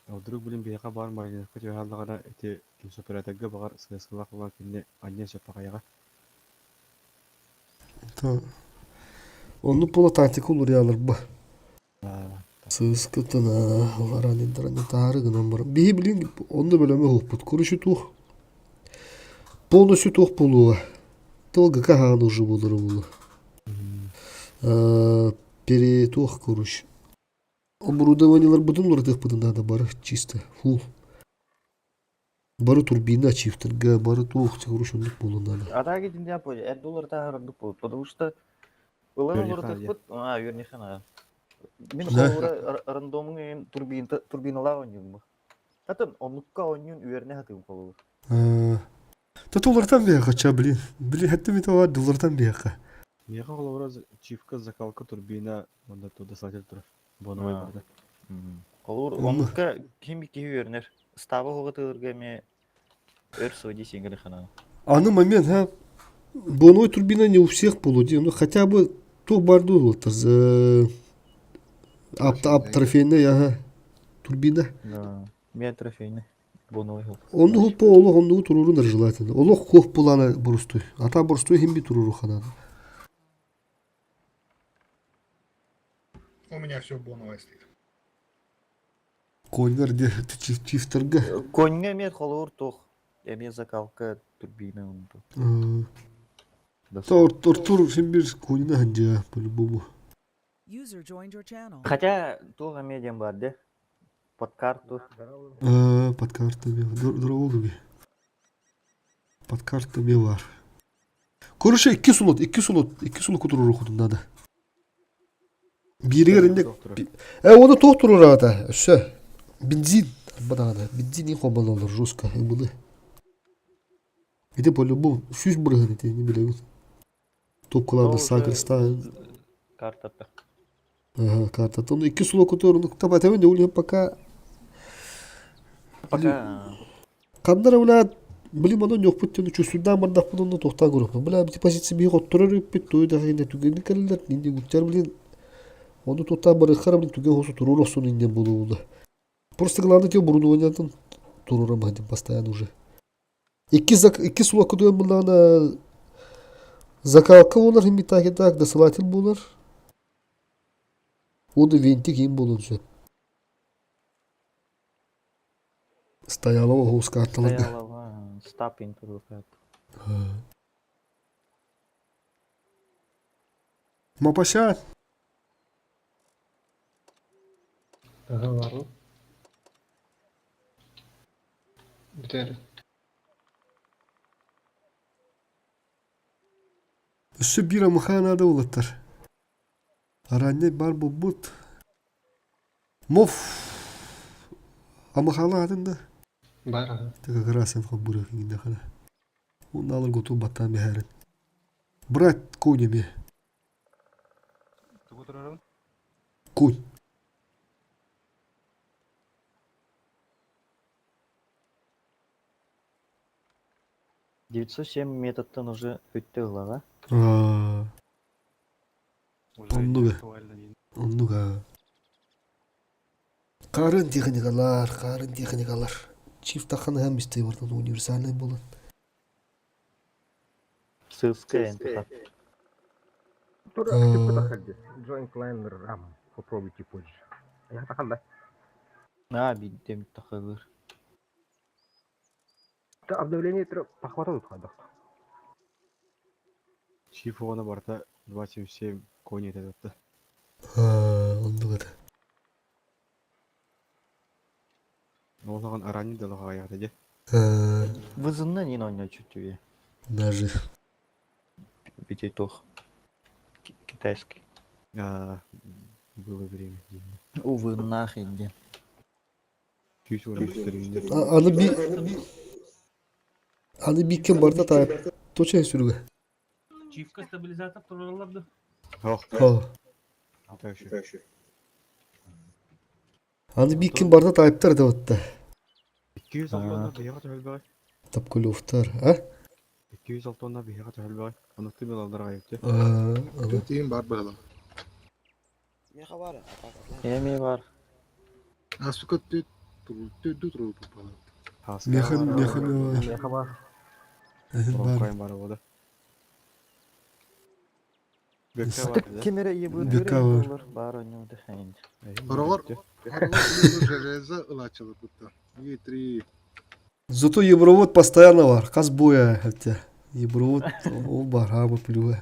Avduruk bilin beyaka bar marjine. Kötü halda eti kim soperatagga bakar sıkıskıla falan kinne anne söpakayaga. Onu pola tactik olur yalır bu. Sıskıtına. Olar anindara ne tarı gınan var. Bihi bilin onu da böleme hukput. Kuruşu tuh. Полностью тох полуа. Толга кахан уже булыр. Перетох короче. Оборудованиелар бүтүн урдык надо бары чисто. Фул. Бары турбина чифтерге, бары тох короче болу надо. Атаги динде апой, $1 тагырдык болот, потому что ылын урдык юрнихана. Мен колура рандомын турбиналар ойнуйм. Атын онлукка ойнуйм үйөрүнө хатым колу. Татулардан бияка ча блин. Блин, хатты мета var доллардан бияка. Меха колора чифка закалка турбина онда туда сатыр тур. Боновай барды. Колур онлукка кимики үйөрүнөр. Стаба хоготылырга ме өрсө десеңгер хана. Аны момент, ha. Боновой турбина не у всех полуди, ну хотя бы то барду вот за трофейная, ага. Турбина. Да. Мен трофейный. Боновой. Онду хупа олох онду туруру желательно. Олох хох пулана бурустой. А та бурустой химби туруру хана. У меня все боновое стоит. Коньгар де чифтерга. Коньга мен колур тох. Эме закалка турбина онду. Тур химби коньна ханжа по-любому. User joined your channel. Хотя туга медиам бар де. Под карту. Под картами. Дорогу. Под картами var. Короче, 2 slot туруру худun надо. Biri yerinde. Onu tok turur ata. Все. Бензин. Бензин не хобан olur жестко. Bunu. Bir de по-любому 300 бұрған ете, не білемін. Топкаларды сакрыстан. Картата. Ага, картата. Ну, 2 слот көтерін. Тапатымен де өлген пока. Қандары біләд. Білім анан жоқ бүттен үчі сүрдан бардақ бұнын тоқтан көріп. Біләд біті позиция бейі қоттырыр өппет. Тойда қайында түгенді кәрілер. Нинде күттер білен. Оны тоқтан бары қара білен түген хосы тұрыр оқсын инден болу болды. Просто главное те оборудованиятын тұрырым хадим постоянно уже. 2 слот көтерін бұлағына закалка болар, химби так досылатель болар. Оны вентик им болын сөп. Стоялова хоска атталарда. Стоялова, стапин тұрыр. Мапаша. Договору. Бітер. Üssü bir amıkhanada ulatlar. Aranne bar bu but. Mof. Amıkhana adında. Бар ага. Taka krasen kabura kinde khala. Onu alır gotu battan bir herin. Brat konya bir. Конь. методтан уже өтті ғылаға. Оннуга. Қарын техникалар. Чифт тақаны һәм істей бартан универсальный болын. Ссылка НТХ. Joint Line RAM. Попробуйте позже. Я таханда. Биддем тақығыр. Да, обновление похватывают ходов. Чифона барта 277 кони етеді. Оннуга да. Олаған арани далаға аяқты де. Вызынна не ойнай чуть-чуть. Даже. Битетох. Китайский. Было время. Увы, нахрен где. Аны бикен барда тайып. Точай сүрігі. Чифка стабилизатор тұрғыларды. Аны бикен барда тайыптар да отта. 200 алтонна бияға төхілбәғай. Тапкөлуфтар, а? 200 алтонна бияға төхілбәғай. Онықты бел алдарға айыпты. Түйін бар бағалам. Меха бар. Эми бар. Асука түйді тұру попала. Меха бар. Меха бар. Қайын бары болды. Бекка бар. Кемере ие будет. Бекка бар. Бар ойнау дыхайын. Қарағар железо ылачылы бұтты. 2-3 Зато Евровод постоянно бар. Каз боя хотя. Евровод ол бар, амы плюе.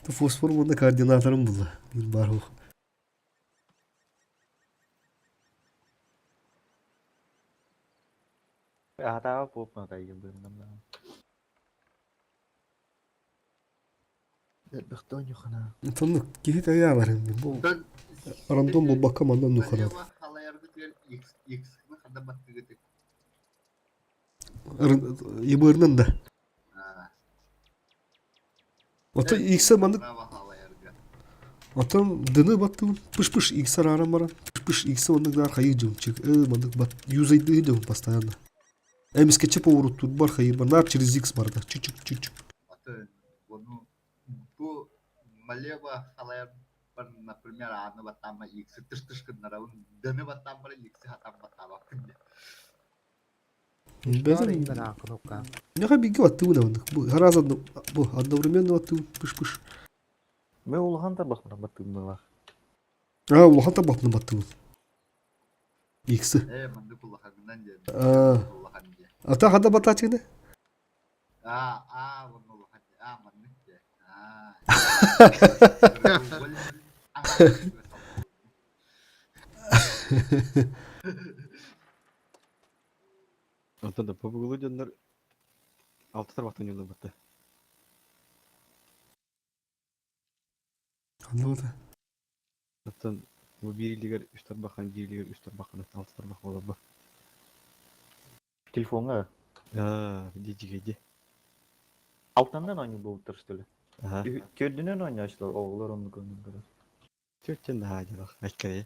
Ты фосфор мында координаторым был. Мен бар ол. Taoปุ๊บมาแต่ยังเบิ่งน้ำลายเด็กตัวอยู่ขนาด Тонны кихит аялар енді. Бұл рандом бұл баққа мандан нұқарады. Халаярды тел X хада баттыгы. Ебырнын да. Ото X мандык. Права халаярга. Отом дыны баттым. Пыш-пыш X арам баран. Пыш-пыш X мандык да арқайы жымчык. Мандык бат. Юзайды едім постоянно. Эмискече поворот тут бар хайыр бар. Нап через X барды. Чик-чик. Аты bunu bu Малева халаяр например, аны баттама X тыш-тыш кыннара. Дыны баттам бар X хатам баттама кынде. Безин. Неға биге баттым мындык. Бу раз одновременно баттым. Пыш-пыш. Мен улганда бакмана баттымдыла. Улахата баттым баттым. X. Мынды булахагынан же. Ата хада батачыны? Bunu ulahagı. Mındık de. Антон да побугулу жандар 6 тармақтан жолдан батты. Қандай болды? Антон bu 1 илгер 3 тармақтан 1 илгер 3 тармақтан 6 тармақ болады ба? Telefonga. Дижигеде. Altından oynuyor bu tırstılı. Aha. Kördüğünden oynuyorlar oğullar onu gönüllüler. Çöçen daha acaba. Açkaya.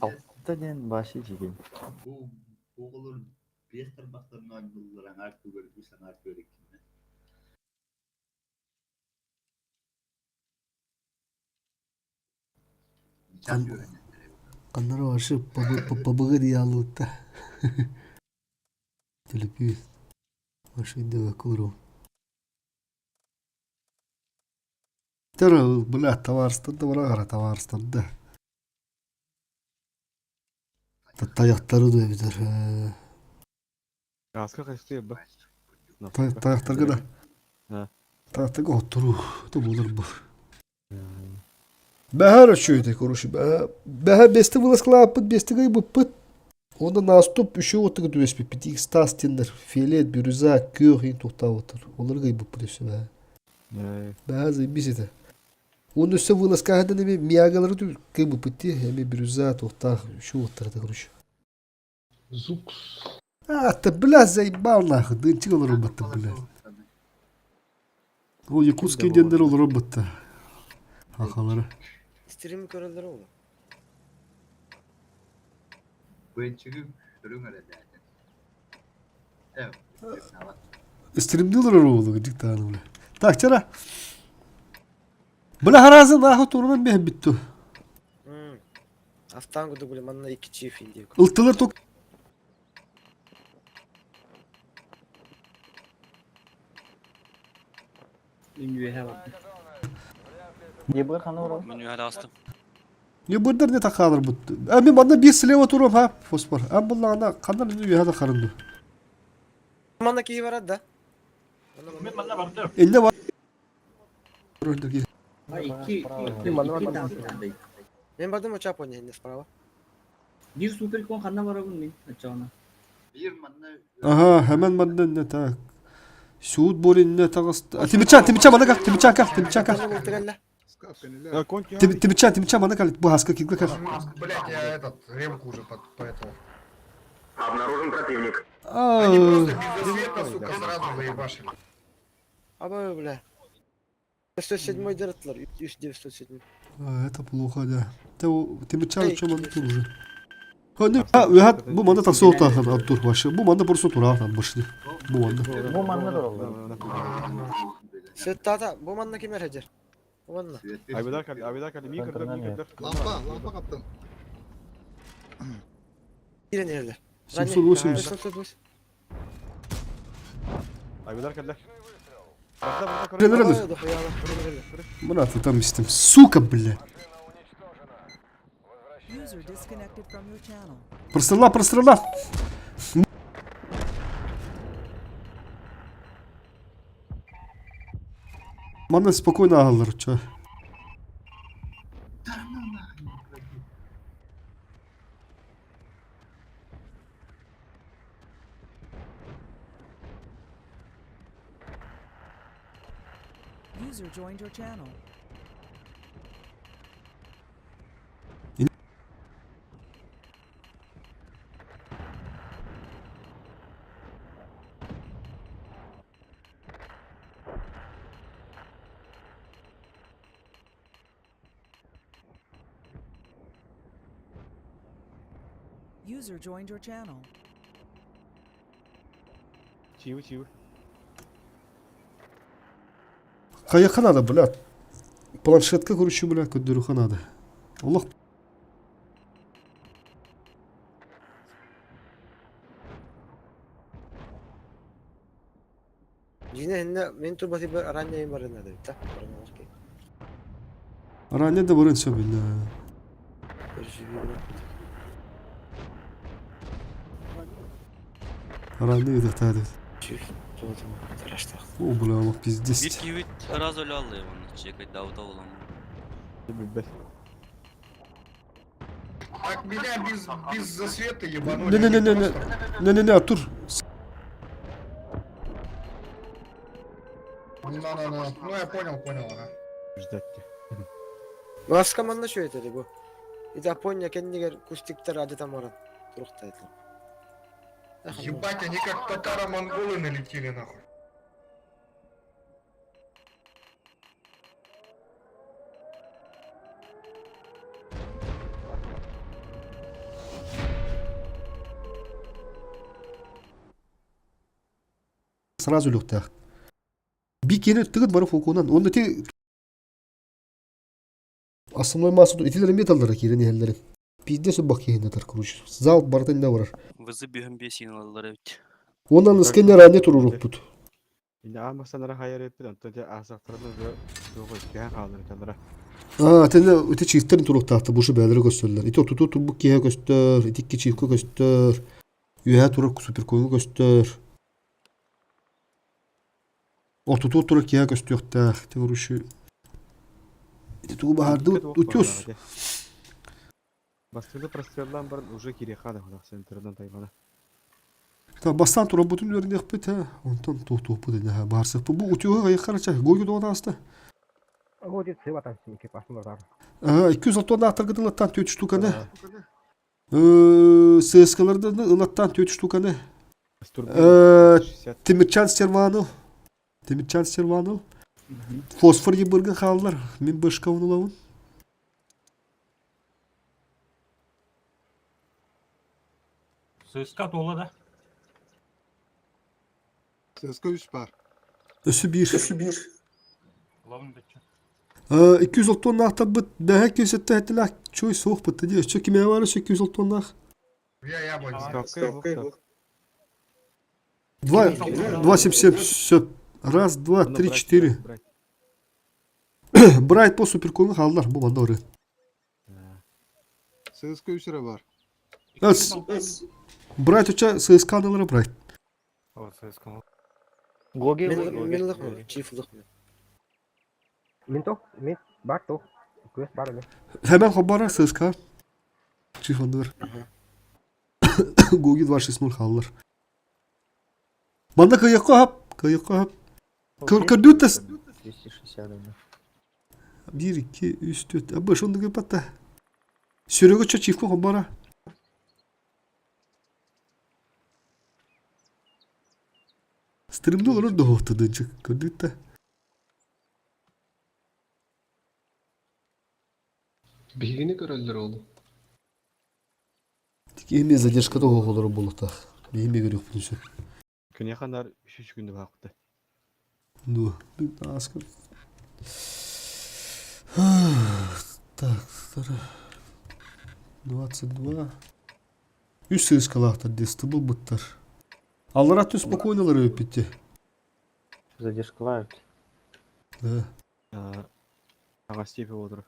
Alttadan başı çekeyim. Bu olur. Bir tarbaklarını oynuyorlar. Artık görüyorsan artık öğretmenler. Қандар башы пабыға дей алуытта. Телепи. Башы индеға кылыру. Тәрі, бұла, таварыстанда, бұра қара таварыстанда. Таяқтары да бітер. Аска қайсты ба? Таяқтарға да. Таяқтарға отыру. Это болар бұл. Бәхар өшөйді, короче. Бәхар бесті выласқыла апыт, бесті ғай бұппыт. Онда наступ үші отығы дөспе. Петик стас тендер. Фиолет, бирюза, көк ең тоқтап отыр. Олар ғай бұппыт өсі бәхар. Бәхар зайбес еді. Onun üstü vılaska hadden eme miagaları da kıy bu pıttı eme birüza tohta şu otarda kuruş. Zux. Tabla zayba nahı dınçı olur o battı bile. O Yakutski dender olur o battı. Hakaları. Stream'i körelleri oldu. Ben çıkıp ürün öyle zaten. Evet. Stream'de olur o oldu gıcık tane bile. Tak çara. Bıla harazı nahı torunan bir bittu. Haftan kudu bile manna 2 çift indi. Iltılar tok. Niye bu kanı var? Menü hala astım. Ne burada ne takalır buttu. Abi bana bir silahı oturum ha fosfor. Abi bunlar ana kanal ne hada karındı. Manna ki var da. Elle var. Ben bardım o çap oynayın ne sprava. Bir manna Aha hemen bana ne tak. Suud bolin ne takast. Timichan bana kal. Timichan kal. Timichan bana kal. Bu haska kikle kal. Блять, я этот ремку уже по этому. Обнаружен противник. Они просто без света, сука, сразу заебашили. Aba bile. 907 дыртылар. 907. Это плохо, да. Timichan что мanda tur уже. Ha bu manda tak soğuk takan dur başı. Bu manda burası tur ha başı. Bu manda. Bu manna da oldu. Settata bu manna kim hacer? Bu manna. Abidar kaldı. Mi kırdı. Lampa kaptım. Yine nerede? 780. Abidar kaldı. Buna tutam istem. Сука, бля. User disconnected from your channel. Прострела. Мана спокойно алалар, чо. Да ну нахуй, не клади. User joined your channel. User joined your channel. Чивы. Каяка надо, блядь. Планшетка, короче, блядь, көддөрүхө надо. Олох. Жине хинне мен турбати бір аранья юм барына да та. Ранее да барын сөбүн. Ранее видах тады. О, бля, олох Bir пиздец. kivit раз öyle aldı ya bunu. Çekay Davut'a olan. Билбет. Так меня без засвета ебанули. Не-не-не, тур. Ну я понял, ага. Ждать. Бас команда şu eteli bu. Japonya kendiler kustikler adı tam oran. Turuktaydı. Ебать, они как татаро-монголы налетели нахуй. Сразу лёгтах. Бикені тігін бары фокуынан. Онда те... Асымлай масуду итилері металдары керен елдері. Пизде сөббақ кейінді тар, короче. Зал бартын да барар. Вызы бігін бесин алdılar evet. Ondan ıskenne rane tururuk bud. Indi almasanlara hayal etmedi. Antonca asaklarını da doğru isteyen kaldır kaldıra. Tenne öte çiftlerin turuk tahtı bu şu beyleri gösterirler. İti otutu bu kiye göster, itikki çiftki göster. Üye turuk süper koyunu göster. Otutu turuk kiye göster yok da. İti vuruşu. İti tuğu baharda utuyoruz. Bastırdı прострелдан барын уже кирехады худак центрдан тайганы. Та бастан тура бүтін өрінде қпет, онтан тух бұд енді, барсық бұл. Бұл ұтуға қайық қарача, гойғы доғада асты. Гойды сыватан синке пасым бар. 206 ақтырғыды ұлаттан 4 штуканы. ССК'ларды ұлаттан 4 штуканы. Темирчан Серванов. Фосфор ебірген қалылар. Мен башқа ұнылауын. ССК толы да. ССК 3 бар. Өсі 1. Главный бетче. 200 тонна ақтап бұд. Бәхек көсетті әттілі ақ. Чой соқ бұд. Өсі кеме var 200 тонна ақ. Я боюсь. Ставка. 2,77 сөп. Раз, два, три, 4. Брайт по суперкоңы қалылар. Бұл банда ұры. ССК 3 бар. Брайт өча ССК-нылары брайт. Вот ССК. Гоги. Мен лық чиф лық. Мен бар тоқ. Көз бар әлі. Hemen хабара ССК. Чифонды бар. Гоги 260 қалылар. Банда кайыққа хап. Көрдүттес. 260. 1, 2, 3, 4. Абы шонды көпатта. Сөрегі чо чифқа хабара. Стримді олар доғықты дөнчік. Көрдүтті. Бегini görürler oğlum. Тик еме задержкада оғылары болуқта. Еме көрек бұншы. Күн яқандар 3 күнді бақытты. Ну, аскар. Так, 22. 3 ССК-лақтар десті бұл бұттар. Аллар аты спокойнылар өпетте. Задержкалают. Да. Аға степі отыр.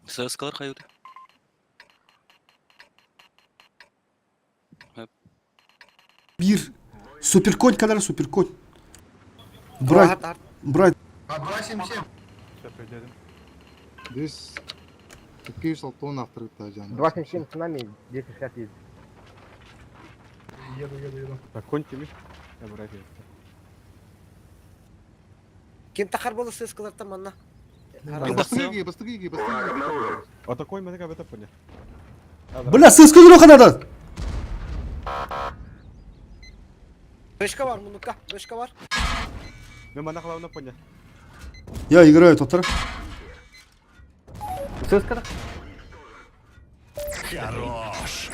ССК'lar kayıyordu. Bir суперконь kadar суперконь. Брать. Брать. Söp ödedim. Biz 206 он авторитет жана. 277 с нами, 260 Так, конь тебе. Я брать это. Кем тахар болы ССК-лардан манна. Бастыгы. А такой мы такая в это понял. Бля, сыскы жоқ анадан. Бешка бар, мунукка, бешка бар. Мы мана главное понял. Я играю тоттар. ССК-да? Хорош.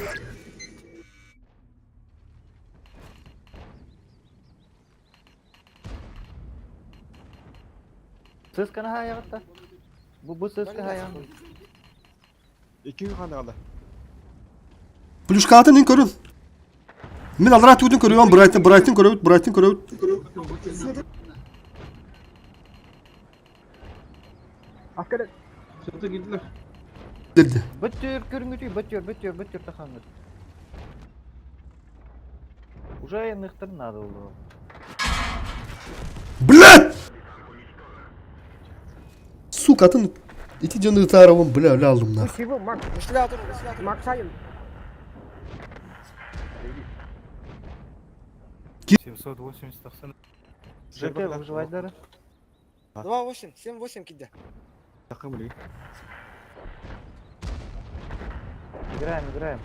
ССК-ны аяғытта. Бұл ССК аяғы. 2 gün kaldı. Плюшка атын көрүн. Мен алра түйдүн көрөм, Брайтон көрөбүт. Аскер. Деді. Бүттір көріңгіті, бүттір тахаңыз. Уже нықтыр надо было. Блядь! Сука, атын ити жөнү тарабын, бля, алдым нах. Максайын. 780 90. Жеке, выживайдары. 2-8, 7-8 киде. Такым ли? Играем.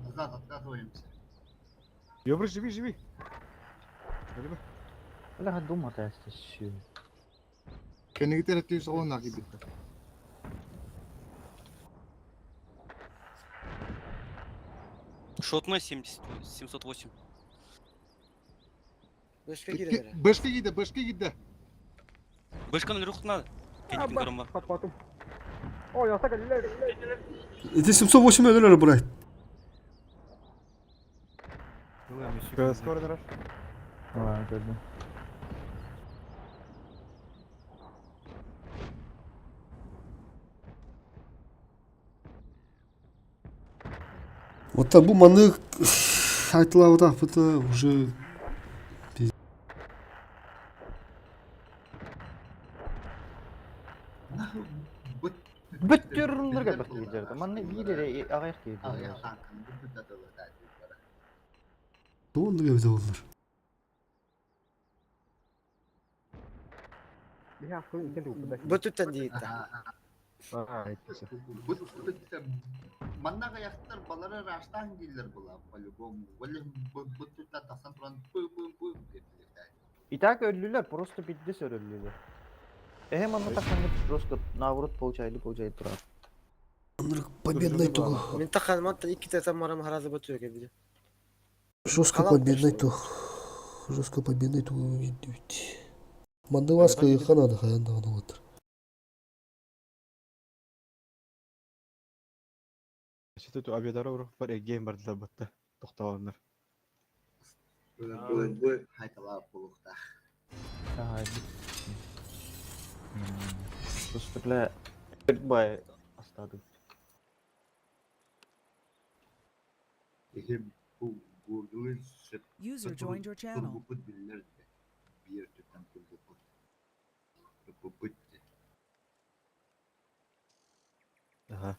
Назад отказываемся. Ёбры, живи. Бля, думать еще. Кенигитер 210 нагибит. Шотной 708. Бешка киде. Бешке гиде. Бышканы рух надо. Кенитин көрім бар. Ити 708 өлелер, Брайт. Скоро дорож. Gördüm. Вот так bu manık айтылабы да, это уже Бүттіріндерге бір кездерді. Манны бейдері ағайық Al кейді. ya kanka. Bu da dolu da. Doğru evde olur. Бүтүттен дейді. Маннага яктар балары раштан келдер була по-любому. Bu tutla tasan turan bu dediler. Итак, өлілер, просто бидді сөр өлілер. Эхем анны тақсаңыз просто наоборот получайды тұрады. Победный тугу. Мен тахан мантан 2 тетам марам харазы бүтү экен. Жестко победный туг. Жестко победный туг. Мандываска и ханада хаянда ғана отыр. Сөйтіп абедары ұрық бар, егейін барды да бұтты. Тоқталаныр. Bu haytalar bulukta. Просто, бля, goodbye остаток. Bu gurduğun sırt. User joined your channel. Bu bilirdi. Bir tutan bu. Bu. Aha.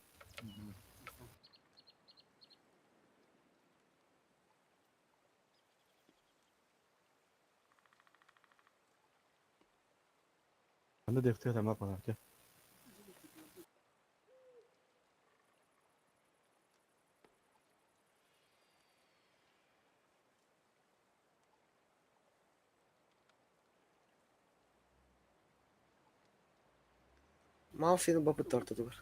Ben de defter tamam yapmadım ki. Мал сені бапы тартыды бар.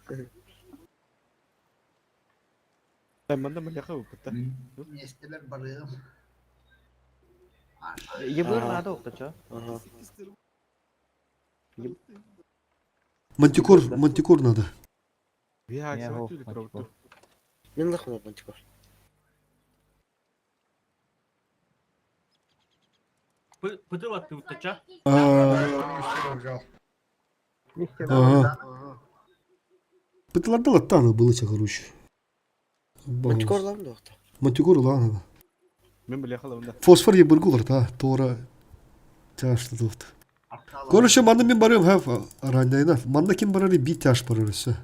Ben benden ben yakın bu. Nesteler barığım. Ебыр надо оқта, Ага. Мантикор надо. Ya Ne sen o, tüylü Мантикор. kravdu. Мен лахман бантикор. Пыдыла ты утача? Ага. Пыталарда латтаны было короче. Бантикор лам да оқта. Мантикор ланы. Мен біле қалауында. Фосфор ебіргі олар, та, тора тяжты тұқты. Короче, манда мен барыyorum hep ranayına. Manda kim bararı bir taş bararısı.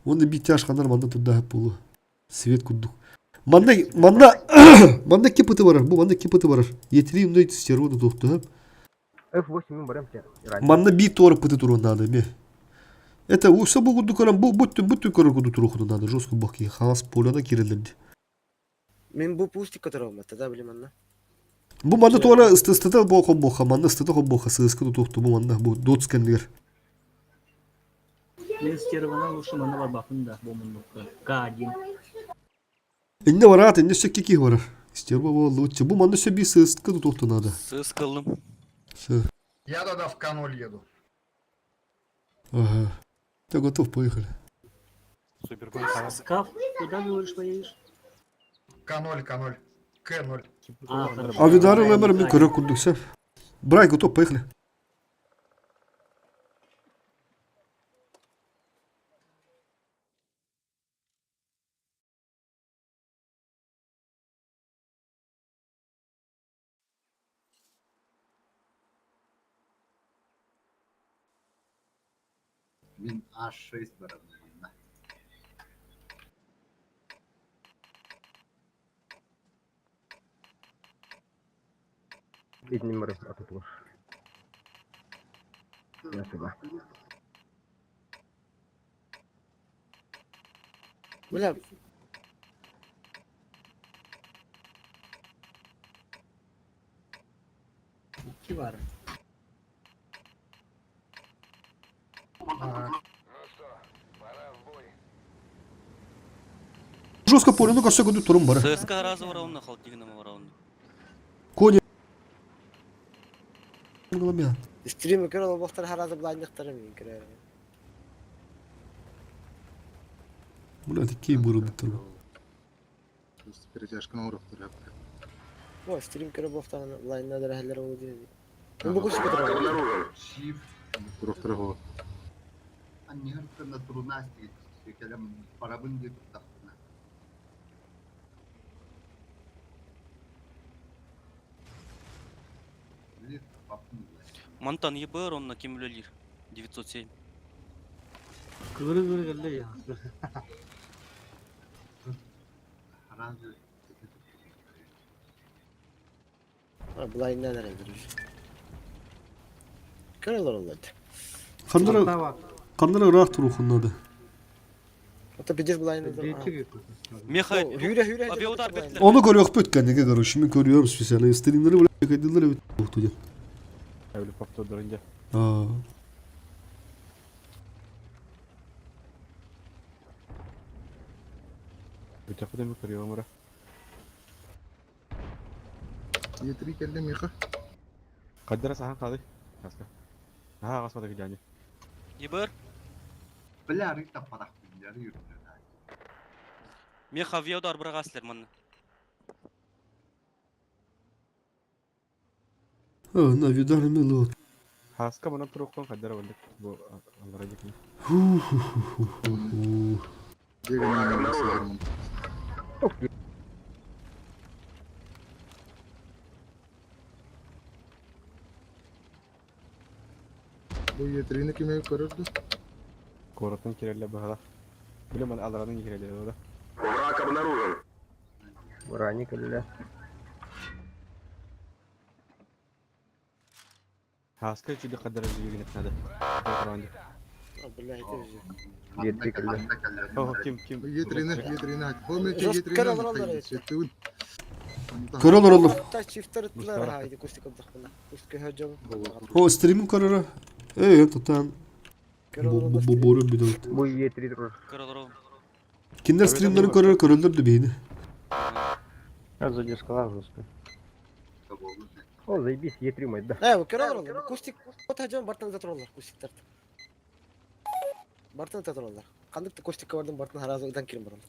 Onda bir taş kadar manda tudda hep bulu. Svet kudduk. Manda iki pıtı barar. Bu manda iki pıtı barar. Yetireyim de sтерводу тухту hep. F8 мен барамся. Manda bir tora pıtı turun надо me. Это уса bu kudduk oran bu bütün korar kudduk turun надо. Жестко bakıyor. Хас поляда kirelirdi. Мен бұл пустик который алматты да білем анна. Bu manda tora ıstıda boka. Manda ıstıda boka. Sığıskı тухту bu manda. Bu dotskenler. Мен стервана лучше мана бар бақында бомындық. К1. İnne var at, inne şekki var. Sтерва bu лучше. Bu manda все bir sığıskı тухту надо. Сыз кылдым. Я тогда в К0 еду. Ага. Я готов, поехали. Супербан қара. Скаф, куда говоришь поедешь? К0. К0. А видары номер мен көрек күрдік сәп. Брай, готов, поехали. Мен А6 барамын. Бедный мэр отутур. Я сюда. Бля, Кивара. Ну что, пора в бой. Жестко поле, ну-ка, все году турум бара. ССК разы варауында, Халтигінім варауында. Коня. Ламя. стримі көрі ол боқтар харазы блайндықтары мен көрі. Бля, такие буры турум. Перетяжка урақтар. О, стрим көрі боқтар блайндадыр әлер ол дейді. Мен бұл күші көтірі. Шиф. Урақтар ғой. Они на трудности. Келем парабын деп тапты. Лит папнула. Мантан ебір, онына кемілелер. 907. Кыры келді я. Разве Блайндадыр әлер. Көрі олар оларды. Kanlara rahat turukun adı. Ota bir blinddadır. Мехай, Hüre. авиаудар беттілер. Onu görüyor pötkenlik, короче. Мен көрüyorum специально. Стримleri böyle kaydılar evet. Tuhtu Әулі повтордырынca. Aa. Өте құдамы көріyor мұра. Yetiri keldi Mika. Қаддара сахан қалды. Қасқа. Аға қасмада келяне. Ебір, бля, рыта парах бинleri yürüdü. меха авиаудар бірақ асылер мұны. Na vidar melo. Қасқа мұна тұрыққан қаддара болдық. Бұл аллаға жекіне. Дегенмен басылармын. Bu yetirini kime görürdü? Korotun kirelle бағала. Білем аны аллараның kirelle ода. Враг обнаружен. Рани келді. Қасқа үшіде қаддара жегін етнады. Отыранды. Бля, это же. Yetti келді. О, кем? Yetirini hadi. Bu meke Just yetirini kör hadi. alırlar Hayır, evet. Settiğin. Körüyor oğlum. Hatta çiftler ettiler haydi kustik aldık buna. Kustik hocam. O stream'in kararı. Tutan. Kör alırlar. Bu boru bir de. Bu yetiri durur. Кырылырау. Kinder streamlerin kararı körüldürdü beyni. Я задержала жестко. О, заебись, Е3 мать, да. Bu kör alırlar. Bu kustik hocam Bartın zatrollar kustikler. Bartın zatrollar. Kandık da kustik vardım Bartın harazıdan kirim baralım.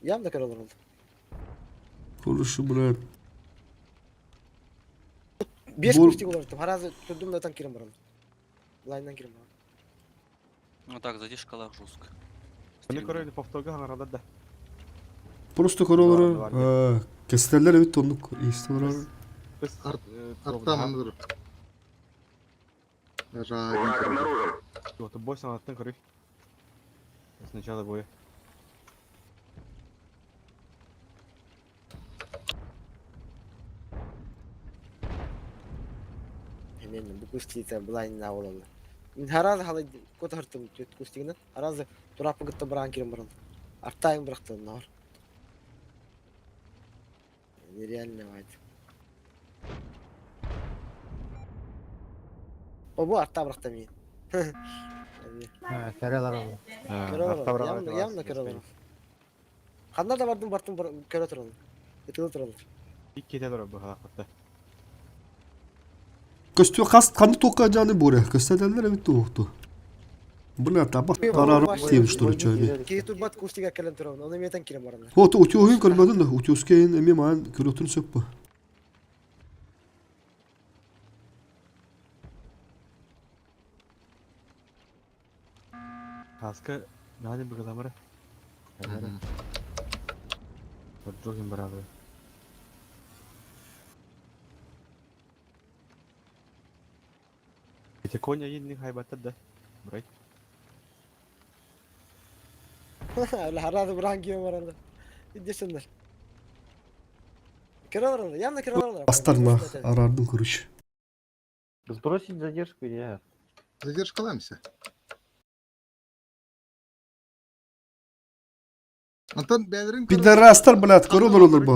Yam da kör alırlar. Konuşu bırak. 5 Bu- kustik olardım. Harazı tuttum da kirim baralım. Line'dan kirim baralım. Ну так, задержкалар жестко. Оны көрелі повторға ғанаралар да. Просто королları. Kesterler evet onluk. İyisi var abi. Biz Артаманdır. Жагин. Вот, бой санаттан кырый. С начала боя. Hemen bu kustita blind olalı. Min haraz halay kotartım tüt kustigini. Haraz turapı gitti bırak kirim bırak. Arttayım bıraktım nar. Нереально вайт. Bu artta bıraktım iyi. Yanına kere Kanlar da vardım kere turalım. Yıtılı turalım. İlk kete doğru bu halakta. Köstüyor kanı tokacağını buraya. Kesterler evet doğdu. Buna tabi kararı sevmiş duruyor çayını. Ki bat kustiga kelen turalım. Onu miyeten kirim var. Hotu uçuyor oyun kalmadın da uçuyorken emi man kırotunu söp bu. Kaska nadi bir kalamara. Çok iyi beraber. İşte Konya yeni haybatta da. Burayı. Öyle haraz bırak kirim var orada. İddesinler. Kere var orada. Yanına kere var orada. Astarma arardım kuruş. Сбросить задержку я. Задержкаламся. Антон бәлерин Bir de rastlar bılat kör olur bu.